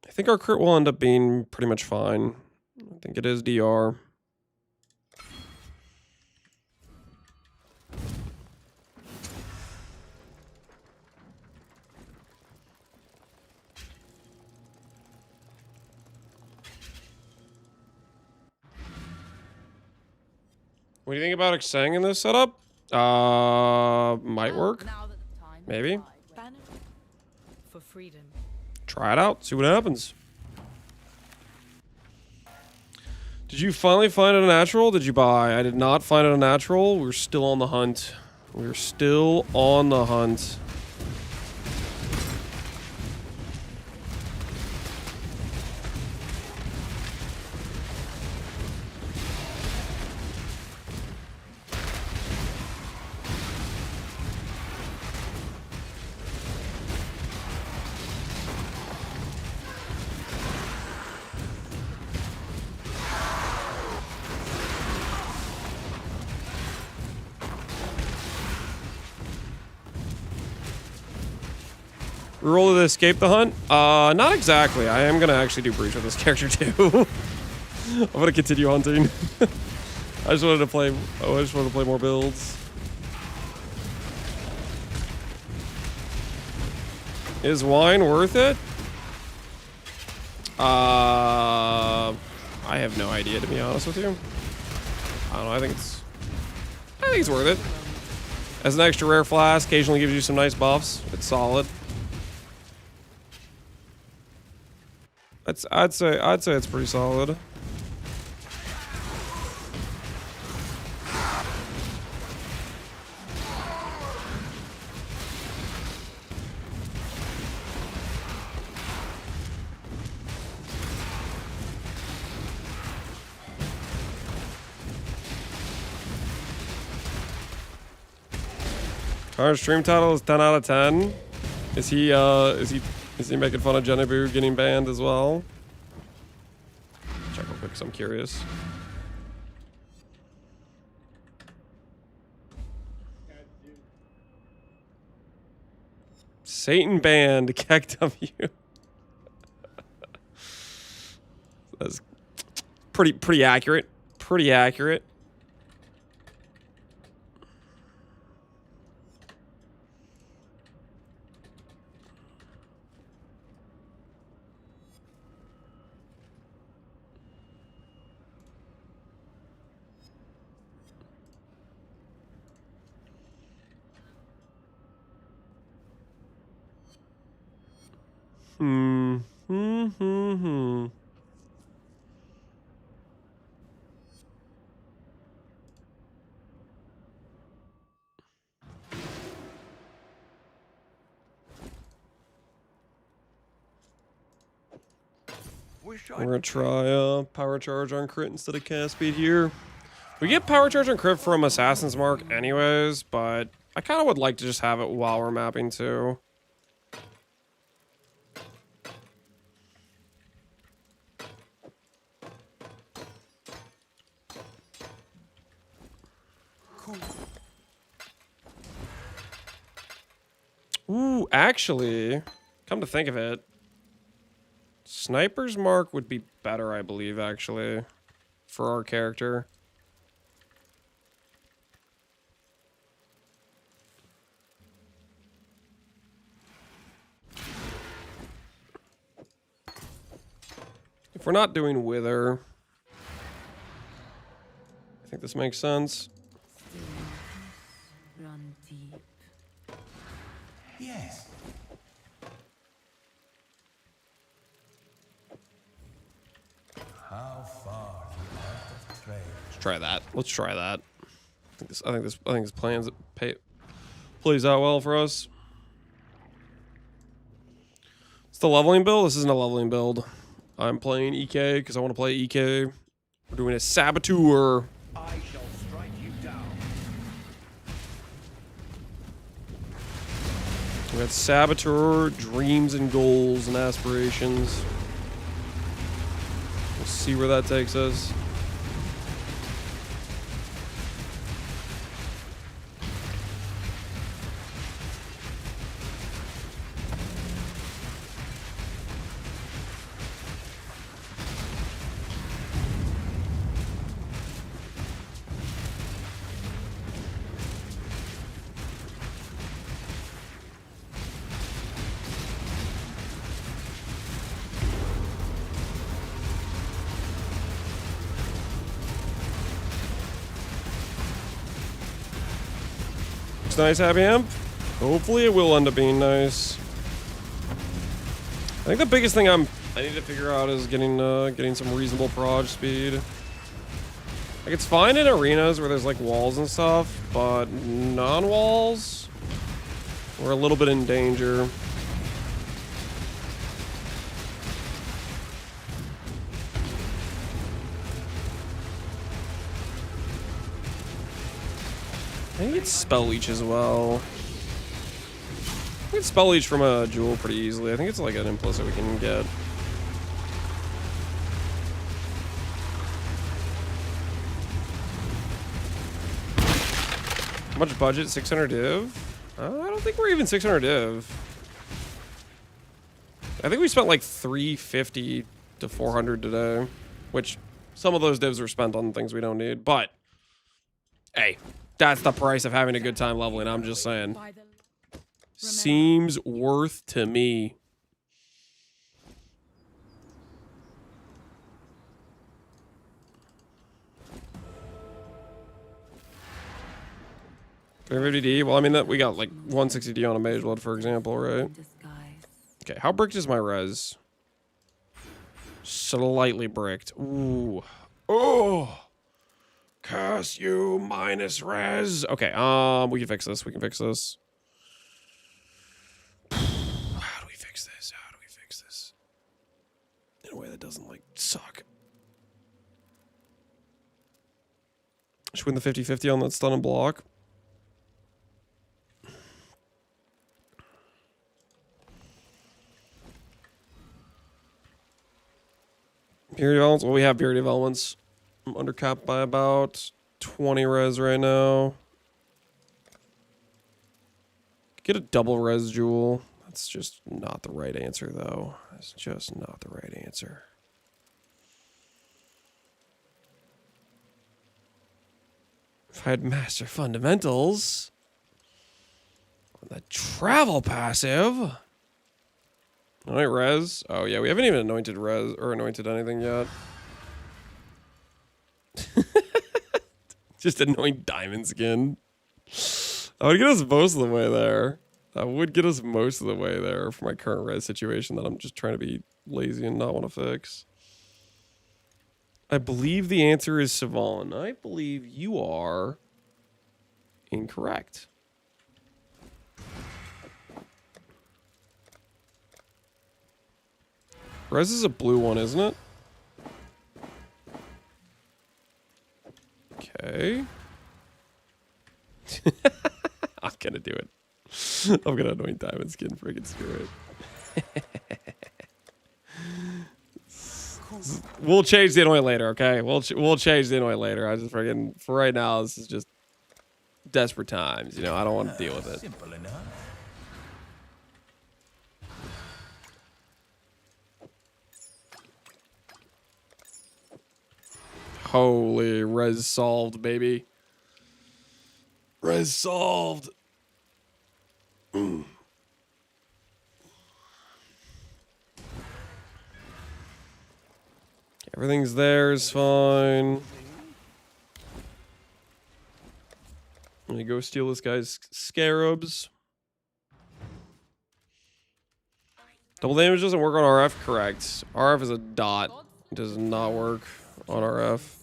Speaker 1: I think our crit will end up being pretty much fine. I think it is DR. What do you think about Exang in this setup? Might work. Maybe.
Speaker 7: For freedom.
Speaker 1: Try it out. See what happens. Did you finally find a natural? Did you buy? I did not find a natural. We're still on the hunt. We're still on the hunt. Roll to escape the hunt? Not exactly. I am gonna actually do breach with this character too. I'm gonna continue hunting. I just wanted to play. Oh, I just wanted to play more builds. Is wine worth it? I have no idea, to be honest with you. I don't know. I think it's worth it. As an extra rare flask, occasionally gives you some nice buffs. It's solid. I'd say it's pretty solid. Our stream title is 10 out of 10. Is he making fun of Genebu getting banned as well? Check real quick, 'cause I'm curious. Satan banned KEKW. That's pretty accurate. Pretty accurate. We're gonna try power charge on crit instead of cast speed here. We get power charge on crit from Assassin's Mark anyways, but I kind of would like to just have it while we're mapping too. Ooh, actually, come to think of it, Sniper's Mark would be better, I believe, actually, for our character. If we're not doing Wither, I think this makes sense.
Speaker 13: Run deep.
Speaker 3: Yes. How far the earth of trade.
Speaker 1: Let's try that. Let's try that. I think this plays out well for us. It's the leveling build. This isn't a leveling build. I'm playing EK because I want to play EK. We're doing a Saboteur.
Speaker 11: I shall strike you down.
Speaker 1: We got Saboteur, dreams and goals and aspirations. We'll see where that takes us. Nice, Happy Amp. Hopefully it will end up being nice. I think the biggest thing I need to figure out is getting some reasonable proj speed. Like, it's fine in arenas where there's like walls and stuff, but non-walls, we're a little bit in danger. I think it's Spell Leech as well. I can Spell Leech from a Jewel pretty easily. I think it's like an implicit we can get. How much budget? 600 div? I don't think we're even 600 div. I think we spent like 350 to 400 today, which some of those divs were spent on things we don't need. But hey, that's the price of having a good time leveling. I'm just saying. Seems worth to me. $350D. Well, I mean that we got like 160D on a Mage Blood, for example, right? Okay, how bricked is my res? Slightly bricked. Ooh. Oh. Curse you minus res. Okay, we can fix this. We can fix this. How do we fix this? How do we fix this? In a way that doesn't like suck. Should win the 50-50 on that stun and block. Purity of Elements? Well, we have Purity of Elements. I'm undercapped by about 20 res right now. Get a double res jewel. That's just not the right answer, though. That's just not the right answer. If I had Master Fundamentals on the travel passive. Alright, res. Oh, yeah, we haven't even anointed res or anointed anything yet. Just anoint diamond skin. That would get us most of the way there. That would get us most of the way there for my current res situation that I'm just trying to be lazy and not want to fix. I believe the answer is Savon. I believe you are incorrect. Res is a blue one, isn't it? Okay. I'm gonna do it. I'm gonna anoint diamond skin friggin' screw it. We'll change the anoint later, okay? We'll change the anoint later. I just friggin' for right now, this is just desperate times. You know, I don't want to deal with it.
Speaker 3: Simple enough.
Speaker 1: Holy, res solved, baby. Res solved. Everything's there is fine. Let me go steal this guy's scarabs. Double damage doesn't work on RF, correct. RF is a dot. It does not work on RF.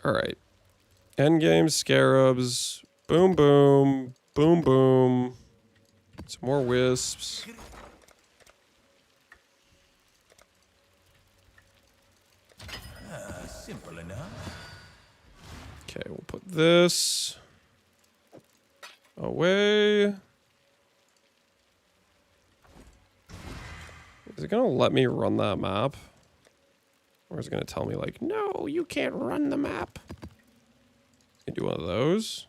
Speaker 1: All right. Endgame scarabs. Boom, boom. Boom, boom. Some more wisps.
Speaker 3: Simple enough.
Speaker 1: Okay, we'll put this away. Is it going to let me run that map? Or is it going to tell me, like, no, you can't run the map? Can do one of those.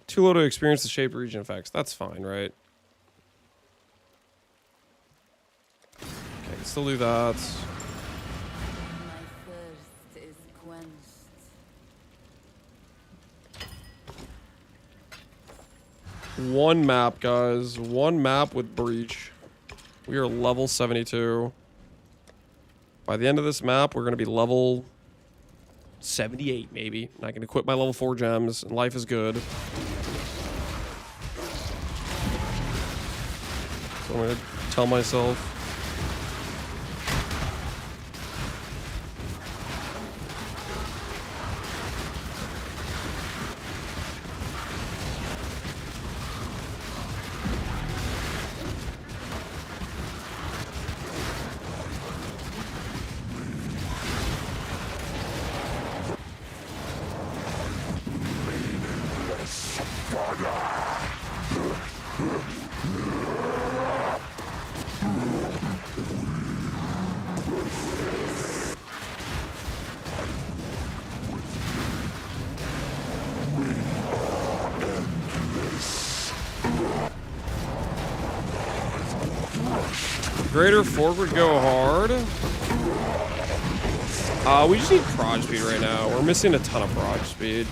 Speaker 1: Too low to experience the shaped region effects. That's fine, right? Okay, I can still do that.
Speaker 13: My thirst is quenched.
Speaker 1: One map, guys. One map with breach. We are level 72. By the end of this map, we're going to be level 78, maybe. And I can equip my level 4 gems, and life is good. So I'm going to tell myself. Greater Fork would go hard. We just need proj speed right now. We're missing a ton of proj speed.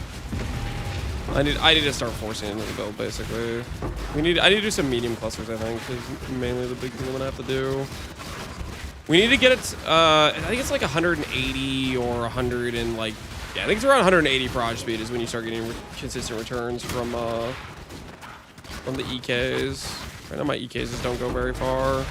Speaker 1: I need to start forcing into the build basically. I need to do some medium clusters, I think, is mainly the big thing I'm gonna have to do. We need to get it I think it's like 180 or 100 and like, yeah, I think it's around 180 proj speed is when you start getting consistent returns from the EKs. Right now my EKs just don't go very far.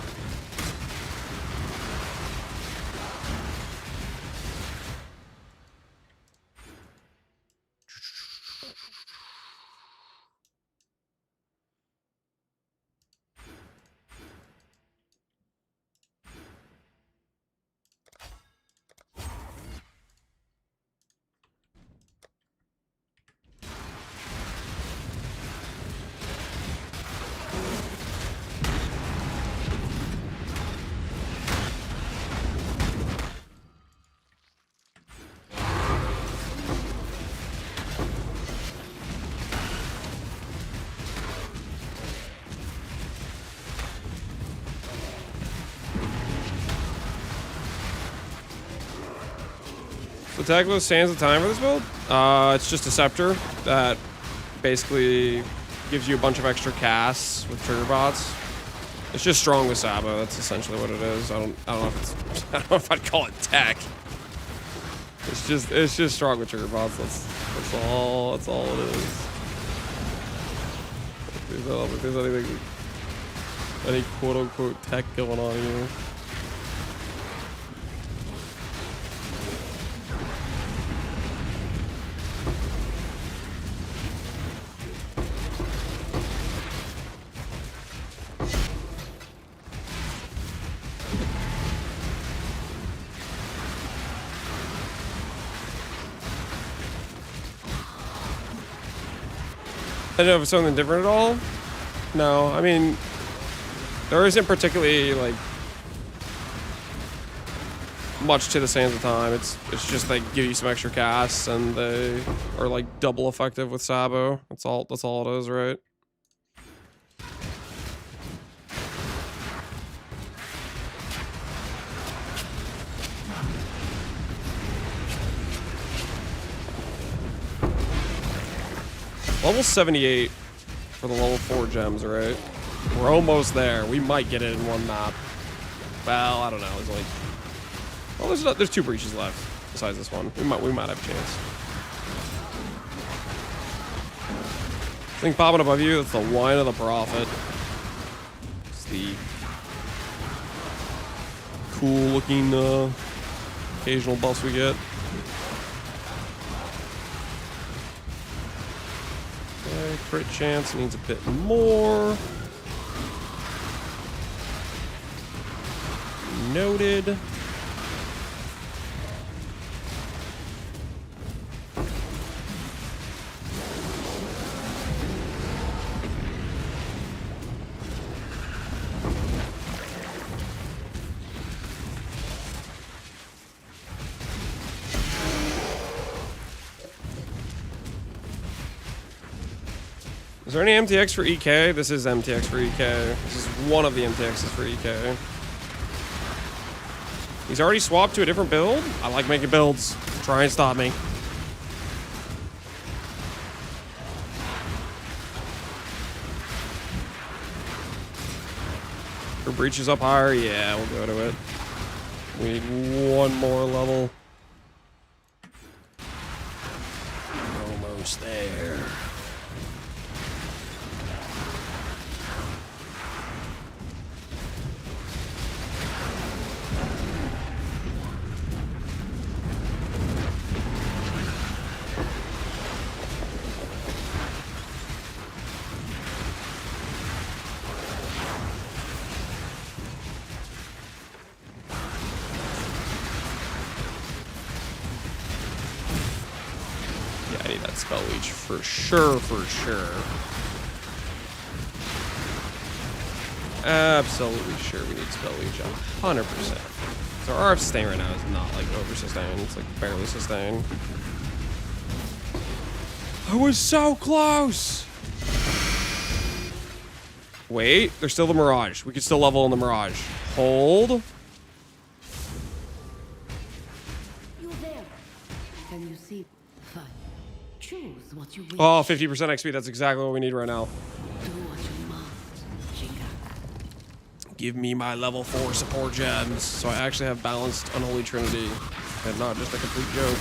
Speaker 1: Attack with Sands of Time for this build? It's just a scepter that basically gives you a bunch of extra casts with trigger bots. It's just strong with Sabo. That's essentially what it is. I don't know if it's, I don't know if I'd call it tech. It's just strong with trigger bots. That's all it is. If there's anything, any quote unquote tech going on here. I don't know if it's something different at all. No, I mean, there isn't particularly like much to the Sands of Time. It's just they give you some extra casts and they are like double effective with Sabo. That's all it is, right? Level 78 for the level 4 gems, right? We're almost there. We might get it in one map. Well, I don't know. There's like, well, there's 2 breaches left besides this one. We might have a chance. Thing popping above you. That's the Wine of the Prophet. It's the cool-looking occasional buffs we get. Crit chance needs a bit more. Noted. Is there any MTX for EK? This is MTX for EK. This is one of the MTXs for EK. He's already swapped to a different build? I like making builds. Try and stop me. Her breach is up higher? Yeah, we'll go to it. We need one more level. Almost there. Spell leech for sure. absolutely sure we need spell leech 100%. So our sustain right now is not like over sustain. It's like barely sustain. I was so close. Wait, there's still the Mirage. We could still level in the Mirage. Hold.
Speaker 13: You're there. Can you see? Fine. Choose what you wish.
Speaker 1: Oh, 50% XP. That's exactly what we need right now.
Speaker 13: Do what you must, Chica.
Speaker 1: Give me my level 4 support gems, so I actually have balanced Unholy Trinity, and not just a complete joke.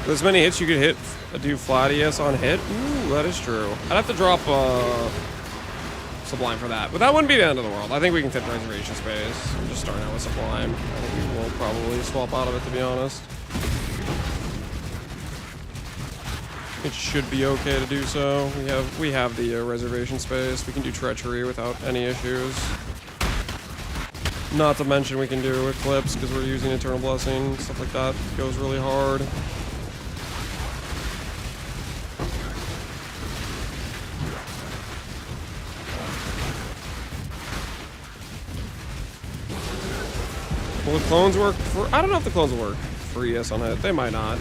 Speaker 1: As many hits you could hit, do flat ES on hit. Ooh, that is true. I'd have to drop Sublime for that, but that wouldn't be the end of the world. I think we can fit reservation space. I'm just starting out with Sublime. I think we will probably swap out of it, to be honest. It should be okay to do so. We have the reservation space. We can do Treachery without any issues. Not to mention we can do Eclipse because we're using Eternal Blessing. Stuff like that goes really hard. Will the clones work for... I don't know if the clones will work for ES on it. They might not.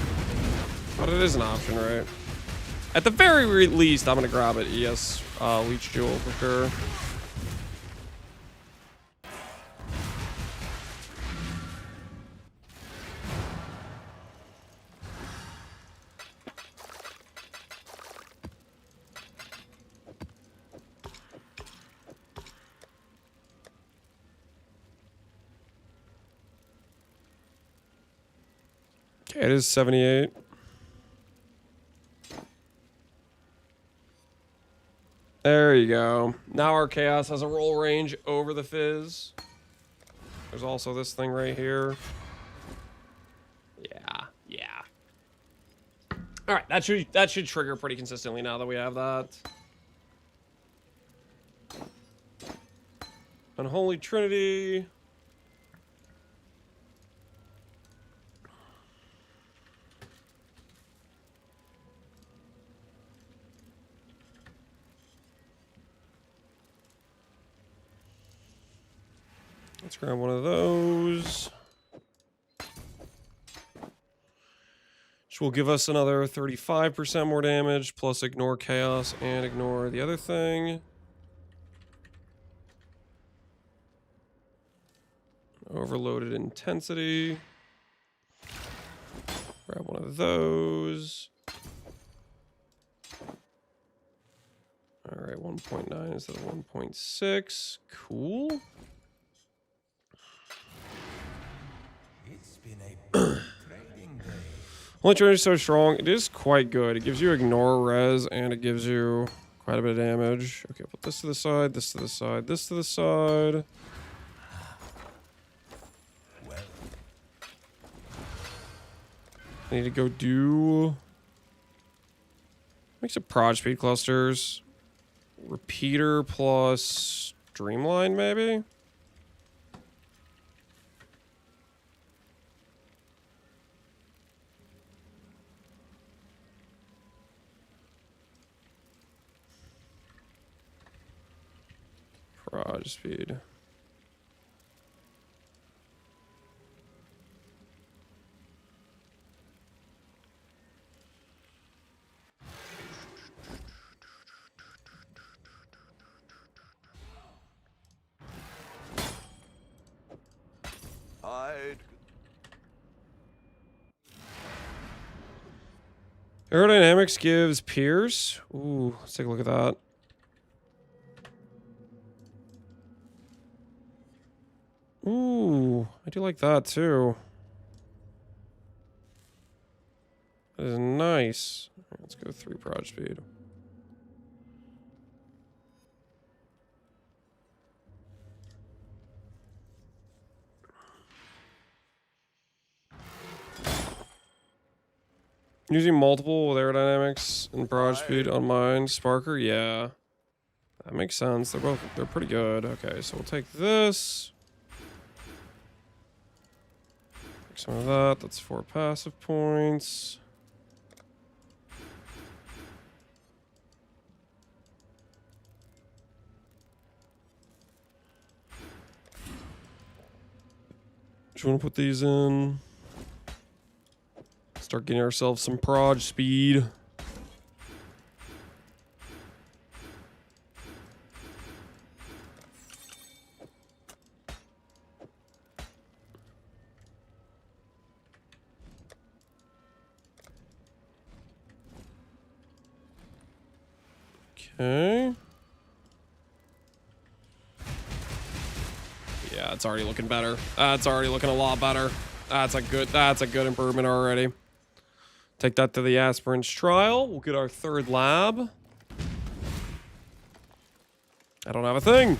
Speaker 1: But it is an option, right? At the very least, I'm going to grab it ES Leech Jewel for sure. Okay, it is 78. There you go. Now our Chaos has a roll range over the Fizz. There's also this thing right here. Yeah. All right, that should trigger pretty consistently now that we have that. Unholy Trinity. Let's grab one of those. Which will give us another 35% more damage, plus ignore Chaos and ignore the other thing. Overloaded Intensity. Grab one of those. All right, 1.9 instead of 1.6. Cool. Only Trinity is so strong. It is quite good. It gives you ignore res and it gives you quite a bit of damage. Okay, put this to the side, this to the side, this to the side. I need to go do... Make some prod speed clusters. Repeater plus Streamline, maybe? Prod speed. Aerodynamics gives Pierce. Ooh, let's take a look at that. Ooh, I do like that too. That is nice. Let's go 3 prod speed. Using multiple with aerodynamics and broad speed on mine. Sparker, yeah. That makes sense. They're pretty good. Okay, so we'll take this. Take some of that. That's 4 passive points. Just want to put these in. Start getting ourselves some proj speed. Okay. Yeah, it's already looking better. That's already looking a lot better. That's a good improvement already. Take that to the aspirants trial. We'll get our 3rd lab. I don't have a thing.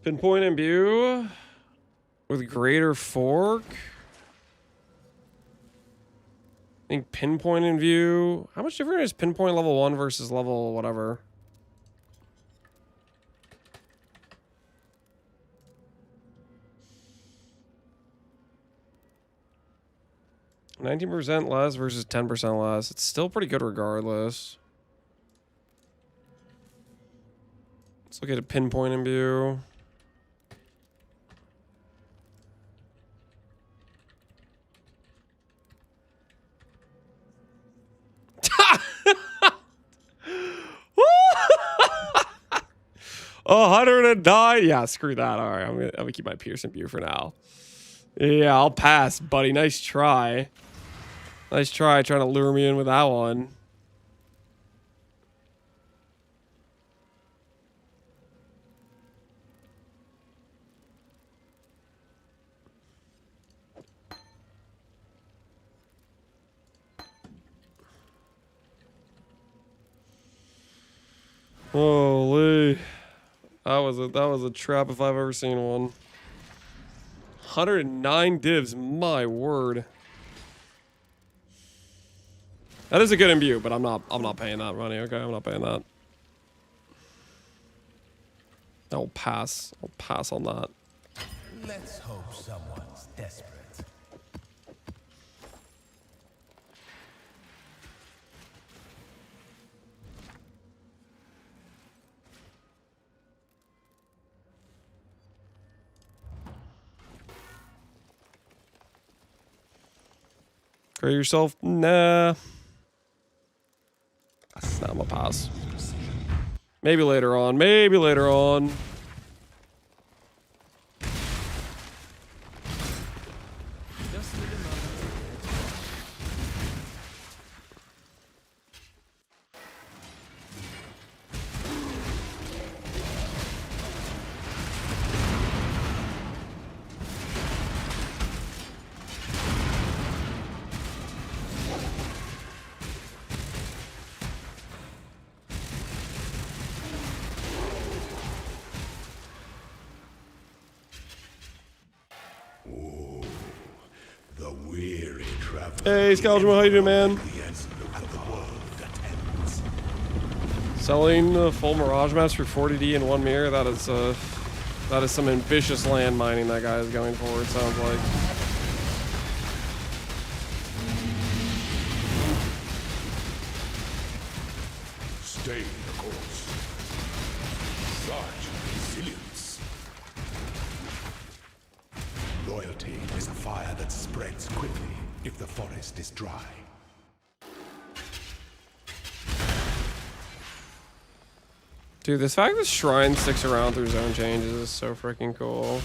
Speaker 1: Pinpoint imbue with greater fork. I think pinpoint in view. How much different is pinpoint level 1 versus level whatever? %, less versus 10% less. It's still pretty good regardless. Let's look at a pinpoint in view. Oh, 109. Yeah, screw that. All right, I'm gonna keep my piercing view for now. Yeah, I'll pass, buddy. Nice try. Nice try trying to lure me in with that one. Holy. That was a trap if I've ever seen one. 109 divs, my word. That is a good imbue, but I'm not paying that money, okay? I'm not paying that. I'll pass. I'll pass on that.
Speaker 3: Let's hope someone's desperate.
Speaker 1: Create yourself? Nah. Nah, I'm gonna pass. Maybe later on. Maybe later on.
Speaker 2: Just need a moment.
Speaker 8: The weary traveler.
Speaker 1: Hey, Scoundrel, how you doing, man? Selling full Mirage maps for 40D in 1 mirror. That is some ambitious land mining that guy is going for. It sounds like.
Speaker 8: Stay the course. Such resilience. Loyalty is a fire that spreads quickly if the forest is dry.
Speaker 1: Dude, this fact that Shrine sticks around through zone changes is so freaking cool.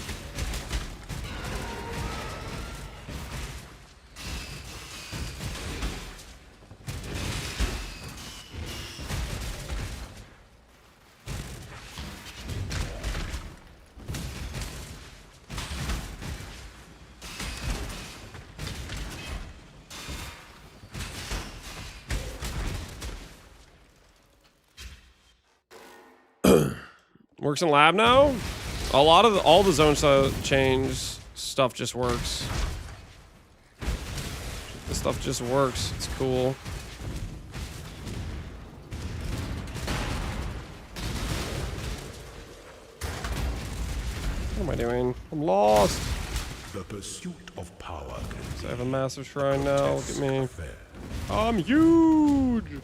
Speaker 1: Works in lab now? A lot of all the zone change stuff just works. The stuff just works. It's cool. What am I doing? I'm lost.
Speaker 8: The pursuit of power.
Speaker 1: So I have a massive shrine now. Look at me. I'm huge.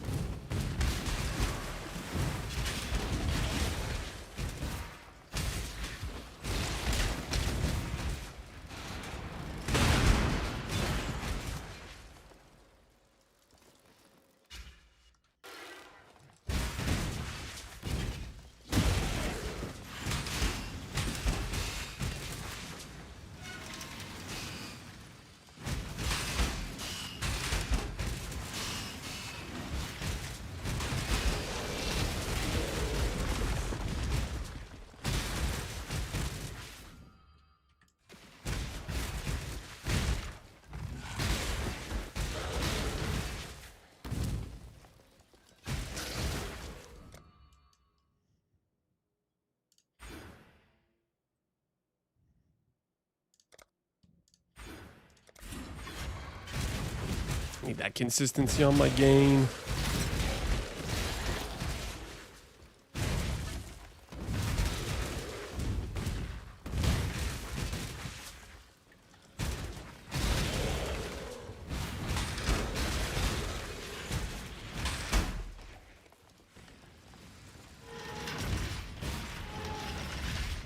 Speaker 1: Need that consistency on my game.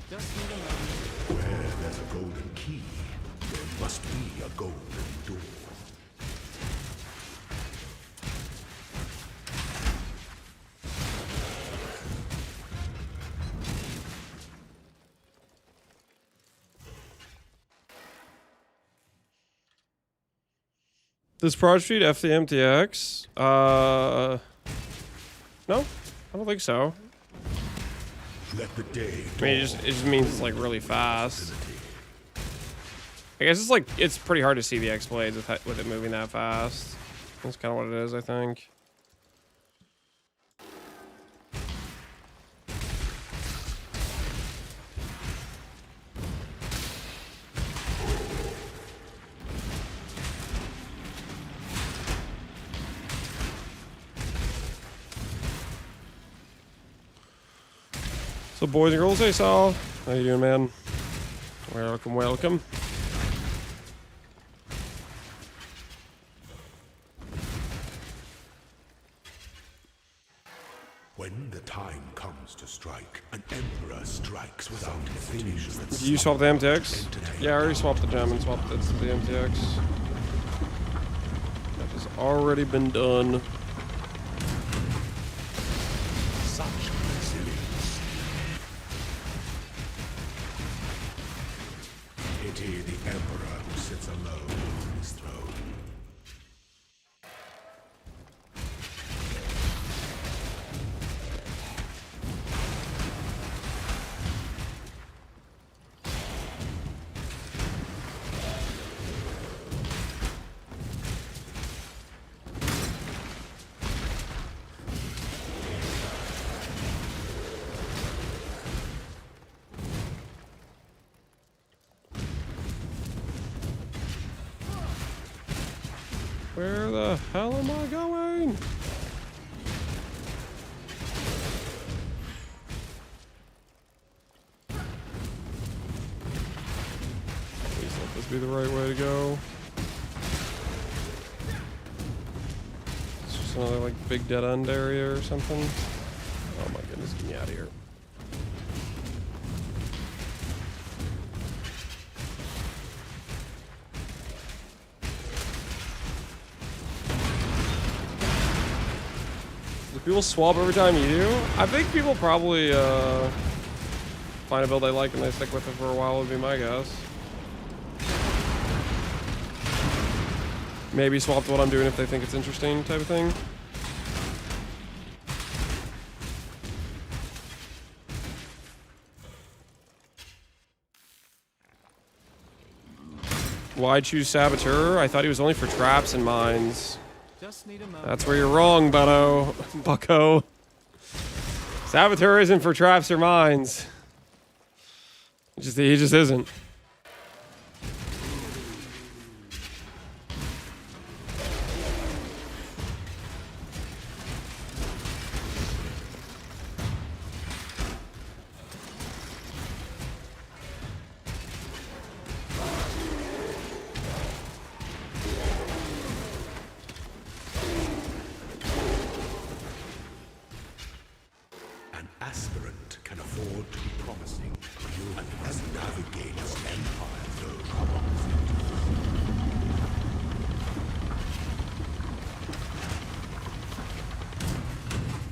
Speaker 2: Just need a moment.
Speaker 8: Where there's a golden key, there must be a golden door.
Speaker 1: Does Prod Street F the MTX? No, I don't think so.
Speaker 8: Let the day
Speaker 1: I mean, it just means it's like really fast. I guess it's like it's pretty hard to see the X-blades with it moving that fast. That's kind of what it is, I think. So boys and girls, hey Sal. How you doing, man? Welcome, welcome.
Speaker 8: When the time comes to strike, an emperor strikes without hesitation.
Speaker 1: Did you swap the MTX? Yeah, I already swapped the gem and swapped it to the MTX. That has already been done.
Speaker 8: Such resilience. Pity the emperor who sits alone on his throne.
Speaker 1: Where the hell am I going? Please let this be the right way to go. It's just another like big dead end area or something. Oh my goodness, get me out of here. People swap every time you do? I think people probably find a build they like and they stick with it for a while would be my guess. Maybe swap to what I'm doing if they think it's interesting type of thing. Why choose Saboteur? I thought he was only for traps and mines.
Speaker 2: Just need a moment.
Speaker 1: That's where you're wrong, Bucko. Saboteur isn't for traps or mines. He just isn't.
Speaker 8: An aspirant can afford to be promising. You must navigate this empire through promising.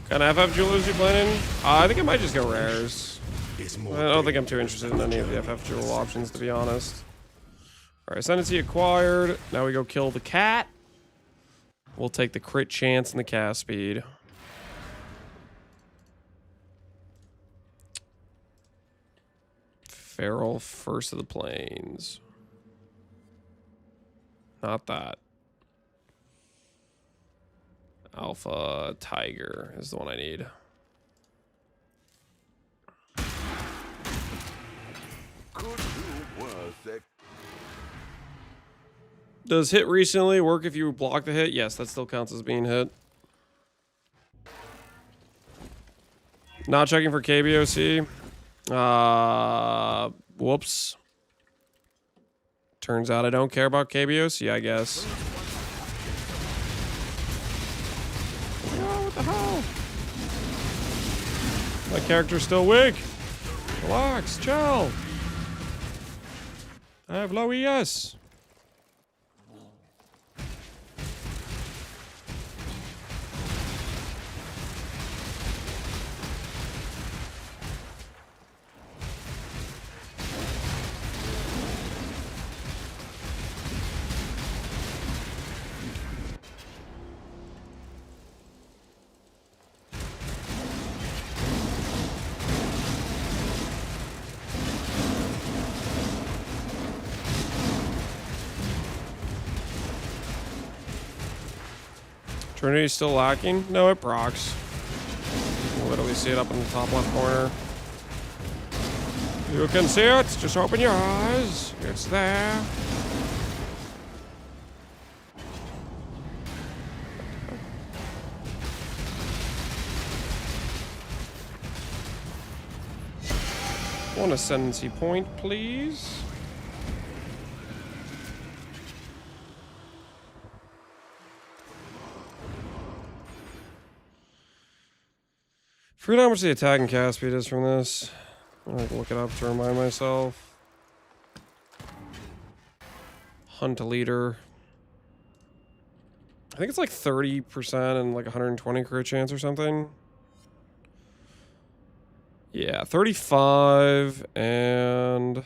Speaker 1: Kind of FF jewelers you planning? I think I might just go rares. I don't think I'm too interested in any of the FF jewel options, to be honest. Alright, Ascendancy acquired. Now we go kill the cat. We'll take the crit chance and the cast speed. Feral First of the Plains. Not that. Alpha Tiger is the one I need.
Speaker 8: Could do worse.
Speaker 1: Does hit recently work if you block the hit? Yes, that still counts as being hit. Not checking for KBOC. Whoops. Turns out I don't care about KBOC, I guess. Oh, what the hell? My character's still weak. Relax, chill. I have low ES. Trinity's still lacking? No, it procs. You can literally see it up in the top left corner. You can see it. Just open your eyes. It's there. One ascendancy point, please. Forget how much the attack and cast speed is from this. I'm gonna look it up to remind myself. Hunt a leader. I think it's like 30% and like 120 crit chance or something. Yeah, 35 and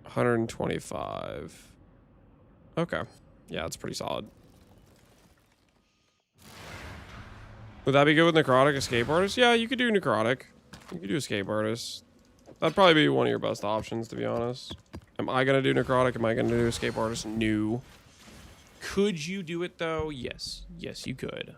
Speaker 1: 125. Okay. Yeah, it's pretty solid. Would that be good with Necrotic Escape Artist? Yeah, you could do Necrotic. You could do Escape Artist. That'd probably be one of your best options, to be honest. Am I going to do Necrotic? Am I going to do Escape Artist? No. Could you do it, though? Yes. Yes, you could.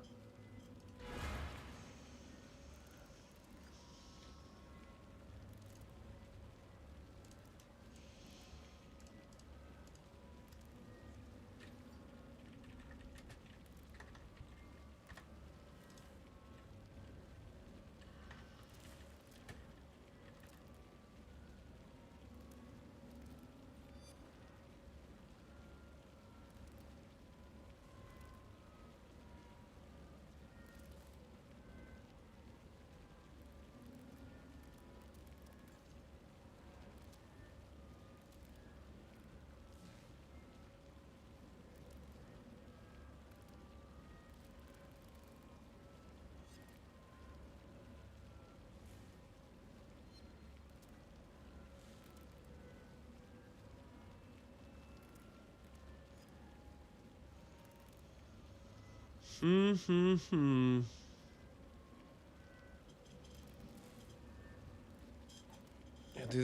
Speaker 1: Do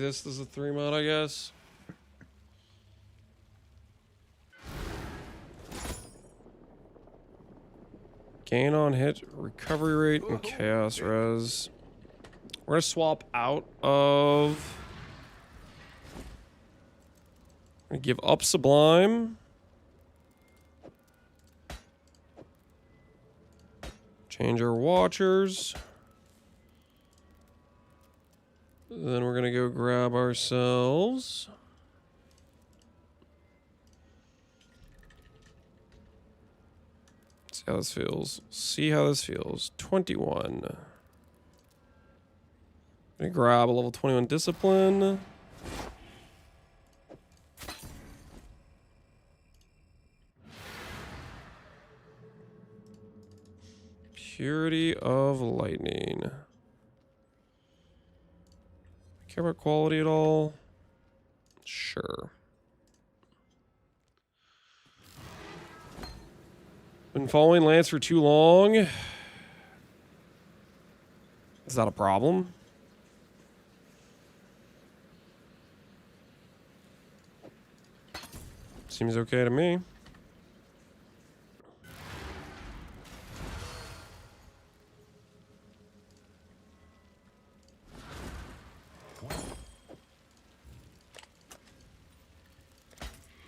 Speaker 1: this as a 3 mod, I guess. Gain on hit, recovery rate, and chaos res. We're gonna swap out of. We're gonna give up Sublime. Change our Watchers. Then we're gonna go grab ourselves. See how this feels. See how this feels. 21. Gonna grab a level 21 Discipline. Purity of Lightning. Care about quality at all? Sure. Been following Lance for too long. Is that a problem? Seems okay to me.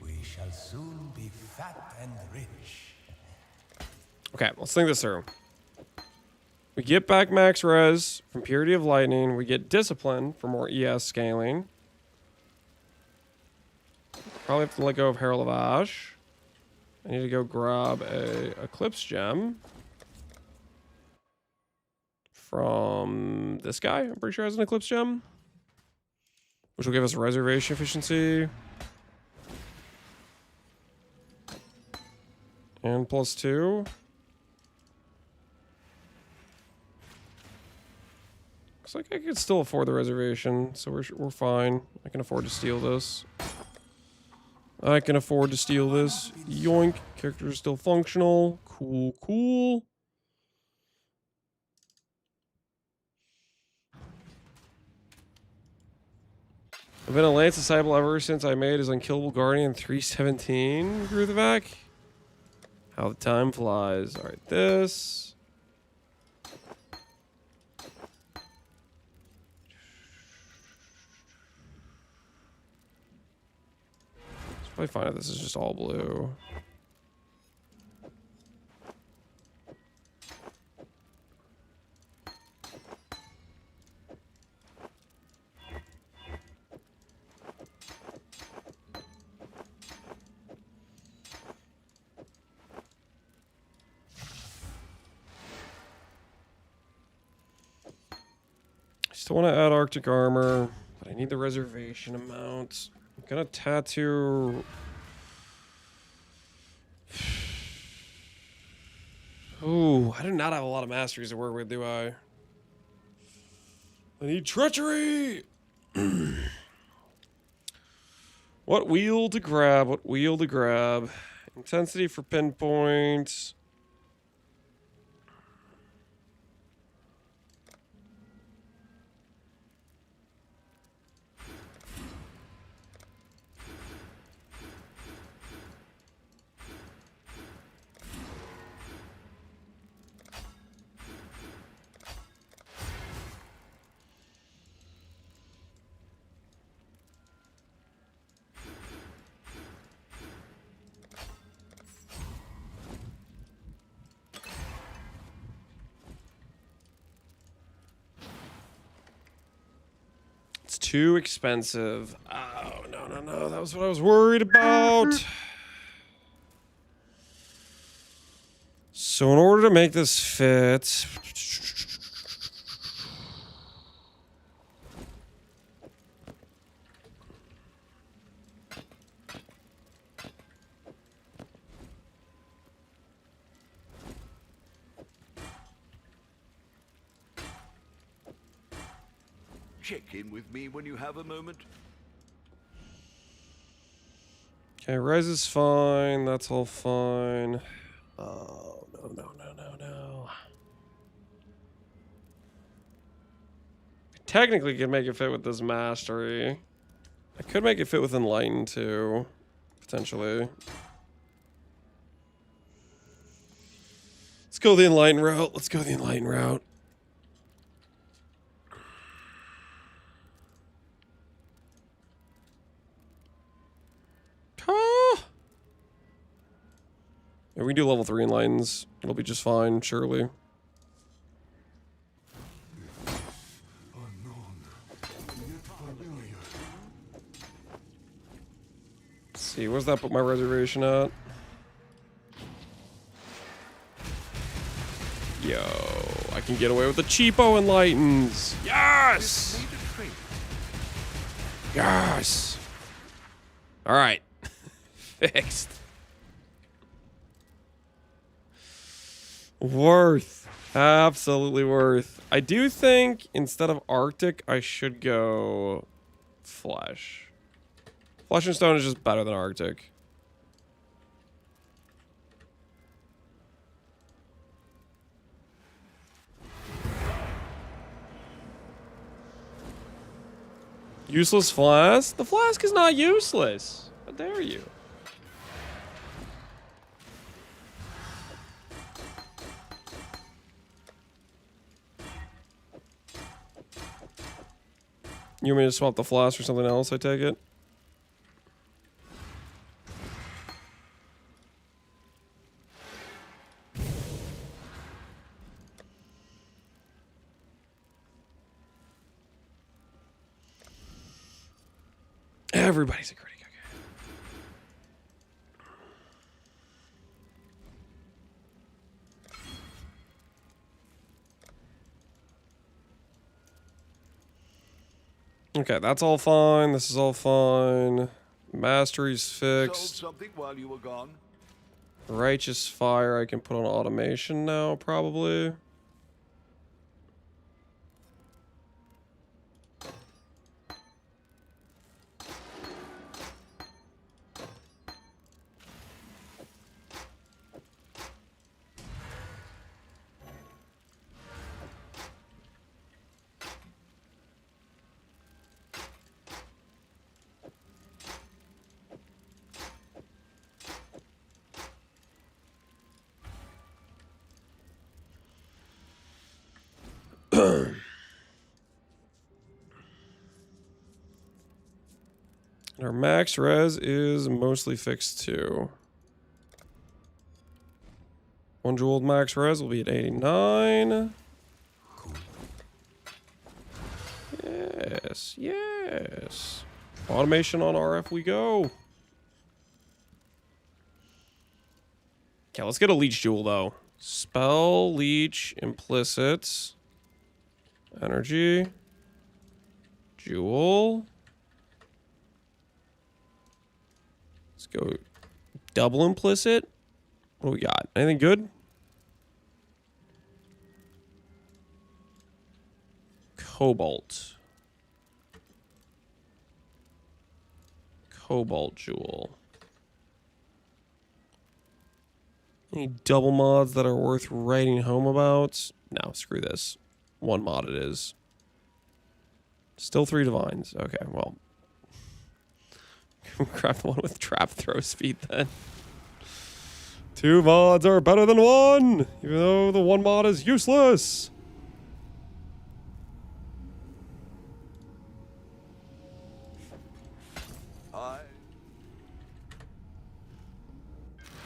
Speaker 3: We shall soon be fat and rich.
Speaker 1: Okay, let's think this through. We get back max res from Purity of Lightning. We get Discipline for more ES scaling. Probably have to let go of Herald of Ash. I need to go grab a Eclipse Gem from this guy. I'm pretty sure has an Eclipse Gem, which will give us reservation efficiency and +2. Looks like I could still afford the reservation, so we're fine. I can afford to steal this. I can afford to steal this. Yoink. Character is still functional. Cool, cool. I've been a Lance disciple ever since I made his Unkillable Guardian 317. Gruthavak. How the time flies. Alright, this. Probably fine if this is just all blue. I still want to add Arctic armor, but I need the reservation amount. I'm gonna tattoo. Ooh, I do not have a lot of masteries to work with, do I? I need treachery. What wheel to grab? What wheel to grab? Intensity for pinpoint. Too expensive. Oh, no. That was what I was worried about. So in order to make this fit...
Speaker 8: Check in with me when you have a moment.
Speaker 1: Okay, res is fine. That's all fine. Oh, no. I technically could make it fit with this mastery. I could make it fit with Enlighten too, potentially. Let's go the Enlighten route. Yeah, we can do level 3 enlightens. It'll be just fine, surely. Let's see, where's that put my reservation at? Yo, I can get away with the cheapo enlightens. Yes! Yes! Alright. Fixed. Worth. Absolutely worth. I do think instead of Arctic, I should go Flesh. Flesh and Stone is just better than Arctic. Useless flask? The flask is not useless. How dare you? You want me to swap the flask for something else, I take it? Everybody's a critic. Okay, that's all fine. This is all fine. Mastery's fixed.
Speaker 14: Something while you were gone.
Speaker 1: Righteous Fire I can put on automation now, probably. Our max res is mostly fixed too. 1 jeweled max res will be at 89.
Speaker 8: Cool.
Speaker 1: Yes, yes. Automation on RF we go. Okay, let's get a leech jewel though. Spell, leech, implicit, energy, jewel. Let's go double implicit. What do we got? Anything good? Cobalt. Cobalt jewel. Any double mods that are worth writing home about? No, screw this. 1 mod it is. Still 3 divines. Okay, well. Craft one with trap throw speed then. 2 mods are better than 1, even though the 1 mod is useless.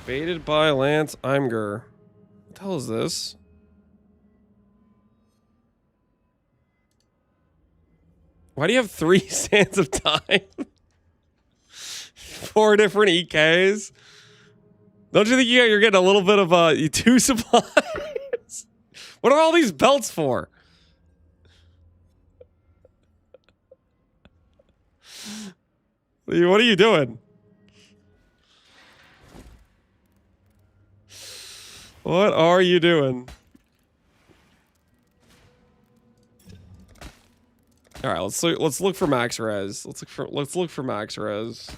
Speaker 1: Baited by Lance Imgur. What the hell is this? Why do you have 3 sands of time? 4 different EKs? Don't you think you're getting a little bit of 2 supplies? What are all these belts for? What are you doing? What are you doing? All right, let's look for max res. Let's look for max res.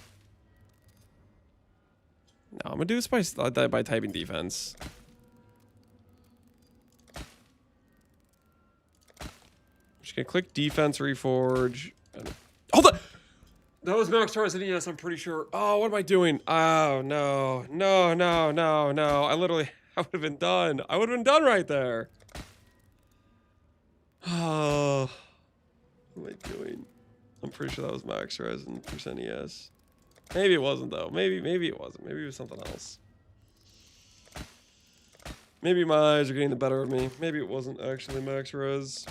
Speaker 1: No, I'm gonna do this by typing defense. I'm just gonna click defense reforge. Hold on. That was max res and yes, I'm pretty sure. Oh, what am I doing? Oh no. I would have been done. I would have been done right there. Oh, what am I doing? I'm pretty sure that was max res and %ES. Maybe it wasn't though. Maybe it wasn't. Maybe it was something else. Maybe my eyes are getting the better of me. Maybe it wasn't actually max res.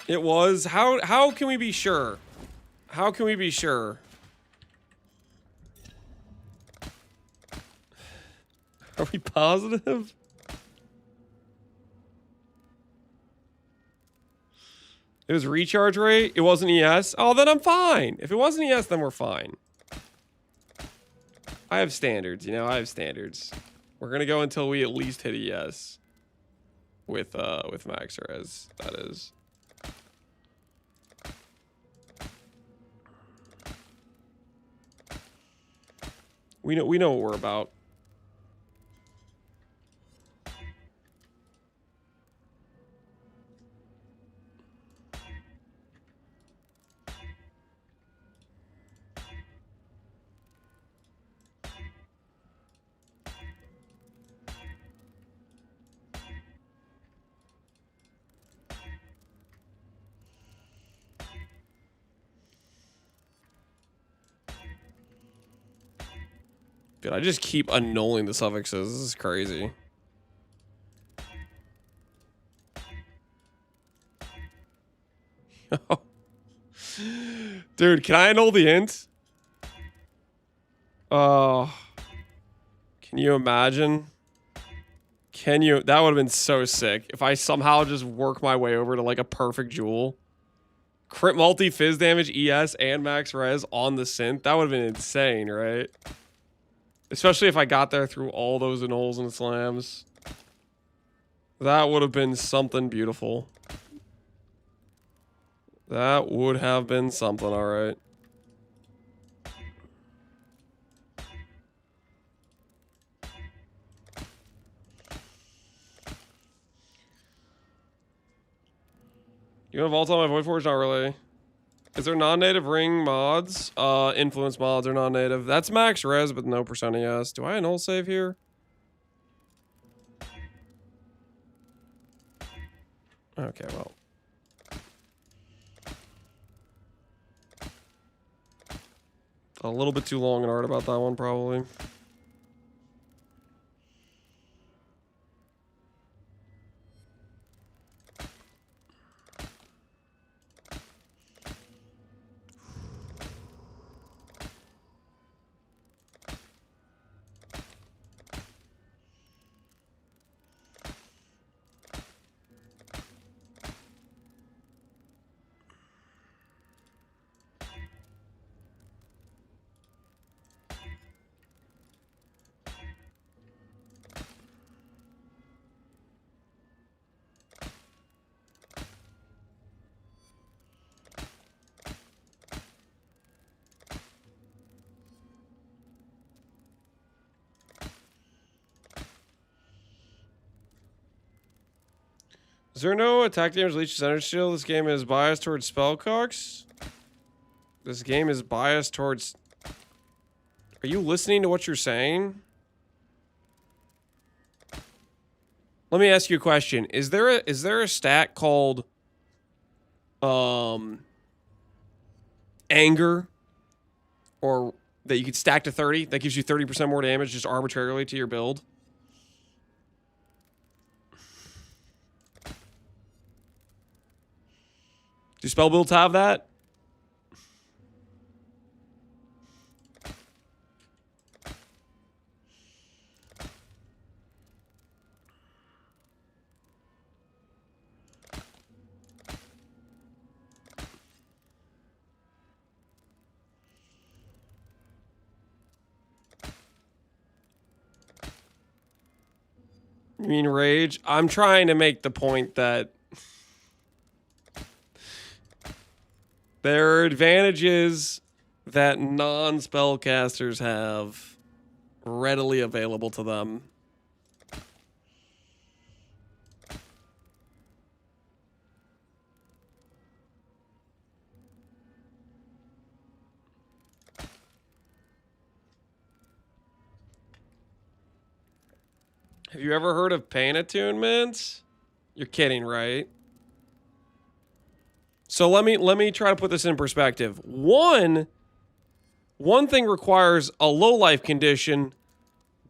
Speaker 1: It was. How can we be sure? How can we be sure? Are we positive? It was recharge rate. It wasn't ES. Oh, then I'm fine. If it wasn't ES, then we're fine. I have standards, you know. I have standards. We're gonna go until we at least hit ES with max res. That is. We know what we're about. Dude, I just keep annulling the suffixes. This is crazy. Dude, can I annul the int? Oh. Can you imagine? Can you? That would have been so sick. If I somehow just work my way over to like a perfect jewel. Crit multi, fizz damage, ES, and max res on the synth. That would have been insane, right? Especially if I got there through all those annuls and slams. That would have been something beautiful. That would have been something, alright. You want to vault on my Void Forge? Not really. Is there non-native ring mods? Influence mods are non-native. That's max res, but no percent ES. Do I annul save here? Okay, well. A little bit too long and hard about that one, probably. Is there no attack damage leeches energy shield? This game is biased towards spellcocks. This game is biased towards... Are you listening to what you're saying? Let me ask you a question. Is there a stat called anger, or that you could stack to 30 that gives you 30% more damage just arbitrarily to your build? Do spell builds have that? You mean rage? I'm trying to make the point that there are advantages that non-spellcasters have readily available to them. Have you ever heard of pain attunements? You're kidding, right? So let me try to put this in perspective. One thing requires a low life condition.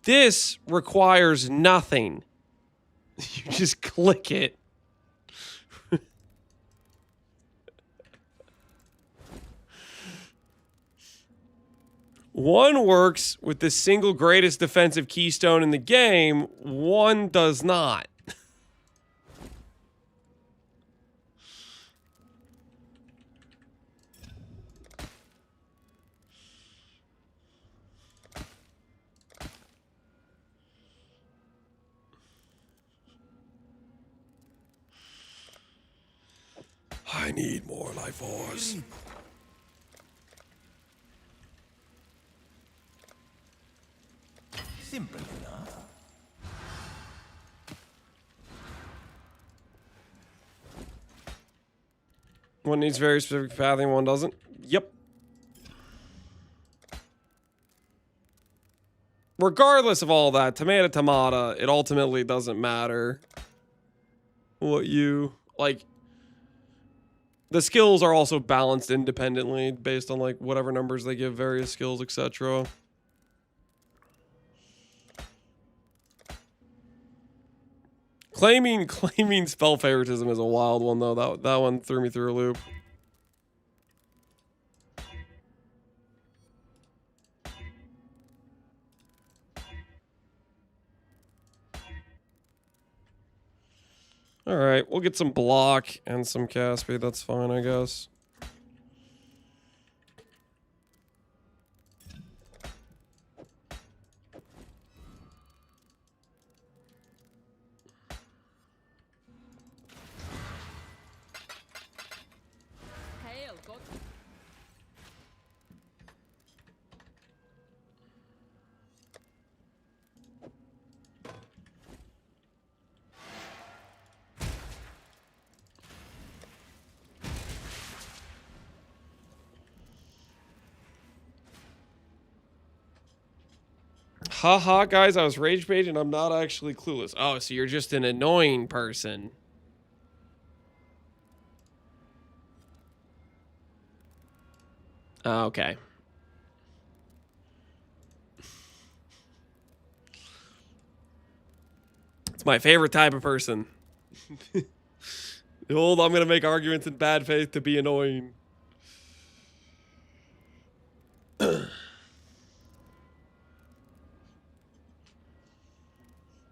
Speaker 1: This requires nothing. You just click it. One works with the single greatest defensive keystone in the game. One does not. I need more life force.
Speaker 3: Simple enough.
Speaker 1: One needs very specific pathing, one doesn't. Yep. Regardless of all that, tomato, it ultimately doesn't matter what you like. The skills are also balanced independently based on like whatever numbers they give various skills, etc. Claiming spell favoritism is a wild one though. That one threw me through a loop. All right, we'll get some block and some cast speed. That's fine, I guess. Haha, guys, I was rage bait and I'm not actually clueless. Oh, so you're just an annoying person. Okay. It's my favorite type of person. Behold, I'm gonna make arguments in bad faith to be annoying.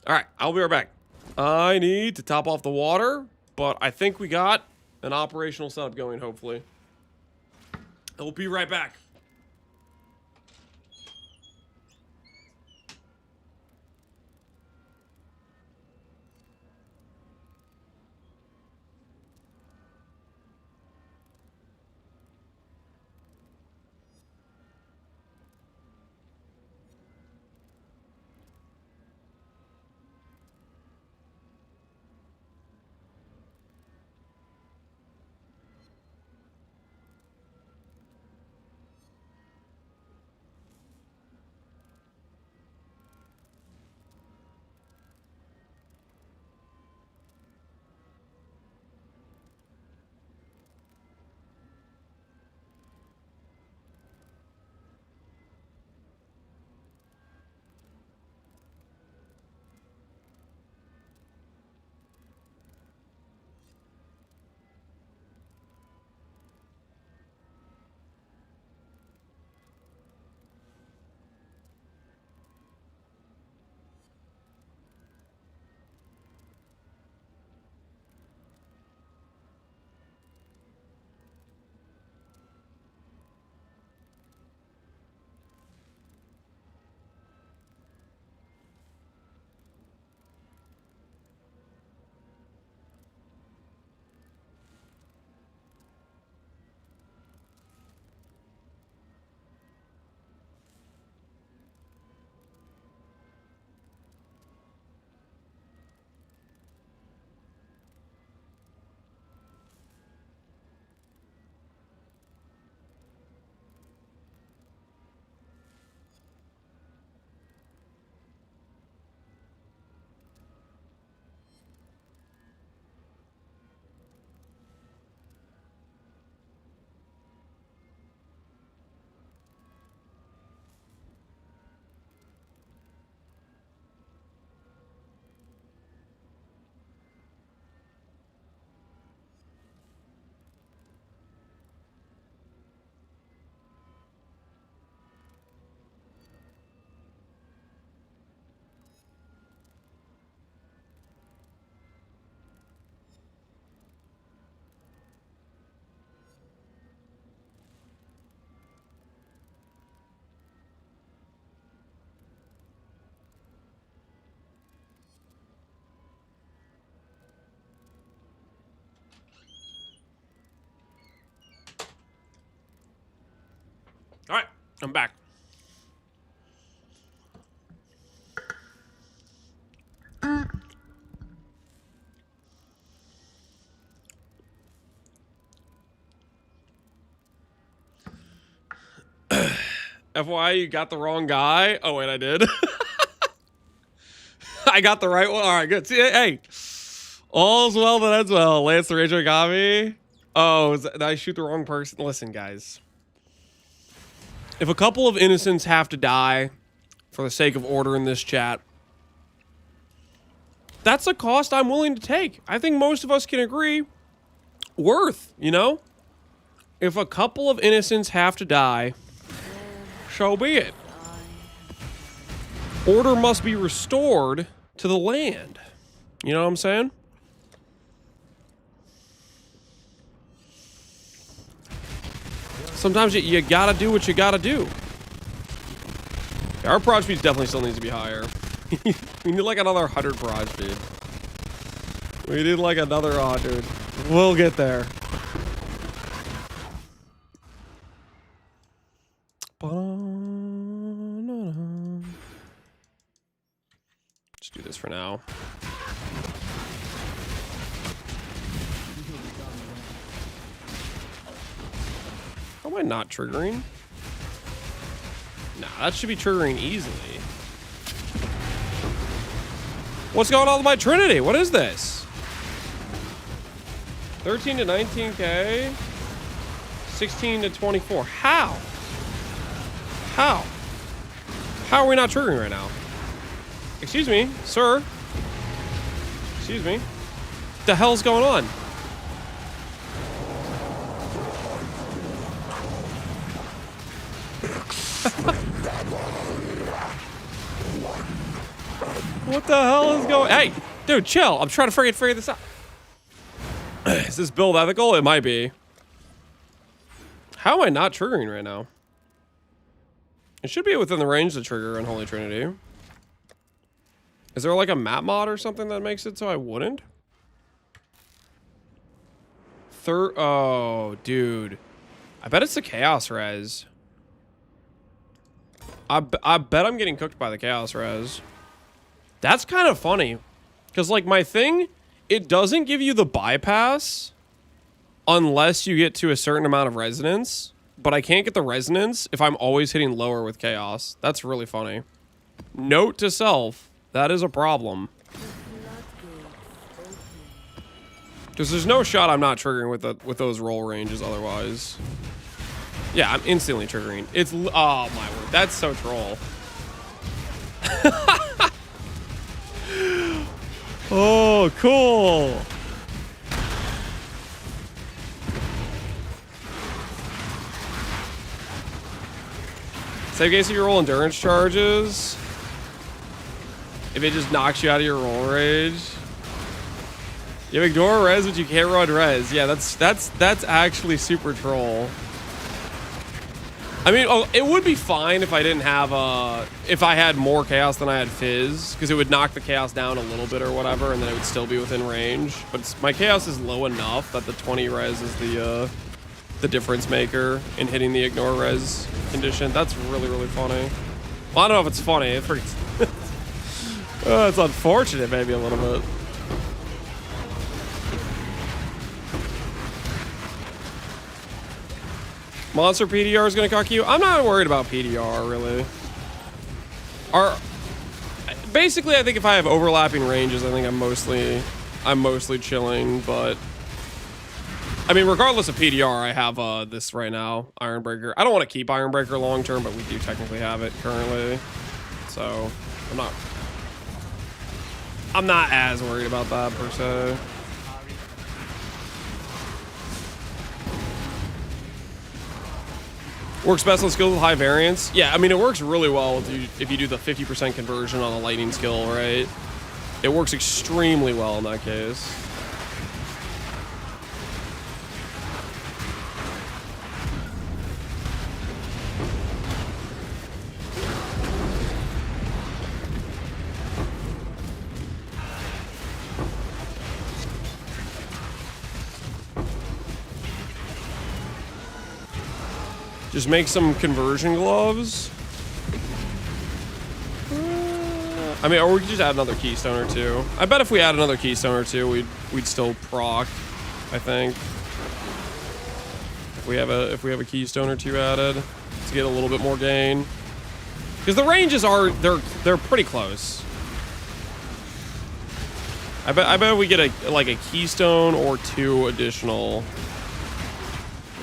Speaker 1: Alright, I'll be right back. I need to top off the water, but I think we got an operational setup going, hopefully. I'll be right back. I'm back. FYI, you got the wrong guy. Oh, wait, I did. I got the right one. All right, good. See, hey, all's well that ends well. Lance the Ranger got me. Oh, did I shoot the wrong person? Listen, guys. If a couple of innocents have to die for the sake of order in this chat, that's a cost I'm willing to take. I think most of us can agree. Worth, you know? If a couple of innocents have to die, so be it. Order must be restored to the land. You know what I'm saying? Sometimes you gotta do what you gotta do. Our prod speed definitely still needs to be higher. We need like another 100 prod speed. We need like another 100. We'll get there. Let's do this for now. How am I not triggering? Nah, that should be triggering easily. What's going on with my Trinity? What is this? 13 to 19k? 16 to 24. How? How? How are we not triggering right now? Excuse me, sir. Excuse me. What the hell's going on? What the hell is going? Hey, dude, chill. I'm trying to figure this out. Is this build ethical? It might be. How am I not triggering right now? It should be within the range to trigger Unholy Trinity. Is there like a map mod or something that makes it so I wouldn't? Oh, dude. I bet it's the Chaos Res. I bet I'm getting cooked by the Chaos Res. That's kind of funny. Because, like, my thing, it doesn't give you the bypass unless you get to a certain amount of resonance. But I can't get the resonance if I'm always hitting lower with Chaos. That's really funny. Note to self, that is a problem. Because there's no shot I'm not triggering with those roll ranges otherwise. Yeah, I'm instantly triggering. It's... Oh, my word. That's so troll. Oh, cool. Save case if you roll endurance charges. If it just knocks you out of your roll rage. You ignore res, but you can't run res. Yeah, that's actually super troll. I mean, oh, it would be fine if I didn't have if I had more chaos than I had fizz, because it would knock the chaos down a little bit or whatever, and then it would still be within range. But my chaos is low enough that the 20 res is the difference maker in hitting the ignore res condition. That's really, really funny. Well, I don't know if it's funny. It's it's unfortunate, maybe a little bit. Monster PDR is going to cuck you. I'm not worried about PDR, really. Basically, I think if I have overlapping ranges, I think I'm mostly chilling, but... I mean, regardless of PDR, I have this right now, Ironbreaker. I don't want to keep Ironbreaker long term, but we do technically have it currently. So, I'm not as worried about that, per se. Works best on skills with high variance. Yeah, I mean, it works really well if you do the 50% conversion on a lightning skill, right? It works extremely well in that case. Just make some conversion gloves. I mean, or we could just add another keystone or two. I bet if we add another keystone or two, we'd still proc, I think. If we have a keystone or two added to get a little bit more gain. Because the ranges are they're pretty close. I bet we get a keystone or two additional.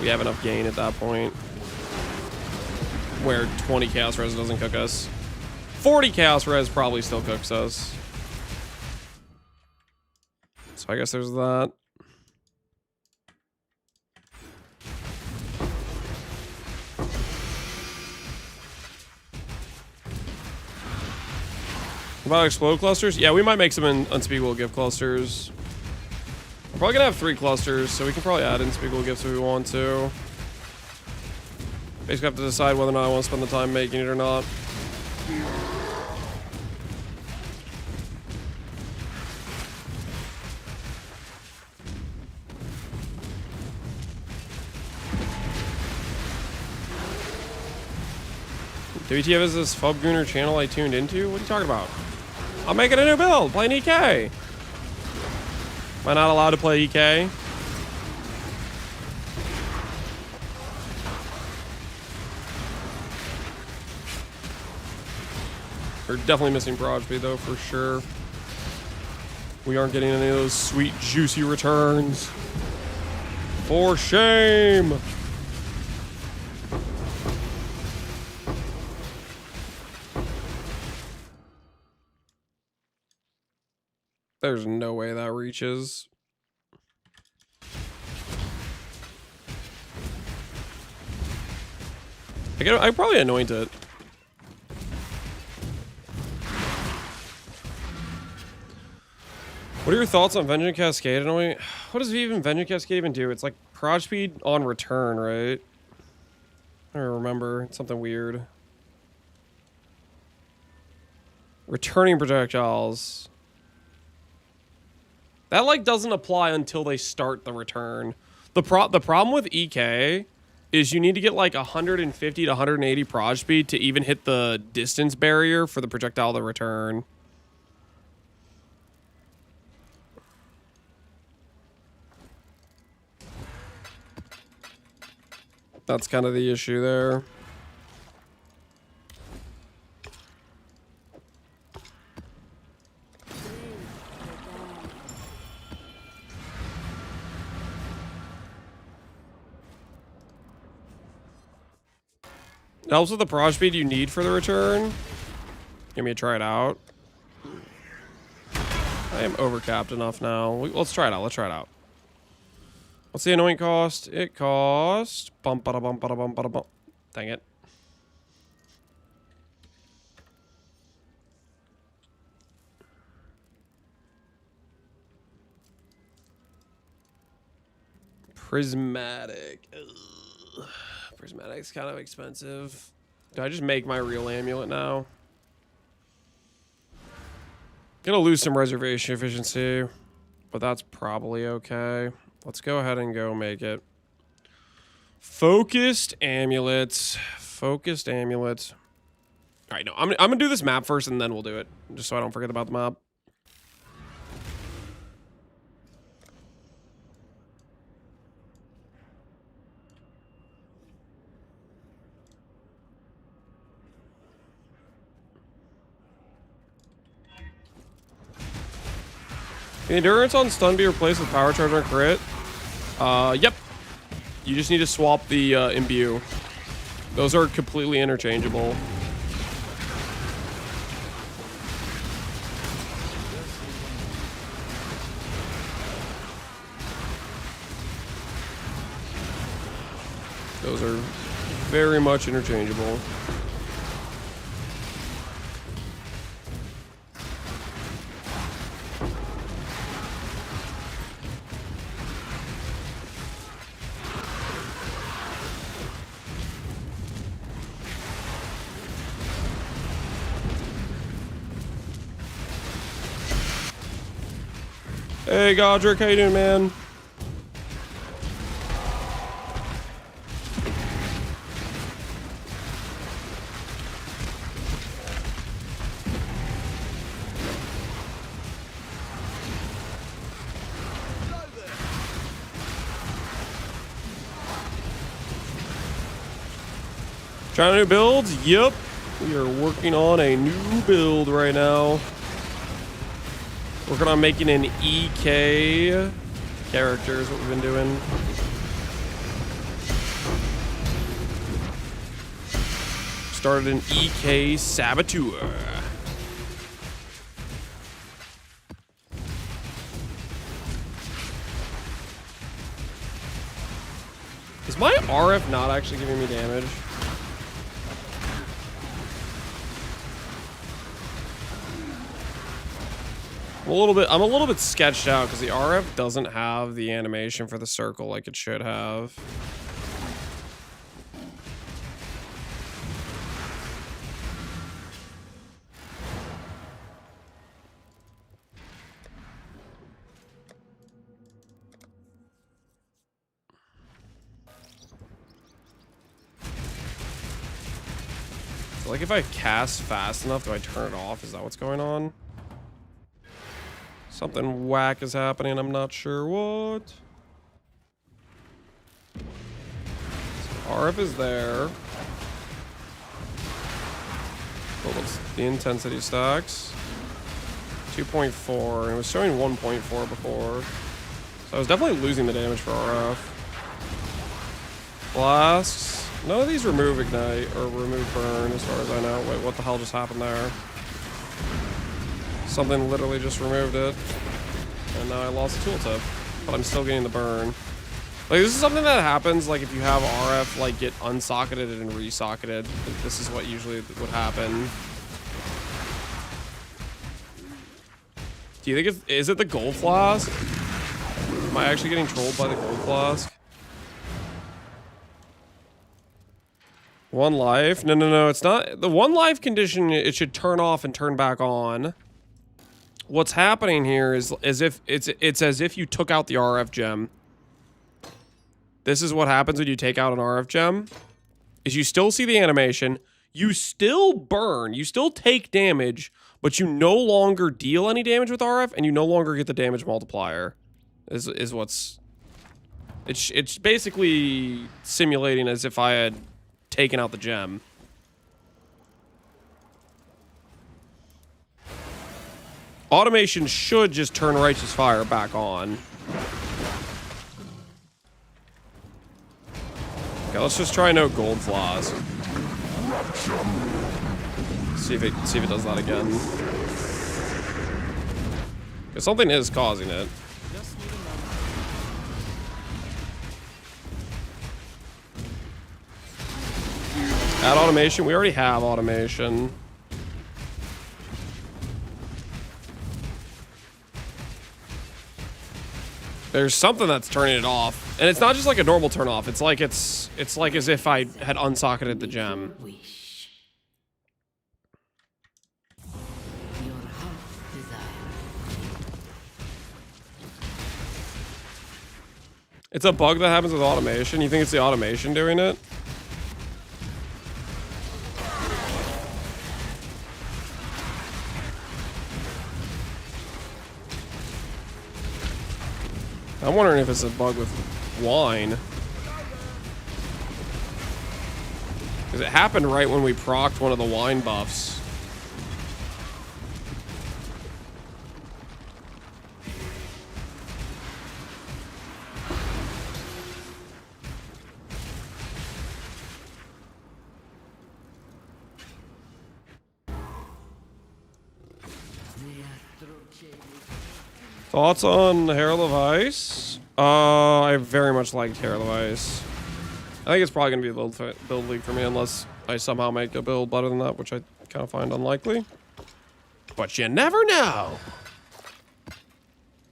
Speaker 1: We have enough gain at that point. Where 20 chaos res doesn't cook us. 40 chaos res probably still cooks us. So I guess there's that. About explode clusters? Yeah, we might make some unspeakable gift clusters. We're probably gonna have 3 clusters, so we can probably add unspeakable gifts if we want to. Basically have to decide whether or not I want to spend the time making it or not. WTF is this Fubgooner channel I tuned into? What are you talking about? I'm making a new build, playing EK. Am I not allowed to play EK? We're definitely missing Proj speed though, for sure. We aren't getting any of those sweet, juicy returns. For shame! There's no way that reaches. I probably anoint it. What are your thoughts on Vengeance Cascade? What does even Vengeance Cascade even do? It's like proj speed on return, right? I don't remember. It's something weird. Returning projectiles. That like doesn't apply until they start the return. The problem with EK is you need to get like 150 to 180 proj speed to even hit the distance barrier for the projectile to return. That's kind of the issue there. It helps with the proj speed you need for the return. Give me a try it out. I am overcapped enough now. Let's try it out. Let's try it out. What's the anoint cost? It costs... Bum, bada, bum, bada, bum, bada, bum. Dang it. Prismatic. Ugh. Prismatic's kind of expensive. Do I just make my real amulet now? Gonna lose some reservation efficiency, but that's probably okay. Let's go ahead and go make it. Focused amulets. Focused amulets. All right, no, I'm gonna do this map first and then we'll do it, just so I don't forget about the map. The endurance on stun be replaced with power charge on crit. Yep. You just need to swap the imbue. Those are completely interchangeable. Those are very much interchangeable. Hey, Godric, how you doing, man? Trying to build? Yep. We are working on a new build right now. Working on making an EK character is what we've been doing. Started an EK Saboteur. Is my RF not actually giving me damage? I'm a little bit sketched out because the RF doesn't have the animation for the circle like it should have. So like if I cast fast enough, do I turn it off? Is that what's going on? Something whack is happening, I'm not sure what. So RF is there. Oh, the intensity stacks. 2.4, and it was showing 1.4 before. So I was definitely losing the damage for RF. Blasts. None of these remove ignite or remove burn as far as I know. Wait, what the hell just happened there? Something literally just removed it. And now I lost the tooltip. But I'm still getting the burn. Like, this is something that happens, like, if you have RF, like, get unsocketed and resocketed. This is what usually would happen. Do you think is it the gold flask? Am I actually getting trolled by the gold flask? 1 life? No, it's not. The 1 life condition, it should turn off and turn back on. What's happening here is as if it's as if you took out the RF gem. This is what happens when you take out an RF gem. Is you still see the animation, you still burn, you still take damage, but you no longer deal any damage with RF, and you no longer get the damage multiplier. Is what's it's basically simulating as if I had taken out the gem. Automation should just turn Righteous Fire back on. Okay, let's just try no gold flaws. See if it does that again. Because something is causing it. Add automation. We already have automation. There's something that's turning it off, and it's not just like a normal turn off. It's like it's like as if I had unsocketed the gem. It's a bug that happens with automation. You think it's the automation doing it? I'm wondering if it's a bug with wine. Because it happened right when we procced one of the wine buffs. Thoughts on Herald of Ice? I very much liked Herald of Ice. I think it's probably going to be a build league for me unless I somehow make a build better than that, which I kind of find unlikely. But you never know.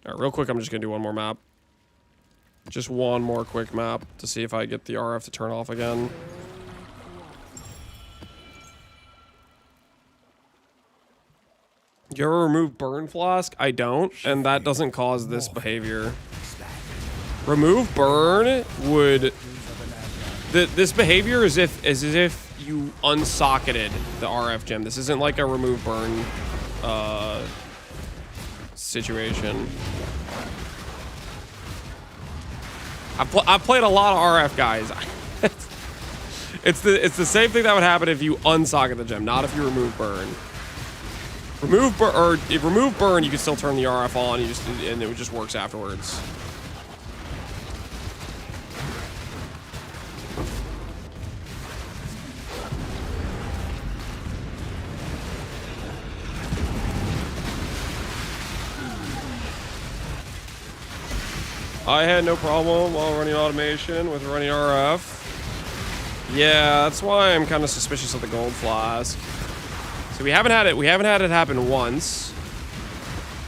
Speaker 1: Alright, real quick, I'm just going to do one more map. Just one more quick map to see if I get the RF to turn off again. Do you ever remove Burn Flask? I don't, and that doesn't cause this behavior. Remove Burn would... This behavior is as if you unsocketed the RF gem. This isn't like a remove Burn situation. I've played a lot of RF guys. It's the same thing that would happen if you unsocket the gem, not if you remove burn. Remove burn, you can still turn the RF on, and it just works afterwards. I had no problem while running automation with running RF. Yeah, that's why I'm kind of suspicious of the gold flask. So we haven't had it happen once.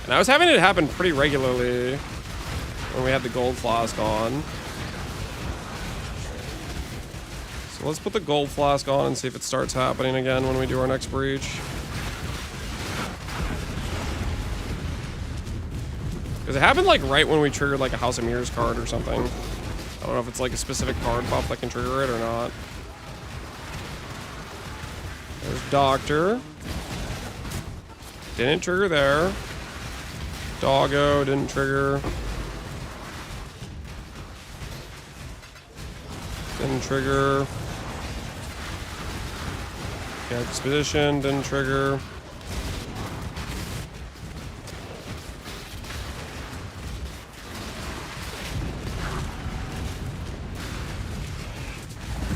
Speaker 1: And I was having it happen pretty regularly when we had the gold flask on. So let's put the gold flask on and see if it starts happening again when we do our next breach. Because it happened like right when we triggered like a House of Mirrors card or something. I don't know if it's like a specific card buff that can trigger it or not. There's Doctor. Didn't trigger there. Doggo didn't trigger. Didn't trigger. Expedition didn't trigger.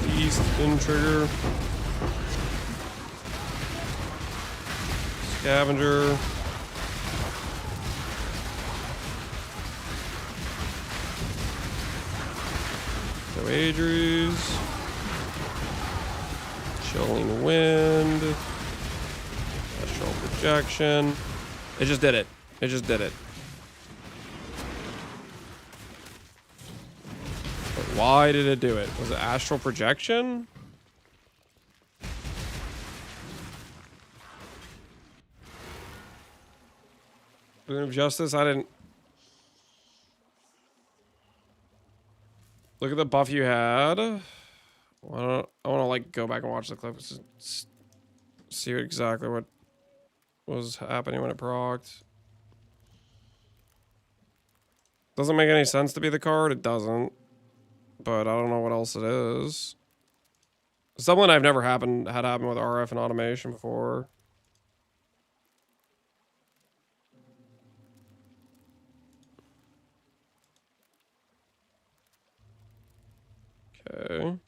Speaker 1: Beast didn't trigger. Scavenger. So Adries. Chilling Wind. Astral Projection. It just did it. It just did it. But why did it do it? Was it Astral Projection? Boon of Justice? I didn't... Look at the buff you had. I want to like go back and watch the clip. See exactly what was happening when it procced. Doesn't make any sense to be the card. It doesn't. But I don't know what else it is. Something I've never had happen with RF and automation before. Okay.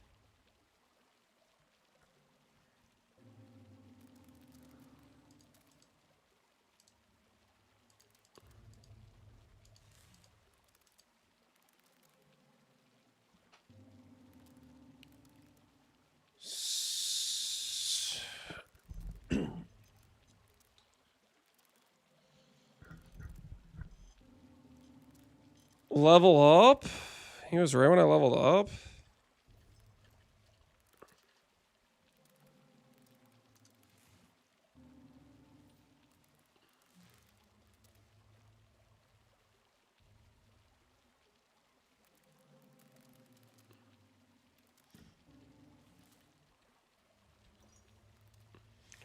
Speaker 1: Level up? He was right when I leveled up?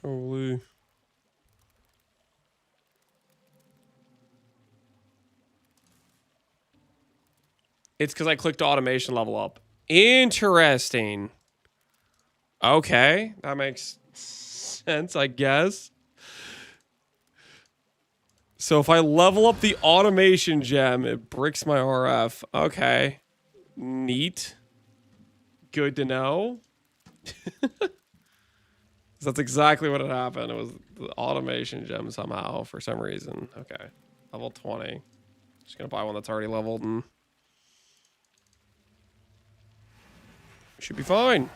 Speaker 1: Holy. It's because I clicked automation level up. Interesting. Okay, that makes sense, I guess. So if I level up the automation gem, it bricks my RF. Okay. Neat. Good to know. That's exactly what had happened. It was the automation gem somehow for some reason. Okay. Level 20. Just gonna buy one that's already leveled and should be fine.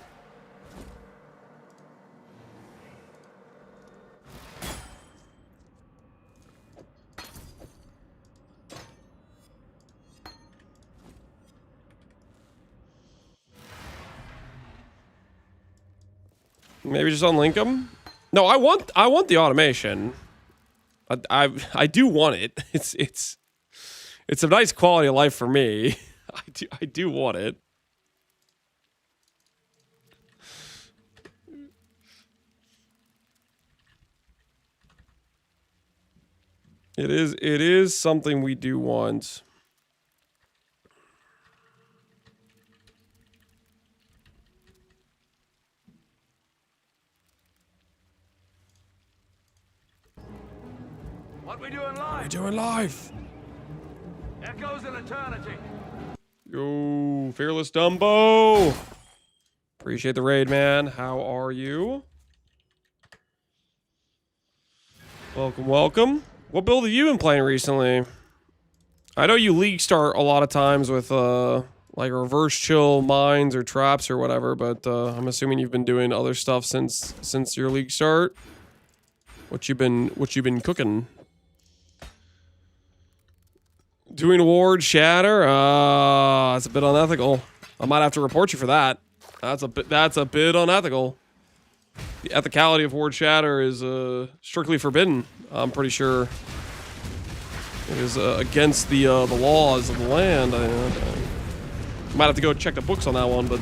Speaker 1: Maybe just unlink them. No, I want the automation. I do want it. It's a nice quality of life for me. I do want it. It is something we do want.
Speaker 11: What we doing live?
Speaker 1: We're doing live.
Speaker 11: Echoes in eternity.
Speaker 1: Yo, Fearless Dumbo. Appreciate the raid, man. How are you? Welcome, welcome. What build have you been playing recently? I know you league start a lot of times with like reverse chill mines or traps or whatever, but I'm assuming you've been doing other stuff since your league start. What you been cooking? Doing Ward Shatter? That's a bit unethical. I might have to report you for that. That's a bit unethical. The ethicality of Ward Shatter is strictly forbidden. I'm pretty sure it is against the laws of the land. I might have to go check the books on that one, but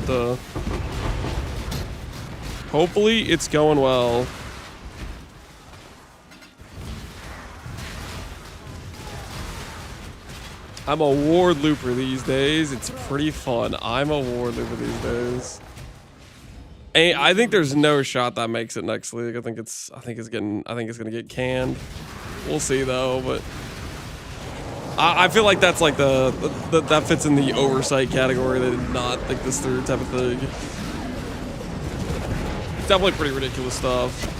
Speaker 1: hopefully it's going well. I'm a ward looper these days. It's pretty fun. I'm a ward looper these days. And I think there's no shot that makes it next league. I think it's gonna get canned. We'll see though, but I feel like that's like that fits in the oversight category. They did not think this through type of thing. It's definitely pretty ridiculous stuff.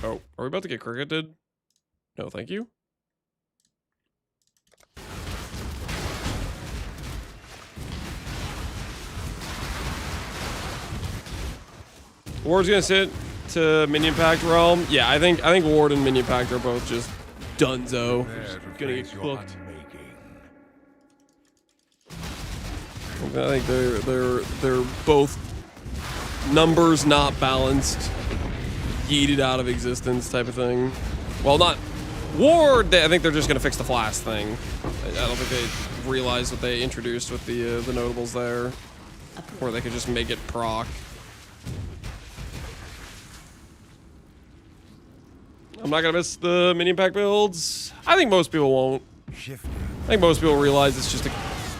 Speaker 1: Oh, are we about to get cricketed? No, thank you. Ward's gonna sit to Minion Pact Realm. Yeah, I think Ward and Minion Pact are both just dunzo. Just gonna get cooked. I think they're both numbers not balanced, yeeted out of existence type of thing. Well, not Ward. I think they're just gonna fix the flash thing. I don't think they realized what they introduced with the notables there, or they could just make it proc. I'm not gonna miss the Minion Pack builds. I think most people won't. I think most people realize it's just a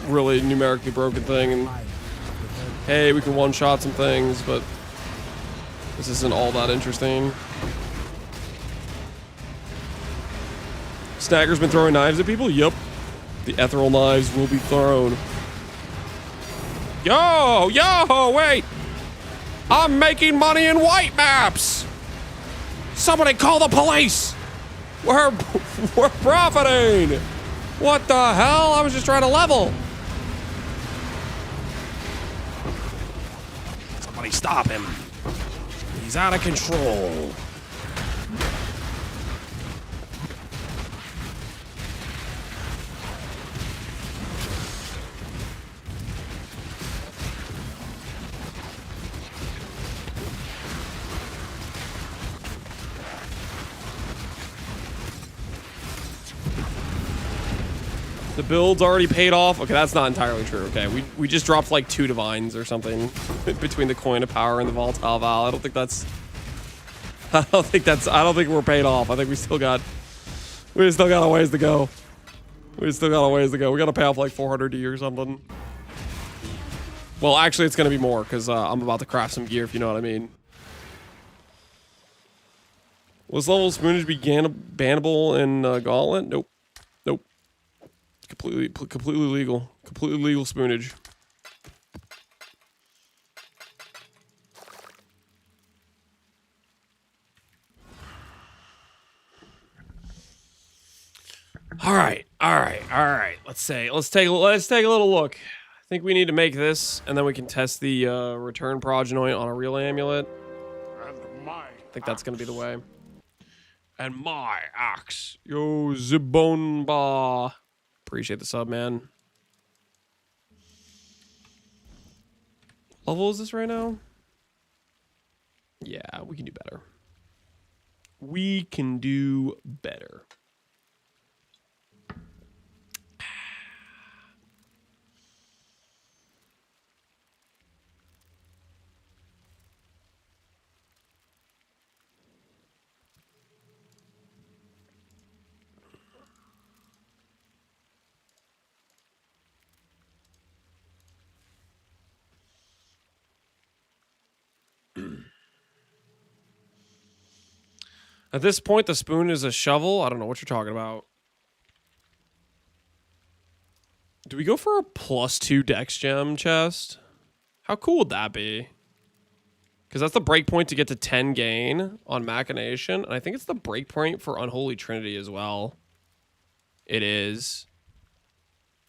Speaker 1: really numerically broken thing, and hey, we can one-shot some things, but this isn't all that interesting. Snagger's been throwing knives at people? Yep. The ethereal knives will be thrown. Yo, wait! I'm making money in white maps! Somebody call the police! We're profiting! What the hell? I was just trying to level. Somebody stop him. He's out of control. The build's already paid off. Okay, that's not entirely true. Okay, we just dropped like 2 divines or something between the coin of power and the volatile val. I don't think we're paid off. I think we still got a ways to go. We gotta pay off like 400D or something. Well, actually, it's gonna be more because I'm about to craft some gear, if you know what I mean. Will this level of spoonage be bannable in Gauntlet? Nope. Completely legal. Completely legal spoonage. All right. Let's take a little look. I think we need to make this, and then we can test the return progenoid on a real amulet. I think that's gonna be the way. And my axe, yo Zibonba. Appreciate the sub, man. What level is this right now? Yeah, we can do better. We can do better. At this point, the spoon is a shovel. I don't know what you're talking about. Do we go for a +2 dex gem chest? How cool would that be? Because that's the breakpoint to get to 10 gain on Machination. And I think it's the breakpoint for Unholy Trinity as well. It is.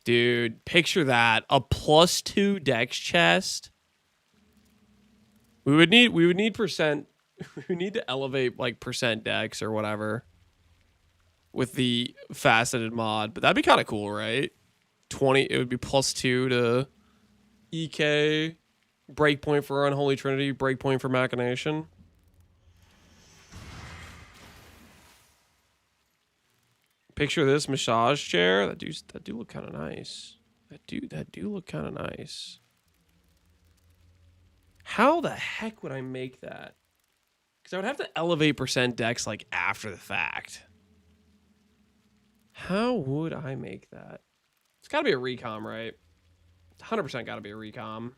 Speaker 1: Dude, picture that. A +2 dex chest. We would need percent. We need to elevate like percent dex or whatever with the faceted mod. But that'd be kind of cool, right? 20, it would be +2 to EK. Breakpoint for Unholy Trinity, breakpoint for Machination. Picture this massage chair. That do look kind of nice. That do look kind of nice. How the heck would I make that? Because I would have to elevate percent dex like after the fact. How would I make that? It's got to be a recom, right? 100% got to be a recom.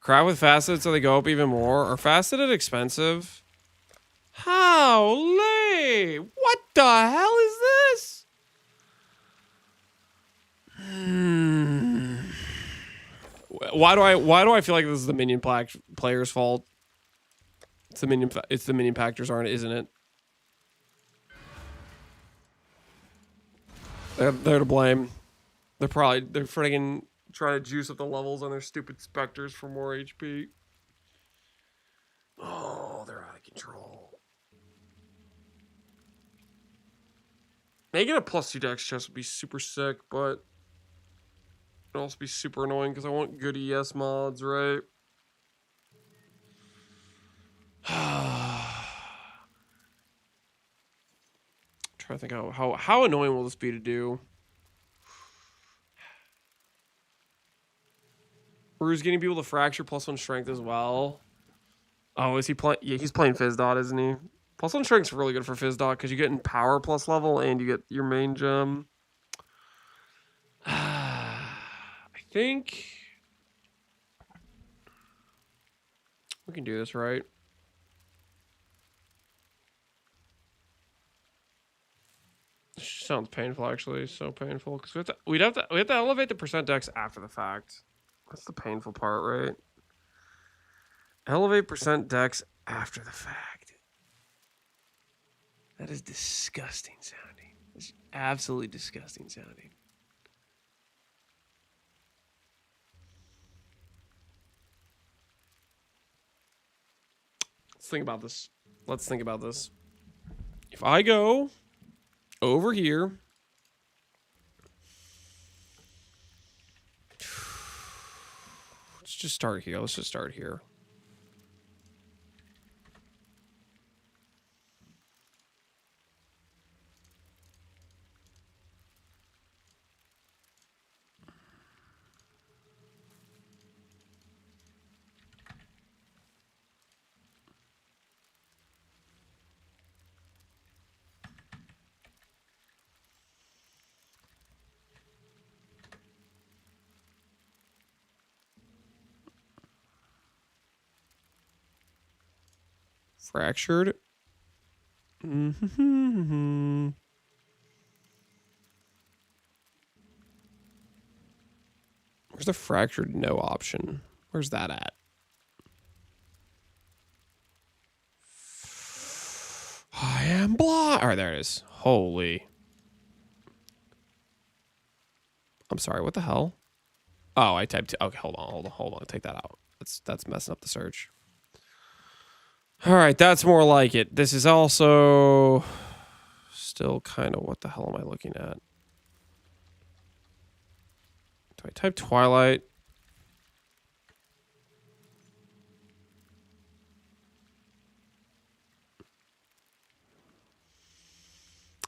Speaker 1: Crowd with facets so they go up even more. Are faceted expensive? Holy! What the hell is this? Why do I feel like this is the minion player's fault? It's the minion pactors, isn't it? They're to blame. They're friggin' trying to juice up the levels on their stupid specters for more HP. Oh, they're out of control. Making a +2 dex chest would be super sick, but it'd also be super annoying because I want good ES mods, right? Trying to think how annoying will this be to do? Rue's getting people to fracture +1 strength as well. Oh, is he playing? Yeah, he's playing Fizdot, isn't he? +1 strength's really good for Fizdot because you get in power plus level and you get your main gem. I think we can do this, right? Sounds painful, actually. So painful because we have to elevate the percent dex after the fact. That's the painful part, right? Elevate percent dex after the fact. That is disgusting sounding. It's absolutely disgusting sounding. Let's think about this. Let's think about this. If I go over here, let's just start here. Let's just start here. Fractured. Where's the fractured no option? Where's that at? I am blind. All right, there it is. Holy. I'm sorry. What the hell? Oh, I typed. Okay, hold on. Take that out. That's messing up the search. All right, that's more like it. This is also still kind of what the hell am I looking at? Do I type Twilight?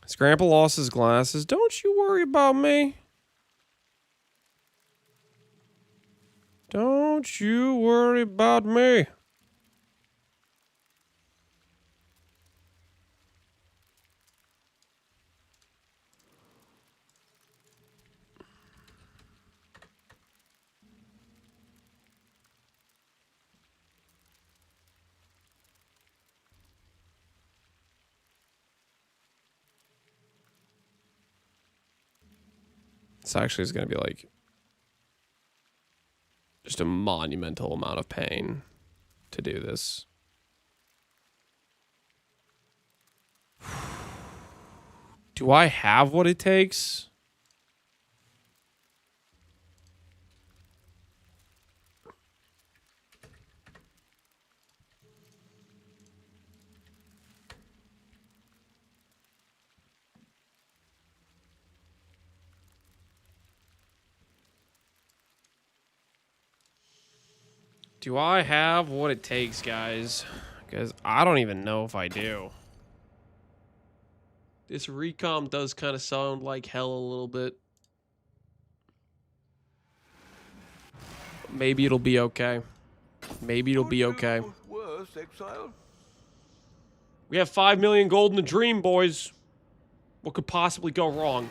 Speaker 1: His grandpa lost his glasses. Don't you worry about me. Don't you worry about me. This actually is going to be like just a monumental amount of pain to do this. Do I have what it takes? Do I have what it takes, guys? Because I don't even know if I do. This recom does kind of sound like hell a little bit. Maybe it'll be okay. Maybe it'll be okay.
Speaker 8: Worse, Exile?
Speaker 1: We have 5 million gold in the dream, boys. What could possibly go wrong?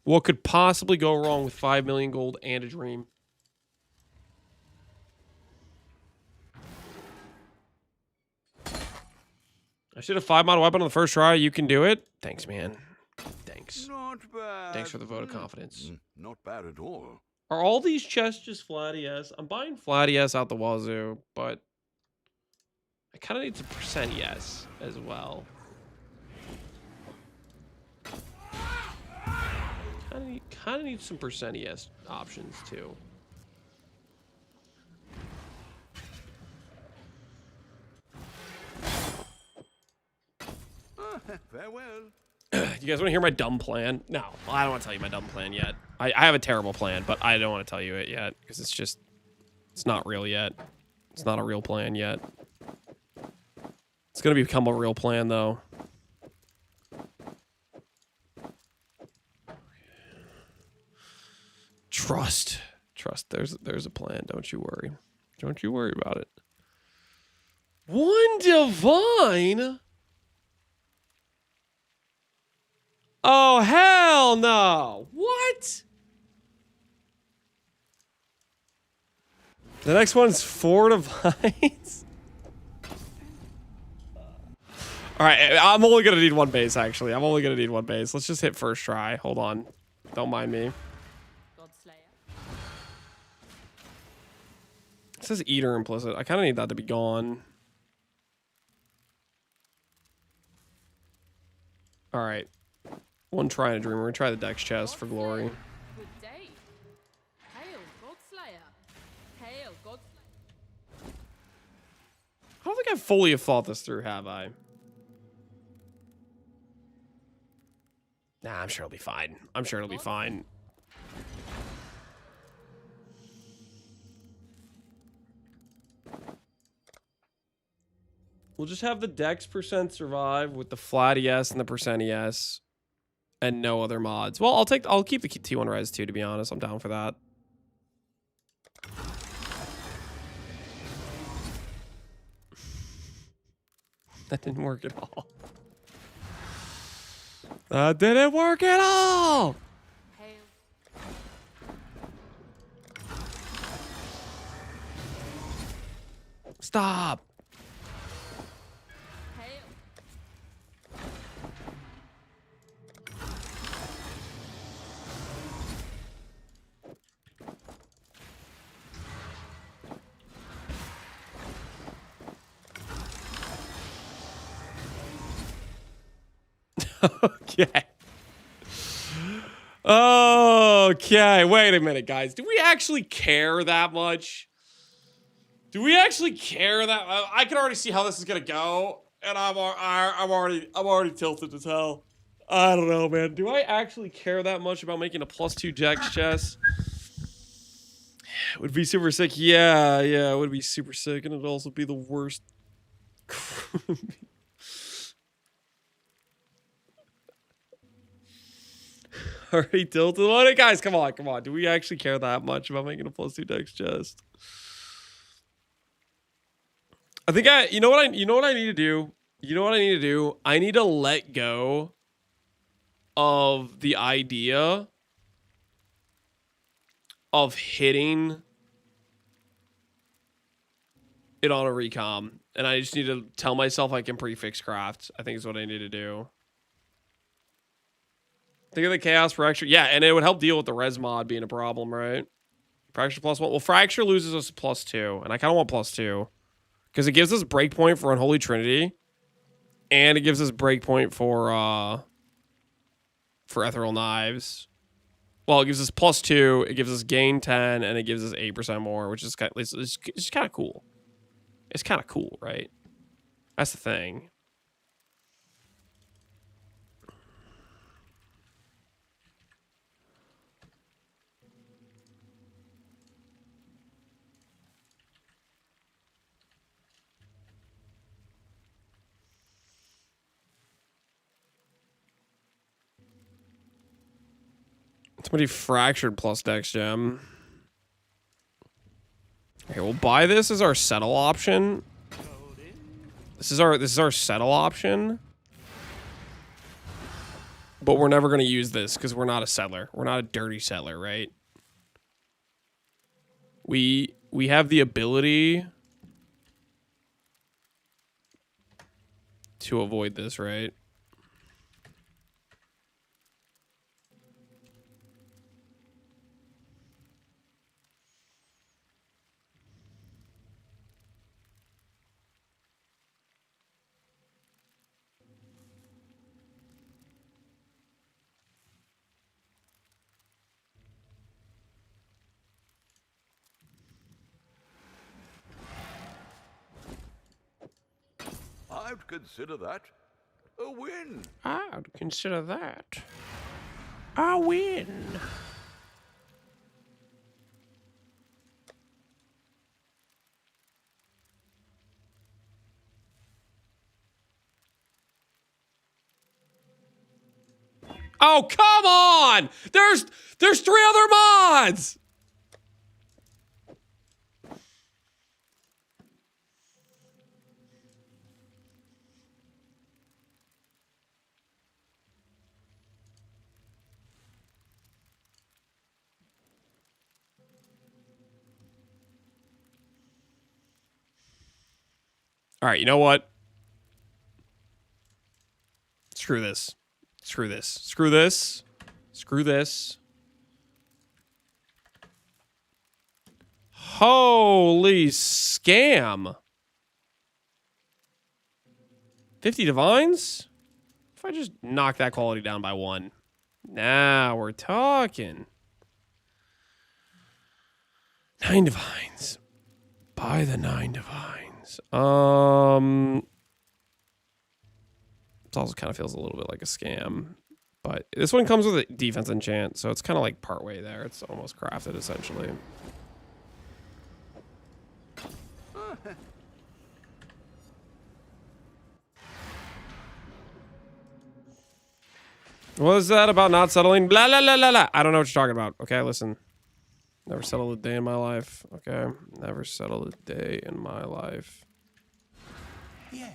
Speaker 1: What could possibly go wrong with 5 million gold and a dream? I should have 5 mod weapon on the first try. You can do it. Thanks, man. Thanks.
Speaker 8: Not bad.
Speaker 1: Thanks for the vote of confidence.
Speaker 8: Not bad at all.
Speaker 1: Are all these chests just flat ES? I'm buying flat ES out the wazoo, but I kind of need some percent ES as well. Kind of need some percent ES options too.
Speaker 8: Farewell.
Speaker 1: You guys want to hear my dumb plan? No, I don't want to tell you my dumb plan yet. I have a terrible plan, but I don't want to tell you it yet because it's not real yet. It's not a real plan yet. It's going to become a real plan though. Trust. There's a plan. Don't you worry. Don't you worry about it. One divine? Oh, hell no. What? The next one's 4 divines. All right, I'm only going to need 1 base, actually. I'm only going to need 1 base. Let's just hit first try. Hold on. Don't mind me. It says Eater implicit. I kind of need that to be gone. All right. 1 try and a dream. We're going to try the Dex chest for glory.
Speaker 2: Good day. Hail, Godslayer. Hail, Godslayer.
Speaker 1: I don't think I fully have thought this through, have I? Nah, I'm sure it'll be fine. I'm sure it'll be fine. We'll just have the Dex percent survive with the flat ES and the percent ES. And no other mods. Well, I'll keep the T1 res too, to be honest. I'm down for that. That didn't work at all. That didn't work at all! Stop! Okay. Okay. Wait a minute, guys. Do we actually care that much? Do we actually care that? I can already see how this is gonna go, and I'm already tilted as hell. I don't know, man. Do I actually care that much about making a +2 Dex chest? It would be super sick. Yeah, it would be super sick, and it'd also be the worst. Already tilted on it, guys. Come on. Do we actually care that much about making a +2 Dex chest? I think you know what I need to do? You know what I need to do? I need to let go of the idea of hitting it on a recom. And I just need to tell myself I can prefix craft. I think is what I need to do. Think of the chaos fracture. Yeah, and it would help deal with the res mod being a problem, right? Fracture +1. Well, fracture loses us +2, and I kind of want +2 because it gives us breakpoint for Unholy Trinity, and it gives us breakpoint for Ethereal Knives. Well, it gives us +2, it gives us gain 10, and it gives us 8% more, which is it's kind of cool. It's kind of cool, right? That's the thing. Somebody fractured plus Dex Gem. Okay, we'll buy this as our settle option. This is our settle option. But we're never gonna use this because we're not a settler. We're not a dirty settler, right? We have the ability to avoid this, right?
Speaker 8: I'd consider that a win.
Speaker 1: I'd consider that a win. Oh, come on! There's 3 other mods! All right, you know what? Screw this. Screw this. Screw this. Screw this. Holy scam. 50 divines? If I just knock that quality down by 1. Now we're talking. 9 divines. Buy the 9 divines. It also kind of feels a little bit like a scam. But this one comes with a defense enchant, so it's kind of like partway there. It's almost crafted, essentially. What is that about not settling? Blah, blah, blah, blah, blah. I don't know what you're talking about. Okay, listen. Never settled a day in my life. Okay? Never settled a day in my life.
Speaker 3: Yeah.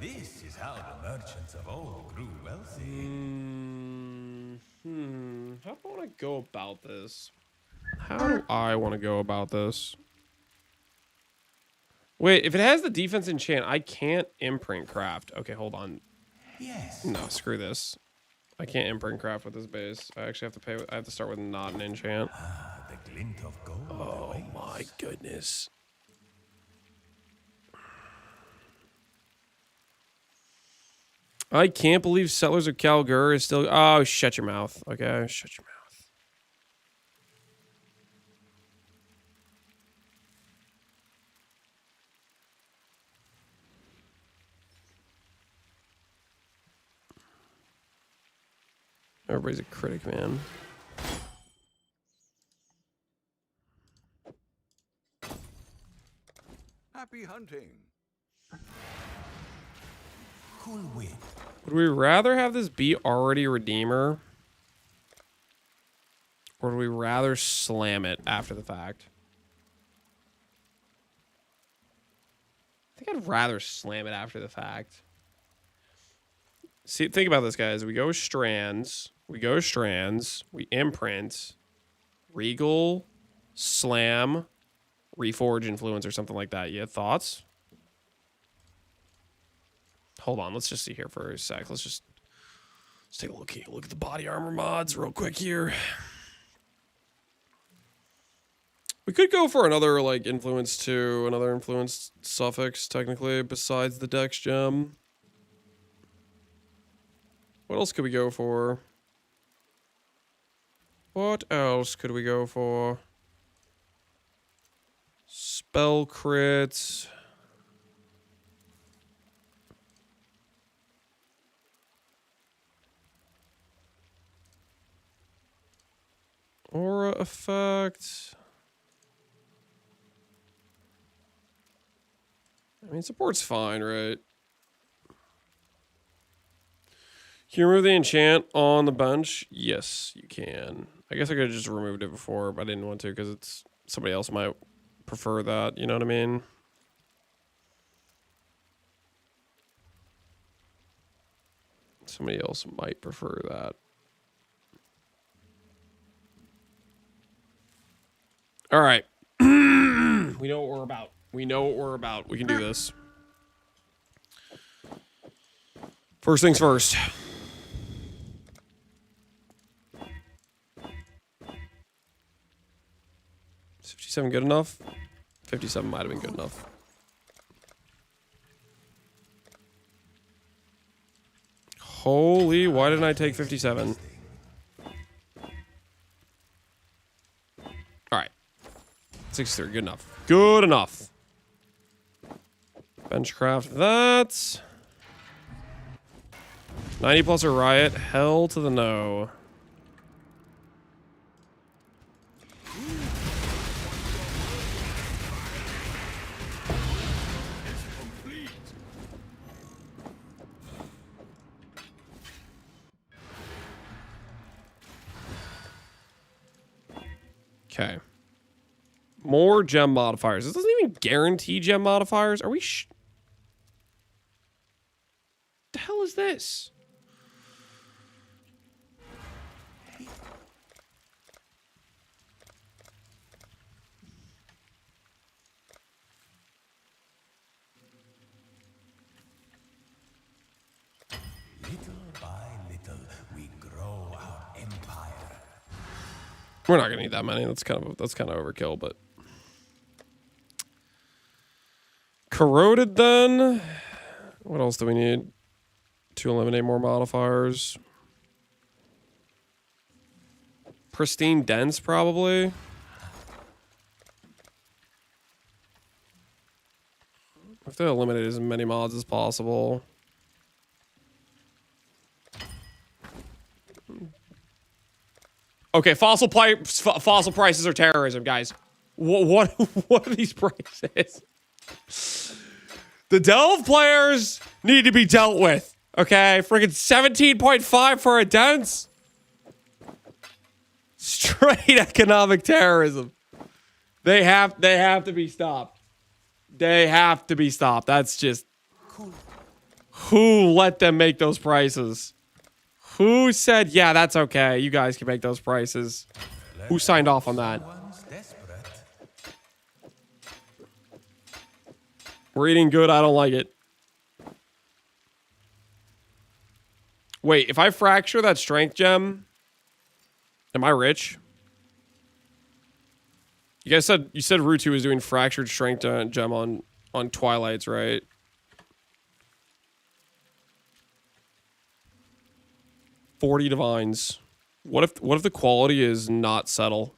Speaker 3: This is how the merchants of old grew wealthy.
Speaker 1: How do I want to go about this? How do I want to go about this? Wait, if it has the defense enchant, I can't imprint craft. Okay, hold on.
Speaker 3: Yes.
Speaker 1: No, screw this. I can't imprint craft with this base. I actually have to pay. I have to start with not an enchant.
Speaker 3: The glint of gold.
Speaker 1: Oh my goodness. I can't believe Settlers of Kalgur is still. Oh, shut your mouth. Okay, shut your mouth. Everybody's a critic, man.
Speaker 8: Happy hunting.
Speaker 3: Cool win.
Speaker 1: Would we rather have this be already a Redeemer? Or would we rather slam it after the fact? I think I'd rather slam it after the fact. See, think about this, guys. We go strands. We imprint, Regal, Slam, Reforge Influence, or something like that. You have thoughts? Hold on, let's just see here for a sec. Let's take a look here. Look at the body armor mods real quick here. We could go for another like influence too, another influence suffix technically besides the Dex gem. What else could we go for? What else could we go for? Spell crits. Aura effect. I mean, support's fine, right? Can you remove the enchant on the bench? Yes, you can. I guess I could have just removed it before, but I didn't want to because it's somebody else might prefer that. You know what I mean? Somebody else might prefer that. All right. We know what we're about. We know what we're about. We can do this. First things first. Is 57 good enough? 57 might have been good enough. Holy, why didn't I take 57? Alright. 63, good enough. Good enough. Benchcraft that. 90 plus a riot. Hell to the no. Okay. More gem modifiers. This doesn't even guarantee gem modifiers. Are we the hell is this?
Speaker 3: Little by little, we grow our empire.
Speaker 1: We're not gonna need that many. That's kind of overkill, but corroded then. What else do we need to eliminate more modifiers? Pristine dense, probably. We have to eliminate as many mods as possible. Okay, fossil prices are terrorism, guys. What are these prices? The Delve players need to be dealt with. Okay, freaking 17.5 for a dense. Straight economic terrorism. They have to be stopped. They have to be stopped. That's just who let them make those prices? Who said, yeah, that's okay. You guys can make those prices. Who signed off on that? We're eating good. I don't like it. Wait, if I fracture that strength gem, am I rich? You said Rutu was doing fractured strength gem on Twilights, right? $40 divines. What if the quality is not subtle?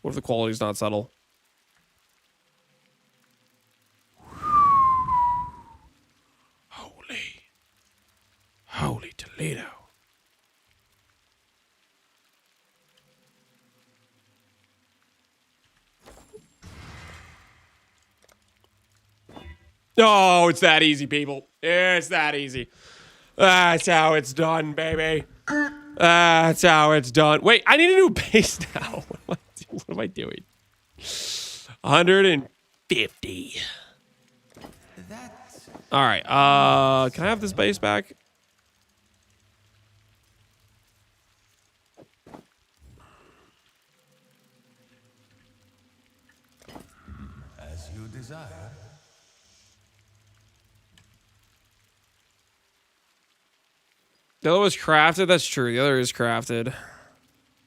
Speaker 1: What if the quality is not subtle? Holy Toledo. Oh, it's that easy, people. It's that easy. That's how it's done, baby. That's how it's done. Wait, I need a new base now. What am I doing? 150. All right. Can I have this base back?
Speaker 3: As you desire.
Speaker 1: The other was crafted. That's true. The other is crafted.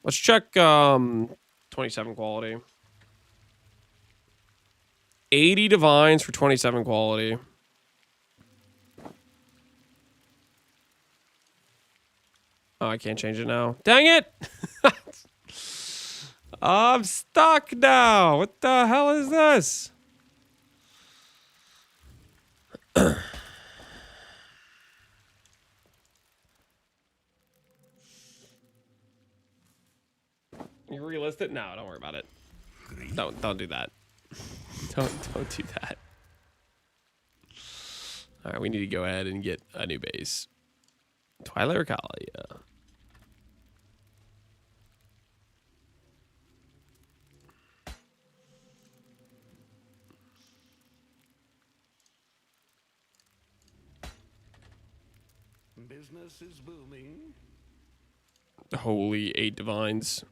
Speaker 1: Let's check 27 quality. 80 divines for 27 quality. Oh, I can't change it now. Dang it! I'm stuck now. What the hell is this? You relist it? No, don't worry about it. Don't do that. Don't do that. All right, we need to go ahead and get a new base. Twilight or Kali, yeah.
Speaker 8: Business is booming.
Speaker 1: Holy 8 divines.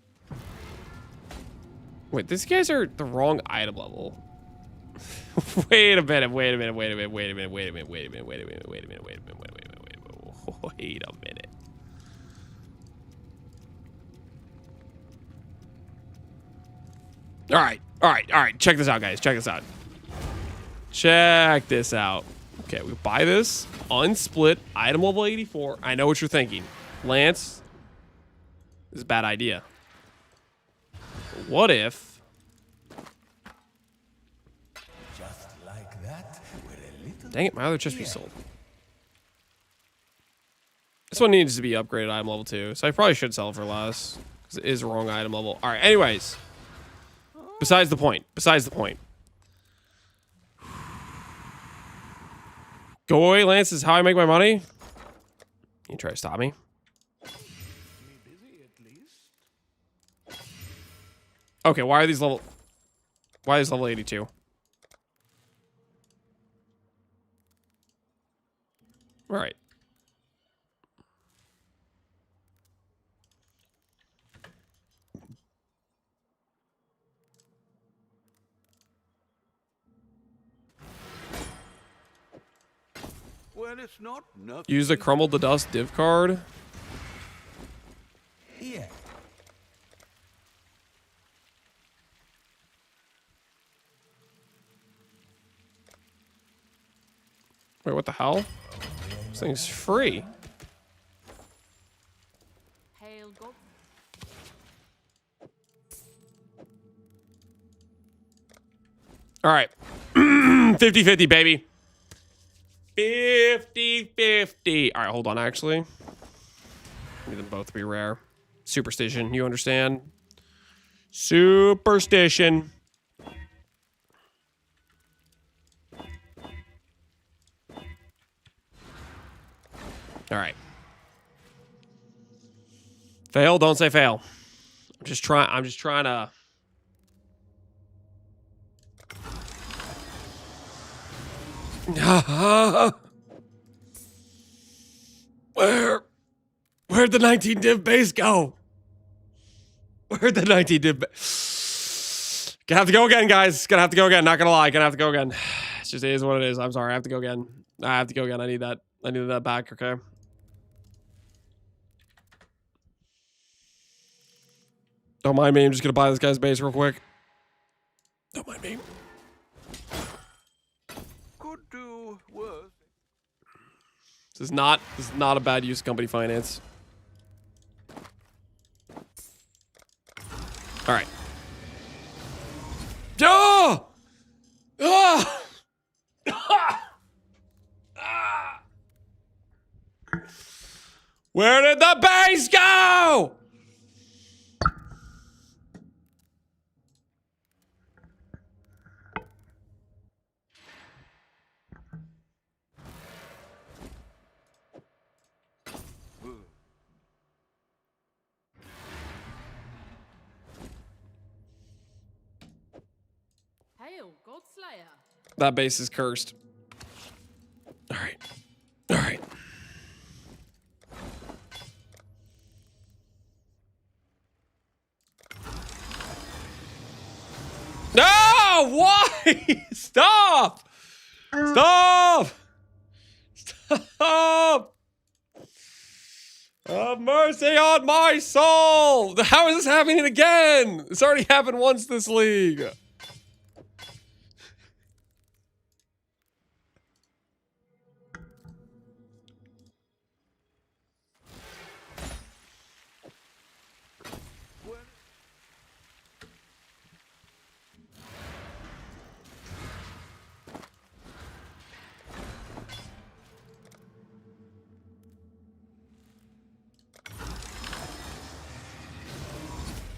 Speaker 1: Wait, these guys are the wrong item level. Wait a minute. All right. Check this out, guys. Check this out. Okay, we buy this unsplit item level 84. I know what you're thinking. Lance, this is a bad idea. But what if...
Speaker 3: Just like that, we're a little...
Speaker 1: Dang it, my other chest piece sold. This one needs to be upgraded item level 2, so I probably should sell it for less. Because it is the wrong item level. Alright, anyways. Besides the point. Go away, Lance, is how I make my money. You try to stop me? Okay, why are these level 82? All right.
Speaker 8: Well, it's not nothing.
Speaker 1: Use the crumbled to dust div card.
Speaker 3: Yeah.
Speaker 1: Wait, what the hell? This thing's free.
Speaker 2: Hail God.
Speaker 1: All right. 50-50, baby. 50-50. All right, hold on, actually. Need them both to be rare. Superstition, you understand? Superstition. All right. Fail, don't say fail. I'm just trying to... Where'd the 19 div base go? Where'd the 19 div base? Gonna have to go again, guys. Gonna have to go again. Not gonna lie. Gonna have to go again. It's just, it is what it is. I'm sorry. I have to go again. I need that. I need that back. Okay. Don't mind me. I'm just gonna buy this guy's base real quick. Don't mind me.
Speaker 8: Could do worse.
Speaker 1: This is not a bad use of company finance. All right. Oh! Oh! Where did the base go?
Speaker 2: Hail Godslayer.
Speaker 1: That base is cursed. All right. All right. No! Why? Stop! Stop! Stop! Have mercy on my soul! How is this happening again? It's already happened once this league.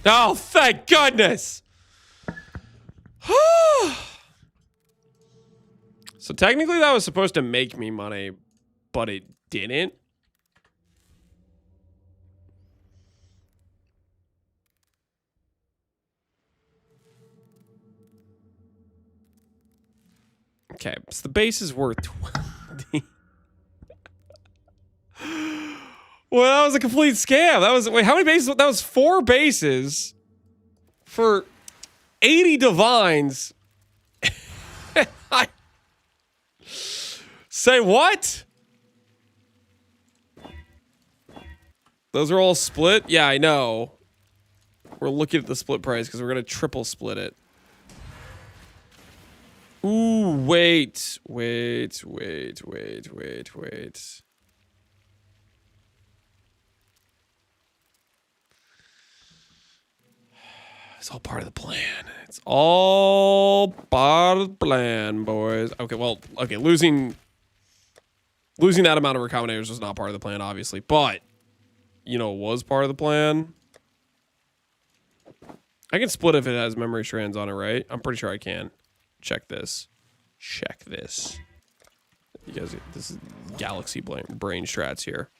Speaker 1: Oh, thank goodness! So technically that was supposed to make me money, but it didn't. Okay, so the base is worth 20. Well, that was a complete scam. That was, wait, how many bases? That was 4 bases for 80 divines. Say what? Those are all split? Yeah, I know. We're looking at the split price because we're going to triple split it. Ooh, wait. It's all part of the plan. It's all part of the plan, boys. Okay, well, okay, losing that amount of recombinators was not part of the plan, obviously, but you know, it was part of the plan. I can split if it has memory strands on it, right? I'm pretty sure I can. Check this. Check this. You guys, this is Galaxy brain strats here.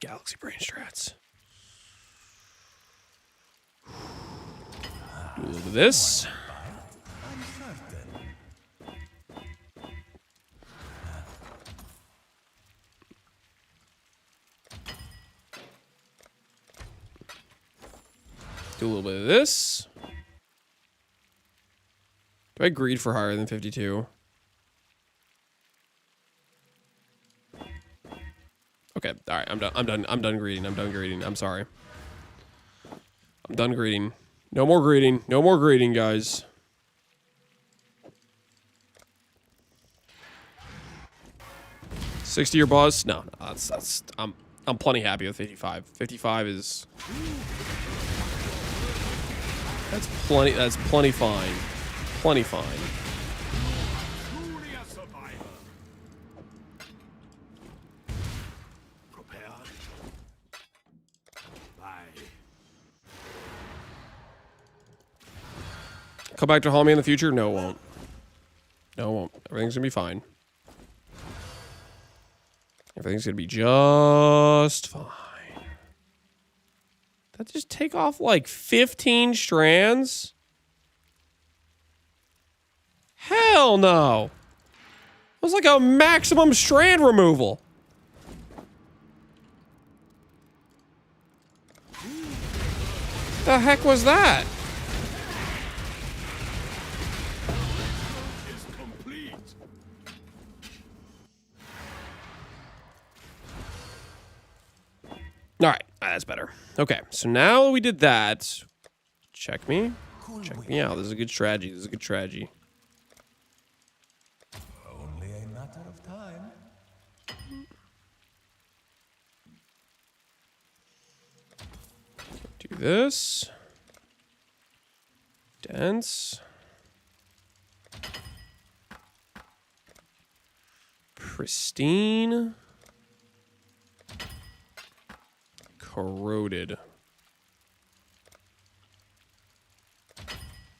Speaker 1: Galaxy brain strats. Do a little bit of this. Do a little bit of this. Do I greed for higher than 52? Okay, all right, I'm done greeting. I'm sorry. I'm done greeting. No more greeting. No more greeting, guys. $60 your boss? No, that's I'm plenty happy with 55. 55 is that's plenty fine. Plenty fine. Come back to haunt me in the future? No, it won't. No, it won't. Everything's gonna be fine. Everything's gonna be just fine. That just take off like 15 strands? Hell no. It was like a maximum strand removal. The heck was that? All right, that's better. Okay, so now that we did that, check me out. This is a good strategy.
Speaker 3: Only a matter of time.
Speaker 1: Do this. Dense. Pristine. Corroded.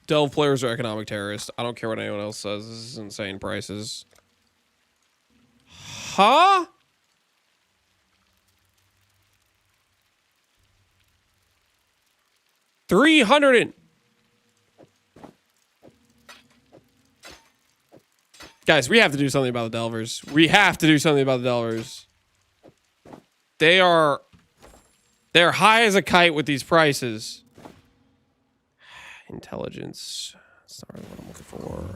Speaker 1: Delve players are economic terrorists. I don't care what anyone else says. This is insane prices. Huh? $300. Guys, we have to do something about the Delvers. They're high as a kite with these prices. Intelligence. That's not really what I'm looking for.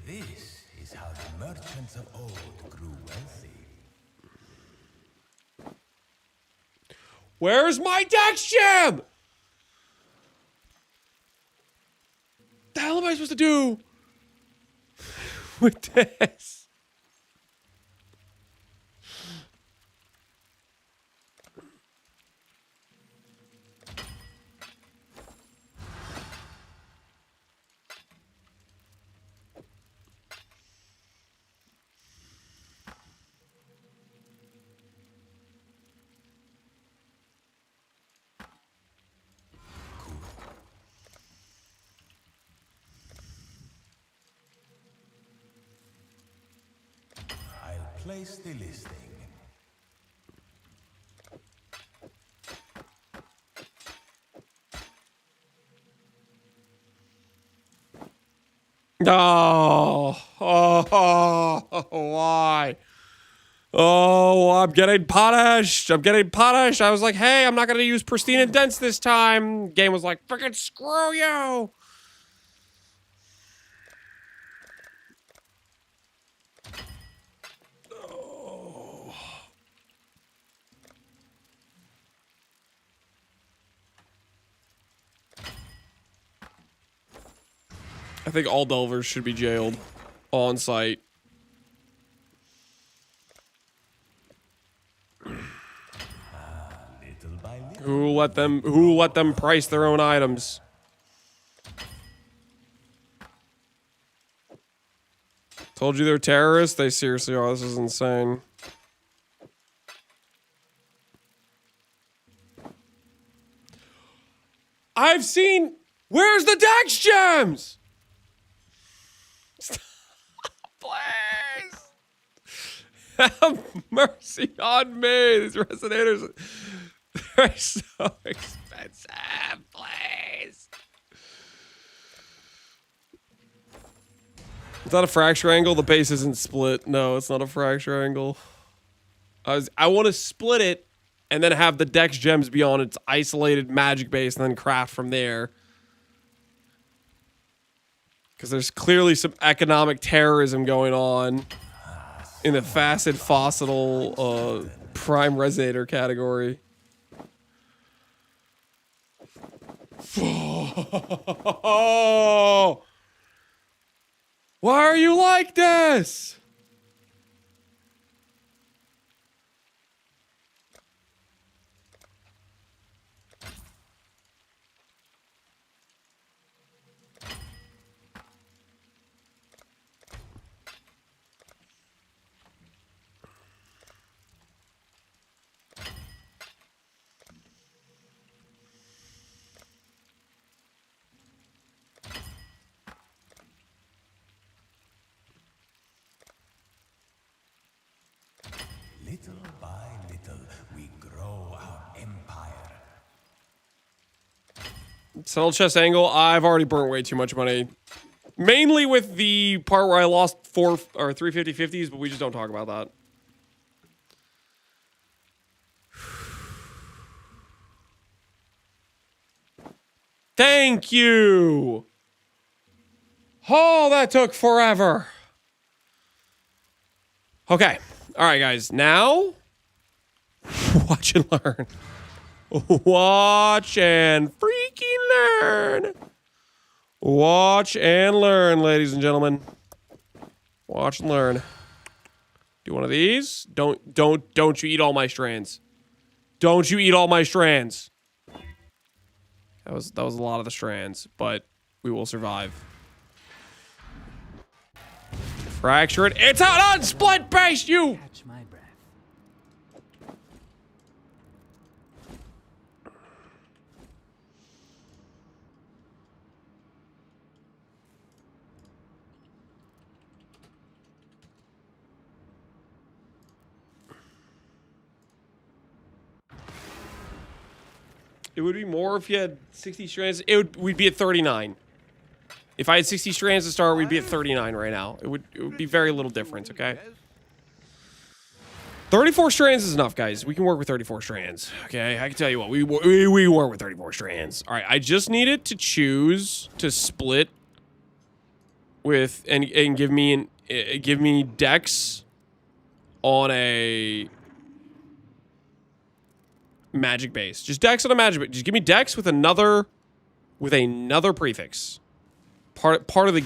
Speaker 3: This is how the merchants of old grew wealthy.
Speaker 1: Where's my dex gem? The hell am I supposed to do with this?
Speaker 3: I'll place the listing.
Speaker 1: Oh, why? Oh, I'm getting punished. I'm getting punished. I was like, hey, I'm not going to use pristine and dense this time. Game was like, freaking screw you. Oh. I think all Delvers should be jailed on site. Who let them price their own items? Told you they're terrorists? They seriously are. This is insane. I've seen... Where's the Dex Gems? Stop, please. Have mercy on me. These resonators... They're so expensive, please. It's not a fracture angle. The base isn't split. No, it's not a fracture angle. I want to split it and then have the Dex Gems be on its isolated magic base and then craft from there. Because there's clearly some economic terrorism going on in the Facet Fossil Prime Resonator category. Oh, why are you like this?
Speaker 3: Little by little, we grow our empire.
Speaker 1: Settle chest angle. I've already burnt way too much money. Mainly with the part where I lost 4 or 350/50s, but we just don't talk about that. Thank you. Oh, that took forever. Okay. All right, guys. Now, watch and learn. Watch and freaking learn. Watch and learn, ladies and gentlemen. Watch and learn. Do one of these. Don't you eat all my strands. Don't you eat all my strands. That was a lot of the strands, but we will survive. Fracture it. It's an unsplit base, you.
Speaker 5: Catch my breath.
Speaker 1: It would be more if you had 60 strands. We'd be at 39. If I had 60 strands to start, we'd be at 39 right now. It would be very little difference, okay? 34 strands is enough, guys. We can work with 34 strands, okay? I can tell you what, we work with 34 strands. All right, I just needed to choose to split with and give me Dex on a magic base. Just Dex on a magic base. Just give me Dex with another prefix. Part of the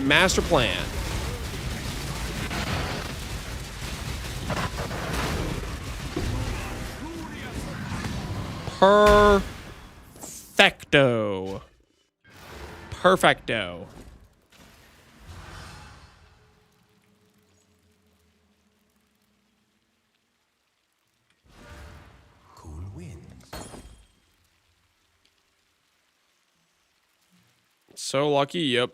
Speaker 1: master plan. Perfecto. Perfecto.
Speaker 3: Cool winds.
Speaker 1: So lucky, yep.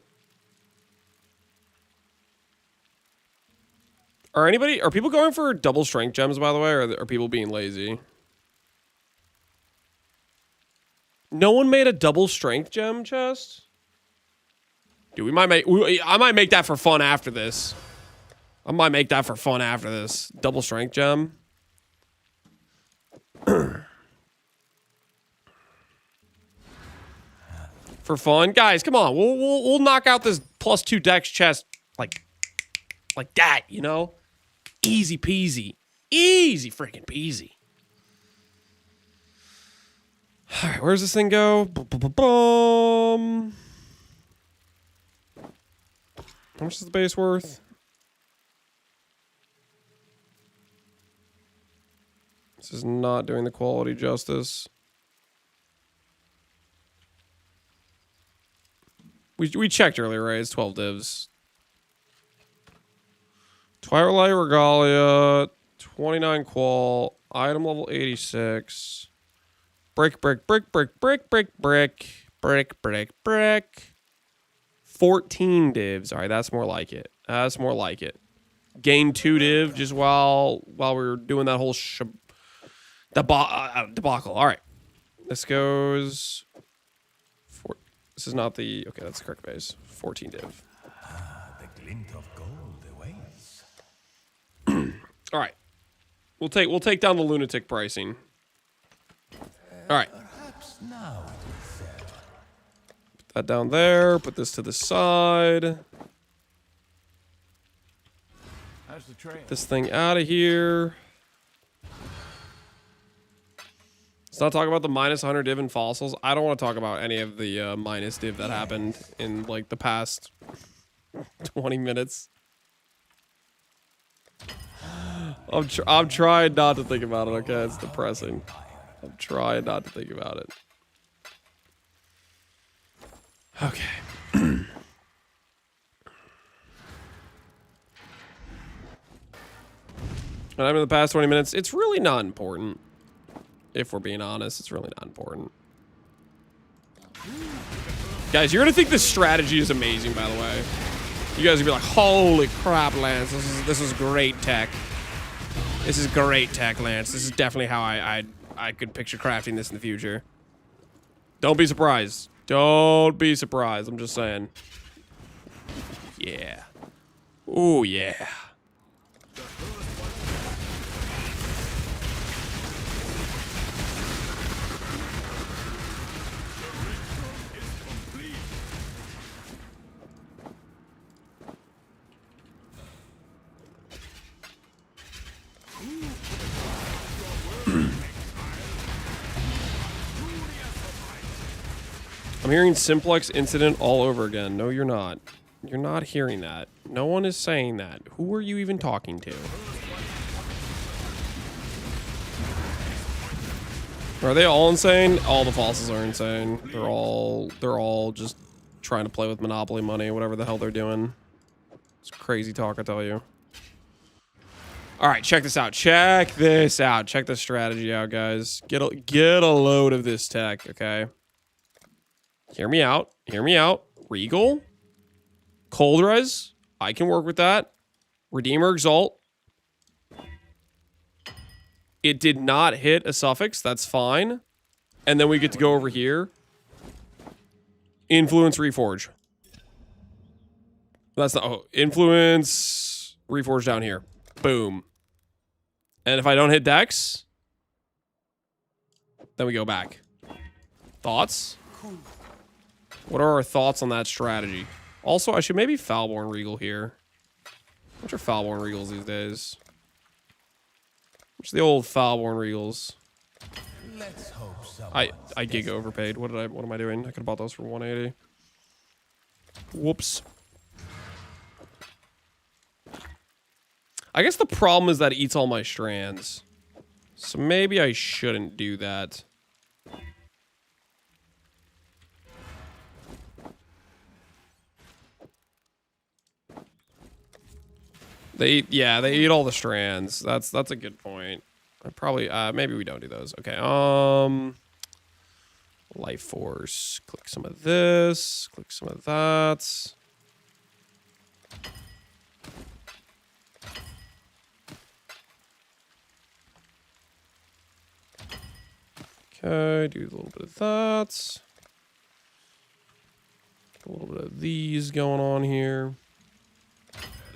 Speaker 1: Are people going for double strength gems, by the way, or are people being lazy? No one made a double strength gem chest? Dude, I might make that for fun after this. Double strength gem. For fun. Guys, come on. We'll knock out this +2 Dex chest like that, you know? Easy peasy. Easy freaking peasy. All right, where's this thing go? Boom. How much is the base worth? This is not doing the quality justice. We checked earlier, right? It's 12 divs. Twilight Regalia, 29 qual, item level 86. Brick. 14 divs. All right, that's more like it. Gain 2 div just while we were doing that whole debacle. All right, this goes. This is not the okay. That's the correct base. 14 div.
Speaker 3: The glint of gold awaits.
Speaker 1: All right, we'll take down the lunatic pricing. All right.
Speaker 3: Perhaps now it is said.
Speaker 1: Put that down there. Put this to the side.
Speaker 11: How's the trail?
Speaker 1: Get this thing out of here. Let's not talk about the minus 100 div in fossils. I don't want to talk about any of the minus div that happened in like the past 20 minutes. I'm trying not to think about it, okay? It's depressing. I'm trying not to think about it. Okay. And I'm in the past 20 minutes. It's really not important. If we're being honest, it's really not important. Guys, you're gonna think this strategy is amazing, by the way. You guys are gonna be like, holy crap, Lance, this is great tech. This is great tech, Lance. This is definitely how I could picture crafting this in the future. Don't be surprised. Don't be surprised. I'm just saying. Yeah. Oh, yeah. I'm hearing Simplex incident all over again. No, you're not. You're not hearing that. No one is saying that. Who are you even talking to? Are they all insane? All the fossils are insane. They're all just trying to play with Monopoly money, whatever the hell they're doing. It's crazy talk, I tell you. All right, check this out. Check this out. Check this strategy out, guys. Get a load of this tech, okay? Hear me out. Hear me out. Regal. Cold Res. I can work with that. Redeemer Exalt. It did not hit a suffix. That's fine. And then we get to go over here. Influence Reforge. That's not... Oh, Influence Reforge down here. Boom. And if I don't hit Dex, then we go back. Thoughts? What are our thoughts on that strategy? Also, I should maybe Foulborn Regal here. What's your Foulborn Regals these days? What's the old Foulborn Regals?
Speaker 3: Let's hope someone.
Speaker 1: I gig overpaid. What am I doing? I could have bought those for 180. Whoops. I guess the problem is that it eats all my strands. So maybe I shouldn't do that. They eat all the strands. That's a good point. I probably maybe we don't do those. Okay. Life Force. Click some of this. Click some of that. Okay, do a little bit of that. A little bit of these going on here.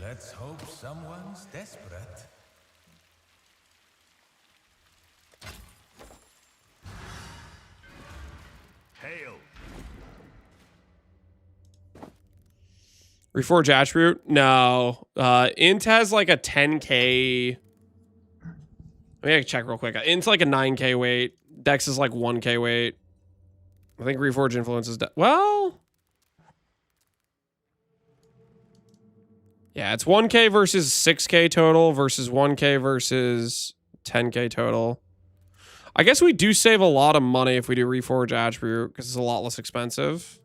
Speaker 3: Let's hope someone's desperate.
Speaker 8: Hail.
Speaker 1: Reforge attribute? No. Int has like a 10k. Let me check real quick. Int's like a 9k weight. Dex is like 1k weight. I think Reforge influence is... well... yeah, it's 1k versus 6k total versus 1k versus 10k total. I guess we do save a lot of money if we do Reforge attribute because it's a lot less expensive.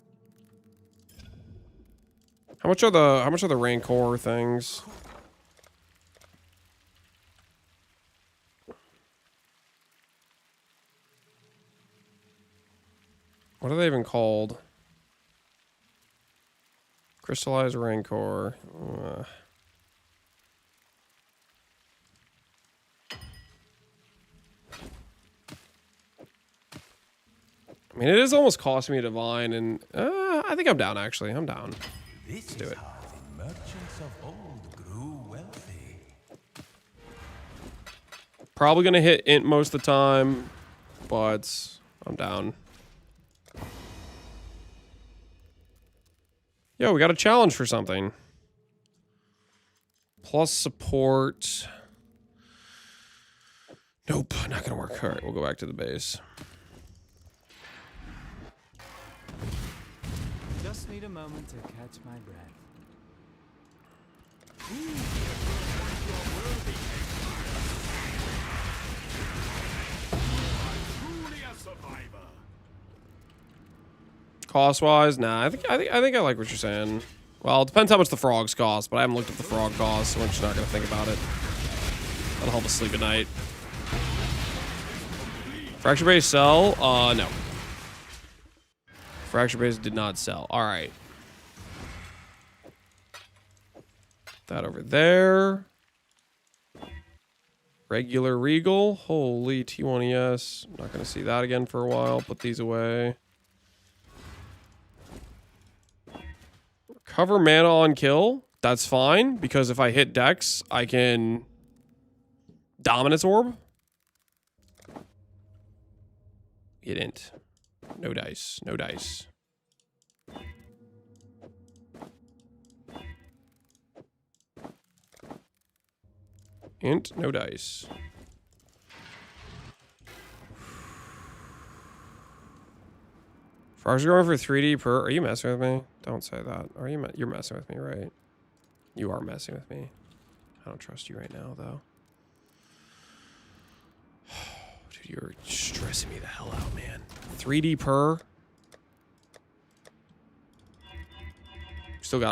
Speaker 1: How much are the Rancor things? What are they even called? Crystallized Rancor. I mean, it is almost costing me a divine, and I think I'm down, actually. I'm down. Let's do it.
Speaker 3: How the merchants of old grew wealthy.
Speaker 1: Probably going to hit int most of the time, but I'm down. Yo, we got a challenge for something. Plus support. Nope, not going to work. All right, we'll go back to the base.
Speaker 5: Just need a moment to catch my breath.
Speaker 1: Cost-wise, nah. I think I like what you're saying. Well, it depends how much the frogs cost, but I haven't looked at the frog cost, so we're just not gonna think about it. That'll help us sleep at night. Fracture base sell? No. Fracture base did not sell. All right. That over there. Regular Regal. Holy T1ES. I'm not gonna see that again for a while. Put these away. Cover mana on kill. That's fine, because if I hit Dex, I can Dominance Orb. It didn't. No dice. No dice. Int, no dice. Frogs are going for 3D per... are you messing with me? Don't say that. Are you? You're messing with me, right? You are messing with me. I don't trust you right now, though. Dude, you're stressing me the hell out, man. 3D per...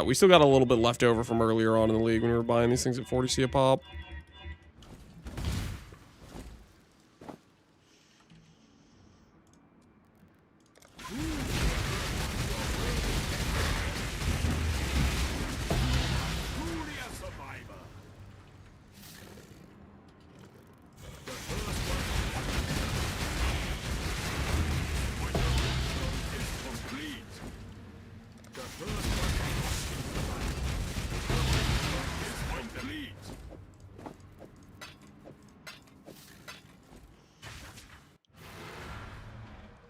Speaker 1: we still got a little bit left over from earlier on in the league when we were buying these things at 40C a pop.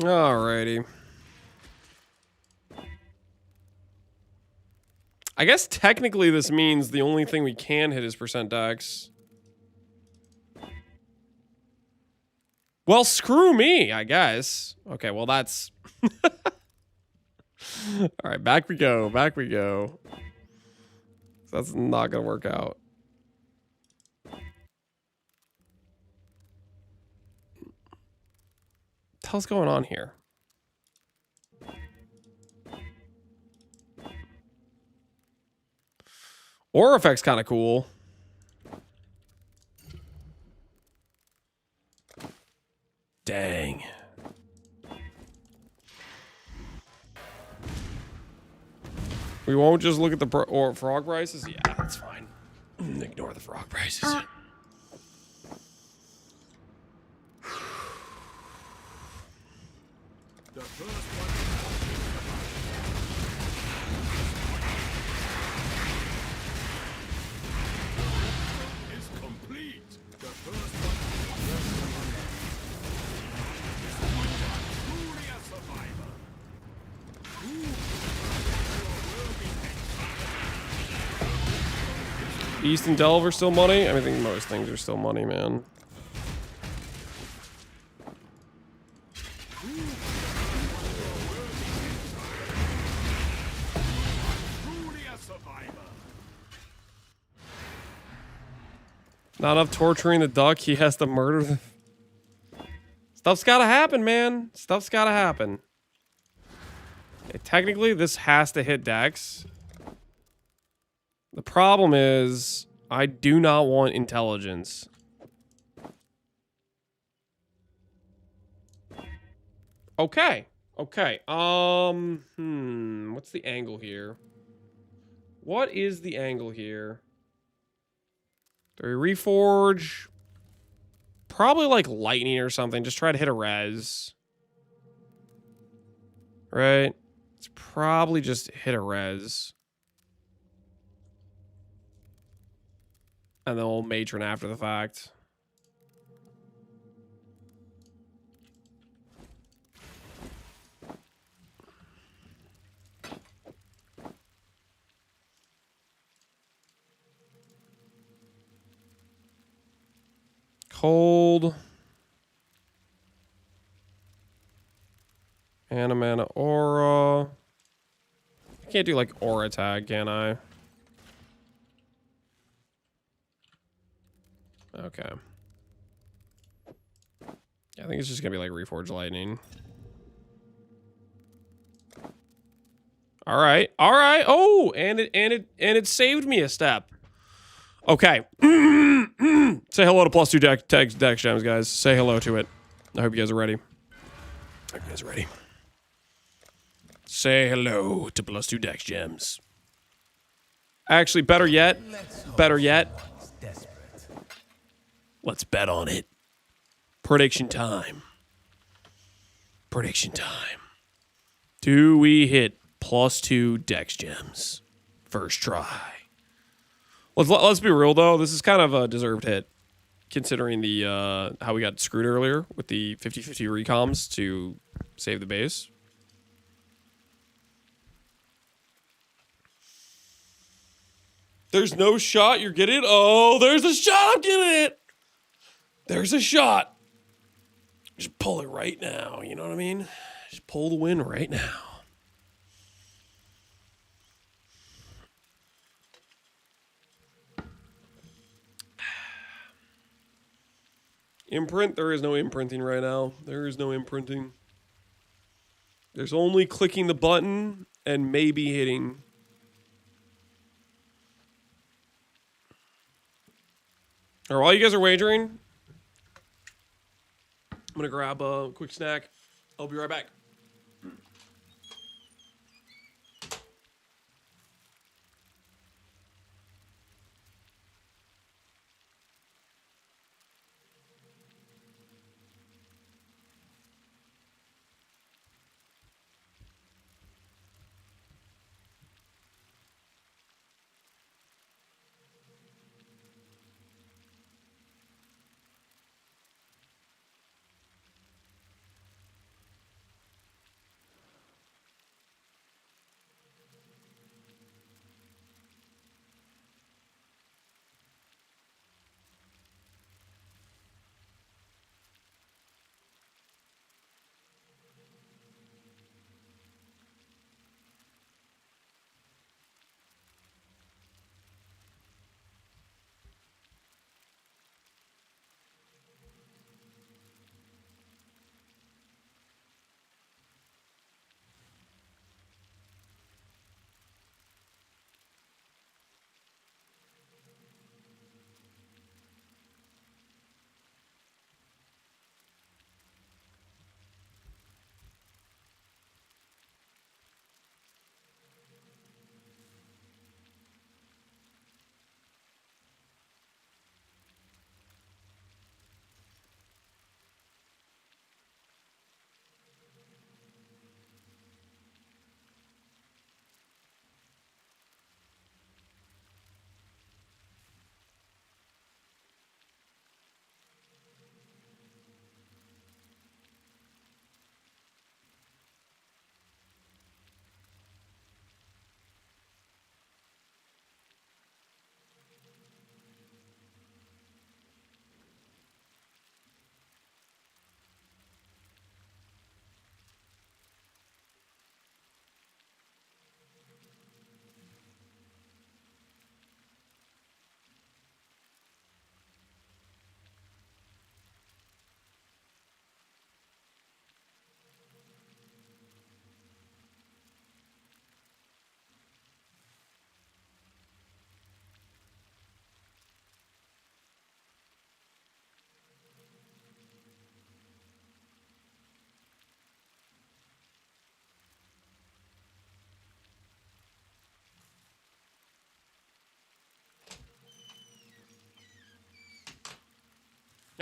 Speaker 1: Alrighty. I guess technically this means the only thing we can hit is % dex. Well, screw me, I guess. Okay, well, that's... All right, back we go. Back we go. That's not going to work out. What the hell's going on here? Aura effect's kind of cool. Dang. We won't just look at the or frog prices? Yeah, that's fine. Ignore the frog prices.
Speaker 8: The first one is complete. The first one truly a survivor.
Speaker 1: East and Delver still money? I think most things are still money, man. Not enough torturing the duck. He has to murder the... Stuff's gotta happen, man. Stuff's gotta happen. Okay, technically, this has to hit Dex. The problem is, I do not want intelligence. Okay. Okay. What's the angle here? What is the angle here? Do we reforge? Probably like lightning or something. Just try to hit a res. Right? It's probably just hit a res. And then we'll matron after the fact. Cold. Mana aura. I can't do like aura tag, can I? Okay. Yeah, I think it's just gonna be like Reforge Lightning. All right. All right. Oh, and it saved me a step. Okay. Say hello to +2 dex gems, guys. Say hello to it. I hope you guys are ready. I hope you guys are ready. Say hello to +2 dex gems. Actually, better yet. Better yet. Let's bet on it. Prediction time. Prediction time. Do we hit +2 dex gems? First try. Let's be real though. This is kind of a deserved hit, considering the how we got screwed earlier with the 50-50 recoms to save the base. There's no shot you're getting it. Oh, there's a shot. I'm getting it. There's a shot. Just pull it right now. You know what I mean? Just pull the win right now. Imprint? There is no imprinting right now. There is no imprinting. There's only clicking the button and maybe hitting. All right, while you guys are wagering, I'm going to grab a quick snack. I'll be right back.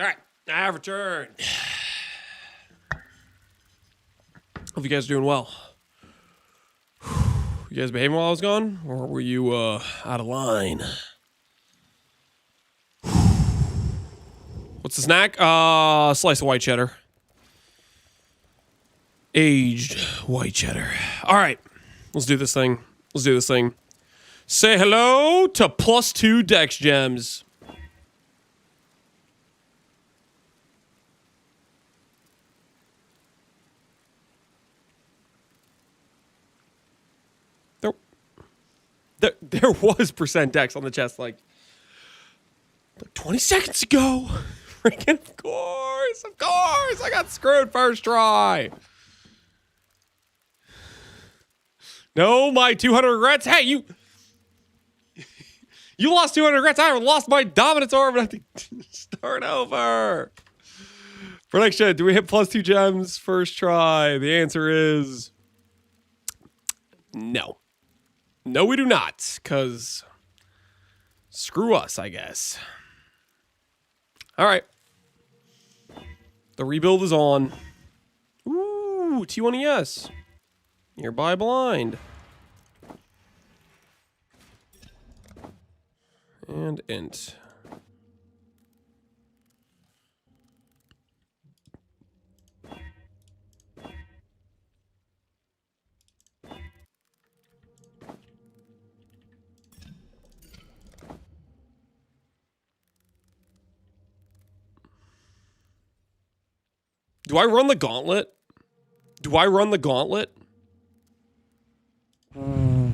Speaker 1: All right, I've returned. Hope you guys are doing well. You guys behaving while I was gone? Or were you out of line? What's the snack? Slice of white cheddar. Aged white cheddar. All right, let's do this thing. Let's do this thing. Say hello to +2 dex gems. There was percent dex on the chest like 20 seconds ago. Freaking of course, I got screwed first try. No, my 200 regrets. Hey, you lost 200 regrets. I lost my dominance orb and I have to start over. Prediction, do we hit +2 gems first try? The answer is no. No, we do not, because screw us, I guess. All right. The rebuild is on. Ooh, T1ES. Nearby blind. And int. Do I run the gauntlet? Do I run the gauntlet? Ooh,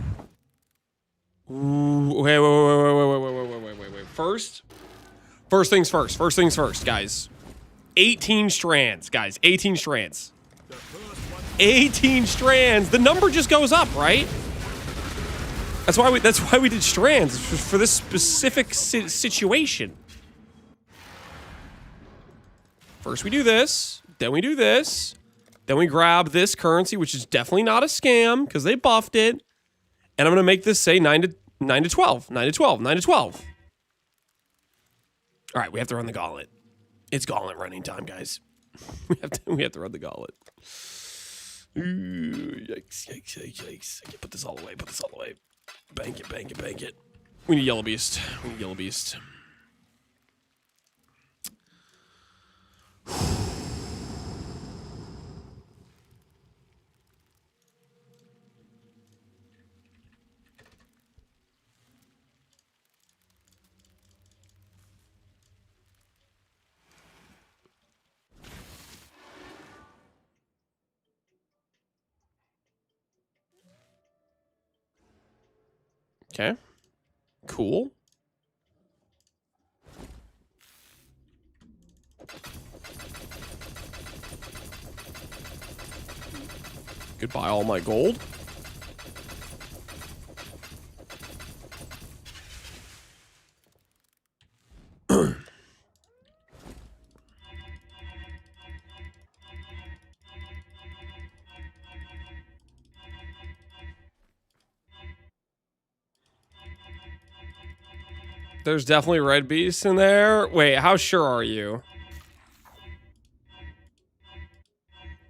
Speaker 1: wait. First things first, guys. 18 strands, guys. 18 strands. 18 strands. The number just goes up, right? That's why we did strands, for this specific situation. First we do this, then we do this, then we grab this currency, which is definitely not a scam because they buffed it. And I'm going to make this say 9 to 12, 9 to 12, 9 to 12. All right, we have to run the gauntlet. It's gauntlet running time, guys. We have to run the gauntlet. Ooh, yikes. Okay, put this all away, Bank it. We need Yellow Beast. Okay. Cool. Goodbye, all my gold. There's definitely red beasts in there. Wait, how sure are you?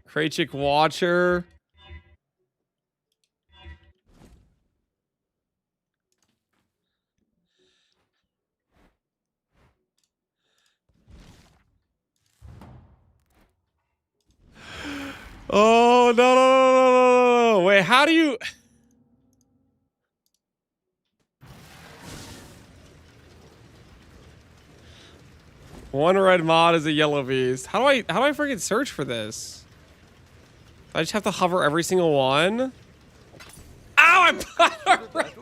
Speaker 1: Krachik Watcher. Oh, no. Wait, how do you... One red mod is a yellow beast. How do I freaking search for this? I just have to hover every single one? Ow, I put a red.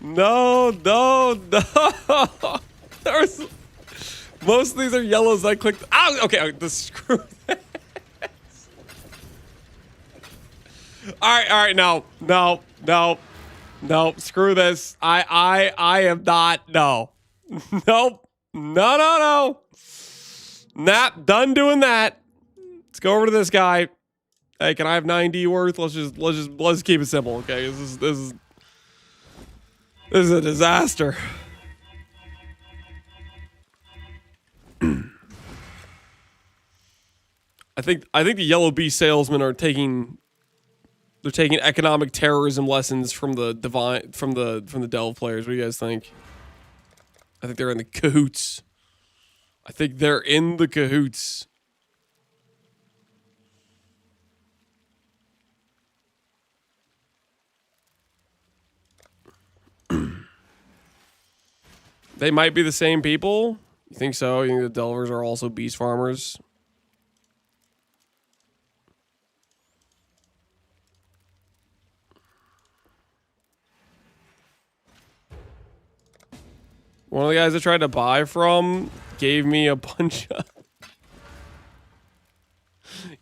Speaker 1: No. There's most of these are yellows. I clicked. Ow, okay, the screw this. All right, no, screw this. I am not, no. Nope. No. Nah, done doing that. Let's go over to this guy. Hey, can I have 9D worth? Let's just keep it simple, okay? This is a disaster. I think the Yellow Beast salesmen are taking economic terrorism lessons from the Delve players. What do you guys think? I think they're in the cahoots. I think they're in the cahoots. They might be the same people. You think so? You think the Delvers are also beast farmers? One of the guys I tried to buy from gave me a bunch of...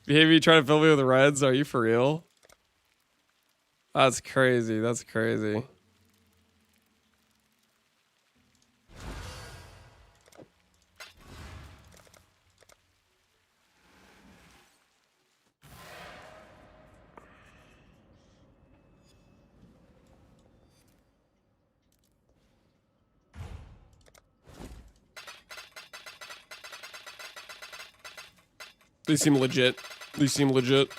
Speaker 1: Gave me trying to fill me with reds? Are you for real? That's crazy. That's crazy. These seem legit. These seem legit.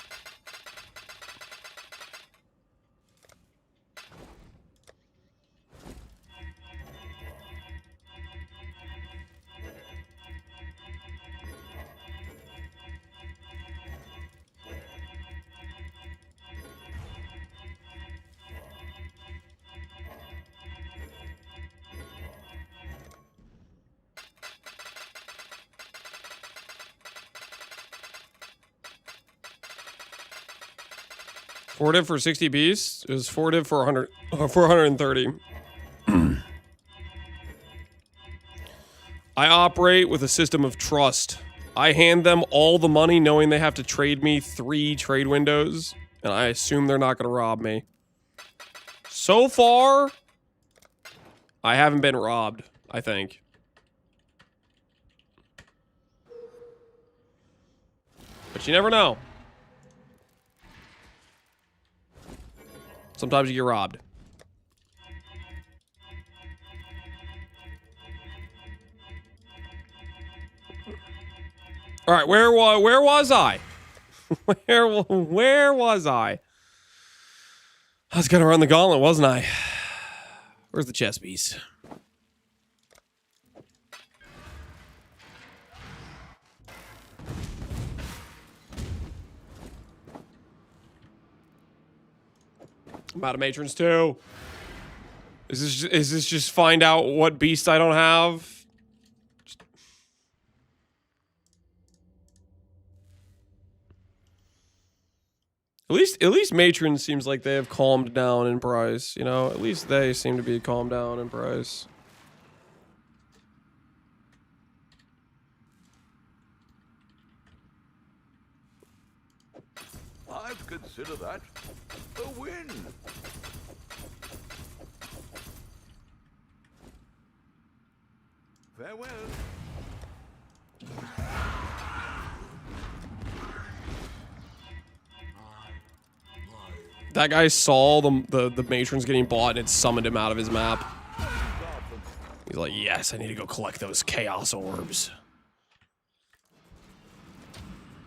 Speaker 1: Four div for 60 beasts. It was 4 div for 100, 430. I operate with a system of trust. I hand them all the money knowing they have to trade me 3 trade windows, and I assume they're not going to rob me. So far, I haven't been robbed, I think. But you never know. Sometimes you get robbed. All right, where was I? where was I? I was gonna run the gauntlet, wasn't I? Where's the chess piece? I'm out of matrons too. Is this just find out what beast I don't have? At least matrons seems like they have calmed down in price, you know? At least they seem to be calmed down in price.
Speaker 8: I'd consider that a win. Farewell.
Speaker 1: That guy saw the matrons getting bought and it summoned him out of his map. He's like, yes, I need to go collect those chaos orbs.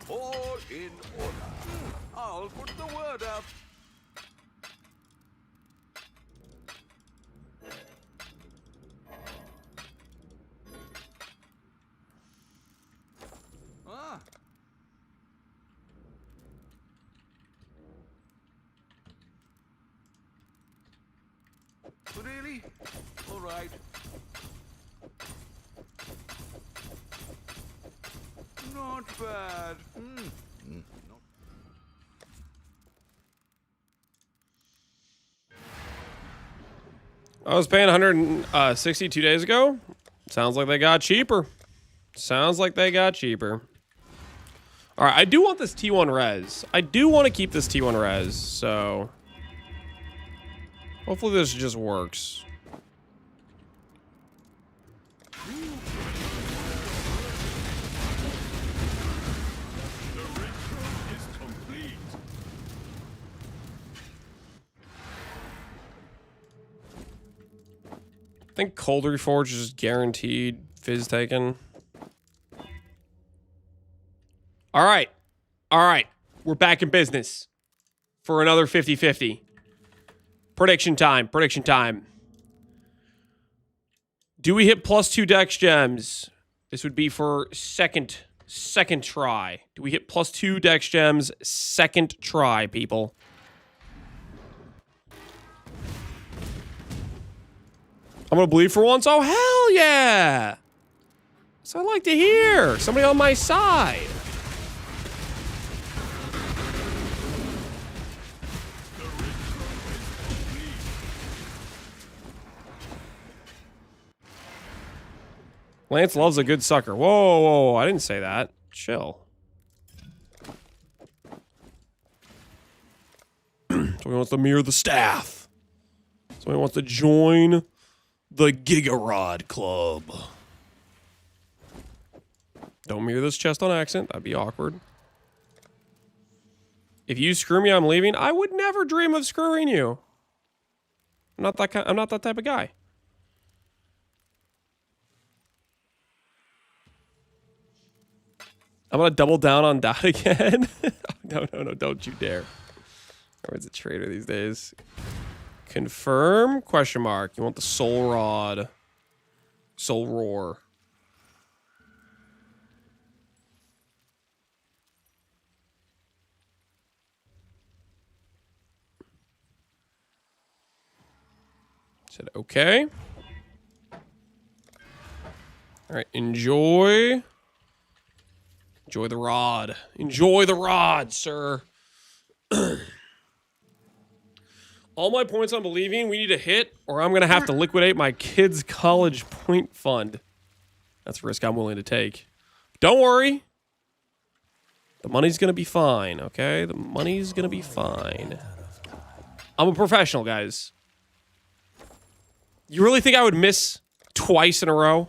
Speaker 8: All in order. I'll put the word out. Ah. Really? All right. Not bad. Not...
Speaker 1: I was paying 160 2 days ago. Sounds like they got cheaper. Sounds like they got cheaper. All right, I do want this T1 res. I do want to keep this T1 res, so hopefully this just works. I think Cold Reforge is just guaranteed fizz taken. All right. All right. We're back in business for another 50-50. Prediction time. Prediction time. Do we hit +2 dex gems? This would be for second try. Do we hit +2 dex gems second try, people? I'm gonna believe for once. Oh, hell yeah! That's what I like to hear. Somebody on my side. Lance loves a good sucker. Whoa, whoa, I didn't say that. Chill. Somebody wants to mirror the staff. Somebody wants to join the Gigarod Club. Don't mirror this chest on accident. That'd be awkward. If you screw me, I'm leaving. I would never dream of screwing you. I'm not that type of guy. I'm gonna double down on Dot again. No, don't you dare. Everyone's a traitor these days. Confirm? Question mark. You want the soul rod. Soul roar. Said okay. Alright, enjoy. Enjoy the rod. Enjoy the rod, sir. All my points on believing we need to hit, or I'm going to have to liquidate my kids' college point fund. That's a risk I'm willing to take. Don't worry. The money's going to be fine, okay? The money's going to be fine. I'm a professional, guys. You really think I would miss twice in a row?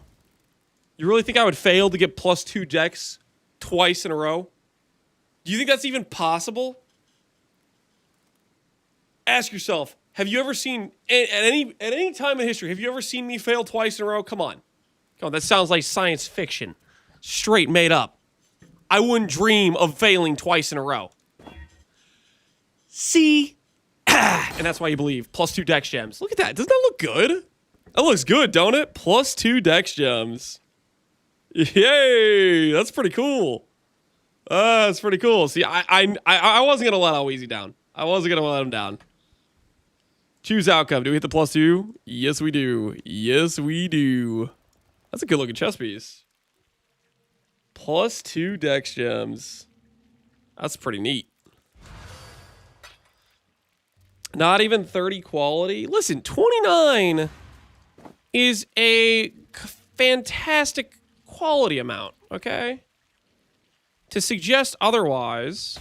Speaker 1: You really think I would fail to get +2 dex twice in a row? Do you think that's even possible? Ask yourself, have you ever seen, at any time in history, have you ever seen me fail twice in a row? Come on. Come on, that sounds like science fiction. Straight made up. I wouldn't dream of failing twice in a row. See? And that's why you believe. +2 dex gems. Look at that. Doesn't that look good? That looks good, don't it? +2 dex gems. Yay! That's pretty cool. That's pretty cool. See, I wasn't gonna let Alweezy down. I wasn't gonna let him down. Choose outcome. Do we hit the +2? Yes, we do. Yes, we do. That's a good looking chess piece. +2 dex gems. That's pretty neat. Not even 30 quality. Listen, 29 is a fantastic quality amount, okay? To suggest otherwise,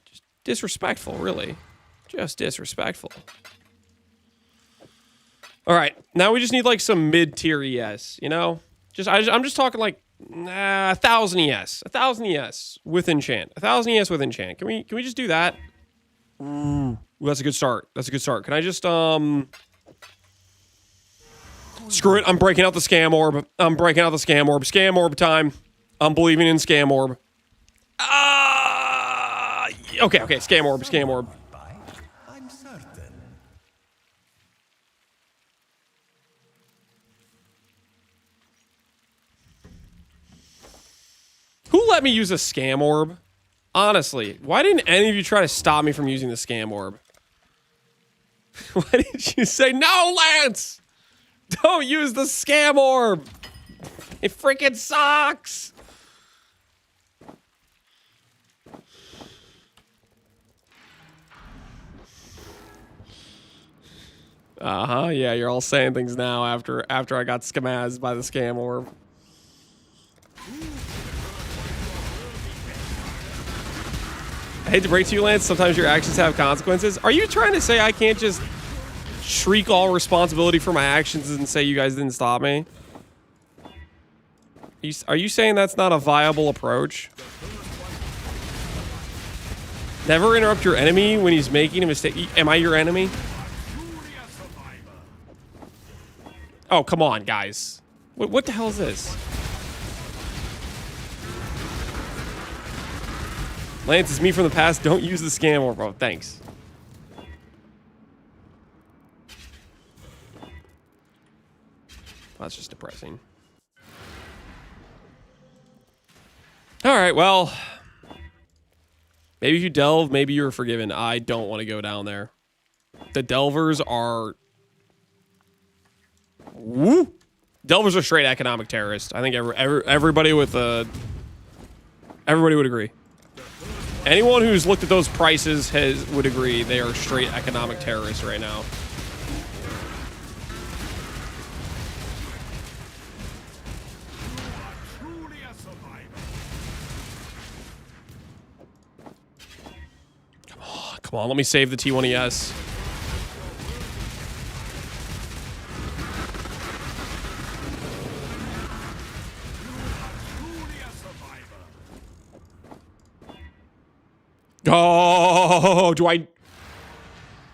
Speaker 1: just disrespectful, really. Just disrespectful. All right, now we just need like some mid-tier ES, you know? I'm just talking like 1,000 ES, 1,000 ES with enchant, 1,000 ES with enchant. Can we just do that? Ooh, that's a good start. That's a good start. Can I just screw it? I'm breaking out the scam orb. I'm breaking out the scam orb. Scam orb time. I'm believing in scam orb. Okay, scam orb, scam orb.
Speaker 3: I'm certain.
Speaker 1: Who let me use a scam orb? Honestly, why didn't any of you try to stop me from using the scam orb? Why did you say, no, Lance? Don't use the scam orb. It freaking sucks. Yeah, you're all saying things now after I got scamazed by the scam orb. I hate to break to you, Lance, sometimes your actions have consequences. Are you trying to say I can't just shriek all responsibility for my actions and say you guys didn't stop me? Are you saying that's not a viable approach? Never interrupt your enemy when he's making a mistake. Am I your enemy? Oh, come on, guys. What the hell is this? Lance, it's me from the past. Don't use the scam orb, bro. Thanks. That's just depressing. All right, well, maybe if you delve, maybe you're forgiven. I don't want to go down there. The delvers are... Woo! Delvers are straight economic terrorists. I think everybody with everybody would agree. Anyone who's looked at those prices would agree they are straight economic terrorists right now. Come on, let me save the T1ES. Oh, do I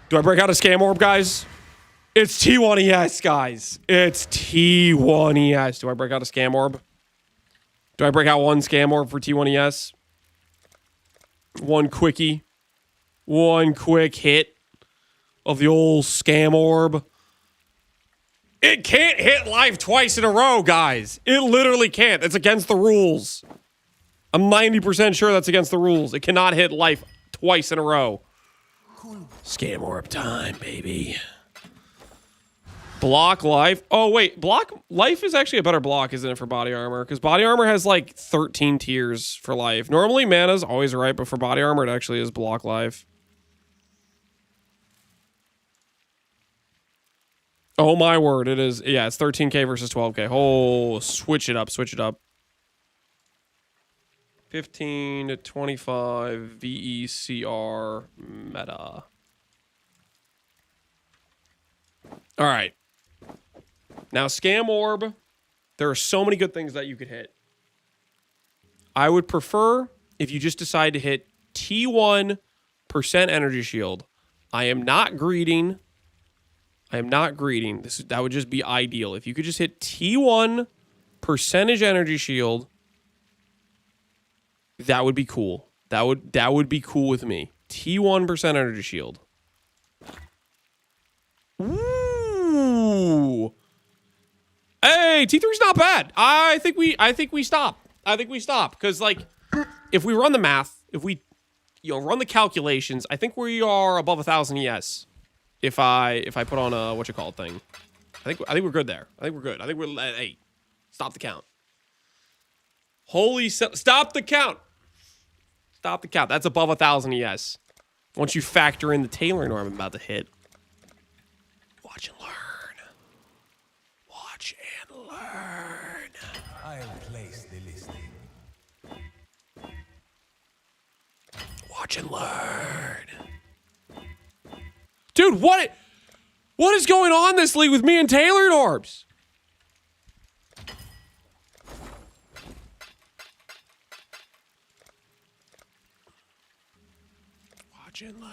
Speaker 1: break out a scam orb, guys? It's T1ES, guys. It's T1ES. Do I break out a scam orb? Do I break out one scam orb for T1ES? One quickie. One quick hit of the old scam orb. It can't hit life twice in a row, guys. It literally can't. It's against the rules. I'm 90% sure that's against the rules. It cannot hit life twice in a row. Scam orb time, baby. Block life. Oh, wait. Block life is actually a better block, isn't it, for body armor? Because body armor has like 13 tiers for life. Normally, mana's always right, but for body armor, it actually is block life. Oh, my word. It is. Yeah, it's 13k versus 12k. Oh, switch it up. Switch it up. 15 to 25 VECR meta. All right. Now, Scam Orb, there are so many good things that you could hit. I would prefer if you just decide to hit T1% energy shield. I am not greeting. That would just be ideal. If you could just hit T1 percentage energy shield, that would be cool. That would be cool with me. T1% energy shield. Ooh. Hey, T3's not bad. I think we stop. Because like if we run the math, if we run the calculations, I think we are above 1,000 ES. If I put on a thing. I think we're good there. I think we're good. I think we're at 8. Stop the count. Stop the count. Stop the count. That's above 1,000 ES. Once you factor in the tailoring arm I'm about to hit. Watch and learn. Watch and learn.
Speaker 3: I'll place the listing.
Speaker 1: Watch and learn. Dude, what is going on this league with me and tailored orbs? Watch and learn.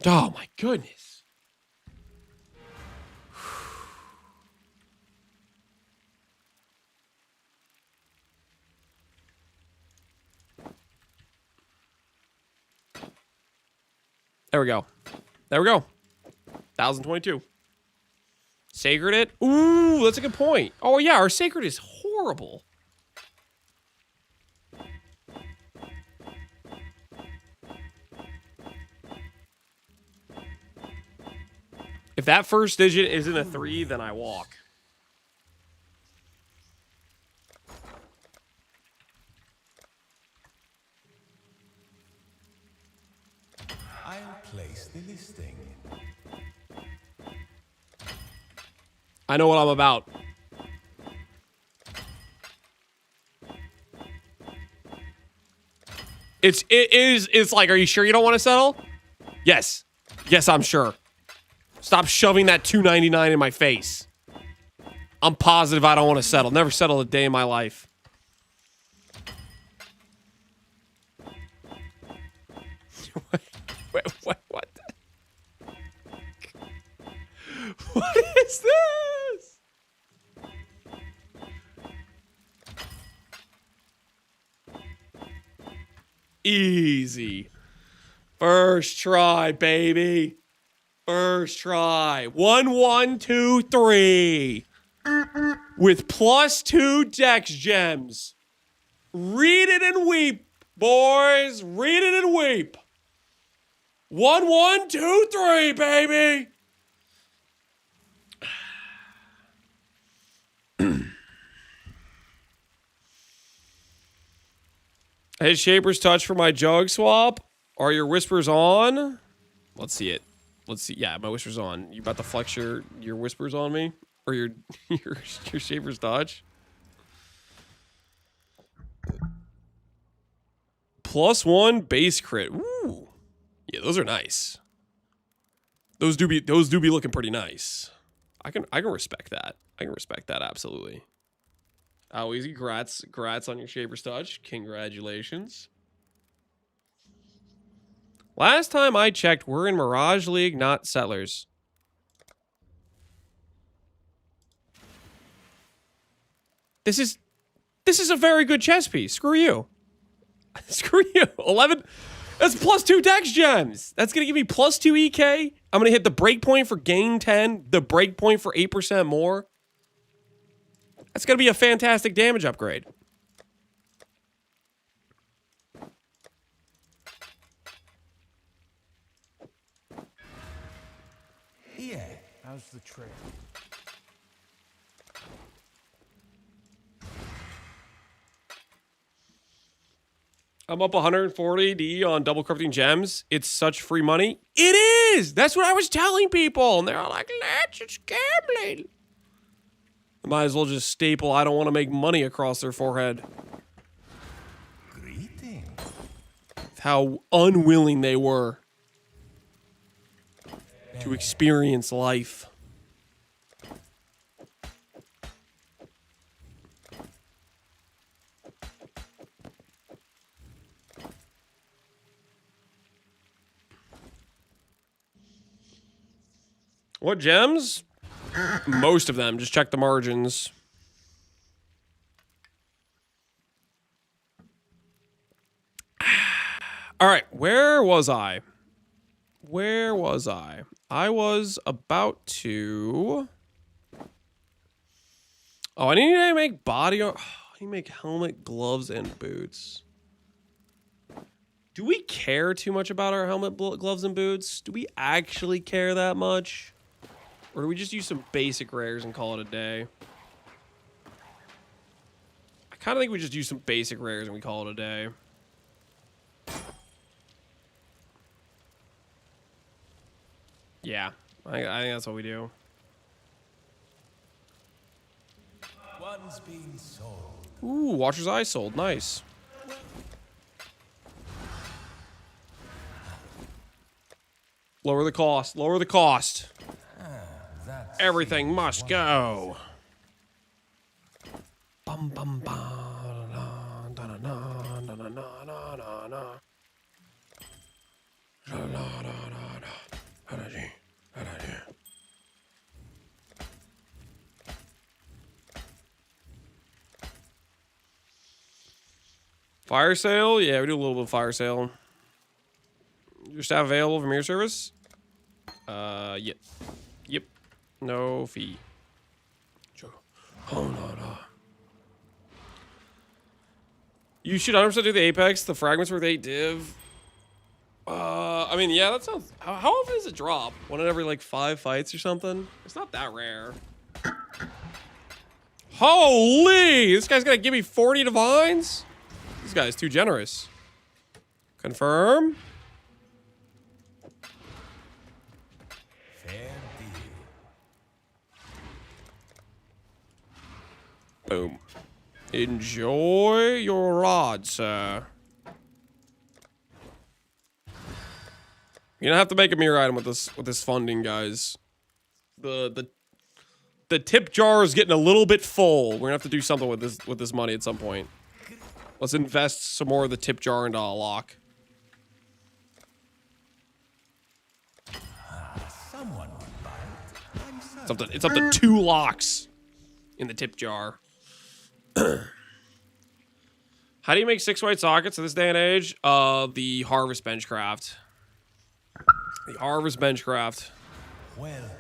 Speaker 1: Oh my goodness. There we go. 1,022. Sacred it? Ooh, that's a good point. Oh, yeah, our sacred is horrible. If that first digit isn't a 3, then I walk.
Speaker 3: I'll place the listing.
Speaker 1: I know what I'm about. It's like, are you sure you don't want to settle? Yes. Yes, I'm sure. Stop shoving that $2.99 in my face. I'm positive I don't want to settle. Never settle a day in my life. What? What is this? Easy. First try, baby. First try. 1, 1, 2, 3. With +2 dex gems. Read it and weep, boys. Read it and weep. 1, 1, 2, 3, baby. Hey, Shaper's Touch for my jug swap. Are your whispers on? Let's see it. Let's see. Yeah, my whisper's on. You about to flex your whispers on me? Or your Shaper's Touch? +1 base crit. Ooh. Yeah, those are nice. Those do be looking pretty nice. I can respect that. I can respect that absolutely. Oh, easy. Grats on your Shaper's Touch. Congratulations. Last time I checked, we're in Mirage League, not Settlers. This is a very good chess piece. Screw you. Screw you. 11. That's +2 dex gems. That's going to give me +2 EK. I'm going to hit the breakpoint for gain 10, the breakpoint for 8% more. That's going to be a fantastic damage upgrade.
Speaker 3: Yeah, how's the trail?
Speaker 1: I'm up 140 D on double corrupting gems. It's such free money. It is! That's what I was telling people. And they're all like, let's, it's gambling. Might as well just staple I don't want to make money across their forehead.
Speaker 3: Greetings.
Speaker 1: How unwilling they were to experience life. What gems? Most of them. Just check the margins. All right, where was I? Where was I? I was about to... Oh, I need to make body... I need to make helmet, gloves, and boots. Do we care too much about our helmet, gloves, and boots? Do we actually care that much? Or do we just use some basic rares and call it a day? I kind of think we just use some basic rares and we call it a day. Yeah, I think that's what we do.
Speaker 3: One's being sold.
Speaker 1: Ooh, Watcher's Eye sold. Nice. Lower the cost. Lower the cost. Everything must go. Bum bum bum. Da da da da da da da da da. Da da da da da da da da. Fire sale? Yeah, we do a little bit of fire sale. Your staff available from your service? Yep. Yep. No fee. Oh, no. You should 100% do the Apex. The fragments worth 8 div. I mean, yeah, that sounds... How often does it drop? One in every, like, 5 fights or something? It's not that rare. Holy! This guy's gonna give me 40 divines? This guy's too generous. Confirm.
Speaker 3: Fair deal.
Speaker 1: Boom. Enjoy your rod, sir. You're gonna have to make a mirror item with this funding, guys. The tip jar is getting a little bit full. We're gonna have to do something with this money at some point. Let's invest some more of the tip jar into a lock.
Speaker 3: Someone would buy it. I'm certain.
Speaker 1: It's up to 2 locks in the tip jar. How do you make 6 white sockets in this day and age? The Harvest Benchcraft. The Harvest Benchcraft.
Speaker 3: Welcome.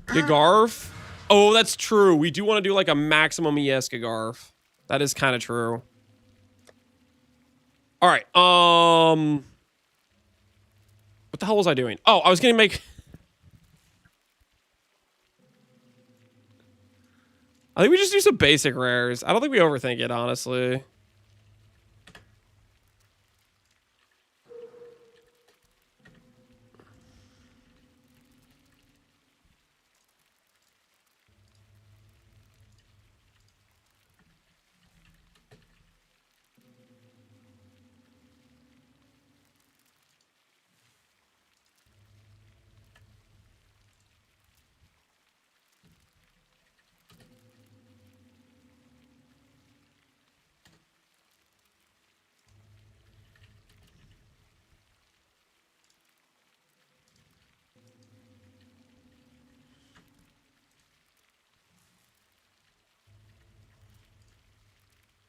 Speaker 1: Gagarf? Oh, that's true. We do want to do like a maximum ES Gagarf. That is kind of true. All right. What the hell was I doing? Oh, I was going to make... I think we just do some basic rares. I don't think we overthink it, honestly.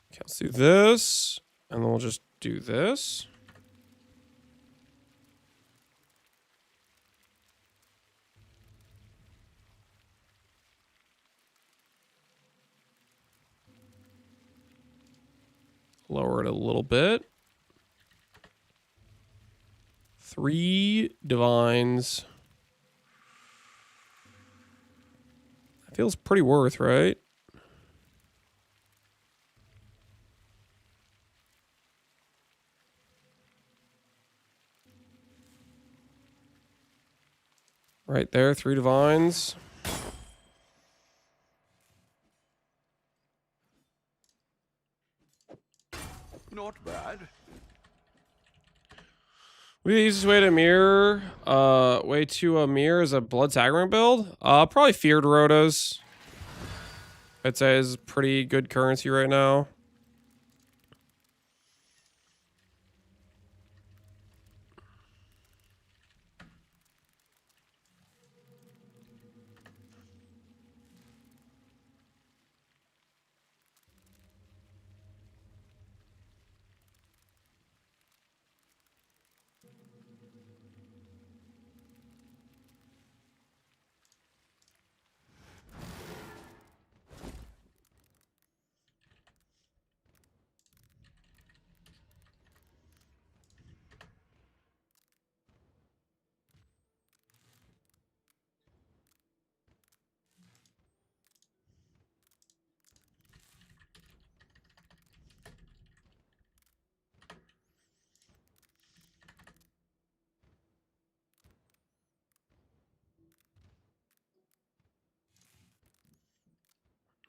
Speaker 1: Okay, let's do this. And then we'll just do this. Lower it a little bit. 3 divines. That feels pretty worth, right? Right there, 3 divines.
Speaker 8: Not bad.
Speaker 1: The easiest way to mirror, is a Blood Sacrament build. Probably Feared Rotas. I'd say is pretty good currency right now.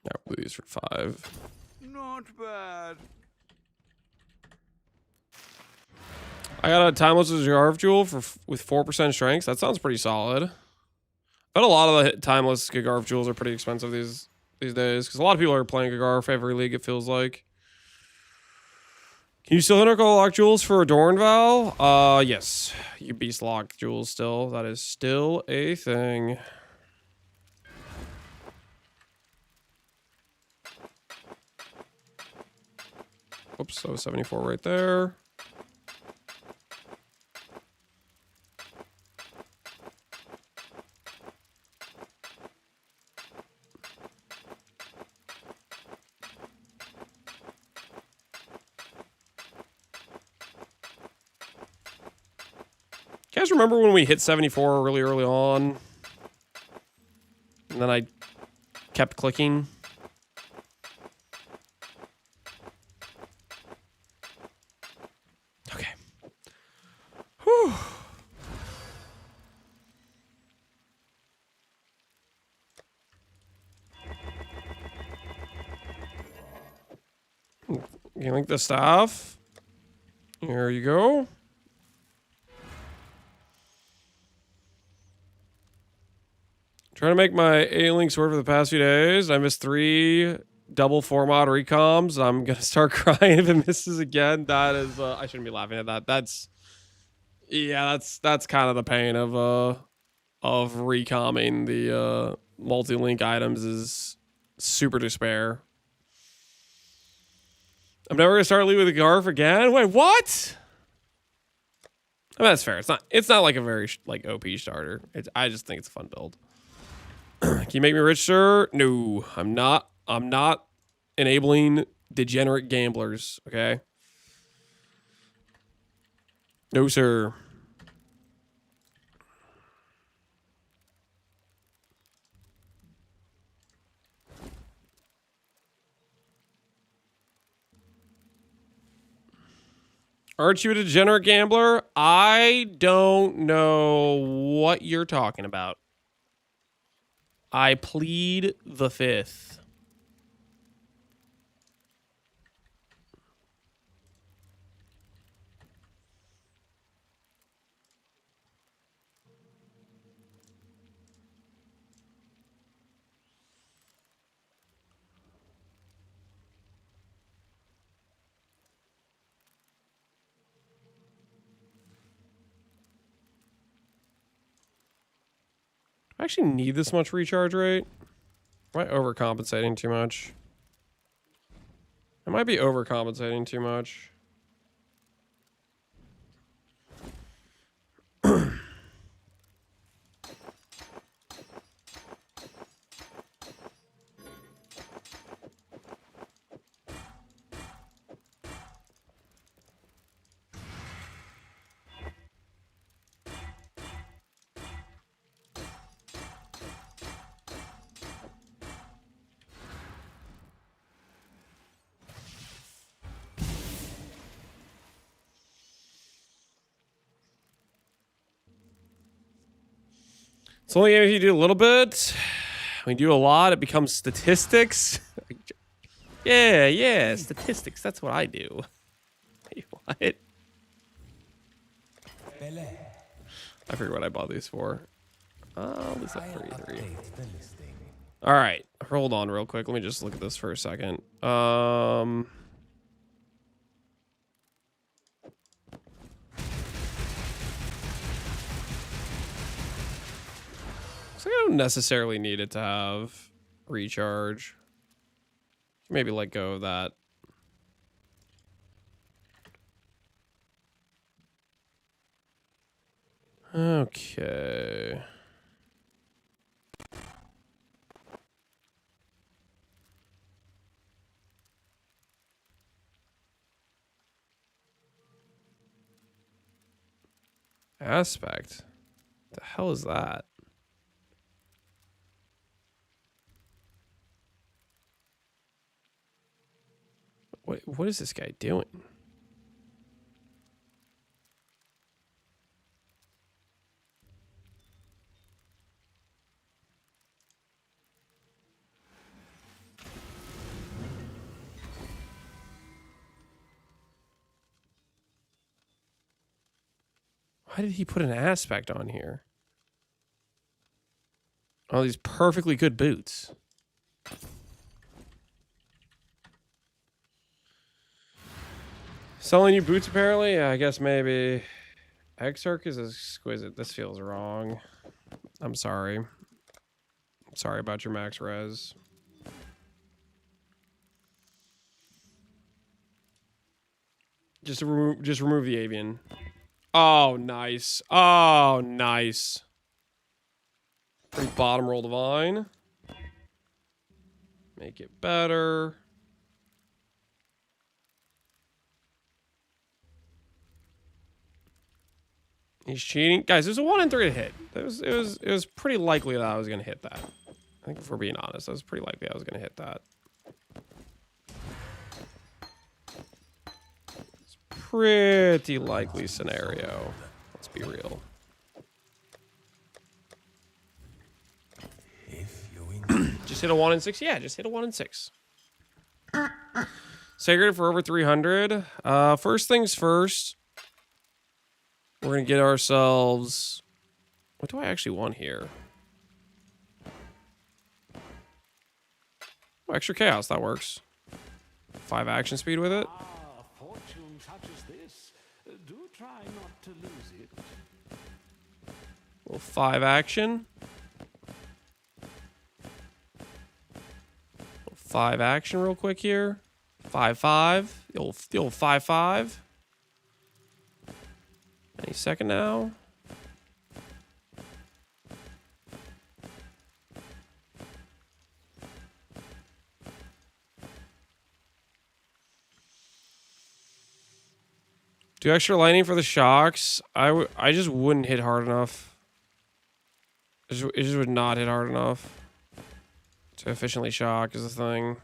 Speaker 1: Yeah, we'll do these for 5.
Speaker 8: Not bad.
Speaker 1: I got a Timeless Garf Jewel with 4% strength. That sounds pretty solid. But a lot of the Timeless Gagarf Jewels are pretty expensive these days. Because a lot of people are playing Gagarf every league, it feels like. Can you still Pinnacle lock jewels for Adorn Val? Yes. You beast lock jewels still. That is still a thing. Oops, so 74 right there. You guys remember when we hit 74 really early on? And then I kept clicking. Okay. Whew. You like the staff? Here you go. Trying to make my A-Link sword for the past few days. I missed 3 double 4-mod recoms. I'm going to start crying if it misses again. That is, I shouldn't be laughing at that. That's kind of the pain of recomming multi-link items is super despair. I'm never gonna start League with a Garf again. Wait, what? I mean, that's fair. It's not like a very like OP starter. I just think it's a fun build. Can you make me rich, sir? No, I'm not. I'm not enabling degenerate gamblers. Okay. No, sir. Aren't you a degenerate gambler? I don't know what you're talking about. I plead the fifth. I actually need this much recharge rate. Am I overcompensating too much? I might be overcompensating too much. It's only if you do a little bit. When you do a lot, it becomes statistics. Yeah, statistics. That's what I do. What? I forget what I bought these for. Oh, this is 33. All right, hold on real quick. Let me just look at this for a second. So I don't necessarily need it to have recharge. Maybe let go of that. Okay. Aspect. The hell is that? What is this guy doing? Why did he put an aspect on here? Oh, these perfectly good boots. Selling you boots, apparently? Yeah, I guess maybe. Exarch is exquisite. This feels wrong. I'm sorry. I'm sorry about your max res. Just remove the avian. Oh, nice. Oh, nice. Bottom roll divine. Make it better. He's cheating. Guys, there's a 1 in 3 to hit. It was pretty likely that I was gonna hit that. I think if we're being honest, it was pretty likely I was gonna hit that. It's a pretty likely scenario. Let's be real. Just hit a 1 in 6? Yeah, just hit a 1 in 6. Sacred for over 300. First things first. We're going to get ourselves... What do I actually want here? Oh, extra chaos. That works. 5 action speed with it.
Speaker 11: Fortune touches this. Do try not to lose it.
Speaker 1: Well, 5 action. 5 action real quick here. 5-5. The old 5-5. Any second now. Do extra lightning for the shocks. I just wouldn't hit hard enough. It just would not hit hard enough to efficiently shock is the thing.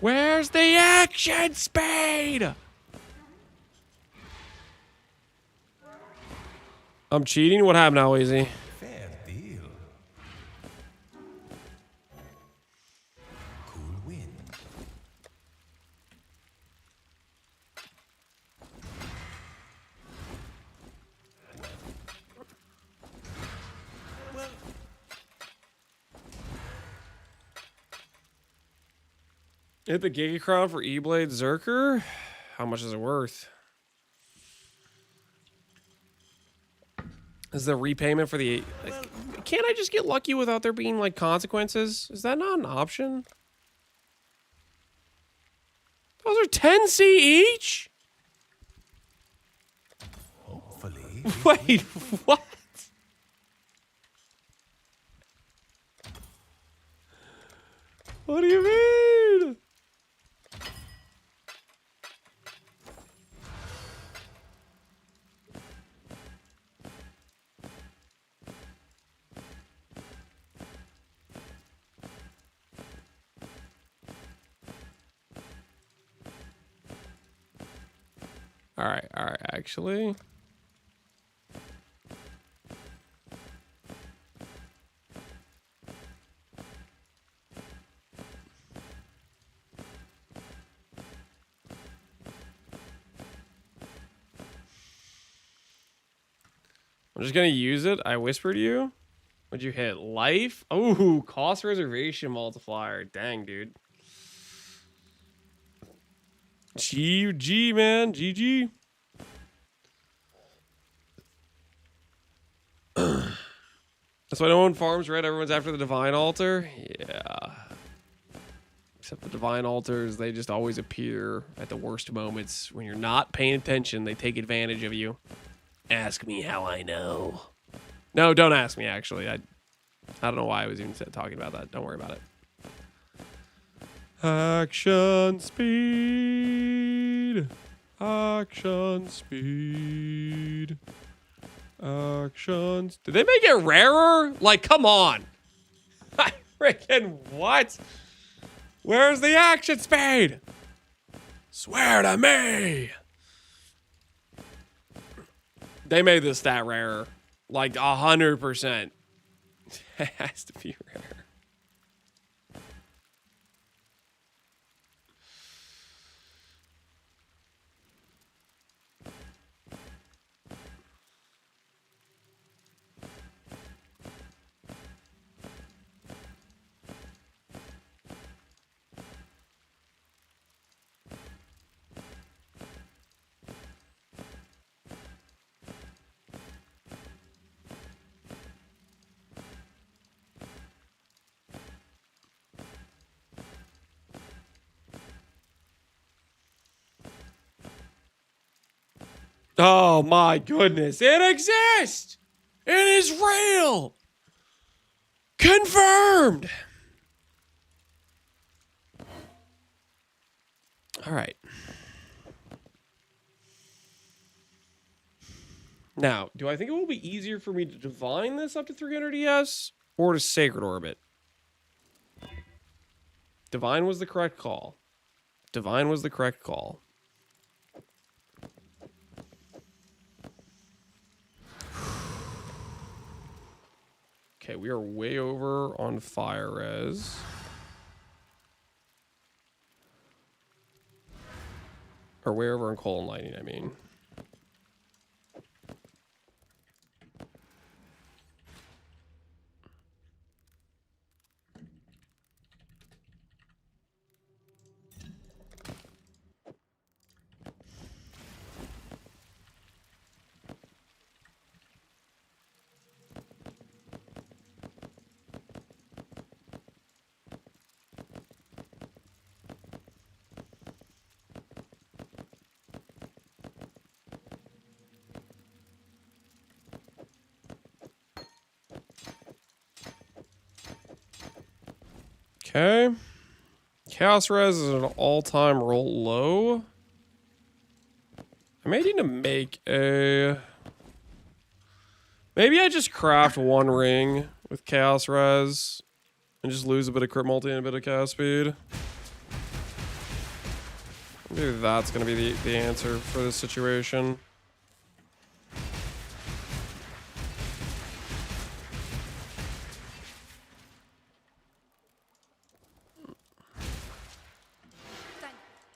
Speaker 1: Where's the action speed? I'm cheating? What happened now, Easy?
Speaker 3: Fair deal. Cool win. Well,
Speaker 1: Hit the Giga Crown for E-Blade Zerker? How much is it worth? Is the repayment for the... Like, can't I just get lucky without there being, like, consequences? Is that not an option? Those are 10C each?
Speaker 3: hopefully.
Speaker 1: Wait, what? What do you mean? All right, actually. I'm just gonna use it. I whispered you. What'd you hit? Life? Oh, cost reservation multiplier. Dang, dude. GG, man. GG. That's why no one farms red. Everyone's after the divine altar. Yeah. Except the divine altars, they just always appear at the worst moments. When you're not paying attention, they take advantage of you. Ask me how I know. No, don't ask me, actually. I don't know why I was even talking about that. Don't worry about it. Action speed. Action speed. Actions. Did they make it rarer? Like, come on. I freaking what? Where's the action speed? Swear to me. They made this stat rarer. Like 100%. It has to be rare. Oh my goodness. It exists. It is real. Confirmed. All right. Now, do I think it will be easier for me to divine this up to 300 ES or to Sacred Orbit? Divine was the correct call. Divine was the correct call. Okay, we are way over on fire res. Or way over on coal and lightning, I mean. Okay. Chaos res is an all-time roll low. I may need to make a... Maybe I just craft one ring with chaos res and just lose a bit of crit multi and a bit of chaos speed. Maybe that's going to be the answer for this situation.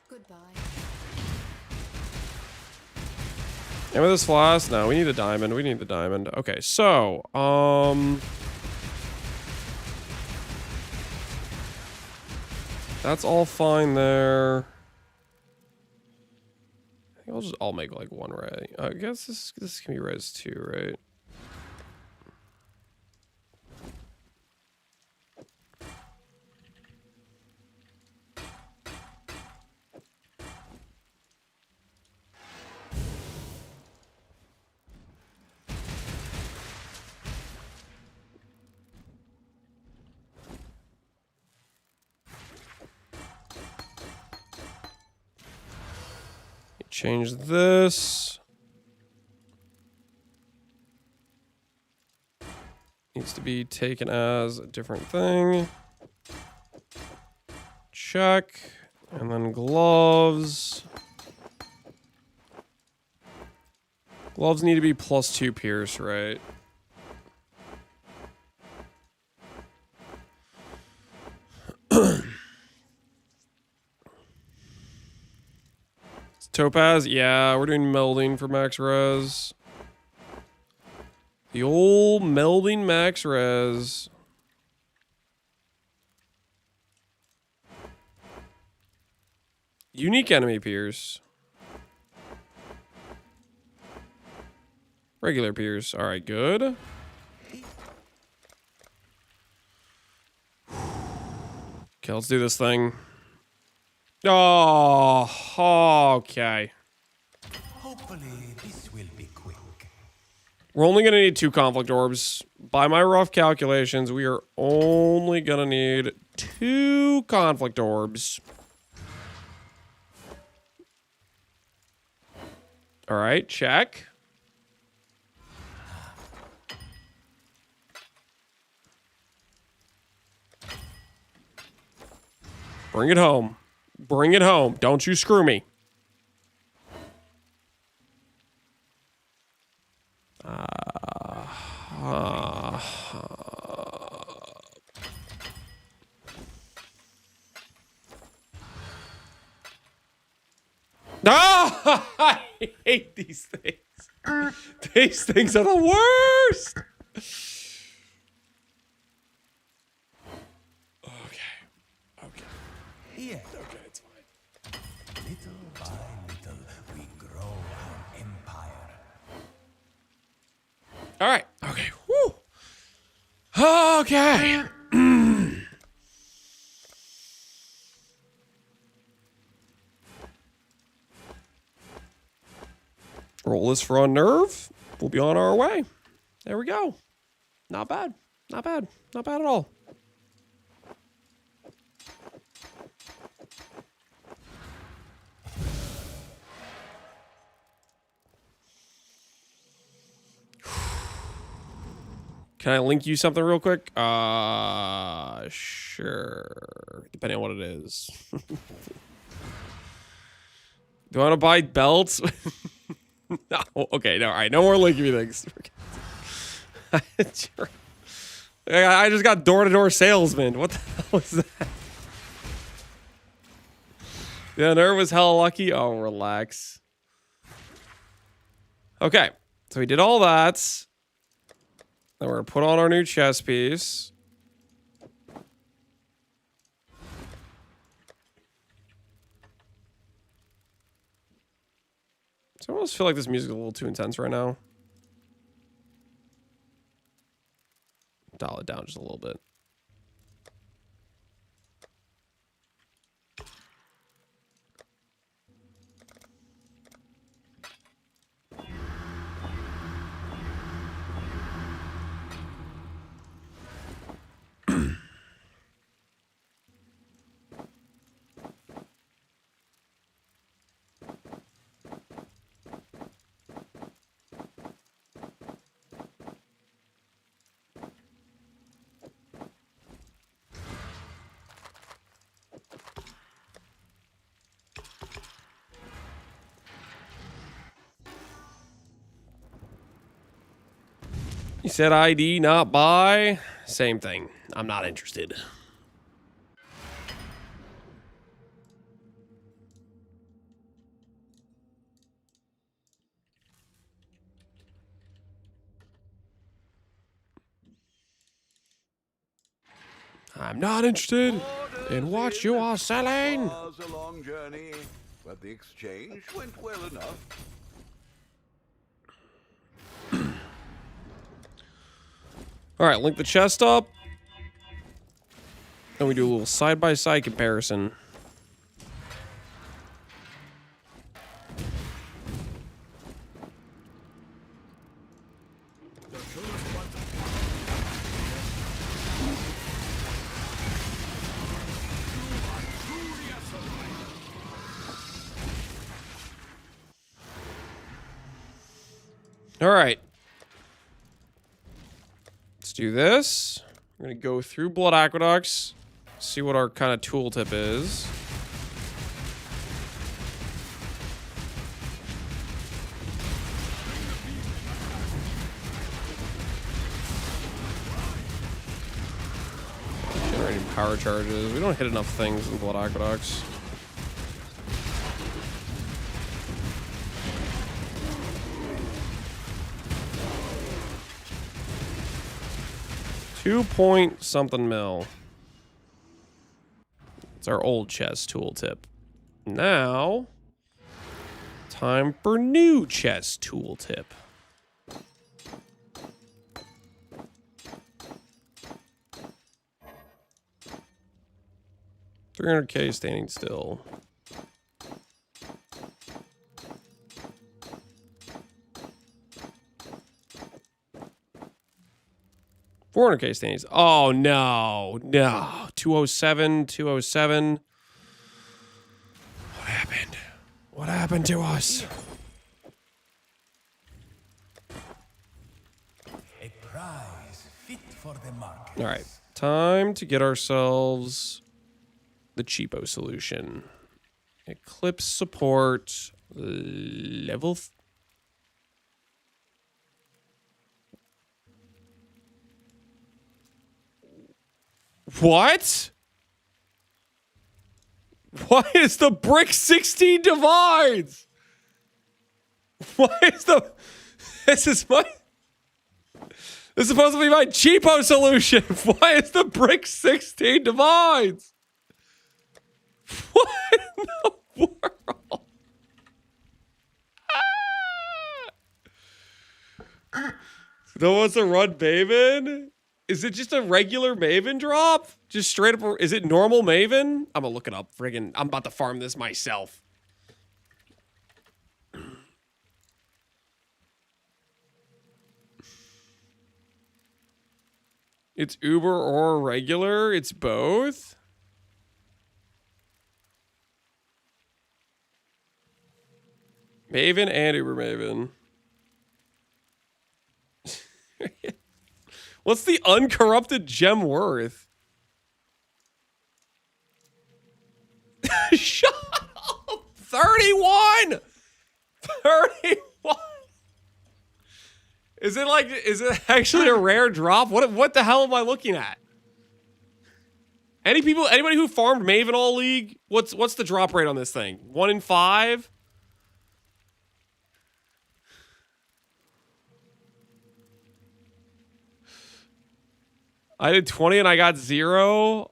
Speaker 12: Goodbye.
Speaker 1: And with this flask, no, we need the diamond. We need the diamond. Okay, so, that's all fine there. I think I'll make like one ray. I guess this can be res 2, right? Change this. Needs to be taken as a different thing. Check. And then gloves. Gloves need to be +2 pierce, right? Topaz, yeah, we're doing melding for max res. The old melding max res. Unique enemy pierce. Regular pierce. All right, good. Okay, let's do this thing. Oh, okay.
Speaker 3: Hopefully, this will be quick.
Speaker 1: We're only going to need 2 conflict orbs. By my rough calculations, we are only going to need 2 conflict orbs. All right, check. Bring it home. Bring it home. Don't you screw me. I hate these things. These things are the worst.
Speaker 3: Yeah.
Speaker 1: Okay, it's fine.
Speaker 3: Little by little, we grow our empire.
Speaker 1: All right. Okay. Woo. Okay. Roll this for unnerve. We'll be on our way. There we go. Not bad. Not bad. Not bad at all. Can I link you something real quick? Sure. Depending on what it is. Do I want to buy belts? No. Okay. No. All right. No more linking me things. I just got door-to-door salesman. What the hell is that? Yeah, Nerve was hella lucky. Oh, relax. Okay, so we did all that. Then we're gonna put on our new chess piece. So I almost feel like this music is a little too intense right now. Dial it down just a little bit. You said ID, not buy. Same thing. I'm not interested. I'm not interested in what you are selling.
Speaker 8: It was a long journey, but the exchange went well enough.
Speaker 1: All right, link the chest up. Then we do a little side-by-side comparison. All right. Let's do this. We're going to go through Blood Aqueducts, see what our kind of tooltip is. Generating power charges. We don't hit enough things in Blood Aqueducts. .2 something mil. It's our old chest tooltip. Now, time for new chest tooltip. 300K standing still. $400K standings. Oh, no. No. 207, 207. What happened? What happened to us?
Speaker 3: A prize fit for the market.
Speaker 1: All right. Time to get ourselves the cheapo solution. Eclipse support. Level... What? Why is the brick 16 divides? Why is the... This is supposed to be my cheapo solution. Why is the brick 16 divides? What in the world? No one wants to run Maven? Is it just a regular Maven drop? Just straight up, is it normal Maven? I'm gonna look it up. Friggin', I'm about to farm this myself. It's Uber or regular? It's both? Maven and Uber Maven. What's the uncorrupted gem worth? Shut up! 31! 31! Is it actually a rare drop? What the hell am I looking at? Anybody who farmed Maven All League? What's the drop rate on this thing? 1 in 5? I did 20 and I got 0.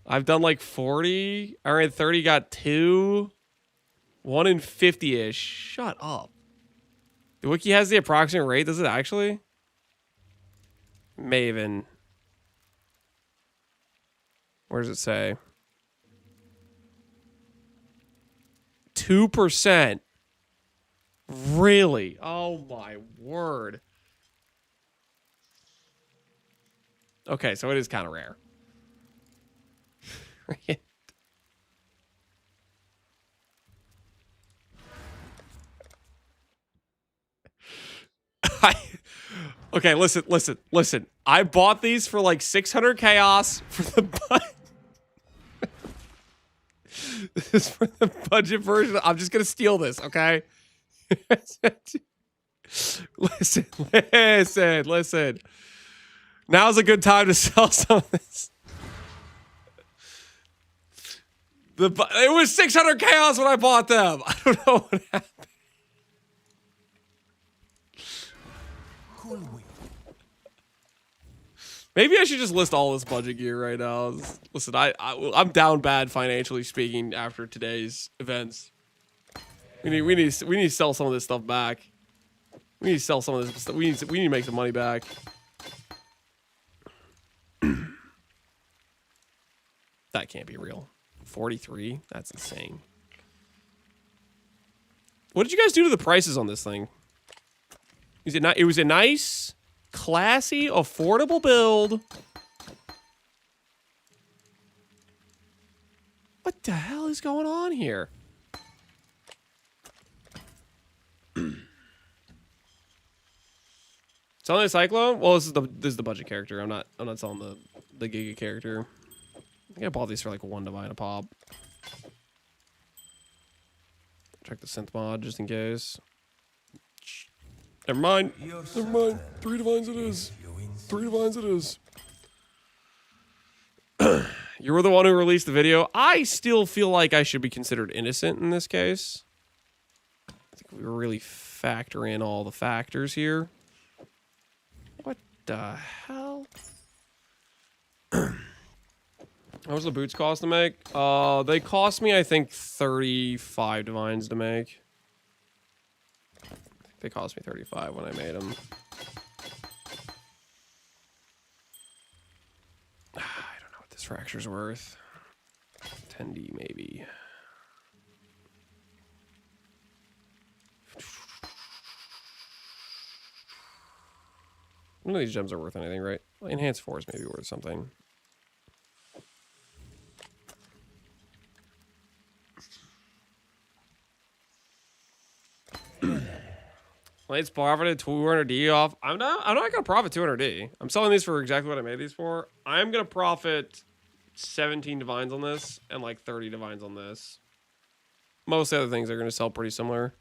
Speaker 1: I've done like 40. I ran 30, got 2. 1 in 50-ish. Shut up. The wiki has the approximate rate. Does it actually? Maven. Where does it say? 2%. Really? Oh my word. Okay, so it is kind of rare. Okay, listen. I bought these for like 600 chaos for the This is for the budget version. I'm just gonna steal this, okay? Listen. Now's a good time to sell some of this. It was 600 chaos when I bought them. I don't know what happened. Maybe I should just list all this budget gear right now. Listen, I'm down bad financially speaking after today's events. We need to sell some of this stuff back. We need to sell some of this stuff. We need to make some money back. That can't be real. 43? That's insane. What did you guys do to the prices on this thing? It was a nice, classy, affordable build. What the hell is going on here? Selling a Cyclone? Well, this is the budget character. I'm not selling the Giga character. I think I bought these for like 1 divine a pop. Check the synth mod just in case. Never mind. 3 divines it is. 3 divines it is. You were the one who released the video. I still feel like I should be considered innocent in this case. I think we really factor in all the factors here. What the hell? How much the boots cost to make? They cost me, I think, 35 divines to make. I think they cost me 35 when I made them. I don't know what this fracture's worth. 10D maybe. None of these gems are worth anything, right? Enhanced Force may be worth something. Let's profit 200D off. I'm not gonna profit 200D. I'm selling these for exactly what I made these for. I'm gonna profit 17 divines on this and like 30 divines on this. Most other things are gonna sell pretty similar.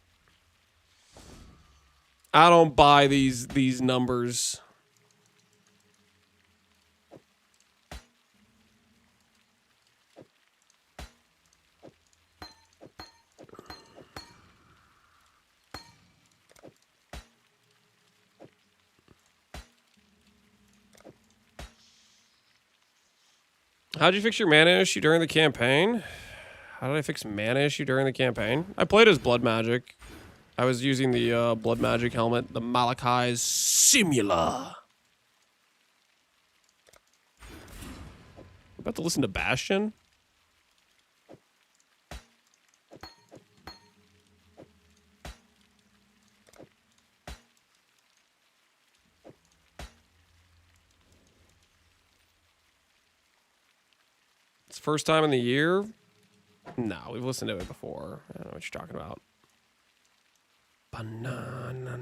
Speaker 1: I don't buy these numbers. How'd you fix your mana issue during the campaign? How did I fix mana issue during the campaign? I played as Blood Magic. I was using the Blood Magic helmet, the Malachai's Simula. About to listen to Bastion? It's the first time in the year? No, we've listened to it before. I don't know what you're talking about. Banana.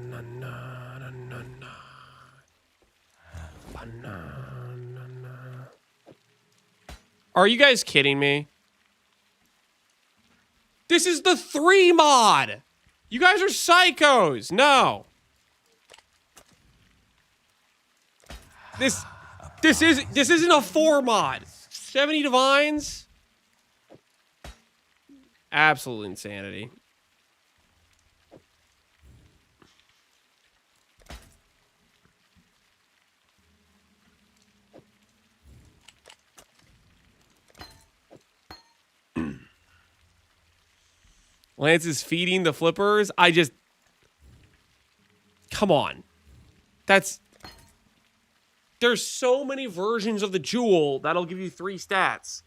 Speaker 1: Are you guys kidding me? This is the 3 mod. You guys are psychos. No. This isn't a 4 mod. 70 divines? Absolute insanity. Lance is feeding the flippers. Come on. There's so many versions of the jewel that'll give you 3 stats.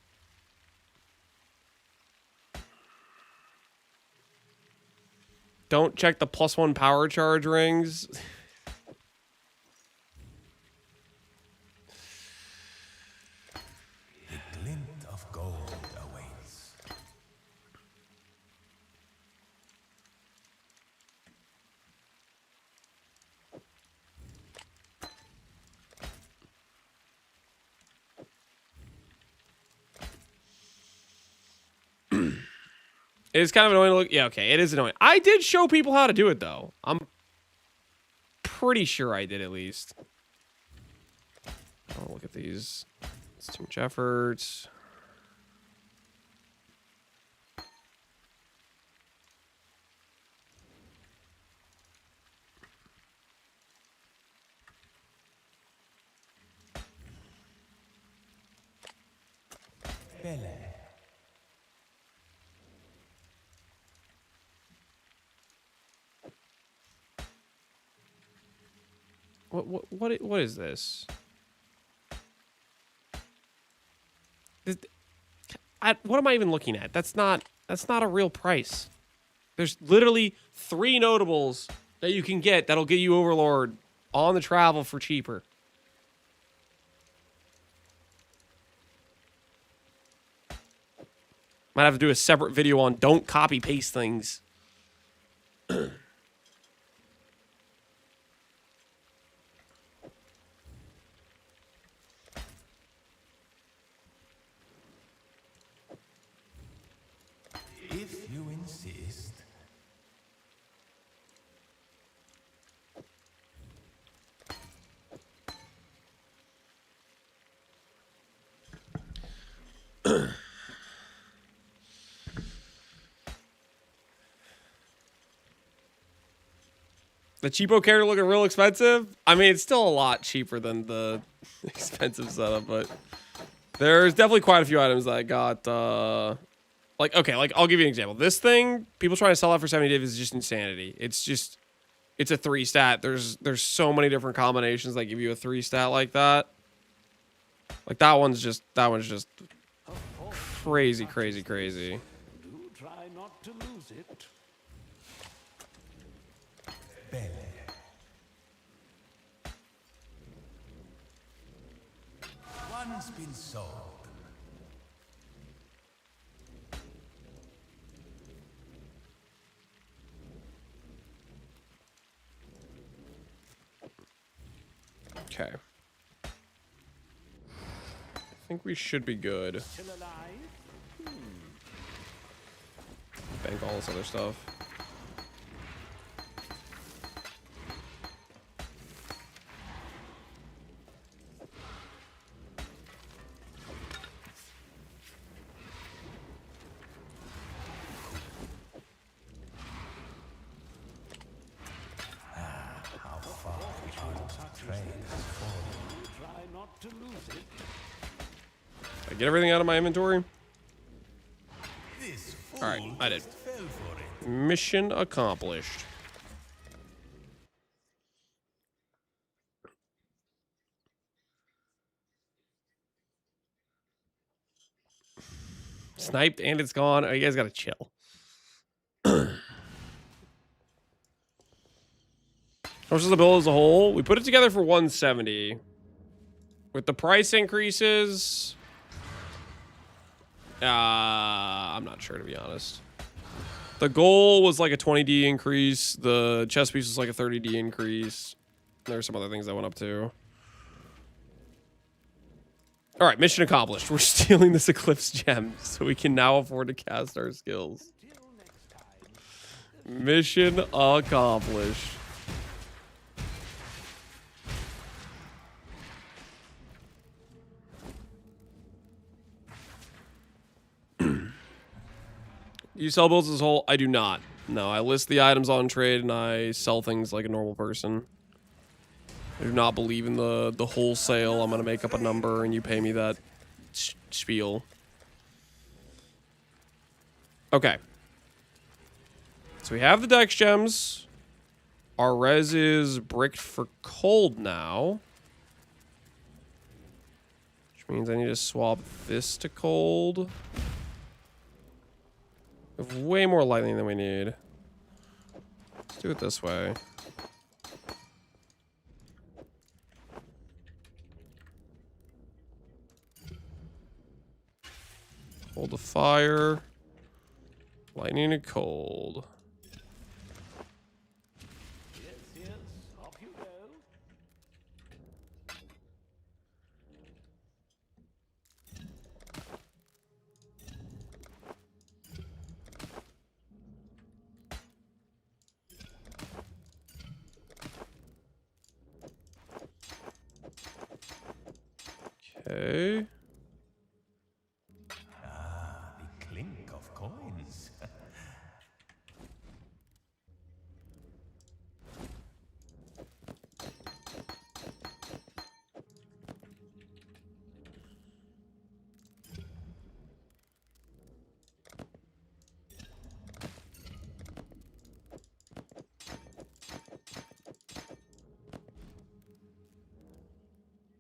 Speaker 1: Don't check the +1 power charge rings.
Speaker 3: The glint of gold awaits.
Speaker 1: It's kind of annoying to look. Yeah, okay, it is annoying. I did show people how to do it, though. I'm pretty sure I did, at least. Oh, look at these. It's too much effort.
Speaker 3: Belle.
Speaker 1: What is this? What am I even looking at? That's not a real price. There's literally 3 notables that you can get that'll get you Overlord on the travel for cheaper. Might have to do a separate video on don't copy paste things.
Speaker 3: If you insist.
Speaker 1: The cheapo character looking real expensive. I mean, it's still a lot cheaper than the expensive setup, but there's definitely quite a few items that I got. Okay, I'll give you an example. This thing, people trying to sell it for 70 div is just insanity. It's a 3 stat. There's so many different combinations that give you a 3 stat like that. Like that one's just crazy.
Speaker 11: Do try not to lose it.
Speaker 3: Belle. One's been sold.
Speaker 1: Okay. I think we should be good.
Speaker 11: Still alive?
Speaker 1: Bank all this other stuff.
Speaker 3: How far the art of trade has fallen.
Speaker 11: Try not to lose it.
Speaker 1: Did I get everything out of my inventory?
Speaker 3: This fool
Speaker 1: Alright, I did.
Speaker 3: just fell for it.
Speaker 1: Mission accomplished. Sniped and it's gone. Oh, you guys gotta chill. How much is the bill as a whole? We put it together for 170. With the price increases, I'm not sure, to be honest. The goal was like a 20D increase. The chess piece was like a 30D increase. There were some other things that went up too. All right, mission accomplished. We're stealing this Eclipse gem so we can now afford to cast our skills. Mission accomplished. You sell builds as a whole? I do not. No, I list the items on trade and I sell things like a normal person. I do not believe in the wholesale. I'm gonna make up a number and you pay me that spiel. Okay. So we have the Dex gems. Our res is bricked for cold now. Which means I need to swap this to cold. We have way more lightning than we need. Let's do it this way. Hold the fire. Lightning and cold.
Speaker 11: Yes, off you go.
Speaker 1: Okay.
Speaker 3: Ah, the clink of coins.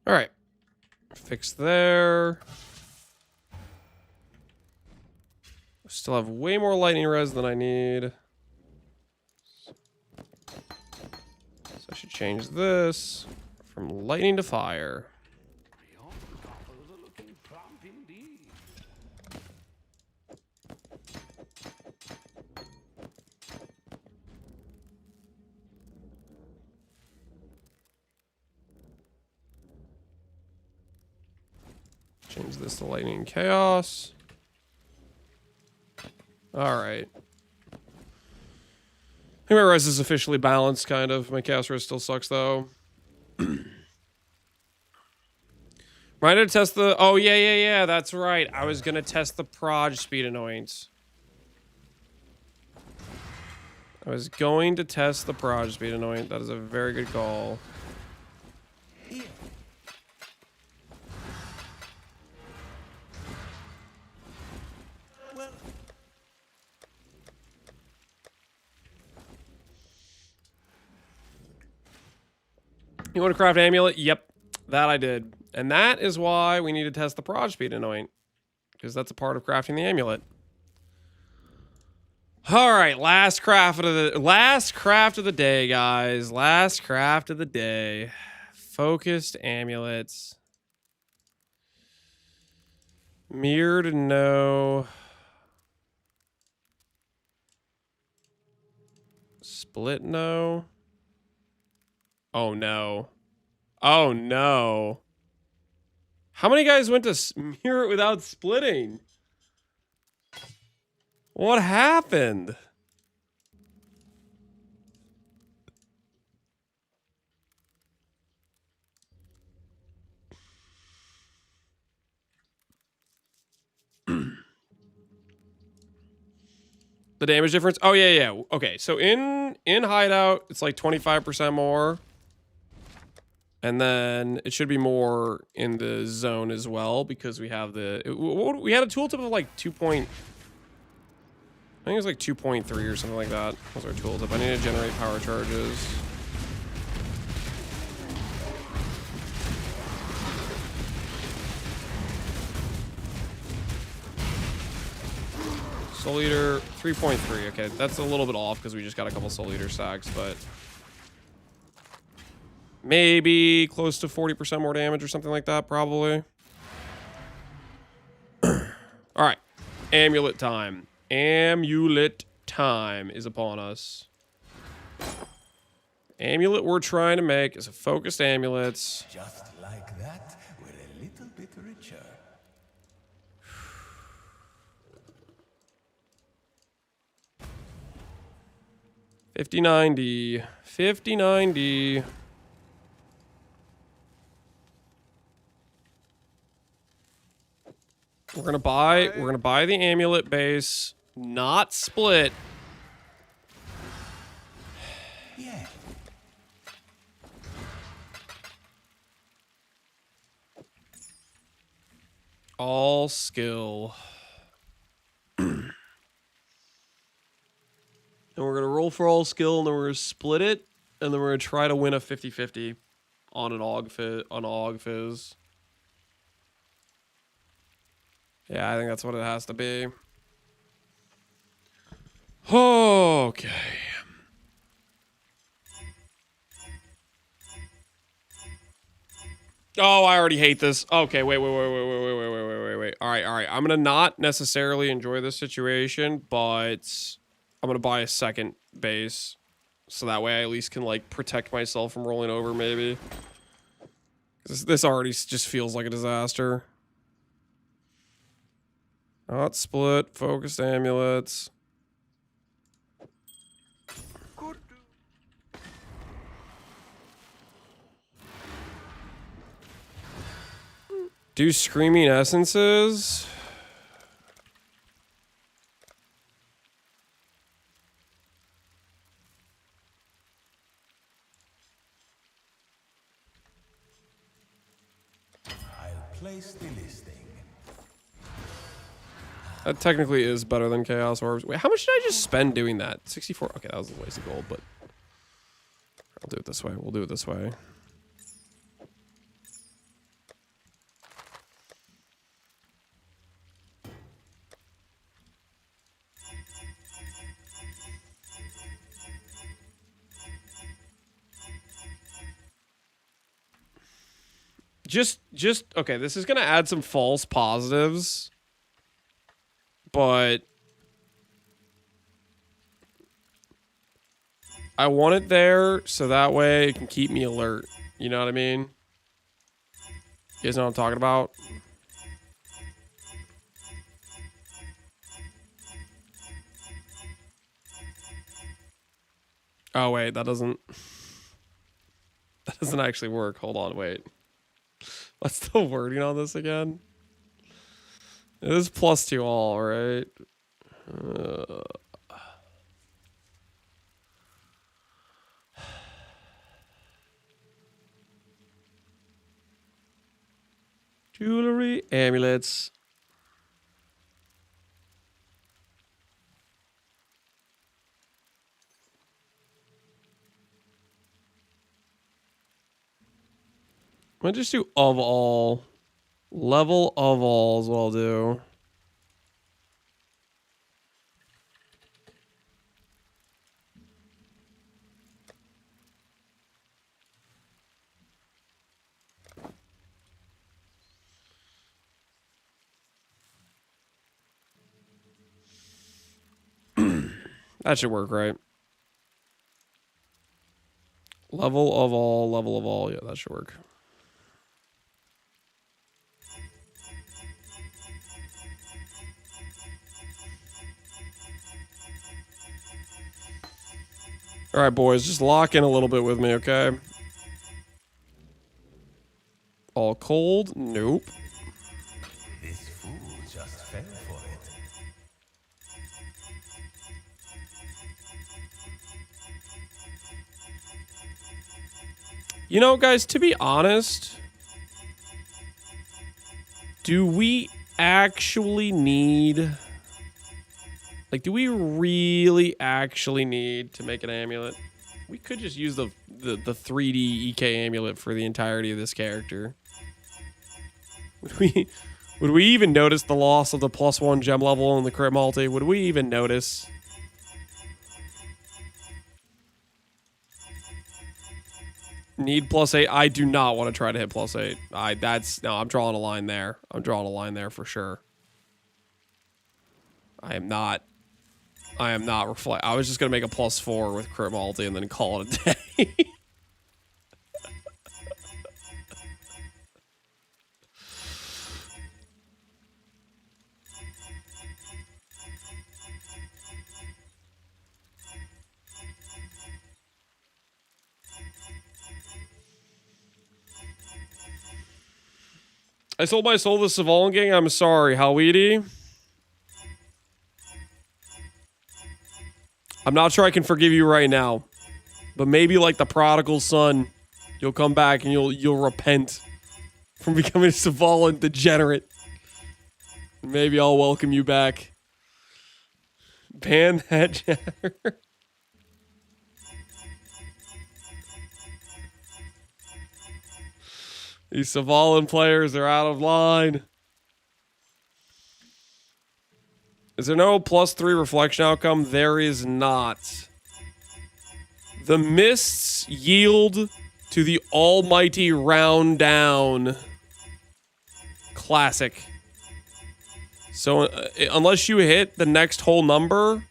Speaker 1: All right. Fix there. Still have way more lightning res than I need. So I should change this from lightning to fire.
Speaker 11: Your coffers are looking plump indeed.
Speaker 1: Change this to lightning and chaos. All right. I think my res is officially balanced, kind of. My chaos res still sucks, though. Right to test the... Oh, yeah. That's right. I was going to test the proj speed annoyance. I was going to test the proj speed annoyance. That is a very good call. You want to craft amulet? Yep, that I did. And that is why we need to test the proj speed anoint. Because that's a part of crafting the amulet. Alright, last craft of the day, guys. Last craft of the day. Focused amulets. Mirrored, no. Split, no. Oh, no. Oh, no. How many guys went to mirror it without splitting? What happened? The damage difference? Oh, yeah. Okay, so in hideout, it's like 25% more. And then it should be more in the zone as well because we have we had a tooltip of like 2. I think it was like 2.3 or something like that. Was our tooltip. I need to generate power charges. Soul Eater 3.3. Okay, that's a little bit off because we just got a couple Soul Eater stacks, but maybe close to 40% more damage or something like that, probably. All right, amulet time. Amulet time is upon us. Amulet we're trying to make is a focused amulet.
Speaker 3: Just like that, we're a little bit richer.
Speaker 1: $50.90. $50.90. We're gonna buy the amulet base Not split.
Speaker 3: Yeah.
Speaker 1: All skill. And we're going to roll for all skill, and then we're going to split it, and then we're going to try to win a 50-50 on an Og Fizz. Yeah, I think that's what it has to be. Okay. Oh, I already hate this. Okay, wait. All right. I'm gonna not necessarily enjoy this situation, but I'm gonna buy a second base, so that way I at least can like protect myself from rolling over, maybe. This already just feels like a disaster. Not split. Focused amulets. Do screaming essences.
Speaker 3: I'll place the listing.
Speaker 1: That technically is better than Chaos Orbs. Wait, how much did I just spend doing that? 64? Okay, that was a waste of gold, but I'll do it this way. We'll do it this way. Just okay, this is gonna add some false positives, but I want it there so that way it can keep me alert. You know what I mean? You guys know what I'm talking about? Oh wait, that doesn't actually work. Hold on, wait. What's the wording on this again? It is +2 all, right? Jewelry, amulets. I'm gonna just do of all. Level of all is what I'll do. That should work, right? Level of all. Yeah, that should work. All right, boys, just lock in a little bit with me, okay? All cold? Nope.
Speaker 3: This fool just fell for it.
Speaker 1: You know, guys, to be honest, do we actually need... Like, do we really actually need to make an amulet? We could just use the 3D EK amulet for the entirety of this character. Would we even notice the loss of the +1 gem level in the crit multi? Would we even notice? Need +8? I do not want to try to hit +8. No, I'm drawing a line there. I'm drawing a line there for sure. I am not reflect. I was just gonna make a +4 with crit multi and then call it a day. I sold my soul to Saval Gang. I'm sorry, Halweedy. I'm not sure I can forgive you right now. But maybe like the prodigal son, you'll come back and you'll repent from becoming a Savalan degenerate. Maybe I'll welcome you back. Ban that chatter. These Savalan players are out of line. Is there no +3 reflection outcome? There is not. The mists yield to the almighty round down. Classic. So unless you hit the next whole number,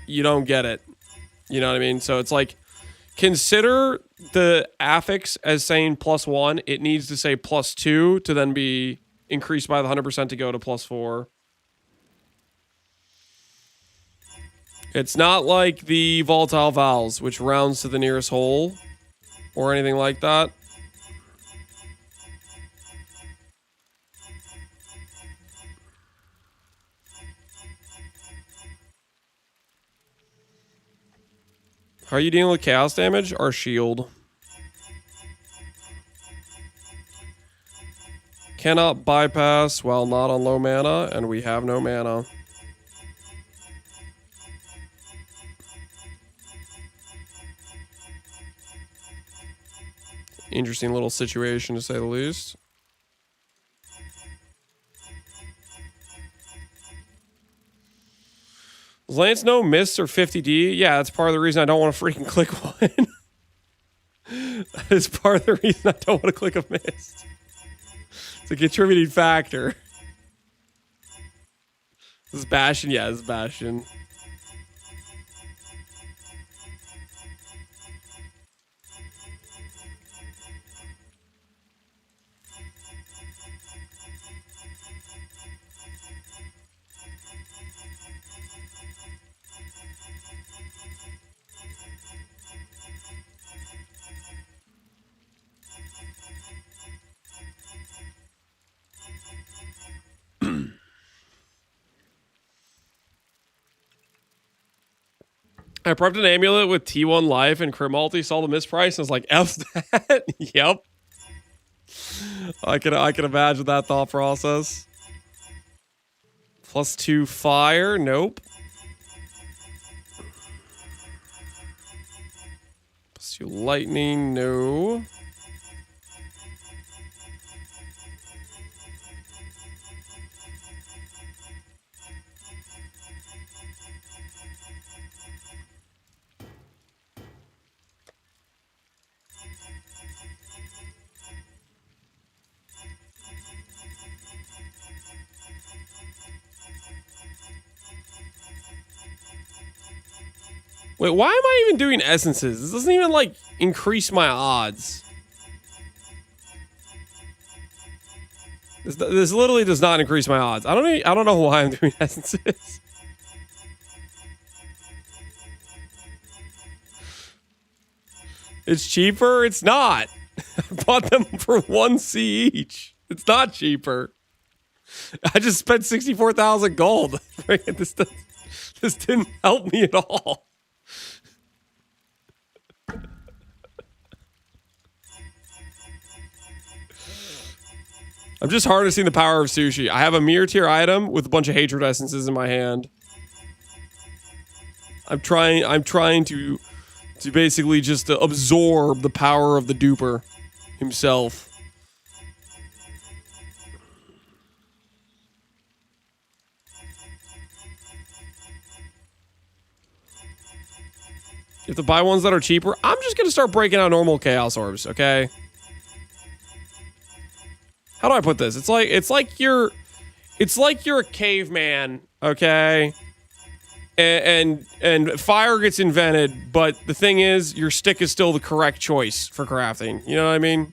Speaker 1: you don't get it. You know what I mean? So it's like, consider the affix as saying +1. It needs to say +2 to then be increased by the 100% to go to +4. It's not like the volatile vowels, which rounds to the nearest whole or anything like that. How are you dealing with chaos damage? Our shield. Cannot bypass while not on low mana, and we have no mana. Interesting little situation, to say the least. Lance, no mists or 50D? Yeah, that's part of the reason I don't want to freaking click one. That is part of the reason I don't want to click a mist. It's a contributing factor. This is Bastion? Yeah, this is Bastion. I prepped an amulet with T1 life and crit multi, saw the misprice, and was like, F that? Yep. I can imagine that thought process. +2 fire, nope. +2 lightning, no. Wait, why am I even doing essences? This doesn't even, like, increase my odds. This literally does not increase my odds. I don't know why I'm doing essences. It's cheaper? It's not. I bought them for 1C each. It's not cheaper. I just spent 64,000 gold. This didn't help me at all. I'm just harnessing the power of sushi. I have a mirror tier item with a bunch of hatred essences in my hand. I'm trying to basically just absorb the power of the duper himself. You have to buy ones that are cheaper. I'm just gonna start breaking out normal chaos orbs, okay? How do I put this? It's like you're a caveman, okay? And fire gets invented, but the thing is, your stick is still the correct choice for crafting. You know what I mean?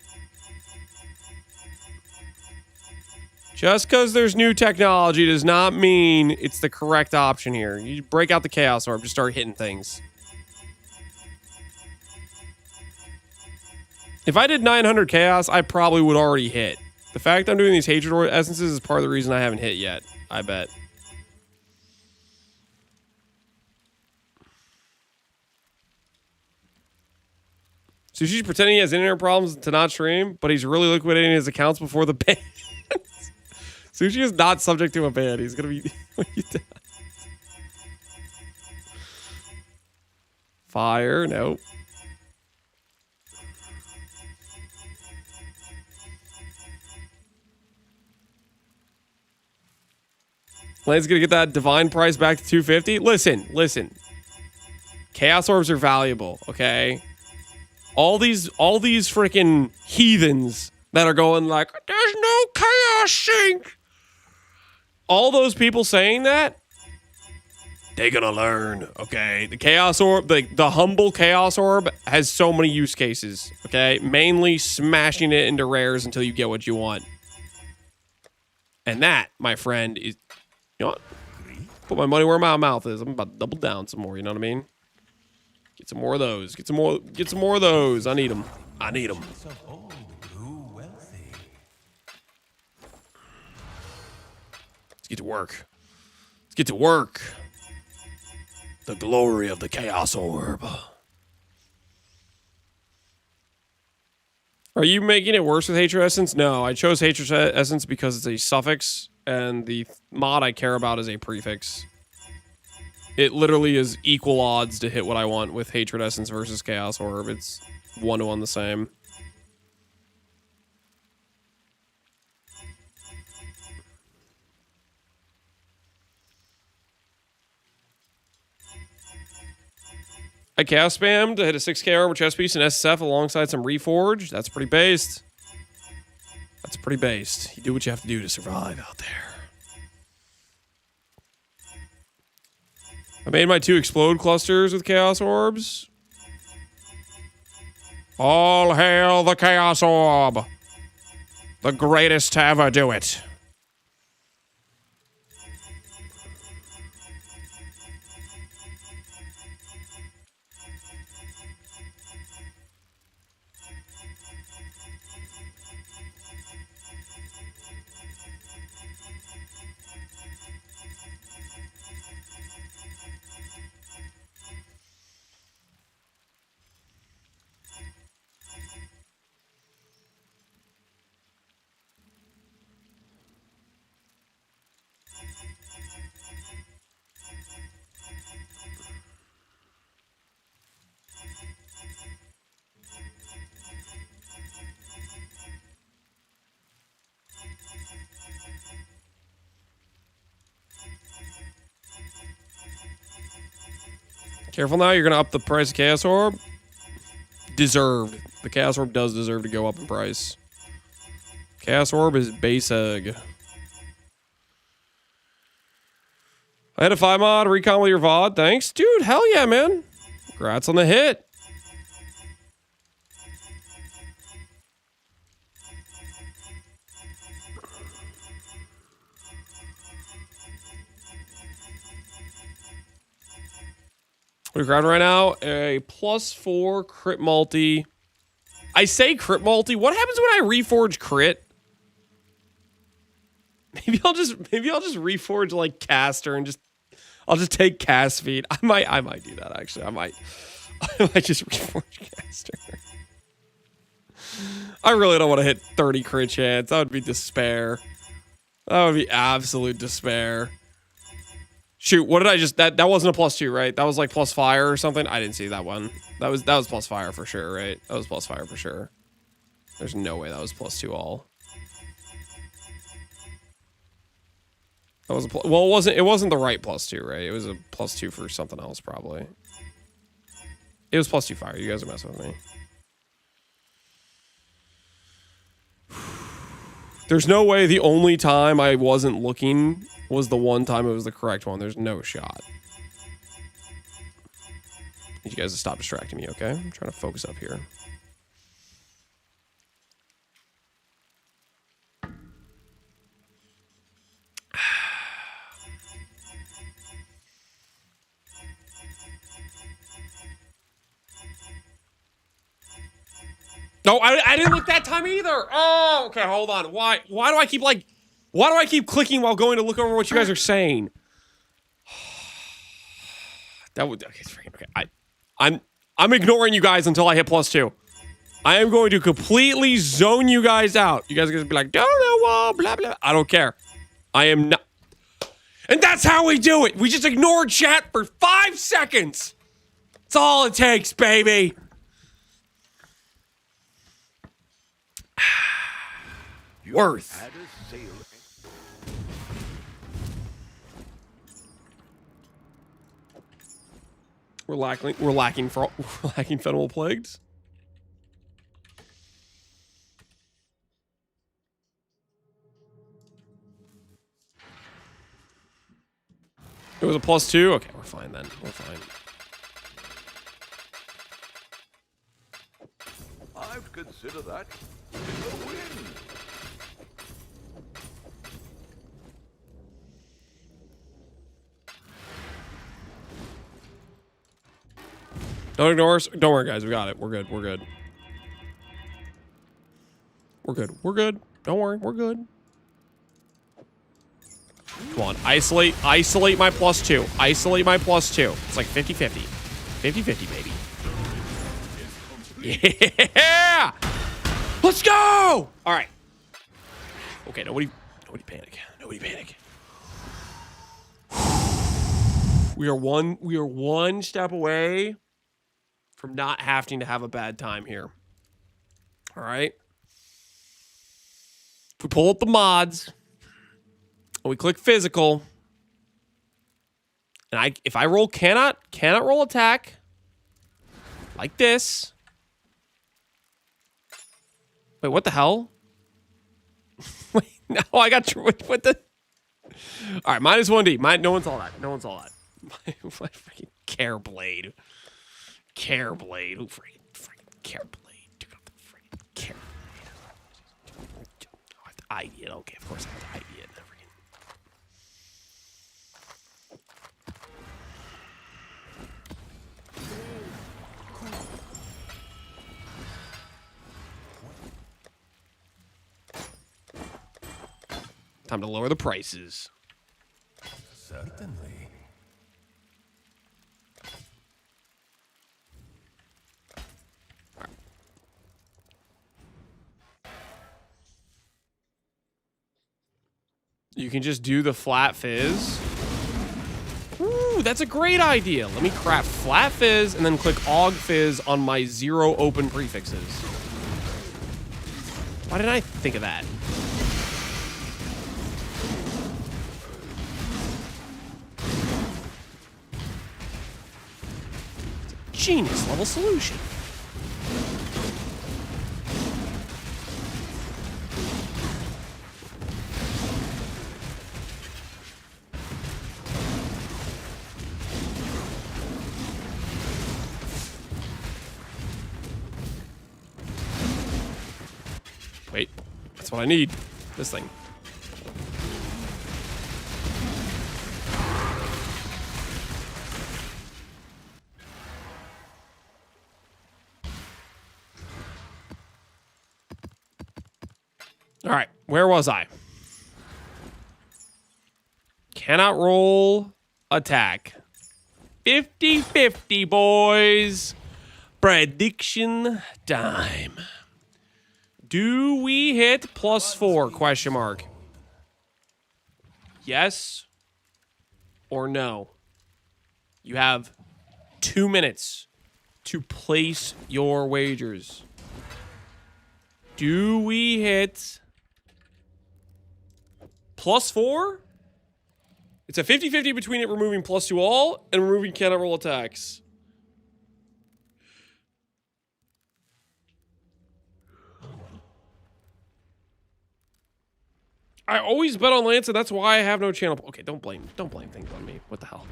Speaker 1: Just because there's new technology does not mean it's the correct option here. You break out the chaos orb, just start hitting things. If I did 900 chaos, I probably would already hit. The fact I'm doing these hatred essences is part of the reason I haven't hit yet, I bet. So she's pretending he has internet problems to not stream, but he's really liquidating his accounts before the ban. Sushi is not subject to a ban. He's gonna be fire. Nope. Lane's gonna get that divine price back to 250. Listen. Chaos orbs are valuable, okay? All these freaking heathens that are going like, there's no chaos sink. All those people saying that, they're gonna learn, okay? The chaos orb, the humble chaos orb has so many use cases, okay? Mainly smashing it into rares until you get what you want. And that, my friend, is, you know what? Put my money where my mouth is. I'm about to double down some more, you know what I mean? Get some more of those. Get some more of those. I need them. Let's get to work. The glory of the Chaos Orb. Are you making it worse with Hatred Essence? No, I chose Hatred Essence because it's a suffix, and the mod I care about is a prefix. It literally is equal odds to hit what I want with Hatred Essence versus Chaos Orb. It's 1-to-1 the same. I chaos spammed to hit a 6k armor chest piece and SSF alongside some Reforged. That's pretty based. You do what you have to do to survive out there. I made my 2 explode clusters with Chaos Orbs. All hail the Chaos Orb. The greatest to ever do it. Careful now, you're going to up the price of Chaos Orb. Deserved. The Chaos Orb does deserve to go up in price. Chaos Orb is base egg. I had a 5 mod recon with your VOD. Thanks. Dude, hell yeah, man. Congrats on the hit. We're grabbing right now a +4 crit multi. I say crit multi. What happens when I reforge crit? Maybe I'll just reforge like caster and I'll just take cast feed. I might do that actually. I might just reforge caster. I really don't want to hit 30 crit chance. That would be despair. That would be absolute despair. Shoot, what did I just... That wasn't a +2, right? That was like plus fire or something? I didn't see that one. That was plus fire for sure, right? That was plus fire for sure. There's no way that was +2 all. That was a well, it wasn't the right +2, right? It was a +2 for something else, probably. It was +2 fire. You guys are messing with me. There's no way the only time I wasn't looking was the one time it was the correct one. There's no shot. Need you guys to stop distracting me, okay? I'm trying to focus up here. No, I didn't look that time either. Oh, okay, hold on. Why do I keep clicking while going to look over what you guys are saying? That would okay. I'm ignoring you guys until I hit +2. I am going to completely zone you guys out. You guys are going to be like, don't know, blah, blah. I don't care. I am not. And that's how we do it. We just ignore chat for 5 seconds. That's all it takes, baby. Worth. We're lacking federal plagues. It was a +2? Okay, we're fine then. We're fine.
Speaker 8: I'd consider that a win.
Speaker 1: Don't ignore us. Don't worry, guys. We got it. We're good. We're good. We're good. We're good. Don't worry. We're good. Come on. Isolate my +2. Isolate my +2. It's like 50-50. 50-50, baby. Yeah! Let's go! All right. Okay, nobody panic. Nobody panic. We are one step away from not having to have a bad time here. All right. If we pull up the mods and we click physical, and if I roll cannot roll attack like this. Wait, what the hell? Wait, no, I got what the? All right, -1D. No one's all that. No one's all that. My freaking care blade. Care blade. Who freaking care blade? Dude, the freaking care blade. I have to ID it. Okay, of course I have to ID it. Time to lower the prices.
Speaker 3: Certainly.
Speaker 1: You can just do the flat fizz. Ooh, that's a great idea. Let me craft flat fizz and then click aug fizz on my 0 open prefixes. Why didn't I think of that? It's a genius level solution. Wait, that's what I need. This thing. All right, where was I? Cannot roll attack. 50-50, boys. Prediction time. Do we hit +4? Question mark. Yes or no? You have 2 minutes to place your wagers. Do we hit +4? It's a 50-50 between it removing +2 all and removing cannot roll attacks. I always bet on Lance, and that's why I have no channel. Okay, don't blame things on me. What the hell?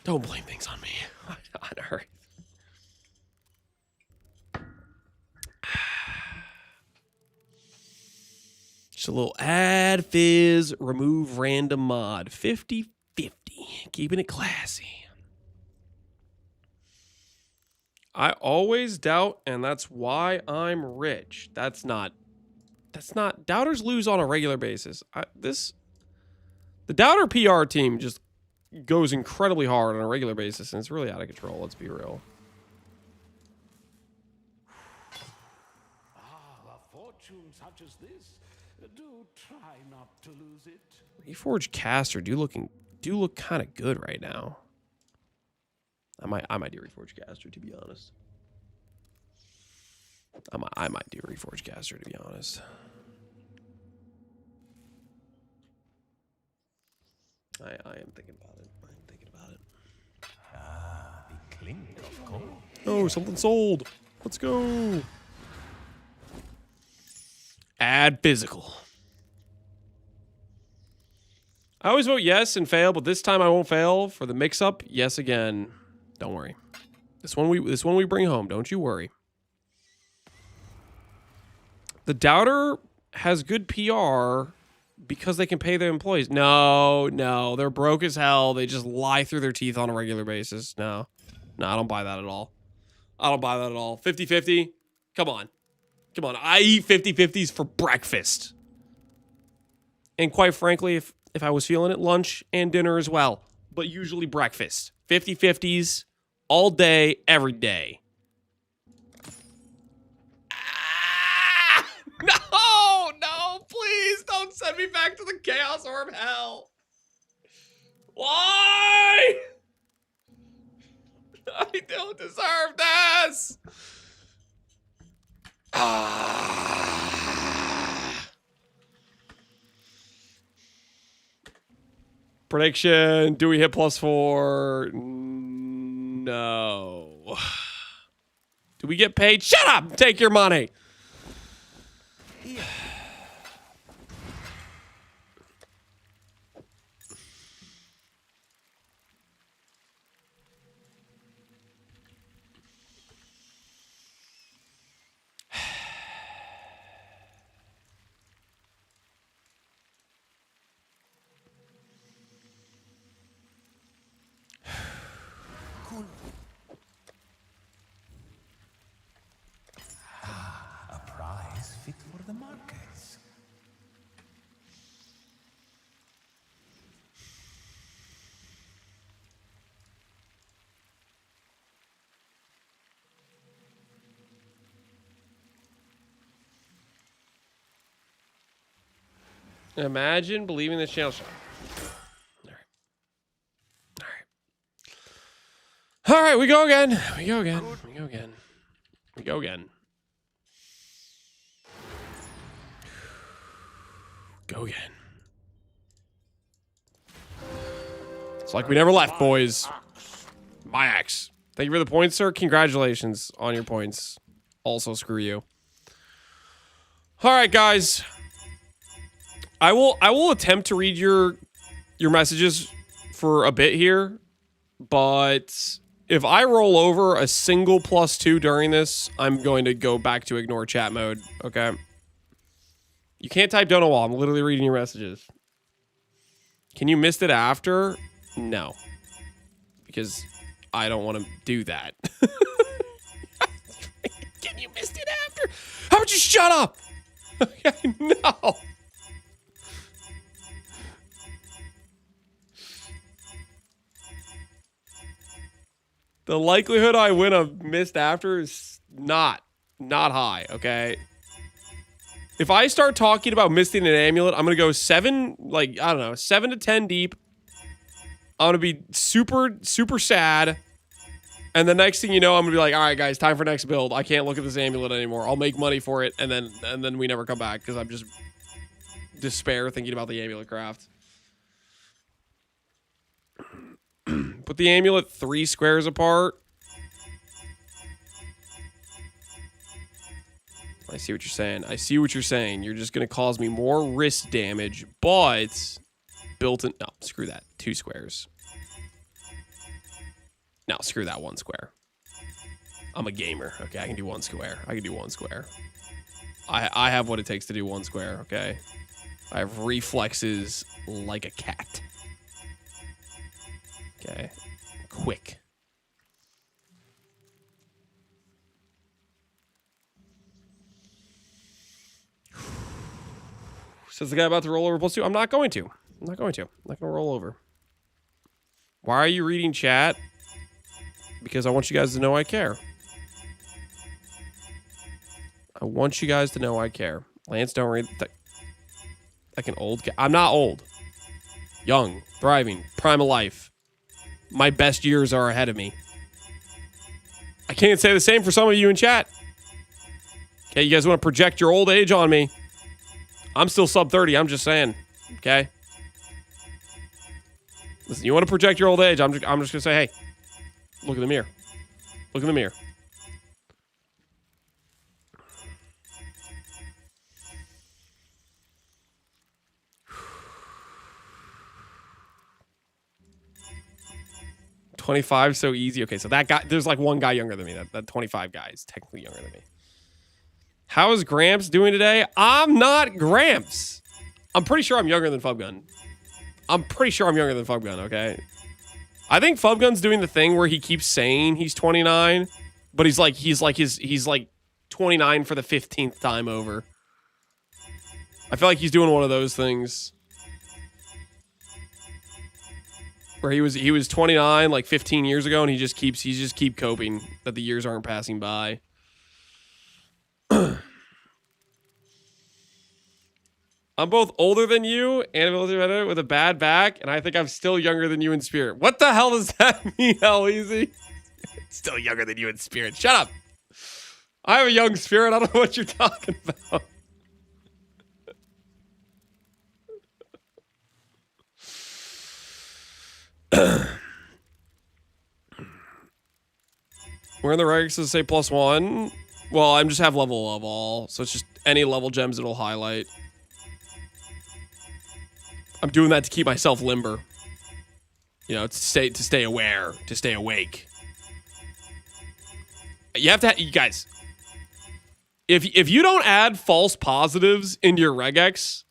Speaker 1: Don't blame things on me. On Earth. Just a little add fizz, remove random mod. 50-50. Keeping it classy. I always doubt, and that's why I'm rich. That's not doubters lose on a regular basis. The doubter PR team just goes incredibly hard on a regular basis, and it's really out of control. Let's be real.
Speaker 11: fortune such as this, do try not to lose it.
Speaker 1: Reforged Caster do look kind of good right now. I might do Reforged Caster, to be honest. I might do Reforged Caster, to be honest. I am thinking about it. I'm thinking about it.
Speaker 3: Ah, the clink of gold.
Speaker 1: Oh, something sold. Let's go. Add physical. I always vote yes and fail, but this time I won't fail. For the mix-up, yes again. Don't worry. This one we bring home. Don't you worry. The Doubter has good PR because they can pay their employees. No, they're broke as hell. They just lie through their teeth on a regular basis. No, I don't buy that at all. I don't buy that at all. 50-50? Come on. Come on. I eat 50-50s for breakfast. And quite frankly, if I was feeling it, lunch and dinner as well. But usually breakfast. 50-50s all day, every day. No, please don't send me back to the Chaos Orb hell. Why? I don't deserve this. Prediction, do we hit +4? No. Do we get paid? Shut up! Take your money.
Speaker 3: A prize fit for the markets.
Speaker 1: Imagine believing the channel shot. All right, we go again. We go again. Go again. It's like we never left, boys. My axe. Thank you for the points, sir. Congratulations on your points. Also, screw you. All right, guys. I will attempt to read your messages for a bit here, but if I roll over a single +2 during this, I'm going to go back to ignore chat mode, okay? You can't type don't know while I'm literally reading your messages. Can you miss it after? No. Because I don't want to do that. Can you miss it after? How about you shut up? Okay, no. The likelihood I win a missed after is not high, okay? If I start talking about missing an amulet, I'm going to go 7 to 10 deep. I'm going to be super, super sad. And the next thing you know, I'm going to be like, all right, guys, time for next build. I can't look at this amulet anymore. I'll make money for it. And then we never come back because I'm just despair thinking about the amulet craft. Put the amulet 3 squares apart. I see what you're saying. You're just going to cause me more wrist damage, but built-in... No, screw that. 2 squares. No, screw that 1 square. I'm a gamer, okay? I can do 1 square. I have what it takes to do 1 square, okay? I have reflexes like a cat. Okay. Quick. Says the guy about to roll over +2. I'm not going to. I'm not going to roll over. Why are you reading chat? Because I want you guys to know I care. I want you guys to know I care. Lance, don't read that. Like an old guy. I'm not old. Young, thriving, prime of life. My best years are ahead of me. I can't say the same for some of you in chat. Okay, you guys want to project your old age on me? I'm still sub 30. I'm just saying. Okay. Listen, you want to project your old age? I'm just gonna say, hey, look in the mirror. Look in the mirror. $25 so easy. Okay, so that guy, there's like one guy younger than me. That 25 guy is technically younger than me. How is Gramps doing today? I'm not Gramps. I'm pretty sure I'm younger than Fubgun. I'm pretty sure I'm younger than Fubgun, okay? I think Fubgun's doing the thing where he keeps saying he's 29, but he's like 29 for the 15th time over. I feel like he's doing one of those things. Where he was 29 like 15 years ago, and he just keeps coping that the years aren't passing by. I'm both older than you and a military veteran with a bad back, and I think I'm still younger than you in spirit. What the hell does that mean, Hell Easy? Still younger than you in spirit. Shut up. I have a young spirit. I don't know what you're talking about. We're in the regs to say +1. Well, I'm just have level of all, so it's just any level gems it'll highlight. I'm doing that to keep myself limber. You know, to stay aware, to stay awake. You have to, you guys. If you don't add false positives into your regex,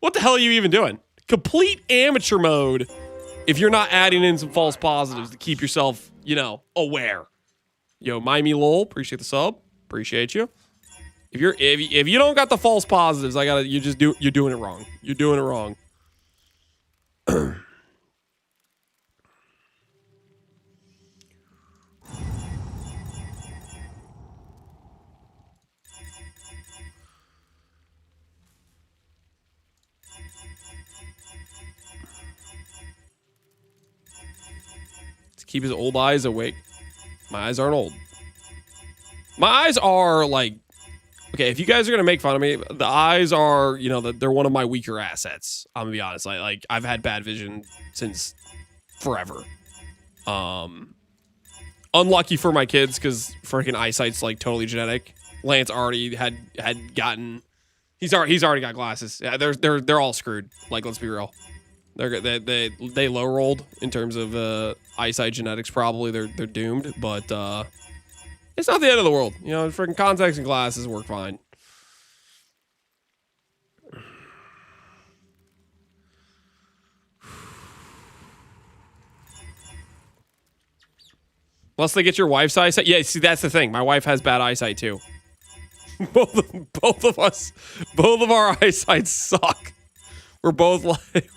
Speaker 1: what the hell are you even doing? Complete amateur mode. If you're not adding in some false positives to keep yourself, you know, aware. Yo, Mimey Lol, appreciate the sub. Appreciate you. If you don't got the false positives, you're doing it wrong. You're doing it wrong. To keep his old eyes awake. My eyes aren't old. My eyes are like, okay, if you guys are gonna make fun of me, the eyes are, you know, they're one of my weaker assets. I'm gonna be honest. Like I've had bad vision since forever. Unlucky for my kids because freaking eyesight's like totally genetic. Lance already had gotten, he's already got glasses. Yeah, they're all screwed. Like, let's be real. They low rolled in terms of eyesight genetics. Probably they're doomed, but it's not the end of the world. You know, freaking contacts and glasses work fine. Unless they get your wife's eyesight. Yeah, see, that's the thing. My wife has bad eyesight too. both of our eyesight suck. We're both like,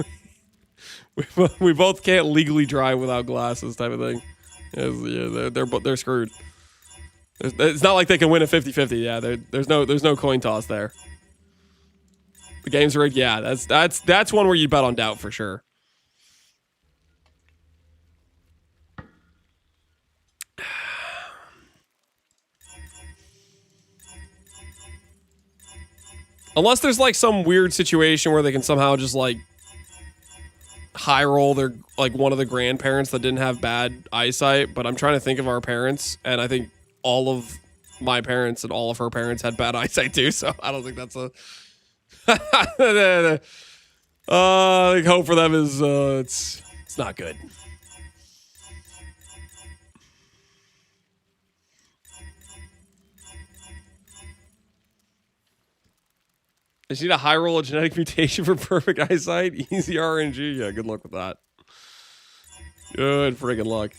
Speaker 1: we both can't legally drive without glasses, type of thing. Yeah, they're screwed. It's not like they can win a 50-50. Yeah, there's no coin toss there. The game's rigged. Yeah, that's one where you bet on doubt for sure. Unless there's like some weird situation where they can somehow just like high roll their, like, one of the grandparents that didn't have bad eyesight. But I'm trying to think of our parents, and I think all of my parents and all of her parents had bad eyesight too. So I don't think that's a like, hope for them is it's not good. I just need a high roll of genetic mutation for perfect eyesight. Easy RNG. Yeah, good luck with that. Good friggin' luck.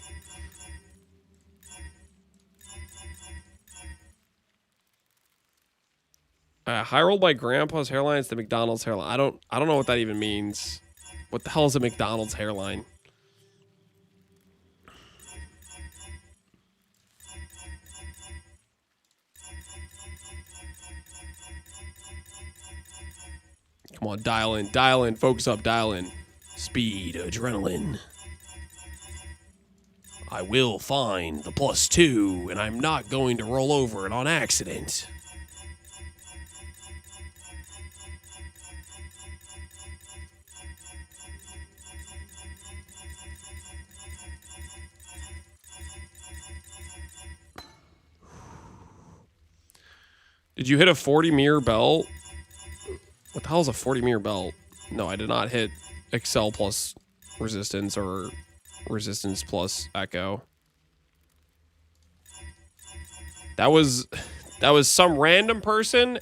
Speaker 1: High roll by grandpa's hairline is the McDonald's hairline. I don't know what that even means. What the hell is a McDonald's hairline? Come on, dial in, focus up, dial in. Speed, adrenaline. I will find the +2, and I'm not going to roll over it on accident. Did you hit a 40 mirror belt? What the hell is a 40 mirror belt? No, I did not hit Excel plus resistance or resistance plus echo. That was some random person,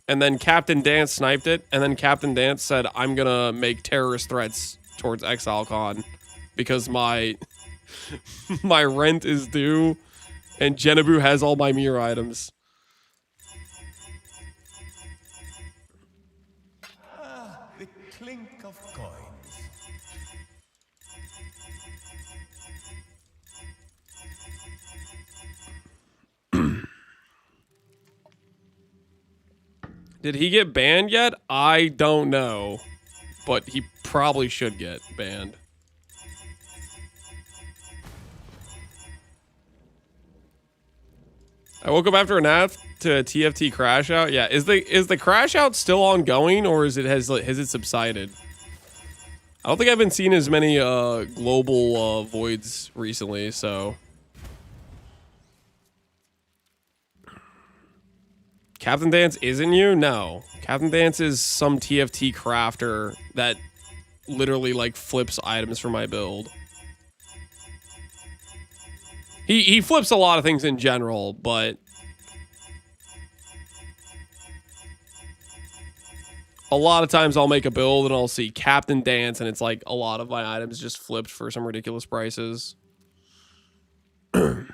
Speaker 1: and then Captain Dance sniped it, and then Captain Dance said, I'm gonna make terrorist threats towards ExileCon because my my rent is due, and Genebu has all my mirror items.
Speaker 3: The clink of coins.
Speaker 1: Did he get banned yet? I don't know, but he probably should get banned. I woke up after a nap to a TFT crash out. Yeah, is the crash out still ongoing, or has it subsided? I don't think I've been seeing as many global voids recently, so. Captain Dance isn't you? No. Captain Dance is some TFT crafter that literally like flips items for my build. He flips a lot of things in general, but a lot of times I'll make a build and I'll see Captain Dance and it's like a lot of my items just flipped for some ridiculous prices. I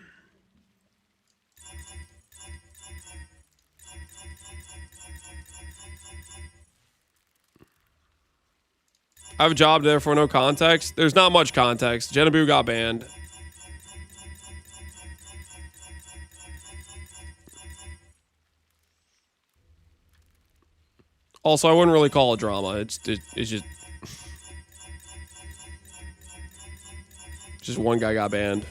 Speaker 1: have a job, therefore no context. There's not much context. Genebu got banned. Also, I wouldn't really call it drama. It's just one guy got banned.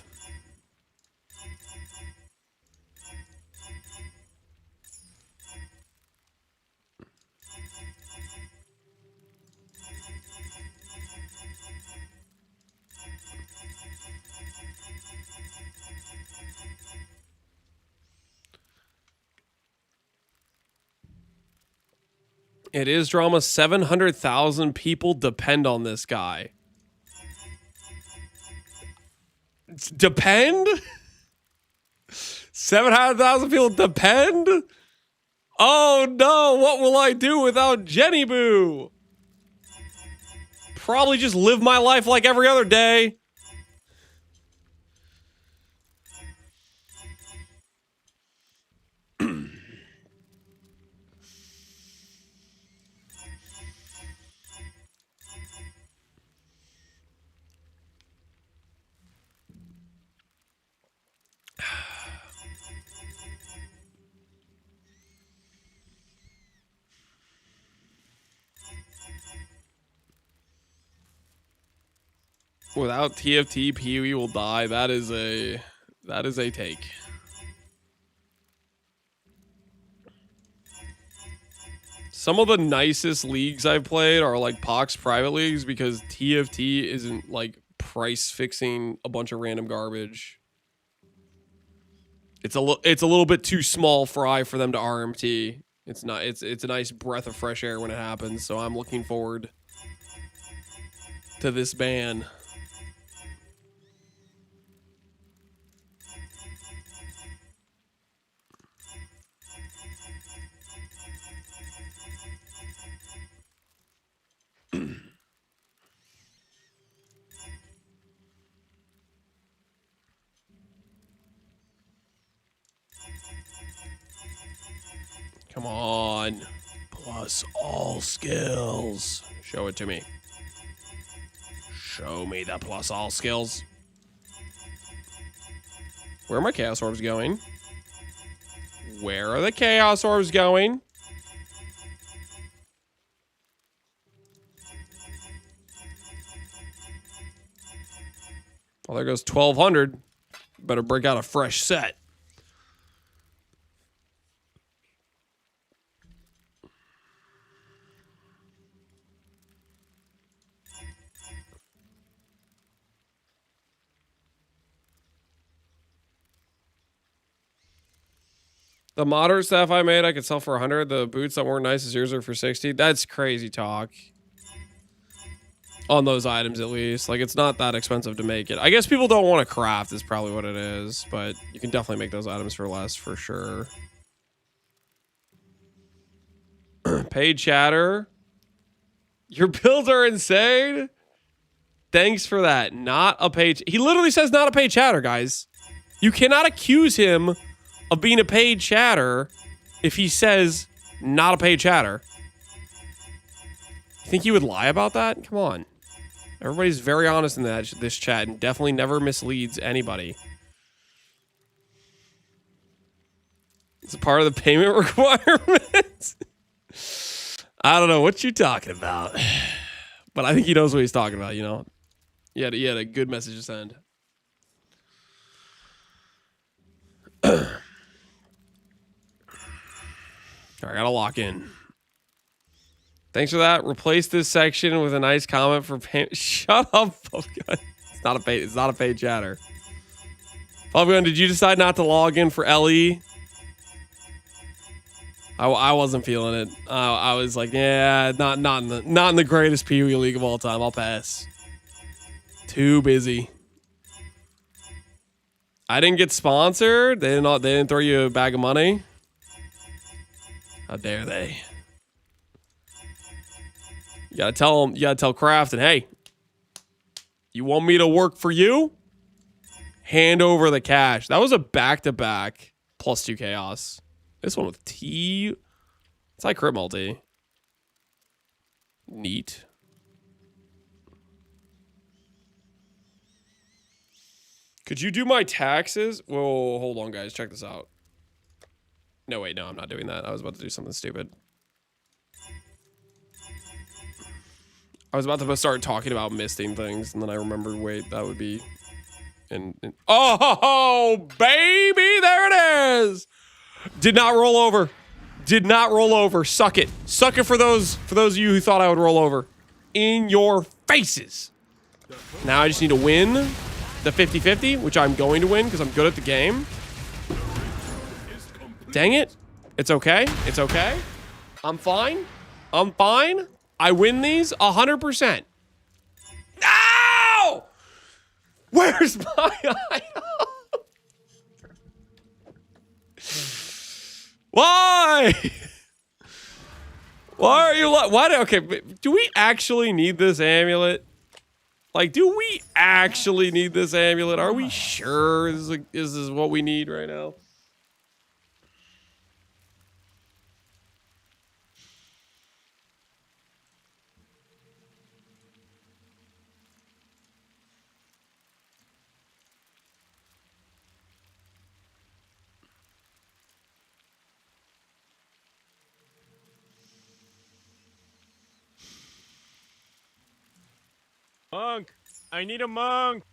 Speaker 1: It is drama. 700,000 people depend on this guy. Depend? 700,000 people depend? Oh no, what will I do without Jenny Boo? Probably just live my life like every other day. Without TFT, Pee-wee will die. That is a take. Some of the nicest leagues I've played are like Pox private leagues because TFT isn't like price fixing a bunch of random garbage. It's a little bit too small fry for them to RMT. It's not. It's a nice breath of fresh air when it happens. So I'm looking forward to this ban. Come on. Plus all skills. Show it to me. Show me the plus all skills. Where are my chaos orbs going? Where are the chaos orbs going? Well, there goes 1,200. Better break out a fresh set. The moderate stuff I made, I could sell for 100. The boots that weren't nice as yours are for 60. That's crazy talk. On those items, at least. Like, it's not that expensive to make it. I guess people don't want to craft is probably what it is. But you can definitely make those items for less, for sure. Paid chatter. Your builds are insane. Thanks for that. Not a paid... He literally says not a paid chatter, guys. You cannot accuse him of being a paid chatter if he says not a paid chatter. You think he would lie about that? Come on. Everybody's very honest in this chat and definitely never misleads anybody. It's a part of the payment requirement. I don't know what you're talking about. But I think he knows what he's talking about, you know. He had a good message to send. I gotta lock in. Thanks for that. Replace this section with a nice comment for payment. Shut up, Pumpgun. It's not a paid chatter. Pumpgun, did you decide not to log in for LE? I wasn't feeling it. I was like, yeah, not in the greatest PoE league of all time. I'll pass. Too busy. I didn't get sponsored. They didn't throw you a bag of money. How dare they? You gotta tell them. You gotta tell Crafton, hey, you want me to work for you? Hand over the cash. That was a back-to-back +2 chaos. This one with T. It's like crit multi. Neat. Could you do my taxes? Whoa, hold on, guys. Check this out. No, wait, no, I'm not doing that. I was about to do something stupid. I was about to start talking about misting things, and then I remembered, wait, that would be... Oh, baby, there it is! Did not roll over. Did not roll over. Suck it. Suck it for those of you who thought I would roll over. In your faces. Now I just need to win the 50-50, which I'm going to win because I'm good at the game. Dang it. It's okay. It's okay. I'm fine. I'm fine. I win these 100%. No! Where's my item? Why? Why are you... Why? Okay, do we actually need this amulet? Like, do we actually need this amulet? Are we sure is this what we need right now?
Speaker 14: Monk! I need a monk!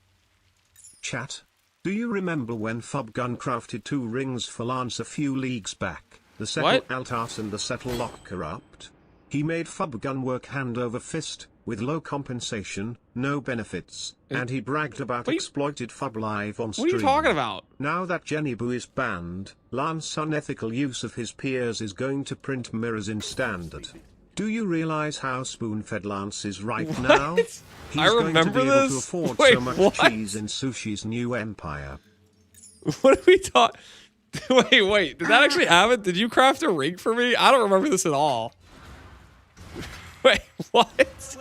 Speaker 6: Chat. Do you remember when Fubgun crafted 2 rings for Lance a few leagues back? The Settle Altas and the Settle Lock Corrupt? He made Fubgun work hand over fist, with low compensation, no benefits, and he bragged about exploited Fub live on stream.
Speaker 1: What are you talking about?
Speaker 6: Now that Jenny Boo is banned, Lance's unethical use of his peers is going to print mirrors in standard. Do you realize how spoon-fed Lance is right now? He's going to be able to afford so much cheese in Sushi's new empire.
Speaker 1: What are we talking? Wait. Did that actually happen? Did you craft a ring for me? I don't remember this at all. Wait, what?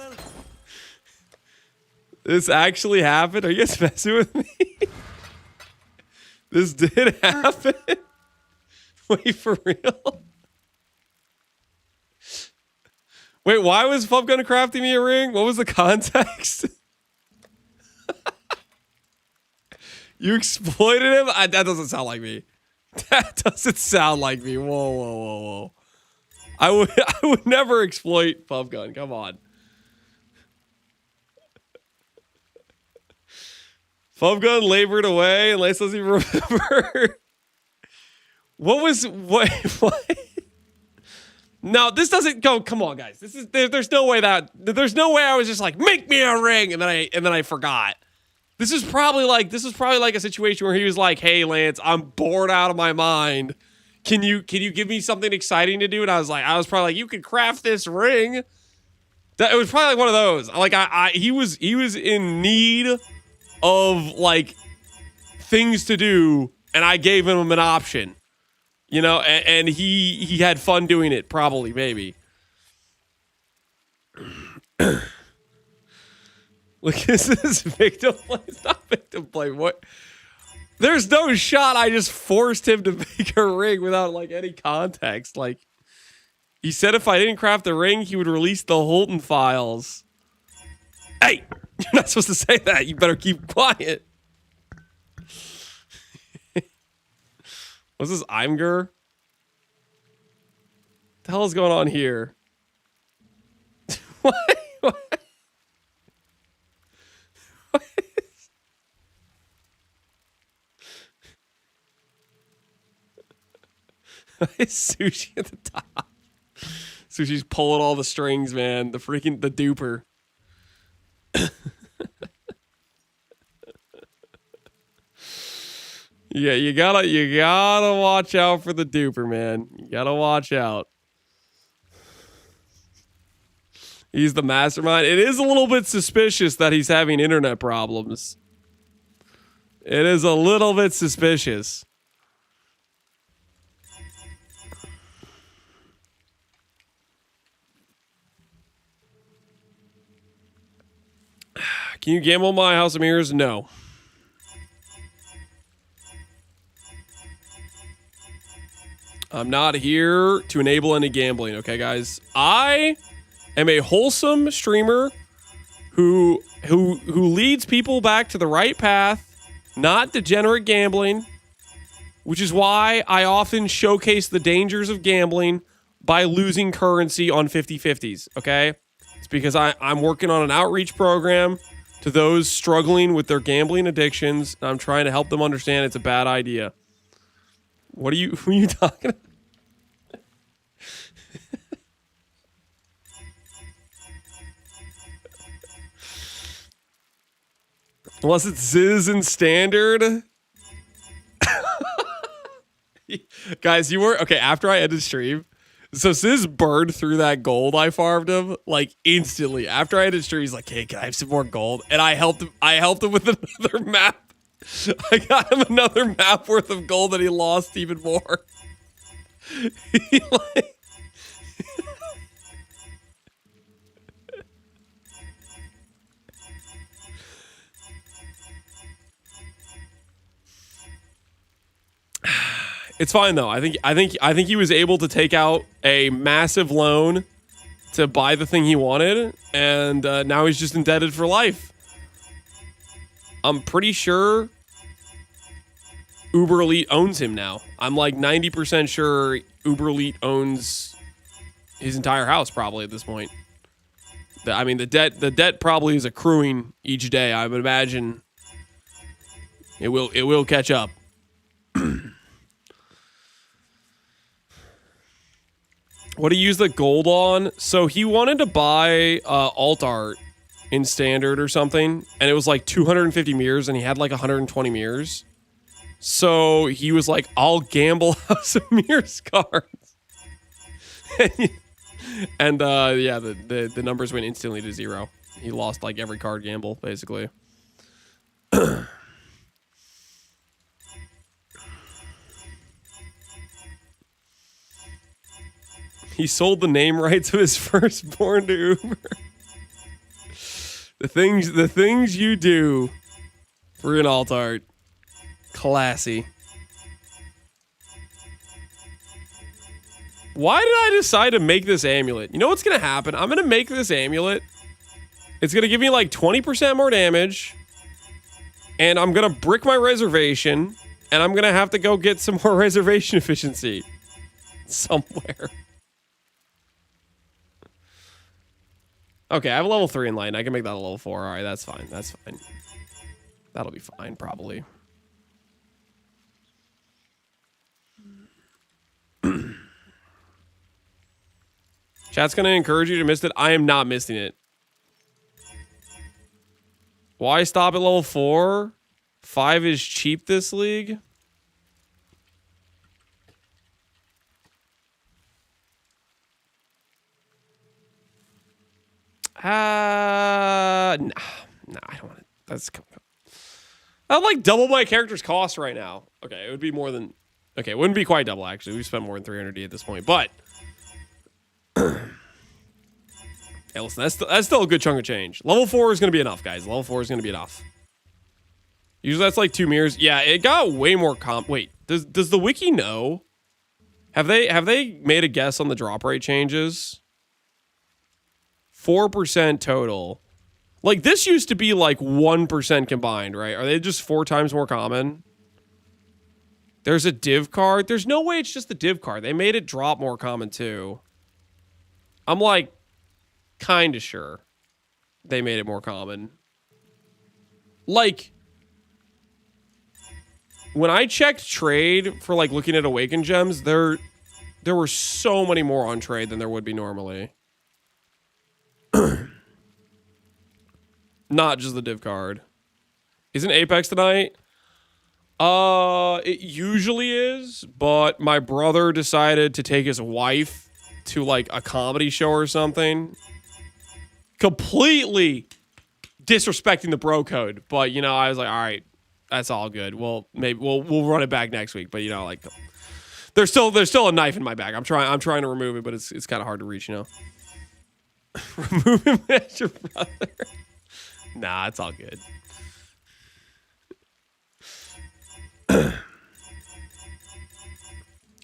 Speaker 1: This actually happened? Are you guys messing with me? This did happen? Wait, for real? Wait, why was Fubgun crafting me a ring? What was the context? You exploited him? That doesn't sound like me. That doesn't sound like me. Whoa. I would never exploit Fubgun. Come on. Foam gun labored away and Lace doesn't even remember. What? No, this doesn't go. Come on, guys. There's no way I was just like, make me a ring, and then I forgot. This is probably like a situation where he was like, hey Lance, I'm bored out of my mind. Can you give me something exciting to do? And I was probably like, you could craft this ring. It was probably like one of those. Like he was in need of like things to do, and I gave him an option, you know, and he had fun doing it, probably, maybe. Look, this is victim play. It's not victim play. What? There's no shot I just forced him to make a ring without like any context. Like, he said if I didn't craft the ring, he would release the Holton files. Hey, you're not supposed to say that. You better keep quiet. What's this, Imgur? What the hell is going on here? What? Sushi at the top. Sushi's pulling all the strings, man. The duper. Yeah, you gotta watch out for the duper, man. You gotta watch out. He's the mastermind. It is a little bit suspicious that he's having internet problems. It is a little bit suspicious. Can you gamble my House of Mirrors? No. I'm not here to enable any gambling, okay, guys? I am a wholesome streamer who leads people back to the right path, not degenerate gambling, which is why I often showcase the dangers of gambling by losing currency on 50-50s, okay? It's because I'm working on an outreach program to those struggling with their gambling addictions. And I'm trying to help them understand it's a bad idea. Who are you talking about? Unless it's Ziz and Standard. Guys, you were... Okay, after I ended stream... So Ziz burned through that gold I farmed him, like, instantly. After I ended stream, he's like, hey, can I have some more gold? And I helped him with another map. I got him another map worth of gold and he lost even more. He like... It's fine though. I think he was able to take out a massive loan to buy the thing he wanted, and now he's just indebted for life. I'm pretty sure Uber Elite owns him now. I'm like 90% sure Uber Elite owns his entire house probably at this point. I mean, the debt probably is accruing each day. I would imagine it will catch up. What do you use the gold on? So he wanted to buy alt art in standard or something, and it was like 250 mirrors, and he had like 120 mirrors. So he was like, I'll gamble House of Mirrors cards. And yeah, the numbers went instantly to 0. He lost like every card gamble, basically. He sold the name rights of his firstborn to Uber. The things you do for an alt art. Classy. Why did I decide to make this amulet? You know what's gonna happen? I'm gonna make this amulet. It's gonna give me like 20% more damage. And I'm gonna brick my reservation. And I'm gonna have to go get some more reservation efficiency. Somewhere. Okay, I have a level 3 in light. I can make that a level 4. All right, that's fine. That's fine. That'll be fine, probably. Chat's gonna encourage you to miss it. I am not missing it. Why stop at level 4? 5 is cheap this league. Nah, I don't want to. That's. I'd like double my character's cost right now. Okay, it would be more than. Okay, it wouldn't be quite double actually. We've spent more than 300D at this point, but. Hey, listen, that's still a good chunk of change. Level 4 is gonna be enough, guys. Level 4 is gonna be enough. Usually that's like 2 mirrors. Yeah, it got way more Wait, does the wiki know? Have they made a guess on the drop rate changes? 4% total. Like, this used to be like 1% combined, right? Are they just 4 times more common? There's a div card. There's no way it's just the div card. They made it drop more common too. I'm like kind of sure they made it more common. Like, when I checked trade for like looking at Awakened Gems, there were so many more on trade than there would be normally. Not just the div card. Isn't Apex tonight? It usually is, but my brother decided to take his wife to like a comedy show or something. Completely disrespecting the bro code, but you know, I was like, all right, that's all good. Well, maybe we'll run it back next week, but you know, like there's still a knife in my bag. I'm trying to remove it, but it's kind of hard to reach, you know. Remove him as your brother. Nah, it's all good.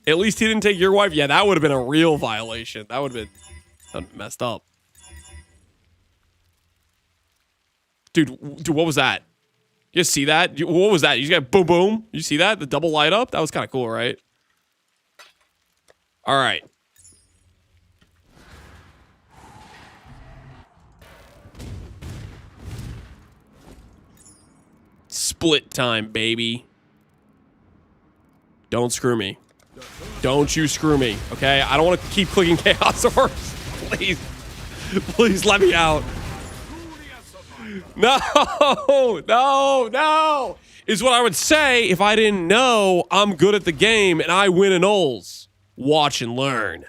Speaker 1: At least he didn't take your wife. Yeah, that would have been a real violation. That would have been messed up. Dude, what was that? You guys see that? What was that? You just got boom, boom. You see that? The double light up? That was kind of cool, right? All right. Split time, baby. Don't screw me. Don't you screw me, okay? I don't want to keep clicking Chaos Orbs. Please. Please let me out. No, is what I would say if I didn't know I'm good at the game and I win in Ols. Watch and learn.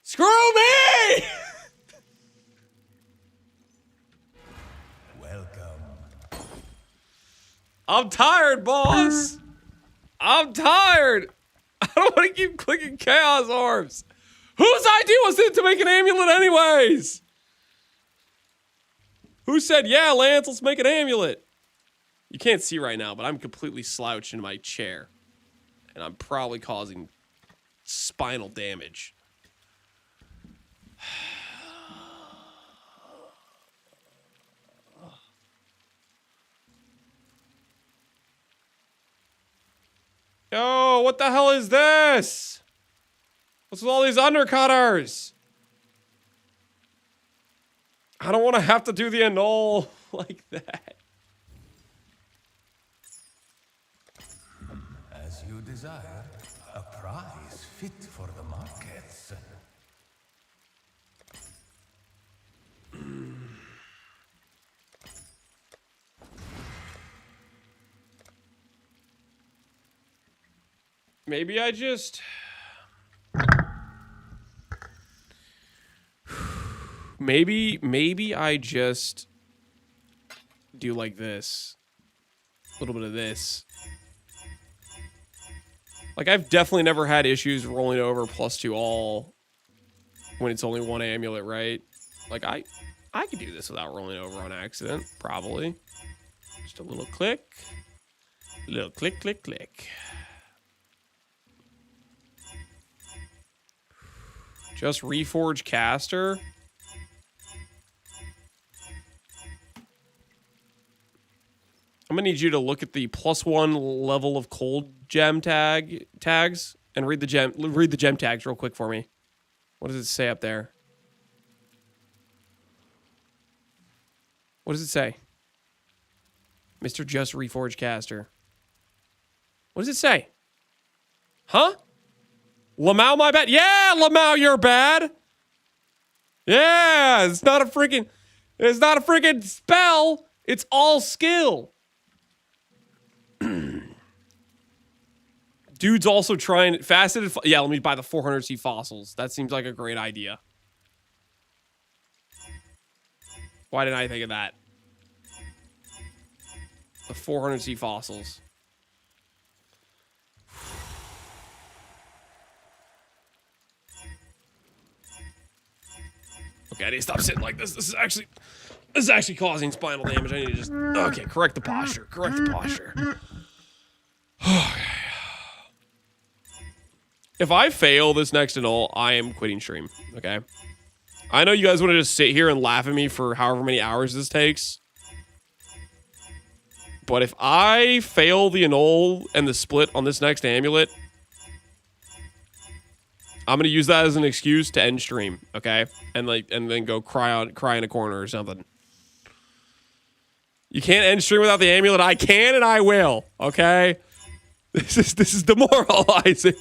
Speaker 1: Screw me!
Speaker 3: Welcome.
Speaker 1: I'm tired, boss. I'm tired. I don't want to keep clicking Chaos Orbs. Whose idea was it to make an amulet anyways? Who said, yeah, Lance, let's make an amulet? You can't see right now, but I'm completely slouched in my chair. And I'm probably causing spinal damage. Yo, what the hell is this? What's with all these undercutters? I don't want to have to do the annul like that.
Speaker 3: As you desire, a prize fit for the markets.
Speaker 1: Maybe I just... Maybe I just do like this. A little bit of this. Like, I've definitely never had issues rolling over +2 all when it's only one amulet, right? Like, I could do this without rolling over on accident, probably. Just a little click. A little click, click, click. Just reforge caster. I'm gonna need you to look at the +1 level of cold gem tags and read the gem tags real quick for me. What does it say up there? What does it say? Mr. Just Reforged Caster. What does it say? Huh? Lamau, my bad. Yeah, Lamau, you're bad. Yeah, it's not a freaking spell. It's all skill. Dude's also trying faceted. Yeah, let me buy the 400C fossils. That seems like a great idea. Why didn't I think of that? The 400C fossils. Okay, I need to stop sitting like this. This is actually causing spinal damage. I need to just okay, correct the posture. Correct the posture. If I fail this next and all, I am quitting stream. Okay. I know you guys want to just sit here and laugh at me for however many hours this takes. But if I fail the annul and the split on this next amulet, I'm gonna use that as an excuse to end stream, okay? And then go cry in a corner or something. You can't end stream without the amulet. I can and I will, okay? This is demoralizing.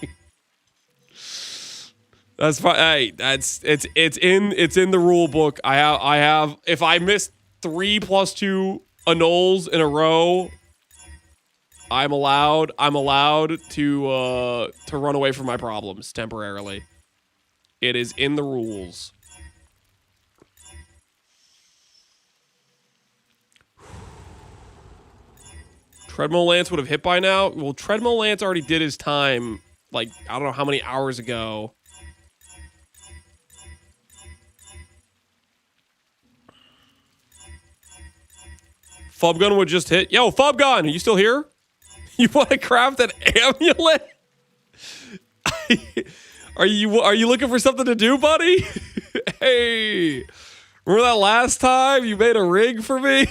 Speaker 1: That's fine. Hey, it's in the rule book. I have if I miss 3 + 2 annuls in a row, I'm allowed to run away from my problems temporarily. It is in the rules. Treadmill Lance would have hit by now. Well, Treadmill Lance already did his time, like, I don't know how many hours ago. Fubgun would just hit. Yo, Fubgun, are you still here? You want to craft an amulet? Are you looking for something to do, buddy? Hey, remember that last time you made a rig for me?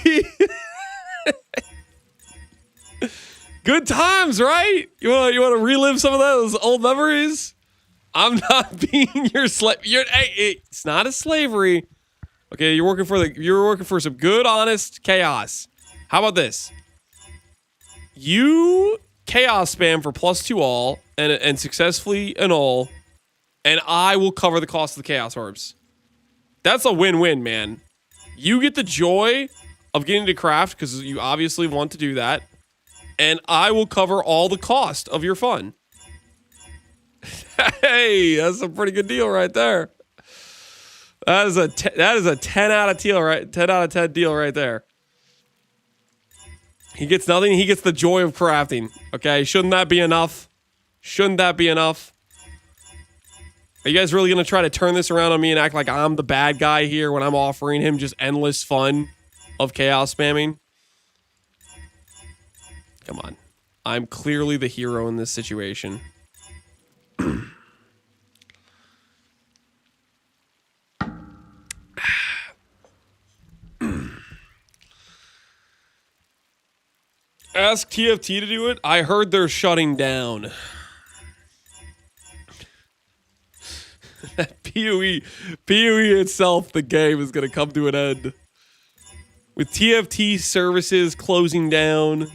Speaker 1: Good times, right? You want to relive some of those old memories? I'm not being your slave. Hey, it's not a slavery. Okay, you're working for some good, honest chaos. How about this? You chaos spam for +2 all and successfully annul, and I will cover the cost of the chaos orbs. That's a win-win, man. You get the joy of getting to craft because you obviously want to do that, and I will cover all the cost of your fun. Hey, that's a pretty good deal right there. That is a 10 out of 10 deal right there. He gets nothing. He gets the joy of crafting. Okay, shouldn't that be enough? Shouldn't that be enough? Are you guys really going to try to turn this around on me and act like I'm the bad guy here when I'm offering him just endless fun of chaos spamming? Come on. I'm clearly the hero in this situation. Ask TFT to do it. I heard they're shutting down. PoE itself, the game is going to come to an end. With TFT services closing down,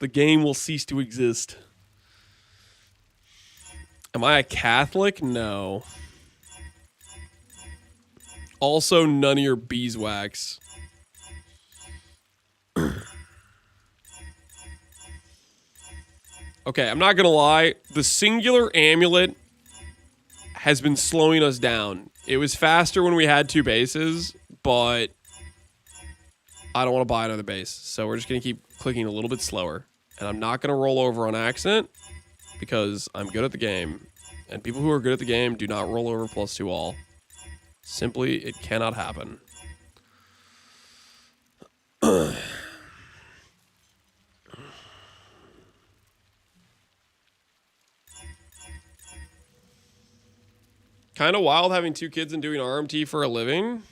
Speaker 1: the game will cease to exist. Am I a Catholic? No. Also, none of your beeswax. Okay, I'm not gonna lie. The singular amulet has been slowing us down. It was faster when we had 2 bases, but I don't want to buy another base. So we're just gonna keep clicking a little bit slower. And I'm not gonna roll over on accident because I'm good at the game. And people who are good at the game do not roll over +2 all. Simply, it cannot happen. Kind of wild having 2 kids and doing RMT for a living.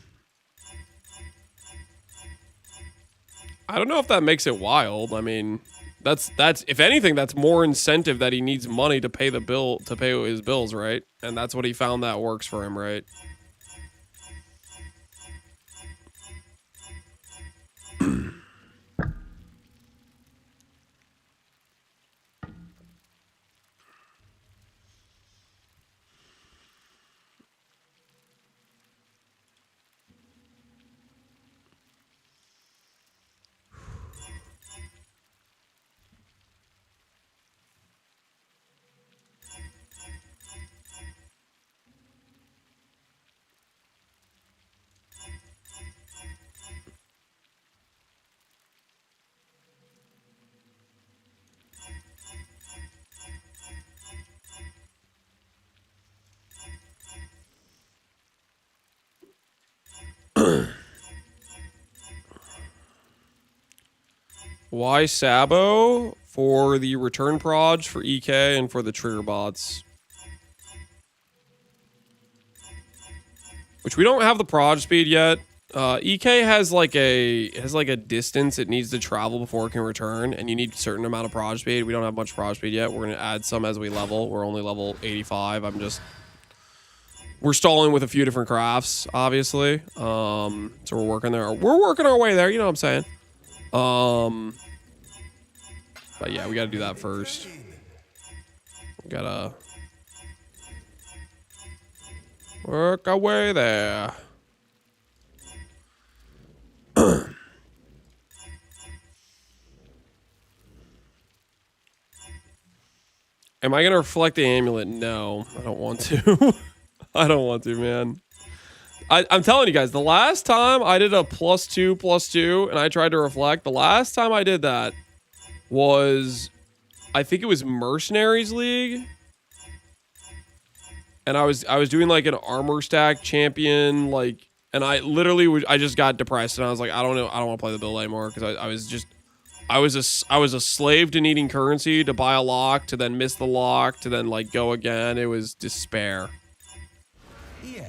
Speaker 1: I don't know if that makes it wild. I mean, that's if anything, that's more incentive that he needs money to pay his bills, right? And that's what he found that works for him, right? Why Sabo? For the return proj for EK and for the trigger bots. Which we don't have the proj speed yet. EK has like a distance it needs to travel before it can return, and you need a certain amount of proj speed. We don't have much proj speed yet. We're gonna add some as we level. We're only level 85. We're stalling with a few different crafts, obviously. So we're working there. We're working our way there, you know what I'm saying? But yeah, we gotta do that first. We gotta work our way there. Am I gonna reflect the amulet? No, I don't want to. I don't want to, man. I'm telling you guys, the last time I did a +2/+2 and I tried to reflect, the last time I did that was, I think it was Mercenaries League. And I was doing like an armor stack champion, like, and I literally I just got depressed and I was like, I don't know, I don't want to play the build anymore because I was a slave to needing currency to buy a lock, to then miss the lock, to then like go again. It was despair.
Speaker 3: Yeah.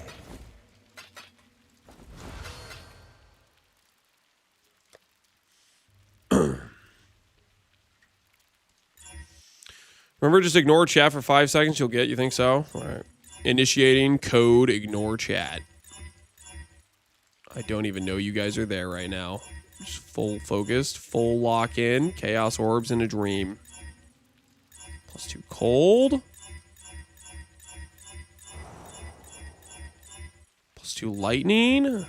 Speaker 1: Remember, just ignore chat for 5 seconds. You'll get. You think so? All right. Initiating code. Ignore chat. I don't even know you guys are there right now. Just full focused, full lock in. Chaos orbs in a dream. +2 cold. +2 lightning.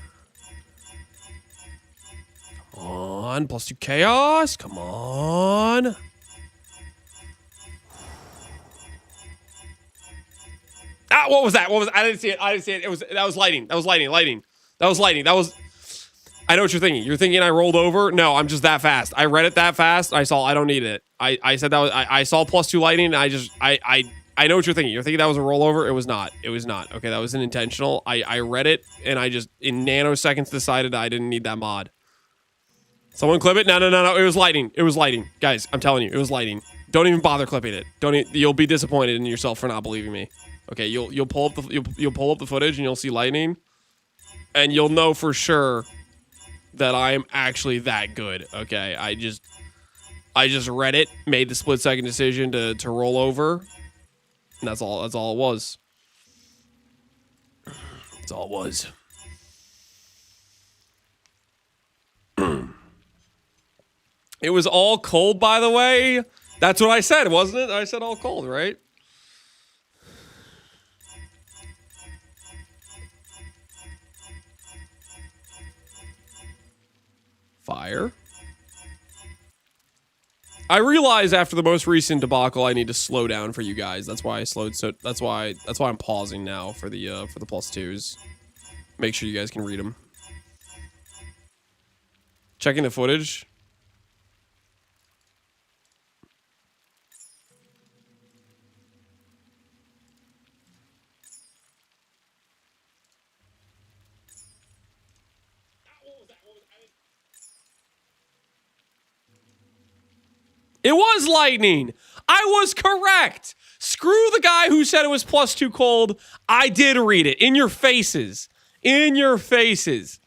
Speaker 1: Come on. +2 chaos. Come on. Ah, what was that? What was I didn't see it. I didn't see it. That was lighting. That was lighting. That was lighting. I know what you're thinking. You're thinking I rolled over? No, I'm just that fast. I read it that fast. I don't need it. I said that was I saw +2 lightning and I know what you're thinking. You're thinking that was a rollover? It was not. It was not. Okay, that was an intentional. I read it and I just in nanoseconds decided I didn't need that mod. Someone clip it? No. It was lighting. It was lighting. Guys, I'm telling you, it was lighting. Don't even bother clipping it. You'll be disappointed in yourself for not believing me. Okay, you'll pull up the footage and you'll see lightning, and you'll know for sure that I am actually that good. Okay, I just read it, made the split-second decision to roll over, and that's all it was. That's all it was. It was all cold, by the way. That's what I said, wasn't it? I said all cold, right? Fire. I realized after the most recent debacle I need to slow down for you guys. That's why I slowed. So that's why I'm pausing now for the +2s. Make sure you guys can read them. Checking the footage. It was lightning. I was correct. Screw the guy who said it was +2 cold. I did read it. In your faces. In your faces.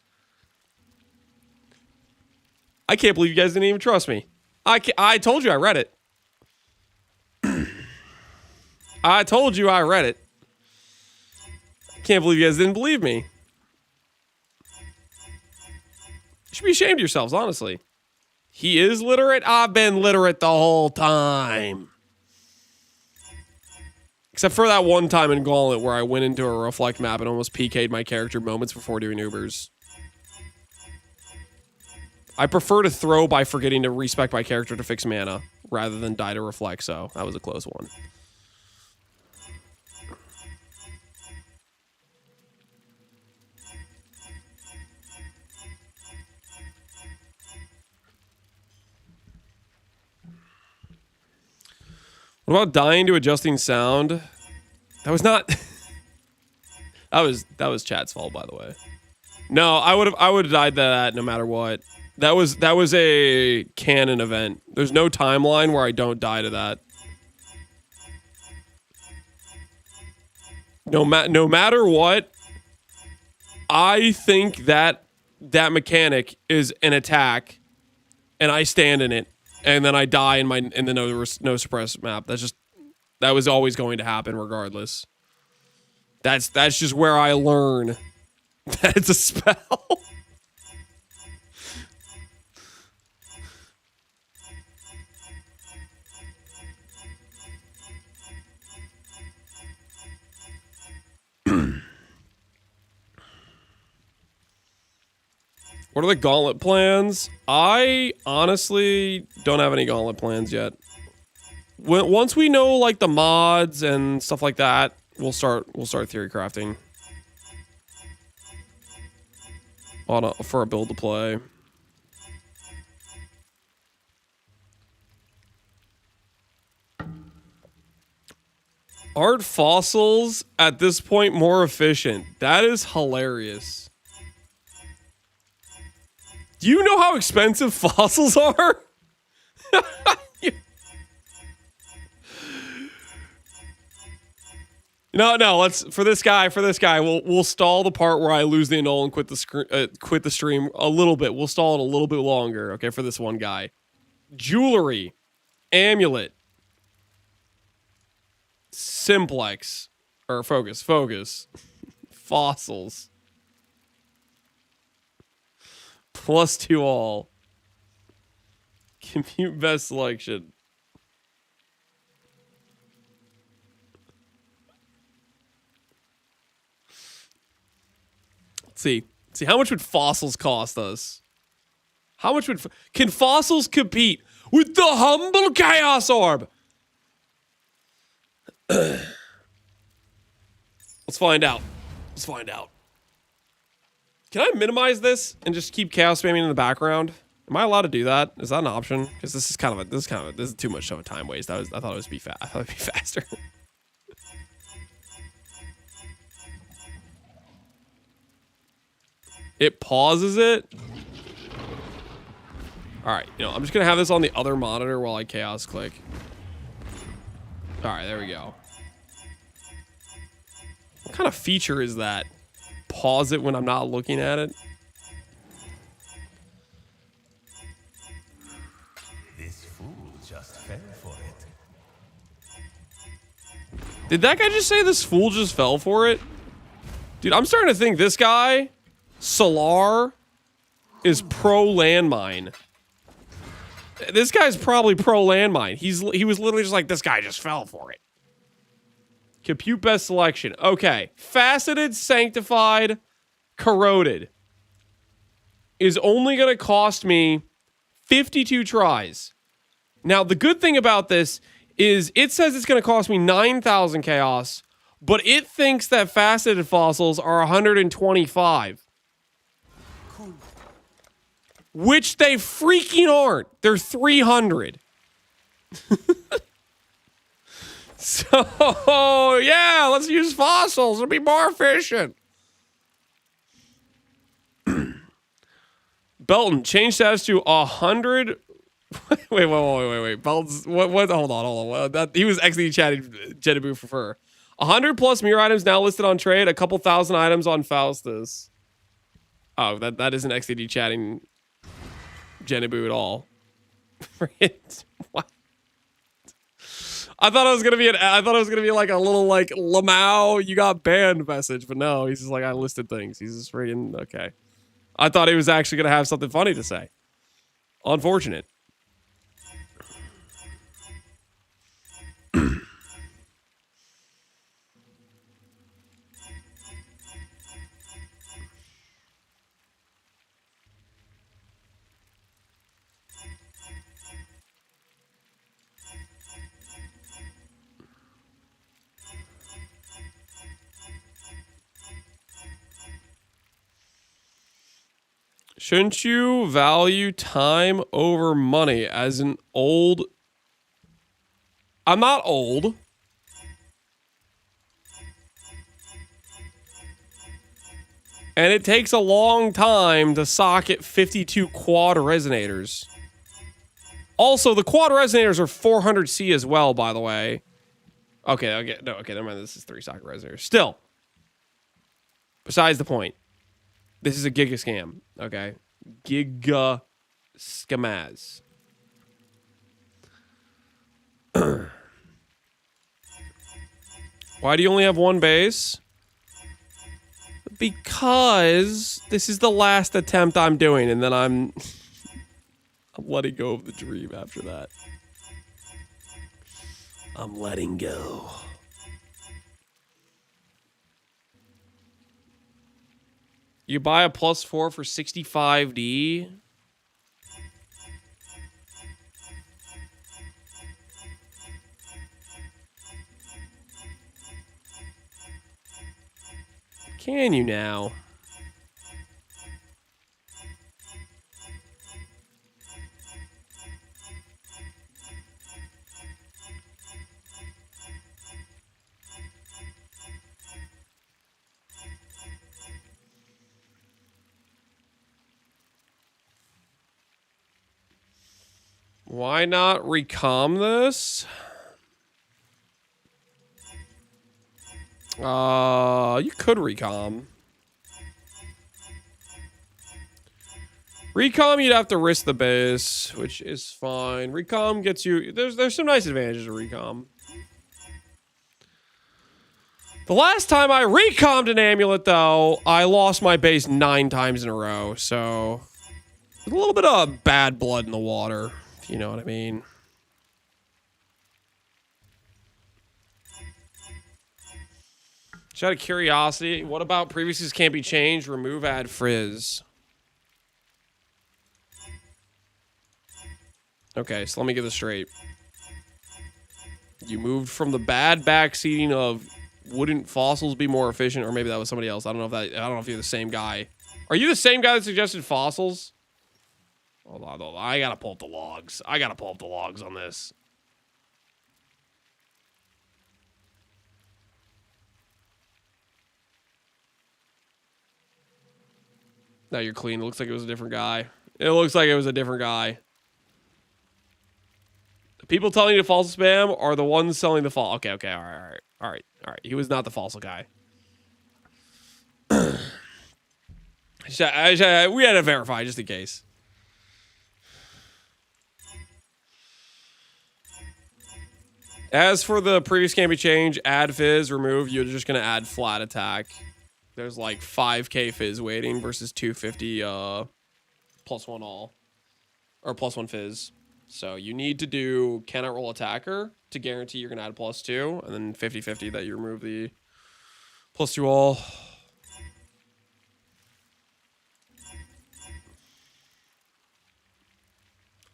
Speaker 1: I can't believe you guys didn't even trust me. I told you I read it. I told you I read it. Can't believe you guys didn't believe me. You should be ashamed of yourselves, honestly. He is literate? I've been literate the whole time. Except for that one time in Gauntlet where I went into a reflect map and almost PK'd my character moments before doing Ubers. I prefer to throw by forgetting to respec my character to fix mana rather than die to reflect, so that was a close one. What about dying to adjusting sound? That was not... that was chat's fault, by the way. No, I would have died to that no matter what. That was a canon event. There's no timeline where I don't die to that. No matter what, I think that mechanic is an attack, and I stand in it, and then I die in the no suppress map. That was always going to happen regardless. That's just where I learn that it's a spell. What are the gauntlet plans? I honestly don't have any gauntlet plans yet. Once we know like the mods and stuff like that, we'll start theory crafting for a build to play. Aren't fossils at this point more efficient? That is hilarious. Do you know how expensive fossils are? No, let's for this guy, we'll stall the part where I lose the annul and quit the stream a little bit. We'll stall it a little bit longer, okay, for this one guy. Jewelry, amulet, simplex, or focus, fossils. +2 all. Compute best selection. Let's see how much would fossils cost us? How much can fossils compete with the humble chaos orb? Let's find out. Can I minimize this and just keep chaos spamming in the background? Am I allowed to do that? Is that an option? Because this is too much of a time waste. I thought it would be faster. It pauses it. All right, I'm just gonna have this on the other monitor while I chaos click. All right, there we go. What kind of feature is that? Pause it when I'm not looking at it.
Speaker 3: This fool just fell for it.
Speaker 1: Did that guy just say this fool just fell for it? Dude, I'm starting to think this guy, Solar, is pro landmine. This guy's probably pro landmine. He was literally just like, this guy just fell for it. Compute best selection. Okay. Faceted, sanctified, corroded is only going to cost me 52 tries. Now, the good thing about this is it says it's going to cost me 9,000 chaos, but it thinks that faceted fossils are 125. Cool. Which they freaking aren't. They're 300. So, yeah, let's use fossils. It'll be more efficient. Belton, change status to 100. Wait. Belton's, what? Hold on. He was actually chatting Jedibu for fur. 100 plus mirror items now listed on trade. A couple thousand items on Faustus. Oh, that isn't XDD chatting Jedibu at all. What? I thought it was gonna be like a little like Lamau, you got banned message, but no, he's just like I listed things. He's just freaking okay. I thought he was actually gonna have something funny to say. Unfortunate. Shouldn't you value time over money as an old... I'm not old. And it takes a long time to socket 52 quad resonators. Also, the quad resonators are 400C as well, by the way. Okay, never mind. This is 3 socket resonators. Still. Besides the point. This is a giga scam, okay? Giga scamaz. Why do you only have one base? Because this is the last attempt I'm doing, and then I'm letting go of the dream after that. I'm letting go. You buy a +4 for 65D. Can you now? Why not recom this? You could recom. Recom, you'd have to risk the base, which is fine. Recom gets you... There's some nice advantages to recom. The last time I recommed an amulet, though, I lost my base 9 times in a row, so... There's a little bit of bad blood in the water, if you know what I mean. Just out of curiosity, what about previously can't be changed? Remove, add frizz. Okay, so let me get this straight. You moved from the bad backseating of wouldn't fossils be more efficient, or maybe that was somebody else. I don't know if you're the same guy. Are you the same guy that suggested fossils? Hold on. I gotta pull up the logs. I gotta pull up the logs on this. Now you're clean. It looks like it was a different guy. It looks like it was a different guy. The people telling you to false spam are the ones selling the fall. Okay, all right. He was not the false guy. We had to verify just in case. As for the previous can be changed, add fizz, remove, you're just going to add flat attack. There's like 5k fizz waiting versus 250 +1 all. Or +1 fizz. So you need to do cannot roll attacker to guarantee you're going to add +2. And then 50-50 that you remove the +2 all.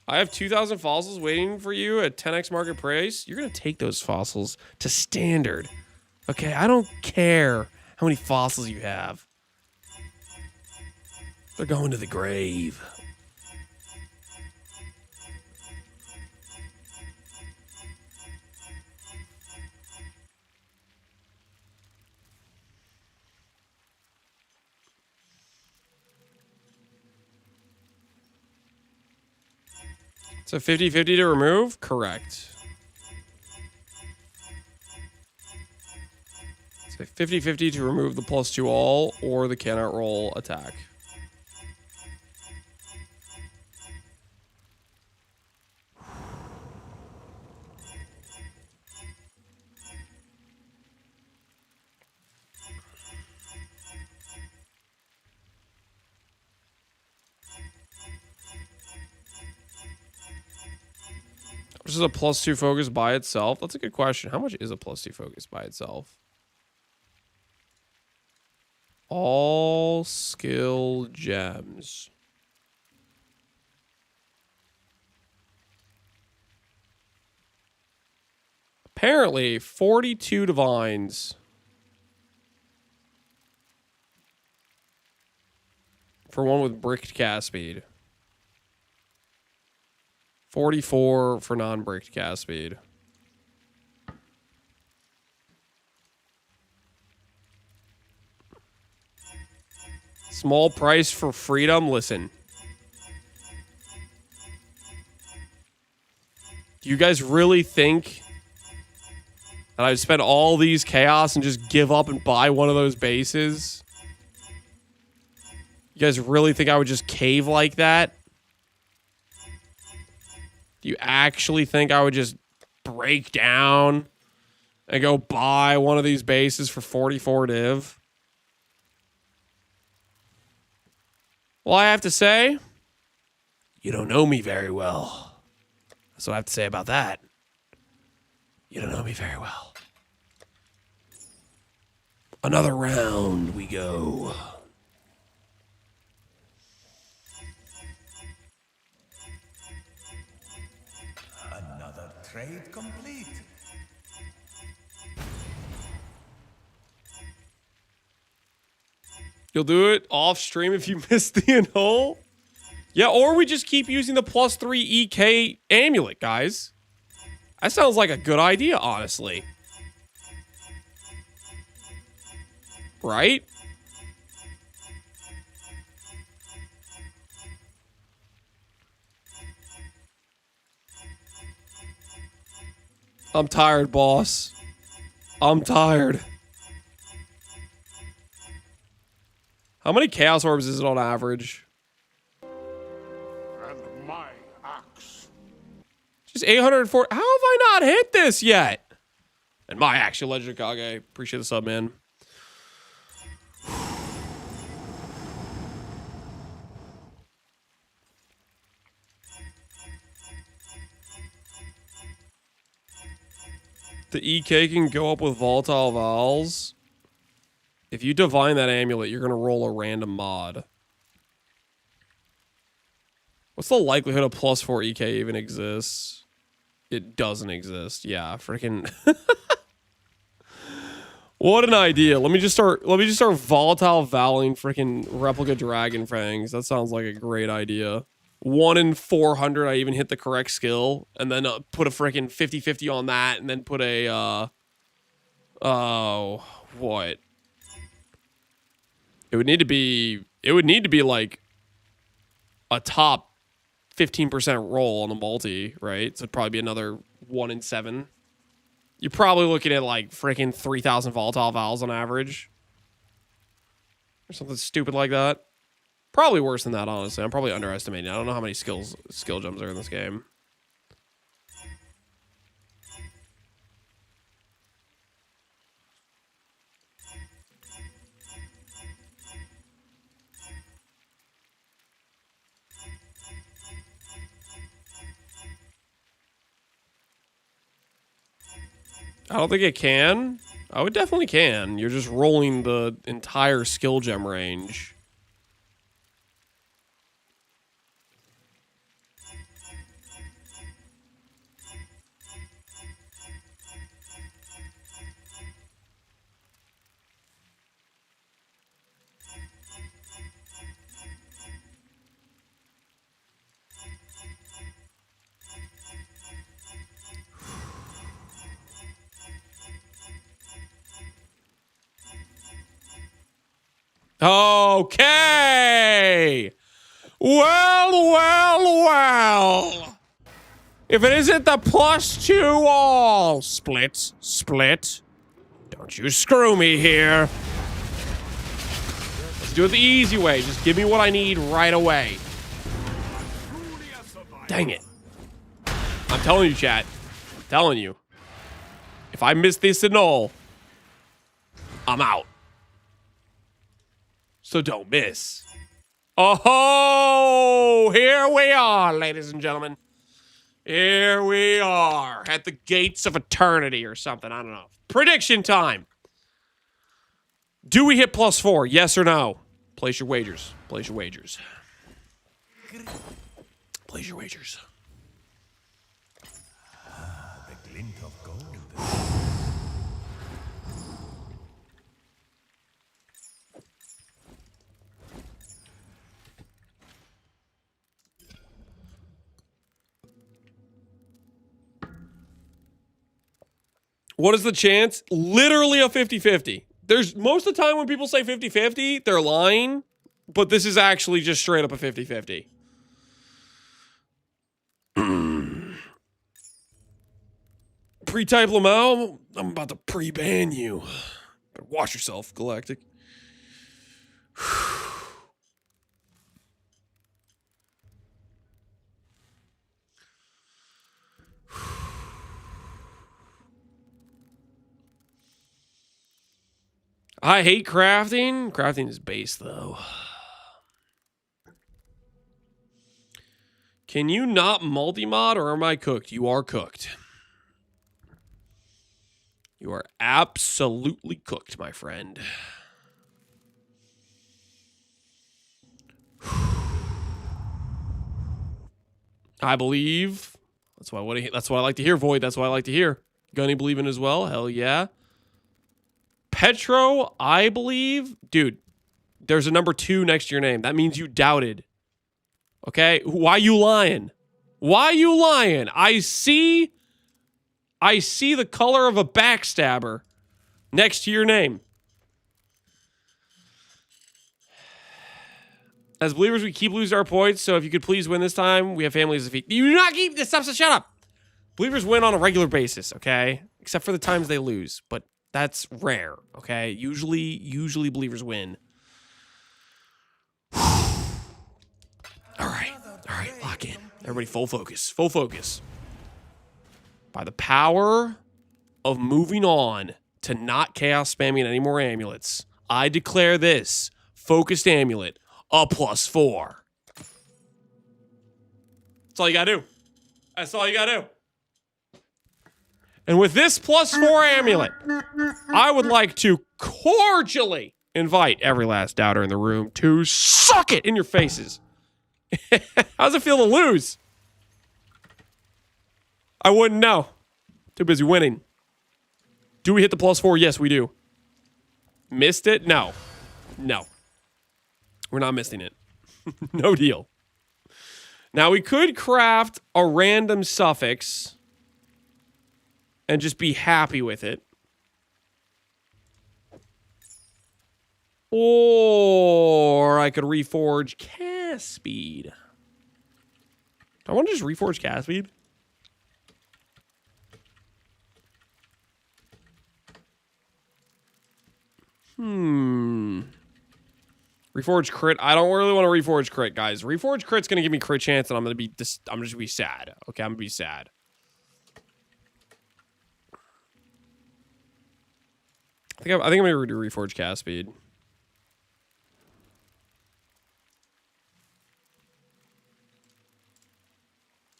Speaker 1: I have 2,000 fossils waiting for you at 10x market price. You're going to take those fossils to standard. Okay, I don't care how many fossils you have. They're going to the grave. So 50-50 to remove? Correct. So 50-50 to remove the +2 all or the cannot roll attack. This is a +2 focus by itself. That's a good question. How much is a +2 focus by itself? All skill gems. Apparently, 42 divines. For one with bricked cast speed. 44 for non-bricked cast speed. Small price for freedom. Listen. Do you guys really think that I'd spend all these chaos and just give up and buy one of those bases? You guys really think I would just cave like that? Do you actually think I would just break down and go buy one of these bases for 44 div? Well, I have to say, you don't know me very well. That's what I have to say about that. You don't know me very well. Another round we go.
Speaker 3: Another trade complete.
Speaker 1: You'll do it off stream if you miss the in-hole? Yeah, or we just keep using the +3 EK amulet, guys. That sounds like a good idea, honestly. Right? I'm tired, boss. I'm tired. How many Chaos Orbs is it on average?
Speaker 8: And my axe.
Speaker 1: Just 804. How have I not hit this yet? And my axe, your Legend of Kage. Appreciate the sub, man. The EK can go up with volatile vowels. If you divine that amulet, you're going to roll a random mod. What's the likelihood of +4 EK even exists? It doesn't exist. Yeah, freaking. What an idea. Let me just start volatile voweling freaking replica dragon fangs. That sounds like a great idea. 1 in 400 I even hit the correct skill, and then put a freaking 50-50 on that, and then put a what? It would need to be like a top 15% roll on the multi, right? So it'd probably be another 1 in 7. You're probably looking at like freaking 3,000 volatile vowels on average. Or something stupid like that. Probably worse than that, honestly. I'm probably underestimating. I don't know how many skill gems are in this game. I don't think it can. Oh, it definitely can. You're just rolling the entire skill gem range. Okay. Well. If it isn't the +2 all. Split. Don't you screw me here. Let's do it the easy way. Just give me what I need right away. Dang it. I'm telling you, chat. I'm telling you. If I miss this at all, I'm out. So don't miss. Oh, here we are, ladies and gentlemen. Here we are at the gates of eternity or something. I don't know. Prediction time. Do we hit +4? Yes or no? Place your wagers. Place your wagers. Place your wagers.
Speaker 3: The glint of gold.
Speaker 1: What is the chance? Literally a 50-50. There's most of the time when people say 50-50, they're lying. But this is actually just straight up a 50-50. Pre-type Lamau, I'm about to pre-ban you. Better watch yourself, Galactic. I hate crafting. Crafting is base, though. Can you not multi-mod, or am I cooked? You are cooked. You are absolutely cooked, my friend. I believe. That's what I like to hear, Void. That's what I like to hear. Gunny believing as well. Hell yeah. Petro, I believe. Dude, there's a number 2 next to your name. That means you doubted. Okay? Why you lying? Why you lying? I see the color of a backstabber next to your name. As believers, we keep losing our points, so if you could please win this time, we have families to feed. You do not keep this stuff, so shut up. Believers win on a regular basis, okay? Except for the times they lose, but that's rare, okay? Usually believers win. All right, lock in. Everybody full focus, full focus. By the power of moving on to not chaos spamming any more amulets, I declare this focused amulet a +4. That's all you gotta do. That's all you gotta do. And with this +4 amulet, I would like to cordially invite every last doubter in the room to suck it in your faces. How does it feel to lose? I wouldn't know. Too busy winning. Do we hit the +4? Yes, we do. Missed it? No. No. We're not missing it. No deal. Now, we could craft a random suffix and just be happy with it. Or I could reforge cast speed. Do I want to just reforge cast speed? Reforge crit. I don't really want to reforge crit, guys. Reforge crit's gonna give me crit chance, and I'm just gonna be sad. Okay, I'm gonna be sad. I think I'm gonna do reforge cast speed.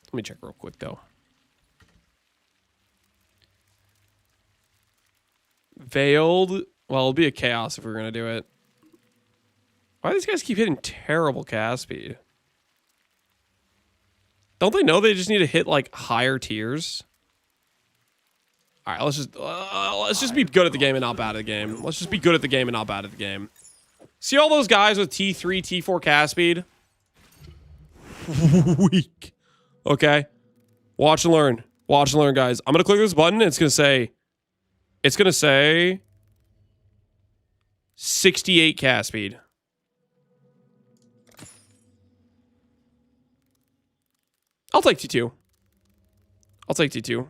Speaker 1: Let me check real quick though. Veiled. Well, it'll be a chaos if we're gonna do it. Why do these guys keep hitting terrible cast speed? Don't they know they just need to hit like higher tiers? All right, let's just be good at the game and not bad at the game. Let's just be good at the game and not bad at the game. See all those guys with T3, T4 cast speed? Weak. Okay. Watch and learn. Watch and learn, guys. I'm gonna click this button and it's gonna say 68 cast speed. I'll take T2. I'll take T2.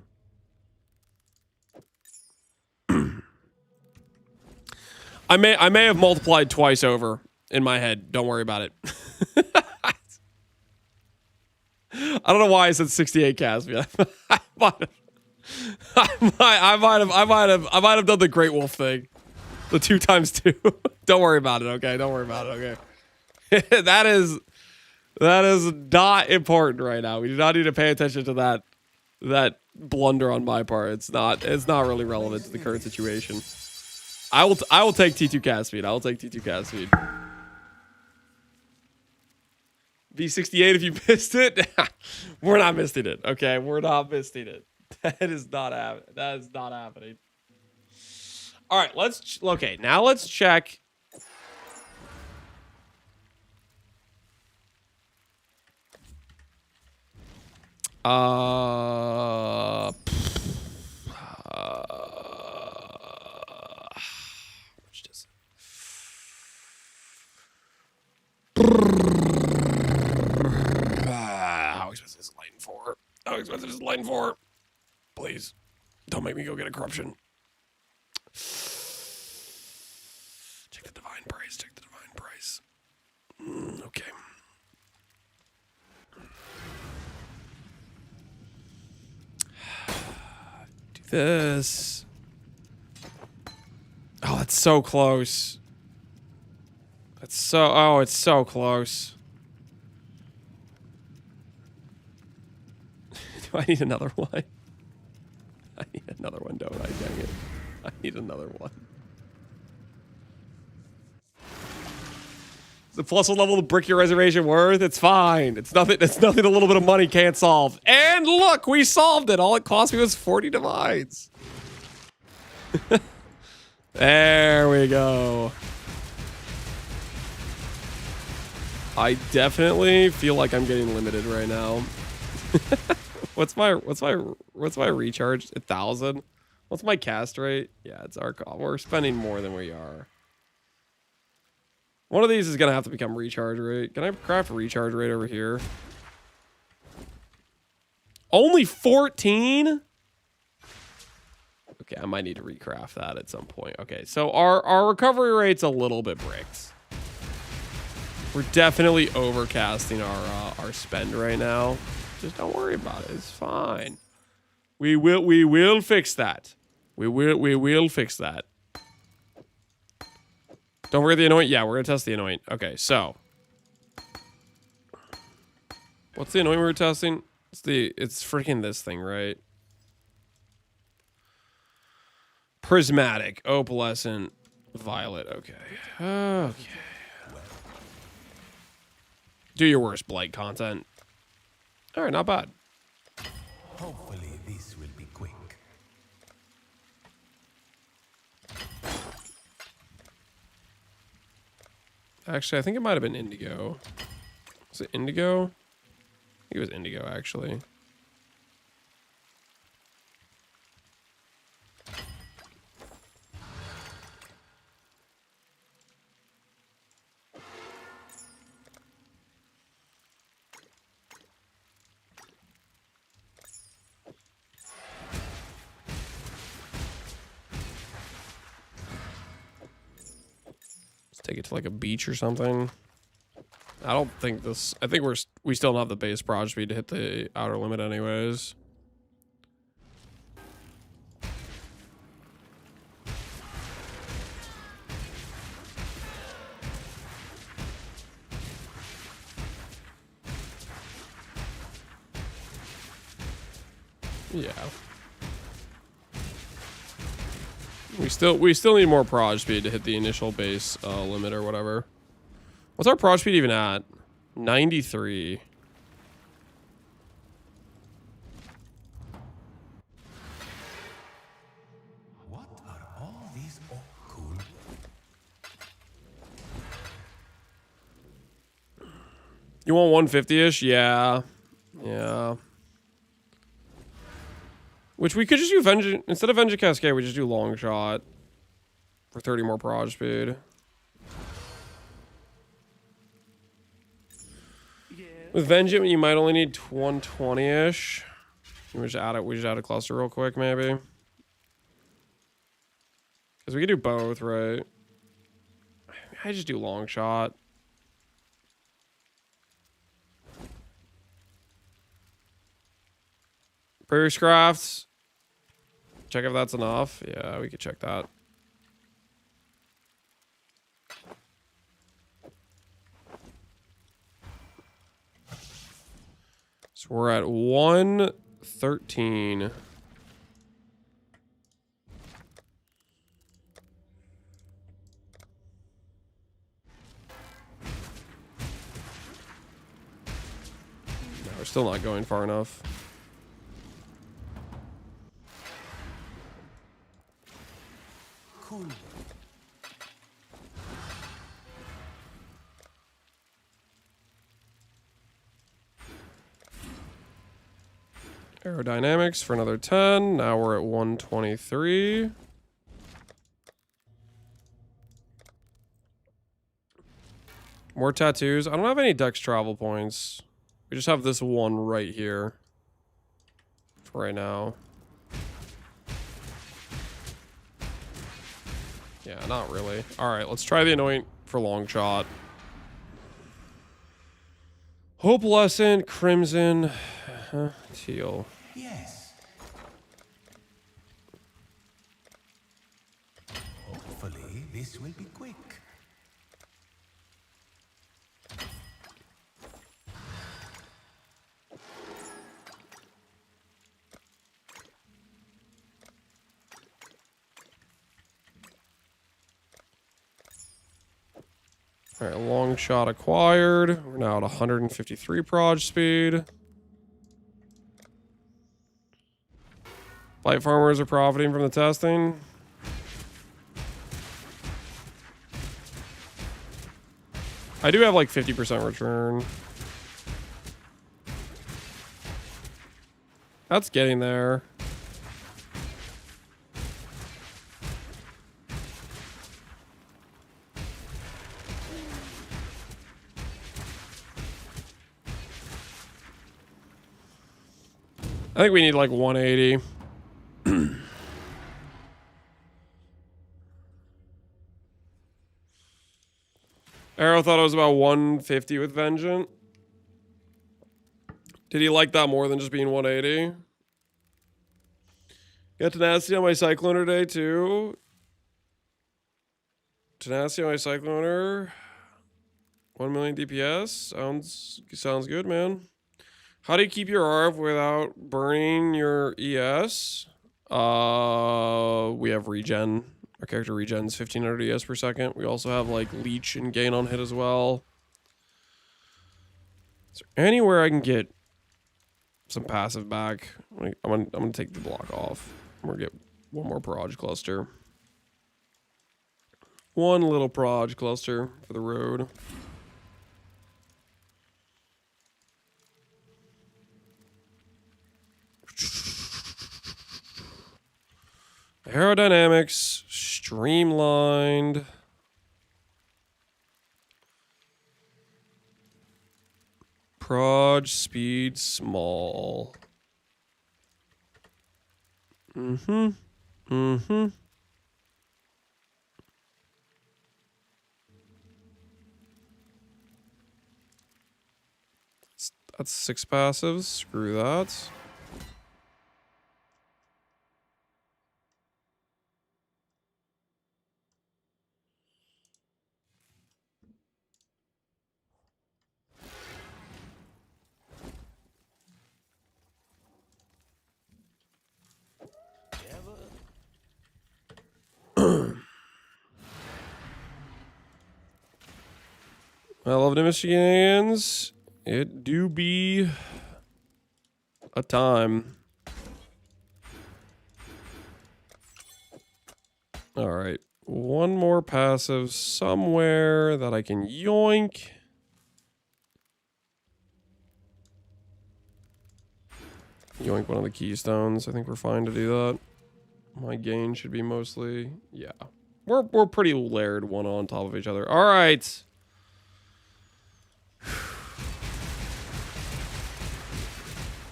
Speaker 1: I may have multiplied twice over in my head. Don't worry about it. I don't know why I said 68 cast speed. I might have done the Great Wolf thing. The 2 times 2. Don't worry about it, okay? Don't worry about it, okay? That is not important right now. We do not need to pay attention to that blunder on my part. It's not really relevant to the current situation. I will take T2 cast speed. I will take T2 cast speed. V68 if you missed it. We're not missing it. Okay, we're not missing it. That is not happening. All right, now let's check. How expensive is Lighten 4? How expensive is Lighten 4? Please, don't make me go get a corruption. Check the divine price. Check the divine price. Okay. Do this. Oh, that's so close. That's so. Oh, it's so close. Do I need another one? I need another one, don't I? Dang it. I need another one. The plus 1 level to brick your reservation worth? It's fine. It's nothing. It's nothing a little bit of money can't solve. And look, we solved it. All it cost me was 40 divides. There we go. I definitely feel like I'm getting limited right now. What's my recharge? 1,000. What's my cast rate? Yeah, it's our call. We're spending more than we are. One of these is gonna have to become recharge rate. Can I craft a recharge rate over here? Only 14? Okay, I might need to recraft that at some point. Okay, so our recovery rate's a little bit bricked. We're definitely overcasting our spend right now. Just don't worry about it. It's fine. We will fix that. We will fix that. Don't forget the anoint. Yeah, we're gonna test the anoint. Okay, so what's the anoint we were testing? It's freaking this thing, right? Prismatic, opalescent, violet. Okay. Okay. Do your worst, Blight content. All right, not bad.
Speaker 3: Hopefully this will be quick.
Speaker 1: Actually, I think it might have been indigo. Was it indigo? I think it was indigo, actually. Take it to like a beach or something. I don't think this. I think we still don't have the base proj speed to hit the outer limit, anyways. Yeah. We still need more proj speed to hit the initial base limit or whatever. What's our proj speed even at? 93.
Speaker 3: What are all these? Oh, cool.
Speaker 1: You want 150-ish? Yeah. Yeah. Which we could just do Vengeance. Instead of Vengeance Cascade, we just do Long Shot. For 30 more proj speed. With Vengeance, you might only need 120-ish. We just add a cluster real quick, maybe. Because we could do both, right? I just do Long Shot. Prairie Crafts. Check if that's enough. Yeah, we could check that. So we're at 113. No, we're still not going far enough.
Speaker 3: Cool.
Speaker 1: Aerodynamics for another 10. Now we're at 123. More tattoos. I don't have any Dex travel points. We just have this one right here. For right now. Yeah, not really. Alright, let's try the Anoint for long shot. Opalescent, Crimson, Teal.
Speaker 3: Yes. Hopefully, this will be quick.
Speaker 1: Alright, long shot acquired. We're now at 153 proj speed. Light farmers are profiting from the testing. I do have like 50% return. That's getting there. I think we need like 180. Arrow thought it was about 150 with Vengeance. Did he like that more than just being 180? Got Tenacity on my Cycloner today too. Tenacity on my Cycloner. 1 million DPS. Sounds good, man. How do you keep your RF without burning your ES? We have regen. Our character regens 1500 ES per second. We also have like leech and gain on hit as well. Is there anywhere I can get some passive back? I'm gonna take the block off. We're gonna get one more proj cluster. One little proj cluster for the road. Aerodynamics, streamlined. Proj speed small. That's 6 passives. Screw that. I love the Michigans. It do be a time. All right. One more passive somewhere that I can yoink. Yoink one of the Keystones. I think we're fine to do that. My gain should be mostly, yeah. We're pretty layered one on top of each other. All right.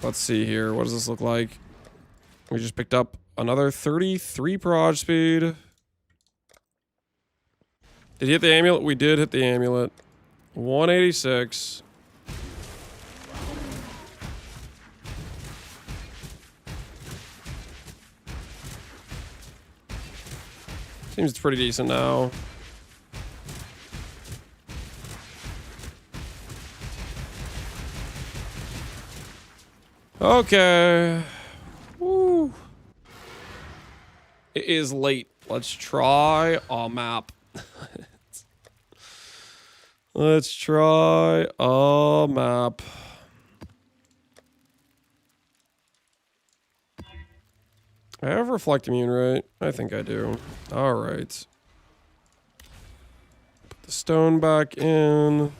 Speaker 1: Let's see here. What does this look like? We just picked up another 33 proj speed. Did he hit the amulet? We did hit the amulet. 186. Seems pretty decent now. Okay. Woo. It is late. Let's try a map. Let's try a map. I have Reflect Immune, right? I think I do. All right. Put the stone back in.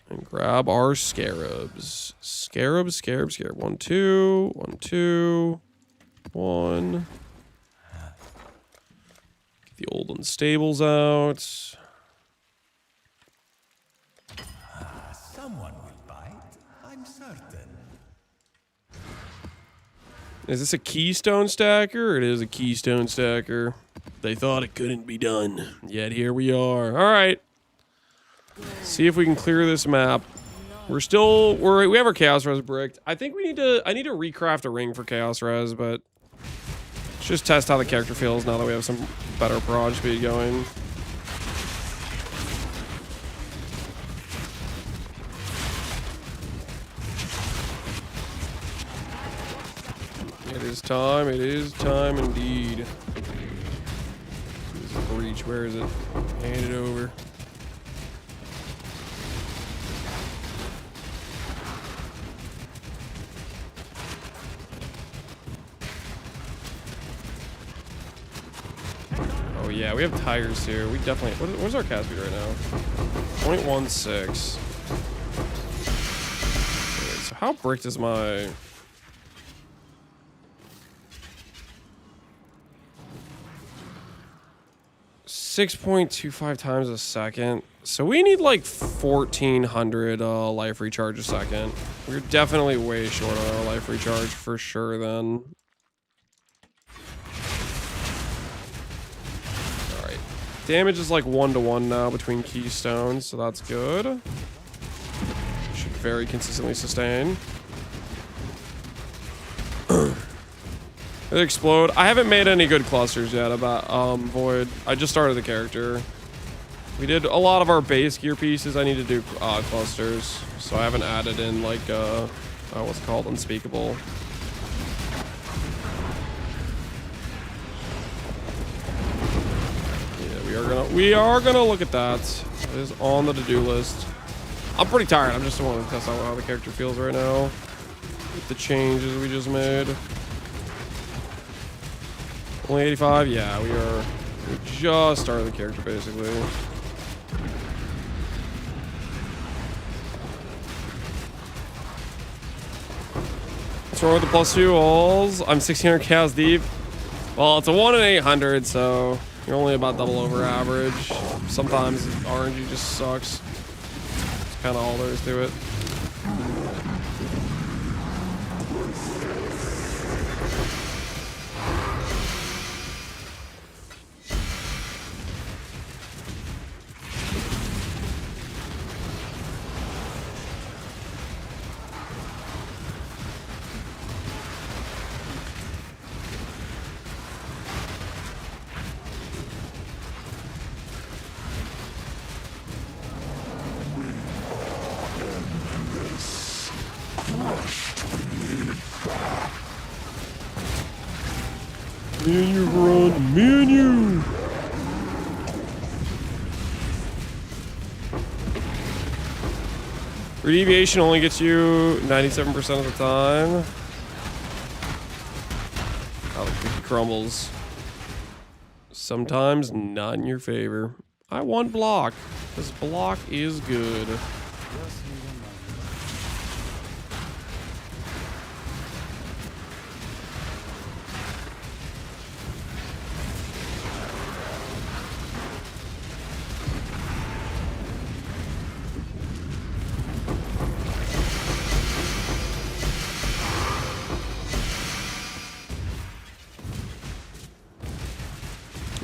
Speaker 1: And grab our scarabs. Scarab. 1, 2. 1, 2. 1. Get the old unstables out. Is this a Keystone stacker? It is a Keystone stacker. They thought it couldn't be done, yet here we are. All right. See if we can clear this map. We have our Chaos Res bricked. I think I need to recraft a ring for Chaos Res, but let's just test how the character feels now that we have some better proj speed going. It is time indeed. This is a breach, where is it? Hand it over. Oh yeah, we have tires here. We definitely, what's our cast speed right now? 0.16. Okay, so how bricked is my... 6.25 times a second. So we need like 1,400 life recharge a second. We're definitely way short on our life recharge for sure then. Alright. Damage is like 1-to-1 now between Keystones, so that's good. Should very consistently sustain. It explode. I haven't made any good clusters yet about Void. I just started the character. We did a lot of our base gear pieces. I need to do clusters, so I haven't added in like what's it called, unspeakable. Yeah, we are gonna look at that. It is on the to-do list. I'm pretty tired. I'm just wanting to test out how the character feels right now with the changes we just made. Only 85? Yeah, we just started the character basically. What's wrong with the +2 alls? I'm 1600 chaos deep. Well, it's a 1 in 800, so you're only about double over average. Sometimes RNG just sucks. It's kind of all there is to it. Me and you run, me and you. Deviation only gets you 97% of the time. Oh, the cookie crumbles. Sometimes not in your favor. I want block, because block is good.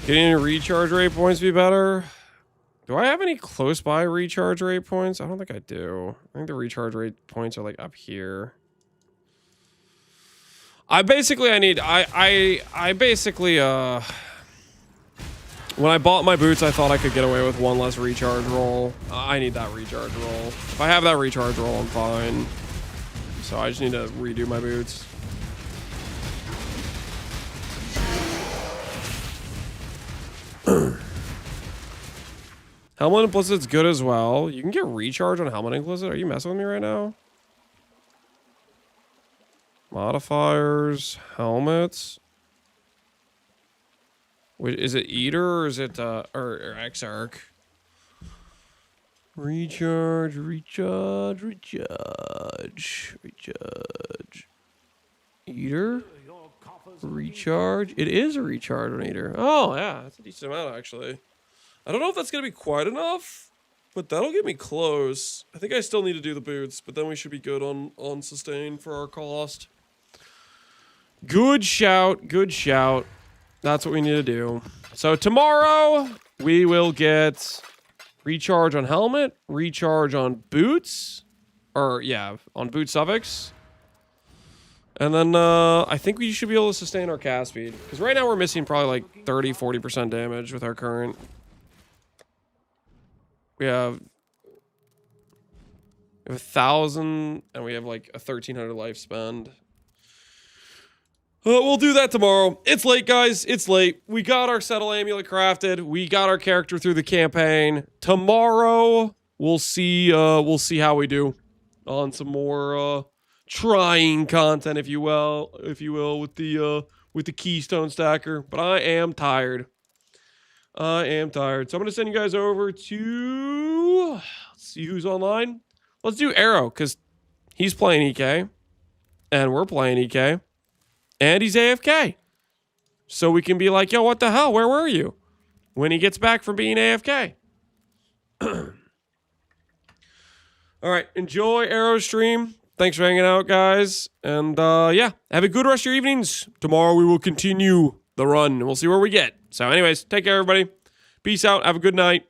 Speaker 1: Getting any recharge rate points be better? Do I have any close by recharge rate points? I don't think I do. I think the recharge rate points are like up here. I basically when I bought my boots, I thought I could get away with one less recharge roll. I need that recharge roll. If I have that recharge roll, I'm fine. So I just need to redo my boots. Helmet Implicit's good as well. You can get recharge on Helmet Implicit. Are you messing with me right now? Modifiers, helmets. Wait, is it Eater or is it or Exarch? Recharge. Eater? Recharge? It is a recharge on Eater. Oh yeah, that's a decent amount actually. I don't know if that's gonna be quite enough, but that'll get me close. I think I still need to do the boots, but then we should be good on sustain for our cost. Good shout. Good shout. That's what we need to do. So tomorrow we will get recharge on helmet, recharge on boots, or yeah, on boot suffix. And then I think we should be able to sustain our cast speed. Because right now we're missing probably like 30-40% damage with our current. We have 1,000 and we have like a 1,300 life spend. We'll do that tomorrow. It's late, guys. It's late. We got our Settle Amulet crafted. We got our character through the campaign. Tomorrow, we'll see how we do on some more trying content, if you will, with the Keystone stacker. But I am tired. I am tired. So I'm gonna send you guys over to let's see who's online. Let's do Arrow, because he's playing EK. And we're playing EK. And he's AFK. So we can be like, yo, what the hell? Where were you? When he gets back from being AFK. All right. Enjoy Arrow's stream. Thanks for hanging out, guys. And yeah, have a good rest of your evenings. Tomorrow we will continue the run. And we'll see where we get. So anyways, take care, everybody. Peace out. Have a good night.